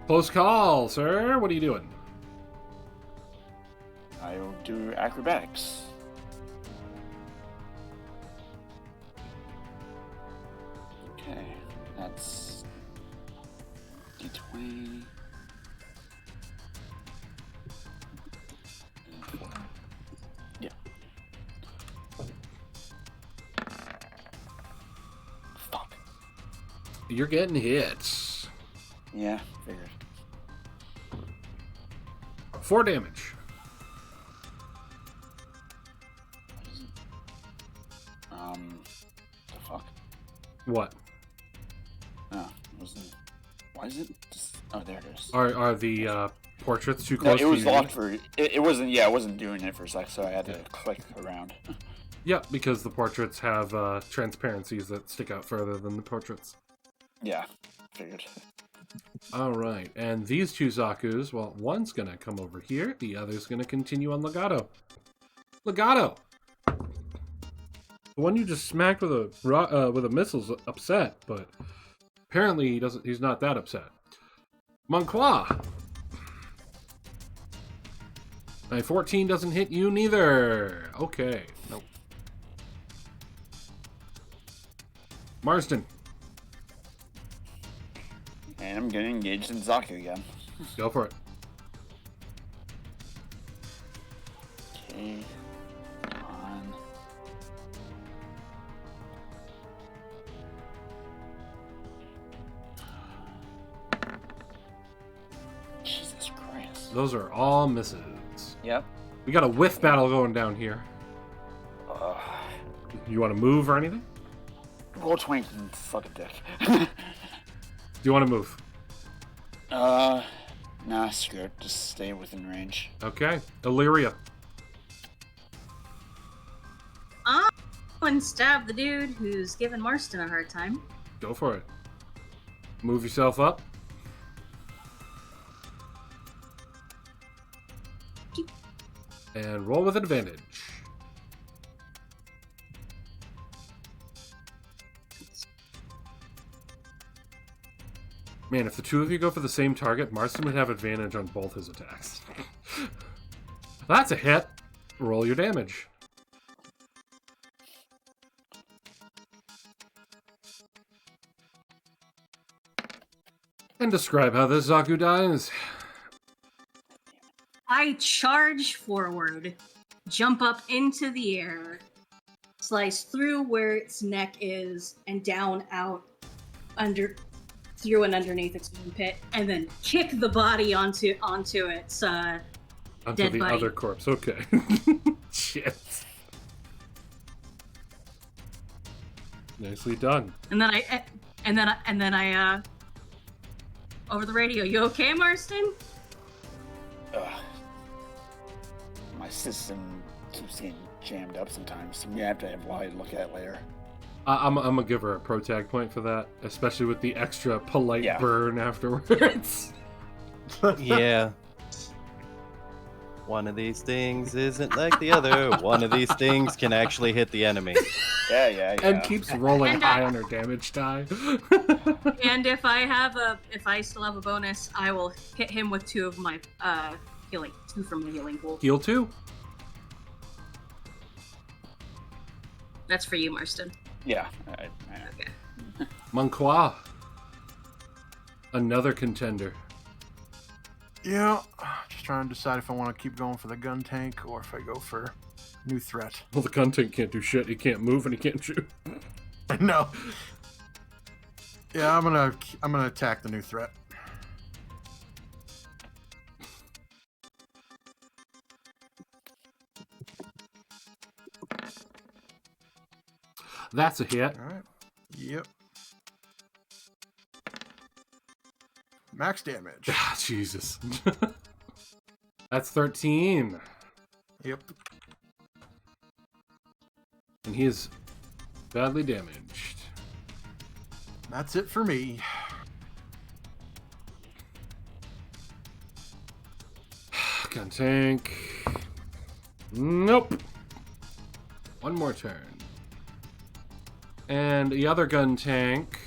Close call, sir. What are you doing? I will do acrobatics. Okay, that's D20. Yeah. Fuck. You're getting hit. Yeah, figured. 4 damage. The fuck? What? No, it wasn't. Why is it just... Oh, there it is. Are the portraits too No, close it to was you? locked for... It wasn't... Yeah, it wasn't doing it for a sec, so I had to click around. Yeah, because the portraits have transparencies that stick out further than the portraits. Yeah, figured. Alright, and these two Zakus, well, one's gonna come over here, the other's gonna continue on Legato. Legato! The one you just smacked with a missile's upset, but apparently he's not that upset. Monclois! 14 doesn't hit you neither. Okay, nope. Marston. And I'm getting engaged in Zaku again. Go for it. Okay. On. Jesus Christ. Those are all misses. Yep. We got a whiff battle going down here. You want to move or anything? Roll 20 and fuck a dick. Do you want to move? Nah, screw it. Just stay within range. Okay. Illyria. I'm going to stab the dude who's giving Marston a hard time. Go for it. Move yourself up. And roll with advantage. Man, if the two of you go for the same target, Marston would have advantage on both his attacks. That's a hit. Roll your damage. And describe how this Zaku dies. I charge forward, jump up into the air, slice through where its neck is, and down out through and underneath its wound pit, and then kick the body onto its Onto dead the body. other corpse. Okay. Shit. Nicely done. And then I over the radio. You okay, Marston? My system keeps getting jammed up sometimes. So I'm gonna have to have Wally look at it later. I'm gonna give her a pro tag point for that, especially with the extra polite burn afterwards. Yeah. One of these things isn't like the other. One of these things can actually hit the enemy. Yeah. And keeps rolling high on her damage die. And if I still have a bonus, I will hit him with 2 of my healing, 2 from the healing pool. Heal 2. That's for you, Marston. Yeah. Okay. Monclois. Another contender. Yeah, just trying to decide if I want to keep going for the gun tank or if I go for new threat. Well, the gun tank can't do shit. He can't move and he can't shoot. No. Yeah, I'm gonna attack the new threat. That's a hit. All right. Yep. Max damage. Ah, Jesus. That's 13. Yep. And he is badly damaged. That's it for me. Gun tank. Nope. One more turn. And the other gun tank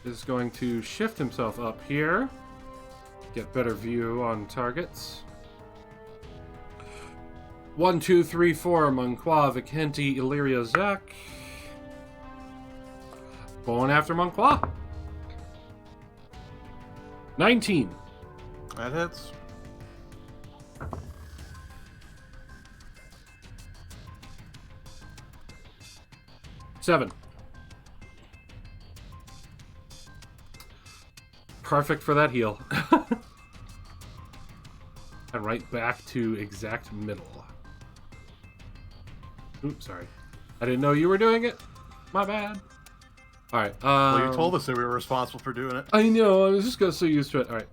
is going to shift himself up here. Get better view on targets. 1, 2, 3, 4. Monqua, Vicenti, Illyria, Zach. Going after Monqua. 19. That hits. Seven. Perfect for that heal. And right back to exact middle. Oops, sorry. I didn't know you were doing it. My bad. Alright, Well, you told us that we were responsible for doing it. I know, I was just so used to it. Alright,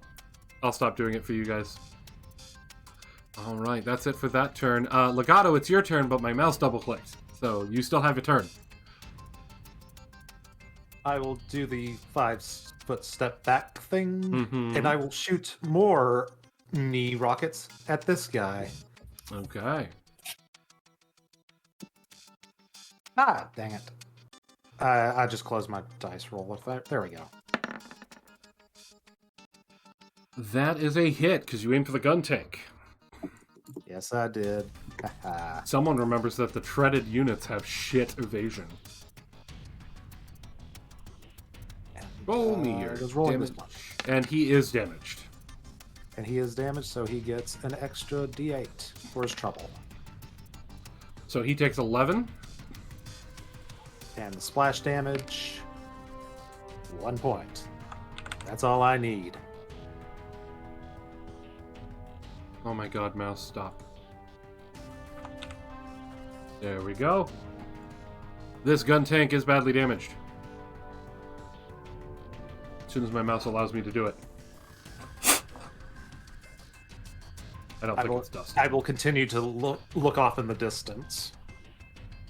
I'll stop doing it for you guys. Alright, that's it for that turn. Legato, it's your turn, but my mouse double-clicked. So, you still have your turn. I will do the 5-foot step back thing, Mhm. and I will shoot more knee rockets at this guy. Okay. Ah, dang it. I just closed my dice roll with that. There we go. That is a hit, because you aimed for the gun tank. Yes, I did. Someone remembers that the treaded units have shit evasion. Roll me here. Just rolling this Damage. much. And he is damaged. And he is damaged, so he gets an extra D8 for his trouble. So he takes 11. And the splash damage, 1 point. That's all I need. Oh my god, mouse, stop. There we go. This gun tank is badly damaged. As soon as my mouse allows me to do it. I don't think it's dusty. I will continue to look off in the distance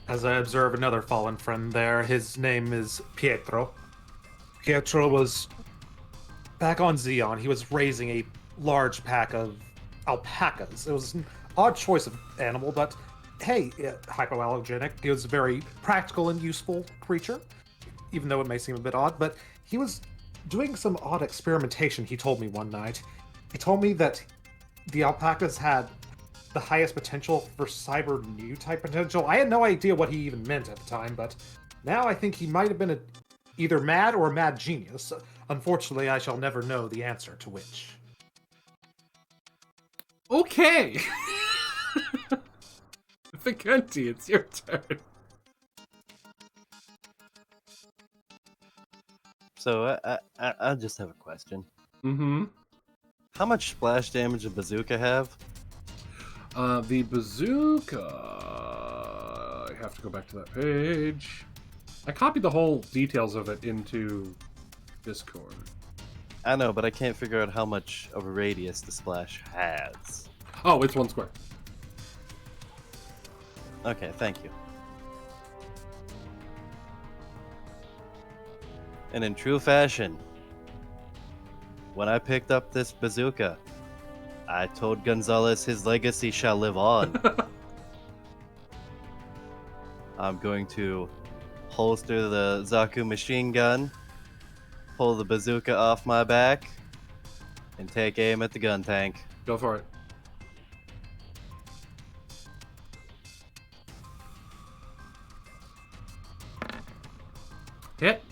as I observe another fallen friend there. His name is Pietro. Pietro was back on Zeon. He was raising a large pack of alpacas. It was an odd choice of animal, but hey, hypoallergenic. He was a very practical and useful creature, even though it may seem a bit odd. But he was doing some odd experimentation, he told me one night. He told me that the alpacas had the highest potential for cyber new type potential. I had no idea what he even meant at the time, but now I think he might have been either mad or a mad genius. Unfortunately, I shall never know the answer to which. Okay! Vicenti, it's your turn. So I just have a question. Mm-hmm. How much splash damage does bazooka have? The bazooka... I have to go back to that page. I copied the whole details of it into Discord. I know, but I can't figure out how much of a radius the splash has. Oh, it's 1 square. Okay, thank you. And in true fashion, when I picked up this bazooka, I told Gonzalez his legacy shall live on. I'm going to holster the Zaku machine gun, pull the bazooka off my back, and take aim at the gun tank. Go for it. Hit.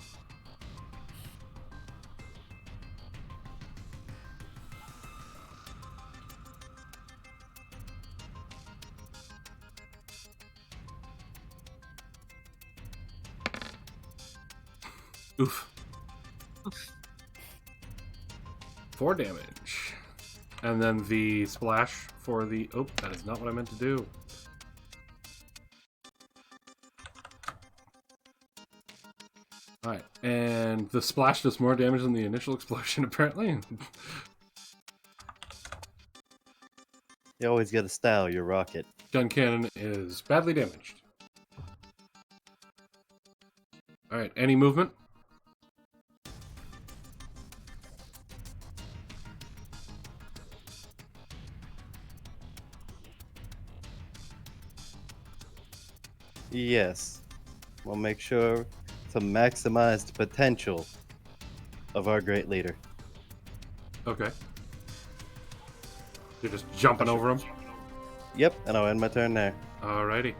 Oof. 4 damage. And then the splash for the... Oh, that is not what I meant to do. Alright, and the splash does more damage than the initial explosion, apparently. You always gotta style your rocket. Gun cannon is badly damaged. Alright, any movement? Yes. We'll make sure to maximize the potential of our great leader. Okay. You're just jumping over him? Yep, and I'll end my turn there. Alrighty.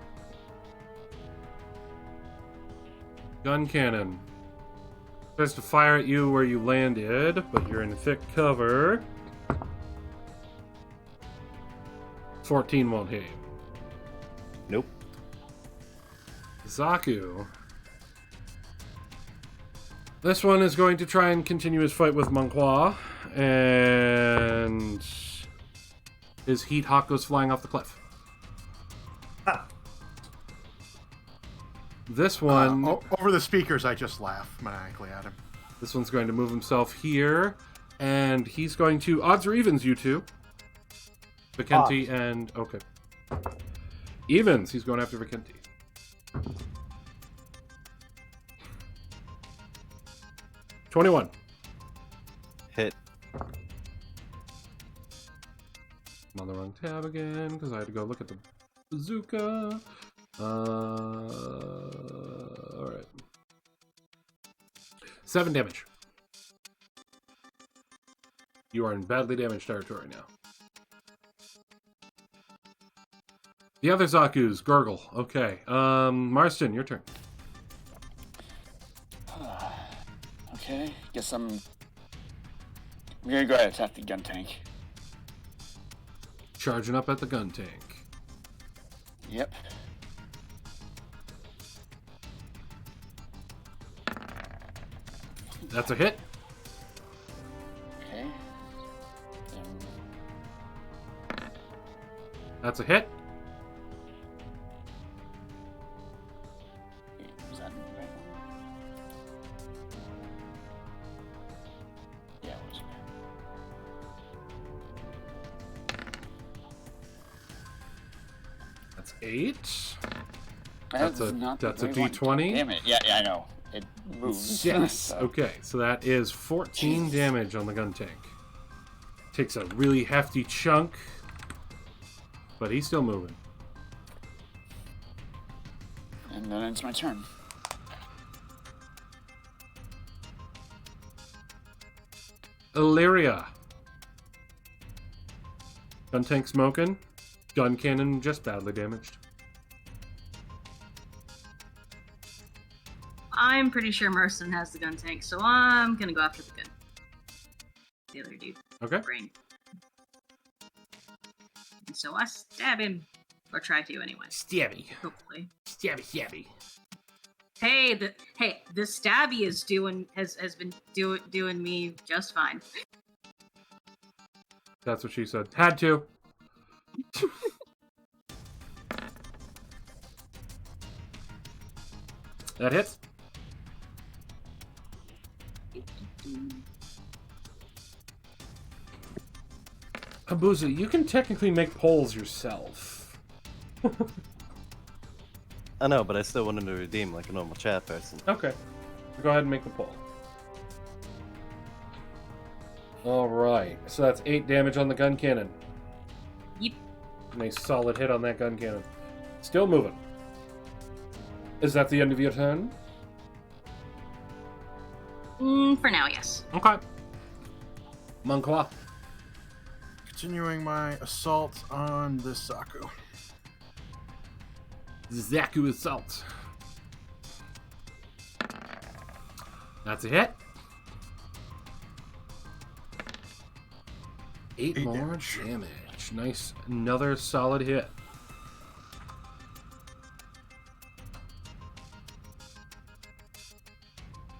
Gun cannon. Tries to fire at you where you landed, but you're in thick cover. 14 won't hit you. Nope. Zaku. This one is going to try and continue his fight with Monqua, and his heat hawk goes flying off the cliff. This one... over the speakers, I just laugh maniacally at him. This one's going to move himself here, and he's going to odds or evens you two. Vicenti and... Okay. Evens. He's going after Vicenti. $21. Hit. I'm on the wrong tab again, because I had to go look at the bazooka. Alright. 7 damage. You are in badly damaged territory now. The other Zaku's gurgle. Okay. Marston, your turn. Okay, guess I'm gonna go ahead and attack the gun tank. Charging up at the gun tank. Yep. That's a hit. Okay. That's a hit. Was that the right one? Yeah, it was. That's 8. That's a not that's the a right one. D20. Damn it! Yeah, I know. It moves. Yes. So- Okay, so that is 14 damage on the gun tank. Takes a really hefty chunk, but he's still moving. And then it's my turn. Illyria. Gun tank smoking. Gun cannon just badly damaged. I'm pretty sure Marston has the gun tank, so I'm gonna go after the gun. The other dude. Okay. Brain. And so I stab him. Or try to anyway. Stabby. Hopefully. Stabby. Hey, the stabby is has been doing me just fine. That's what she said. Had to. That hits. Abuza, you can technically make polls yourself. I know, but I still wanted to redeem like a normal chat person. Okay. Go ahead and make the poll. Alright, so that's 8 damage on the gun cannon. Yep. Nice solid hit on that gun cannon. Still moving. Is that the end of your turn? For now, yes. Okay. Monqua. Continuing my assault on this Zaku. Zaku assault. That's a hit. 8 more damage. Nice. Another solid hit.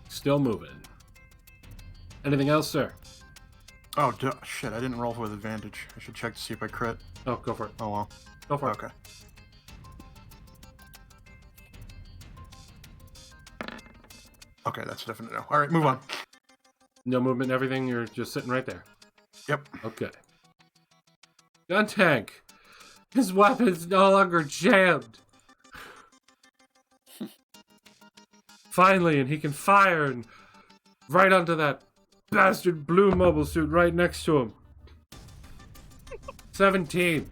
Still moving. Anything else, sir? Oh, shit, I didn't roll with advantage. I should check to see if I crit. Oh, go for it. Oh, well. Go for it. Okay. Okay, that's a definite no. All right, move on. No movement and everything? You're just sitting right there? Yep. Okay. Gun tank! His weapon's no longer jammed! Finally, and he can fire and right onto that bastard blue mobile suit right next to him. 17.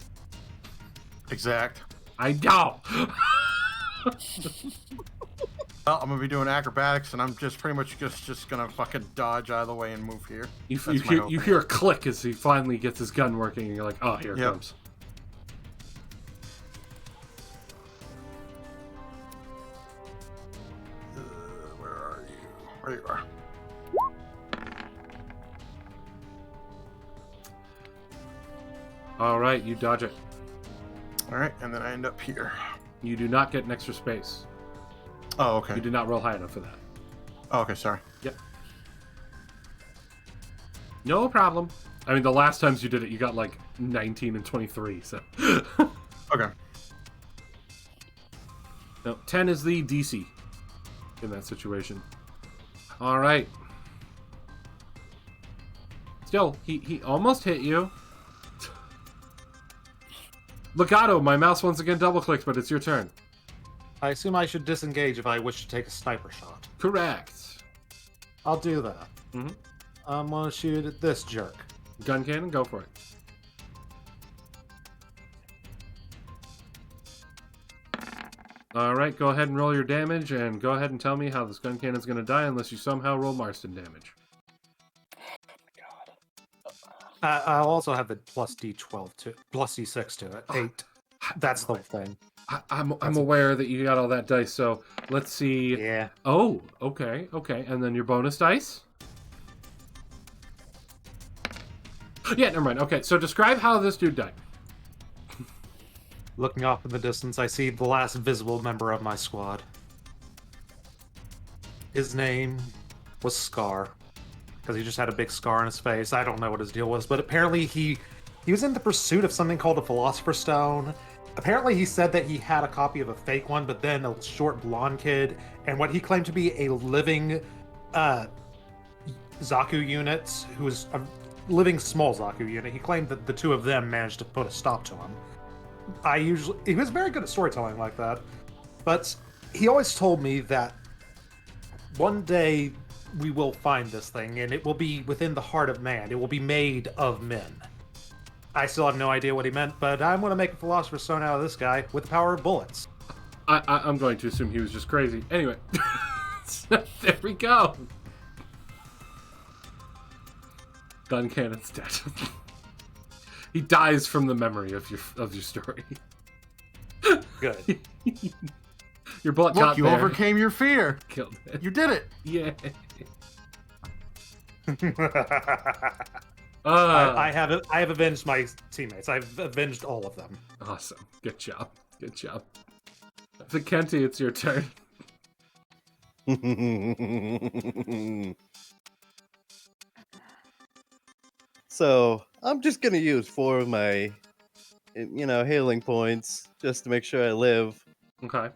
Exact. I know! Well, I'm gonna be doing acrobatics, and I'm just pretty much just gonna fucking dodge out of the way and move here. You hear a click as he finally gets his gun working, and you're like, oh, here it comes. Where are you? There you are. All right, you dodge it. All right, and then I end up here. You do not get an extra space. Oh, okay. You did not roll high enough for that. Oh, okay, sorry. Yep. No problem. I mean, the last times you did it, you got like 19 and 23, so. Okay. No, 10 is the DC in that situation. All right. Still, he almost hit you. Legato, my mouse once again double-clicked, but it's your turn. I assume I should disengage if I wish to take a sniper shot. Correct. I'll do that. Mm-hmm. I'm gonna shoot at this jerk. Gun cannon, go for it. Alright, go ahead and roll your damage, and go ahead and tell me how this gun cannon's gonna die unless you somehow roll Marston damage. I'll also have the plus D12 to plus D6 to it. 8. That's the thing. I'm aware that you got all that dice, so let's see. Yeah. Oh, okay. And then your bonus dice? Yeah, never mind. Okay, so describe how this dude died. Looking off in the distance, I see the last visible member of my squad. His name was Scar, because he just had a big scar on his face. I don't know what his deal was, but apparently he was in the pursuit of something called a Philosopher's Stone. Apparently he said that he had a copy of a fake one, but then a short blonde kid, and what he claimed to be a living Zaku unit, who was a living small Zaku unit. He claimed that the two of them managed to put a stop to him. He was very good at storytelling like that, but he always told me that one day we will find this thing, and it will be within the heart of man. It will be made of men. I still have no idea what he meant, but I'm going to make a Philosopher's Stone out of this guy with the power of bullets. I'm going to assume he was just crazy. Anyway, there we go. Gun cannon's dead. He dies from the memory of your story. Good. Your bullet Look, got you there. overcame your fear. Killed it. You did it. Yeah. I have avenged my teammates. I've avenged all of them. Awesome. Good job. Vicente, it's your turn. So, I'm just gonna use 4 of my, healing points just to make sure I live. Okay.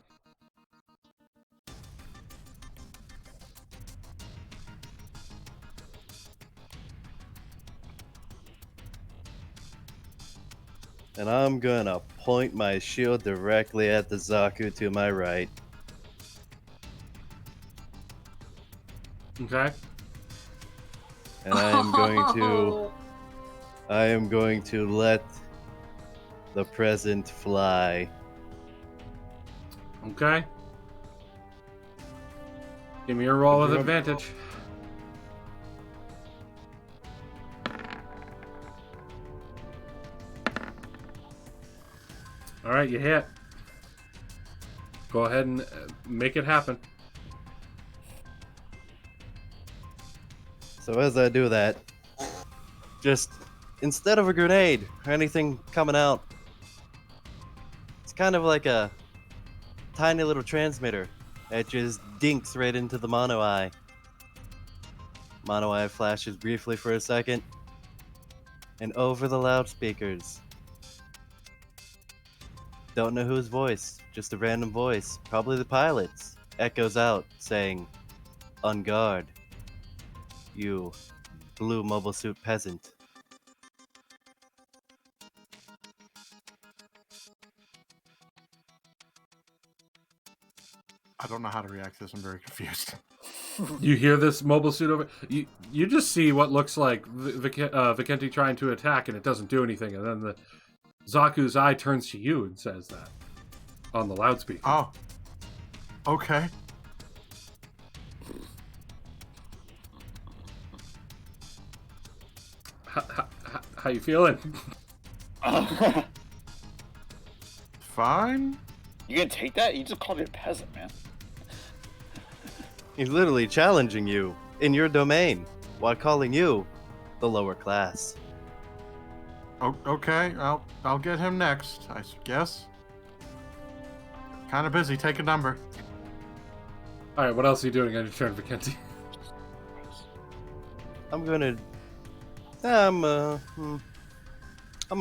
And I'm gonna point my shield directly at the Zaku to my right. Okay. And I am going to let the present fly. Okay. Give me a roll with advantage. All right, you hit. Go ahead and make it happen. So as I do that, just instead of a grenade or anything coming out, it's kind of like a tiny little transmitter that just dinks right into the mono eye. Mono eye flashes briefly for a second, and over the loudspeakers. Don't know whose voice, just a random voice, probably the pilot's, echoes out saying, "On guard, you blue mobile suit peasant." I don't know how to react to this. I'm very confused. You hear this mobile suit over. You just see what looks like Vicente trying to attack, and it doesn't do anything. And then the Zaku's eye turns to you and says that on the loudspeaker. Oh, Okay. How you feeling? Fine. You gonna take that? You just called me a peasant, man. He's literally challenging you in your domain while calling you the lower class. Okay, I'll get him next, I guess. Kind of busy. Take a number. All right, what else are you doing on your turn, Vikenty? I'm gonna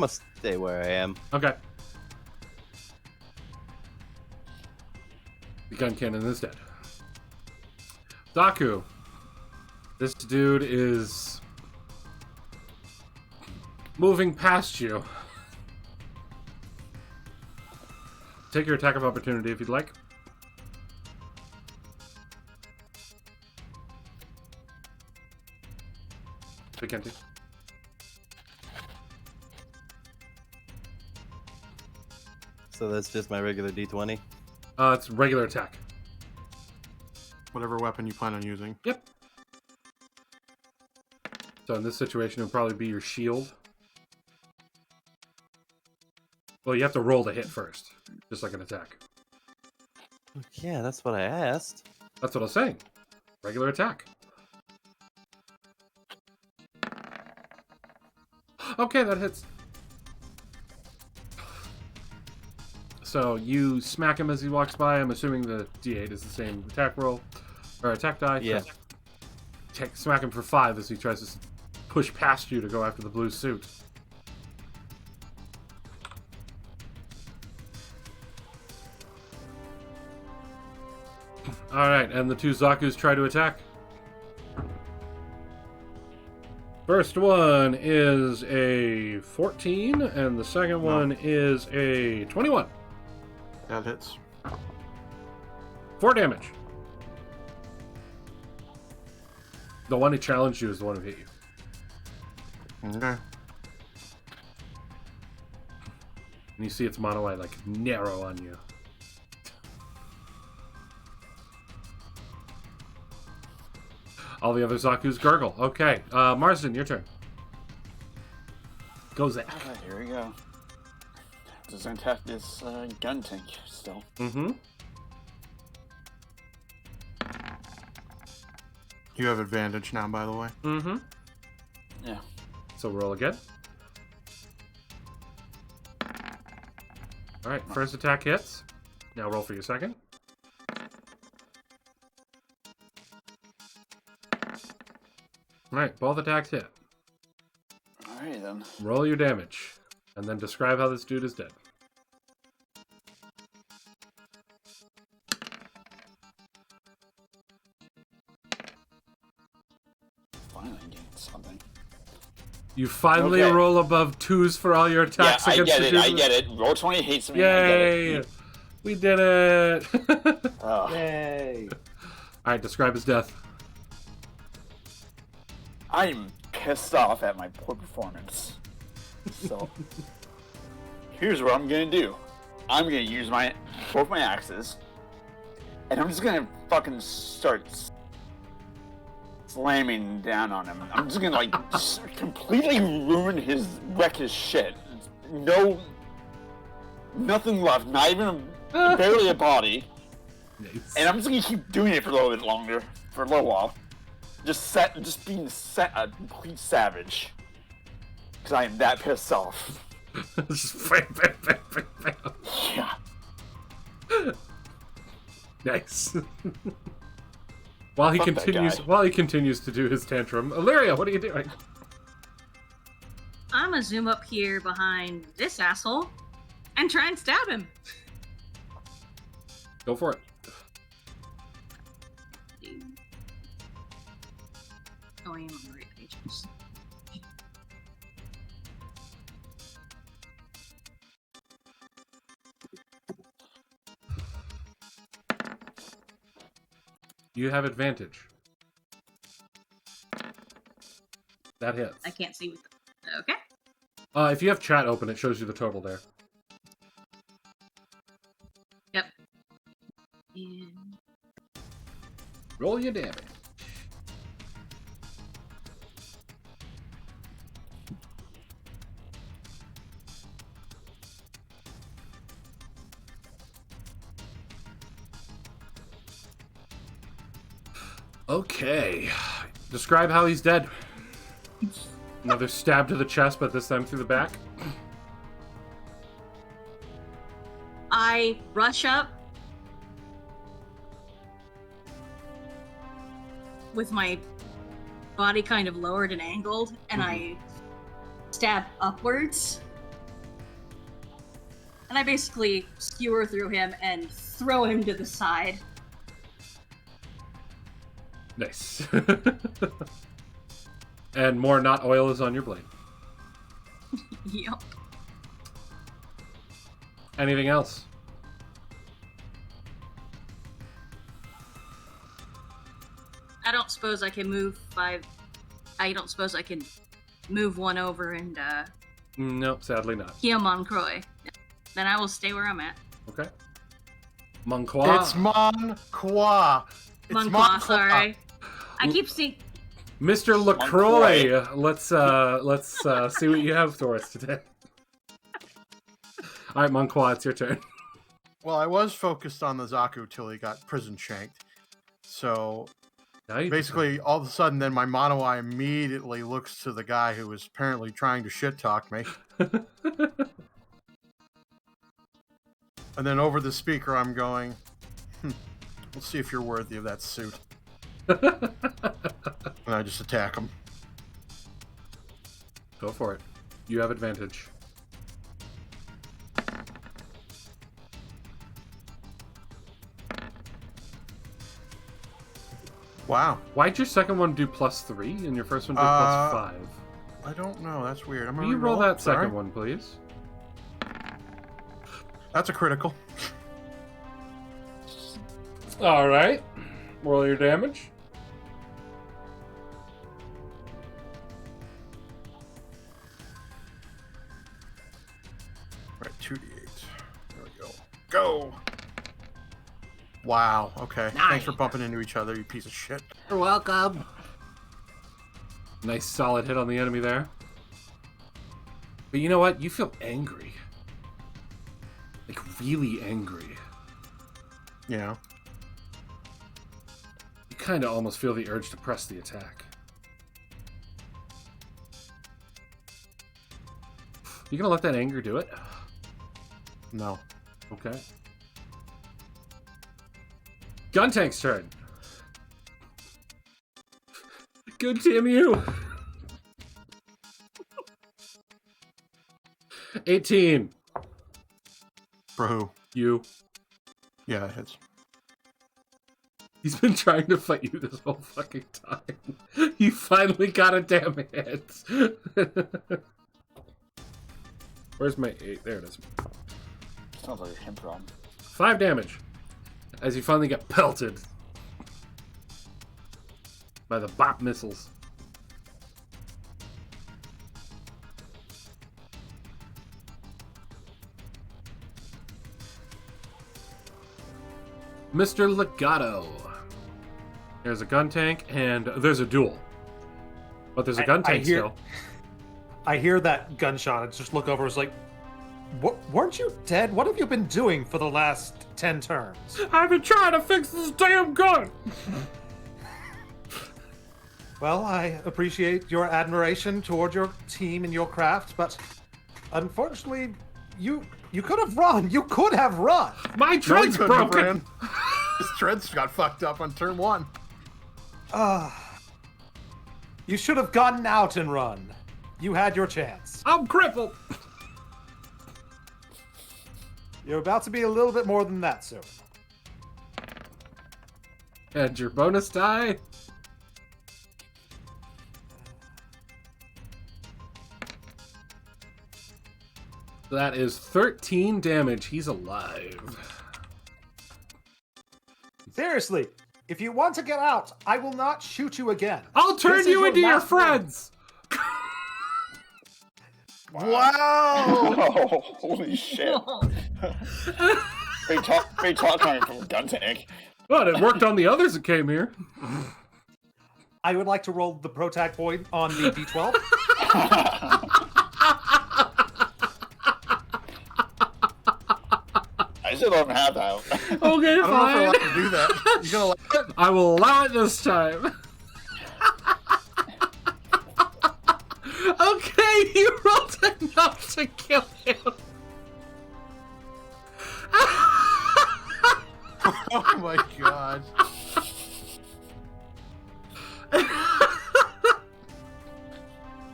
stay where I am. Okay. The gun cannon is dead. Zaku. This dude is moving past you. Take your attack of opportunity if you'd like. Vikenty. So that's just my regular D20. It's regular attack. Whatever weapon you plan on using. Yep. So in this situation, it would probably be your shield. Well, you have to roll to hit first, just like an attack. Yeah, that's what I asked. That's what I was saying. Regular attack. Okay, that hits. So you smack him as he walks by. I'm assuming the D8 is the same attack roll, or attack die. Yeah. Smack him for 5 as he tries to push past you to go after the blue suit. Alright, and the two Zakus try to attack. First one is a 14, and the second one is a 21. That hits. 4 damage. The one who challenged you is the one who hit you. Okay. And you see its monolite like narrow on you. All the other Zaku's gargle. Okay, Marsden, your turn. Go, Zach. Alright, here we go. Does attack this gun tank still? Mm-hmm. You have advantage now, by the way. Mm-hmm. Yeah. So roll again. Alright, first attack hits. Now roll for your second. Alright, both attacks hit. Alright then. Roll your damage. And then describe how this dude is dead. Finally getting something. You finally Okay. roll above 2s for all your attacks Yeah, I against get the it, dude. I get it. Roll 20 hates me. Yay! I get it. We did it! Oh. Yay. Alright, describe his death. I'm pissed off at my poor performance. So, here's what I'm gonna do. I'm gonna use both my axes, and I'm just gonna fucking start slamming down on him. I'm just gonna like just completely wreck his shit. Nothing left, not even barely a body. Nice. And I'm just gonna keep doing it for a little bit longer, for a little while. Just being a complete savage. Because I am that pissed off. Just bam, bam, bam, bam, bam. Yeah. Nice. While he Fuck that continues to do his tantrum, Illyria, what are you doing? I'm gonna zoom up here behind this asshole and try and stab him. Go for it. Oh, I am on the right pages. You have advantage. That hits. I can't see with the... Okay. If you have chat open, it shows you the total there. Yep. And Roll your damage. Okay. Describe how he's dead. Another stab to the chest, but this time through the back. I rush up with my body kind of lowered and angled, and I stab upwards. And I basically skewer through him and throw him to the side. Nice. And more not oil is on your blade. Yep. Anything else? I don't suppose I can move I don't suppose I can move one over and Nope, sadly not. heal Moncroy. Then I will stay where I'm at. Okay. Moncroy. It's Moncroy. It's Moncroy, sorry. I keep seeing Mr. LaCroix, let's see what you have for us today. All right, Moncroy, it's your turn. Well, I was focused on the Zaku till he got prison shanked. So basically, all of a sudden, then my mono eye immediately looks to the guy who was apparently trying to shit talk me. And then over the speaker, I'm going, let's see if you're worthy of that suit. And I just attack him. Go for it. You have advantage. Wow. Why'd your second one do +3 and your first one do +5? I don't know. That's weird. Will you roll that second one, please? That's a critical. All right. Roll your damage. Right, 2d8. There we go. Go! Wow, okay. Thanks for bumping into each other, you piece of shit. You're welcome. Nice solid hit on the enemy there. But you know what? You feel angry. Like, really angry. Yeah. You kind of almost feel the urge to press the attack. You gonna let that anger do it? No. Okay. Guntank's turn. Good damn you. 18. For who? You. Yeah, it hits. He's been trying to fight you this whole fucking time. You finally got a damn hit. Where's my 8? There it is. Sounds like a him problem. 5 damage. As you finally get pelted by the bop missiles. Mr. Legato. There's a gun tank and there's a duel. But there's a gun tank still. I hear that gunshot and just look over. It's like, weren't you dead? What have you been doing for the last 10 turns? I've been trying to fix this damn gun. Well, I appreciate your admiration toward your team and your craft, but unfortunately, you could have run. You could have run. My tread's broken. His treads got fucked up on turn 1. You should have gotten out and run. You had your chance. I'm crippled. You're about to be a little bit more than that soon. And your bonus die? That is 13 damage. He's alive. Seriously, if you want to get out, I will not shoot you again. I'll turn you into your friends. Wow! Oh, holy shit! Big talk coming from Guntank. But it worked on the others that came here. I would like to roll the protag point on the D12. I still don't have that. Okay, I don't know if fine. we're allowed to do that. You gonna allow it? I will allow it this time. Okay, you rolled enough to kill him. Oh my god.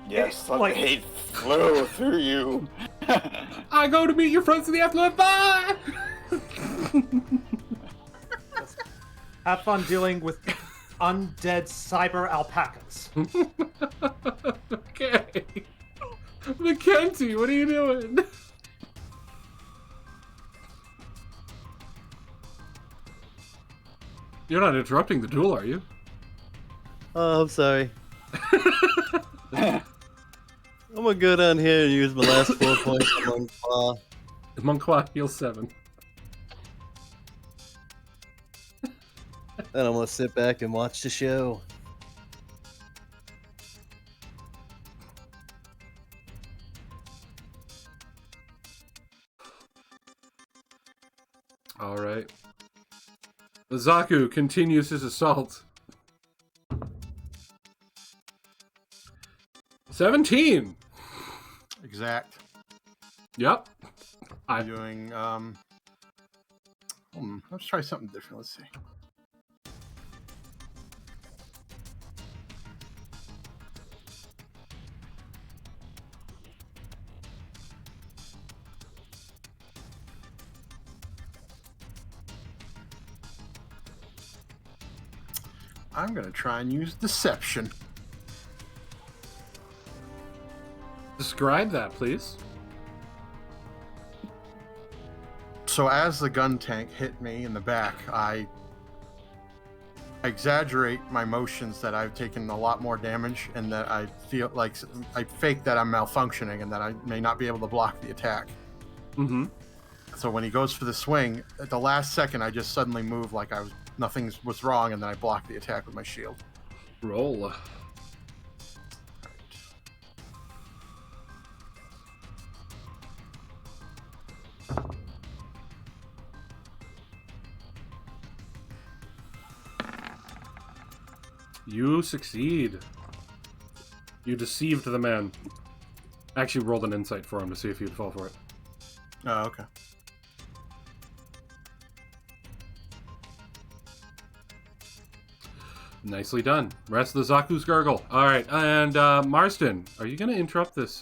Yes, Like- like hate flew through you. I go to meet your friends in the afterlife. Bye. Have fun dealing with undead cyber alpacas. Okay. Mackenzie, what are you doing? You're not interrupting the duel, are you? Oh, I'm sorry. I'm gonna go down here and use my last 4 points on Claw. Monqua heals 7. And I'm gonna sit back and watch the show. All right. Zaku continues his assault. 17. Exact. Yep. I'm doing, let's try something different. Let's see. I'm going to try and use deception. Describe that, please. So as the gun tank hit me in the back, I exaggerate my motions that I've taken a lot more damage and that I feel like I fake that I'm malfunctioning and that I may not be able to block the attack. Mm-hmm. So when he goes for the swing, at the last second, I just suddenly move like nothing was wrong, and then I block the attack with my shield. Roll. You succeed. You deceived the man. Actually rolled an insight for him to see if he'd fall for it. Oh, okay. Nicely done. Rest of the Zaku's Gurgle. Alright, and Marston, are you going to interrupt this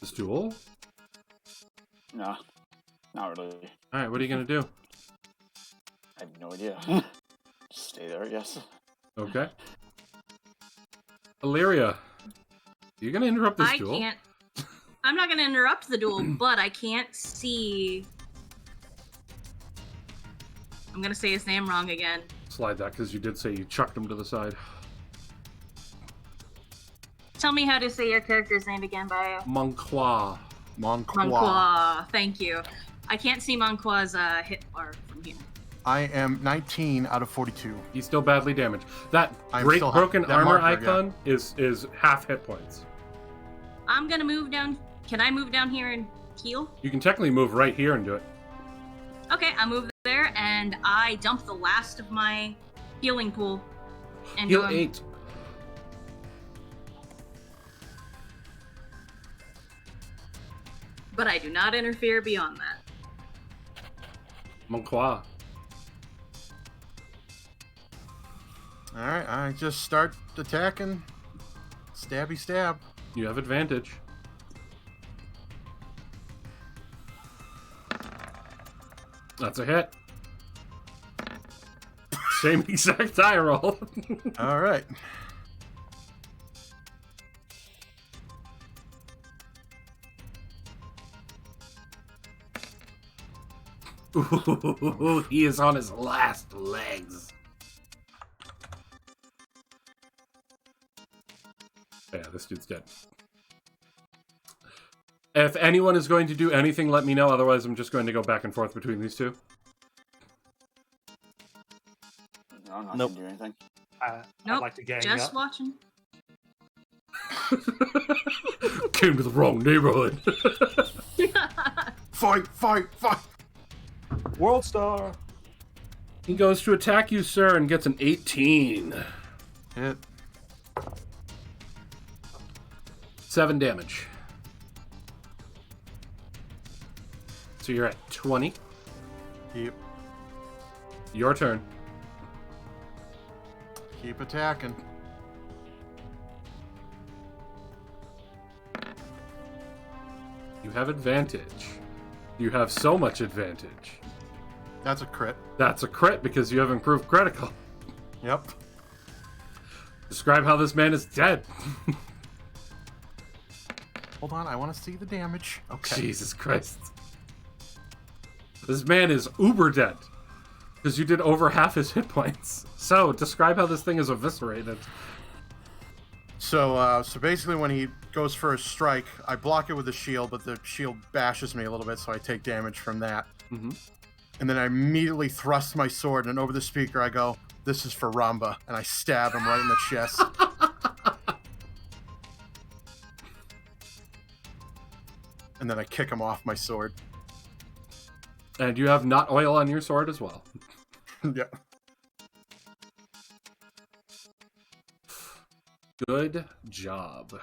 this duel? No, not really. Alright, what are you going to do? I have no idea. Just stay there, I guess. Okay. Illyria, you going to interrupt this I duel? can't. I'm not going to interrupt the duel, but I can't see. I'm going to say his name wrong again. Slide that, because you did say you chucked him to the side. Tell me how to say your character's name again, Bio. Monqua. Monqua. Thank you. I can't see Monqua's hit bar from here. I am 19 out of 42. He's still badly damaged. That I'm break still broken that armor marker, icon is half hit points. I'm going to move down. Can I move down here and heal? You can technically move right here and do it. Okay, I move there and I dump the last of my healing pool. And Heal go 8. But I do not interfere beyond that. Monqua. Alright, I just start attacking. Stabby stab. You have advantage. That's a hit. Same exact die roll. Alright. Ooh, he is on his last legs. Yeah, this dude's dead. If anyone is going to do anything, let me know. Otherwise, I'm just going to go back and forth between these two. No, I'm not Nope. gonna do anything. I'd Nope, like to gang just up. watching. Came to the wrong neighborhood. Fight, fight, fight! World Star. He goes to attack you, sir, and gets an 18. Hit. 7 damage. So you're at 20. Yep. Your turn. Keep attacking. You have advantage. You have so much advantage. That's a crit. That's a crit because you have improved critical. Yep. Describe how this man is dead. Hold on, I want to see the damage. Okay. Jesus Christ. This man is uber dead. Because you did over half his hit points. So, describe how this thing is eviscerated. So basically when he goes for a strike, I block it with the shield, but the shield bashes me a little bit, so I take damage from that. Mm-hmm. And then I immediately thrust my sword, and over the speaker I go, "This is for Ramba," and I stab him right in the chest. And then I kick him off my sword. And you have not oil on your sword as well. Yeah. Good job.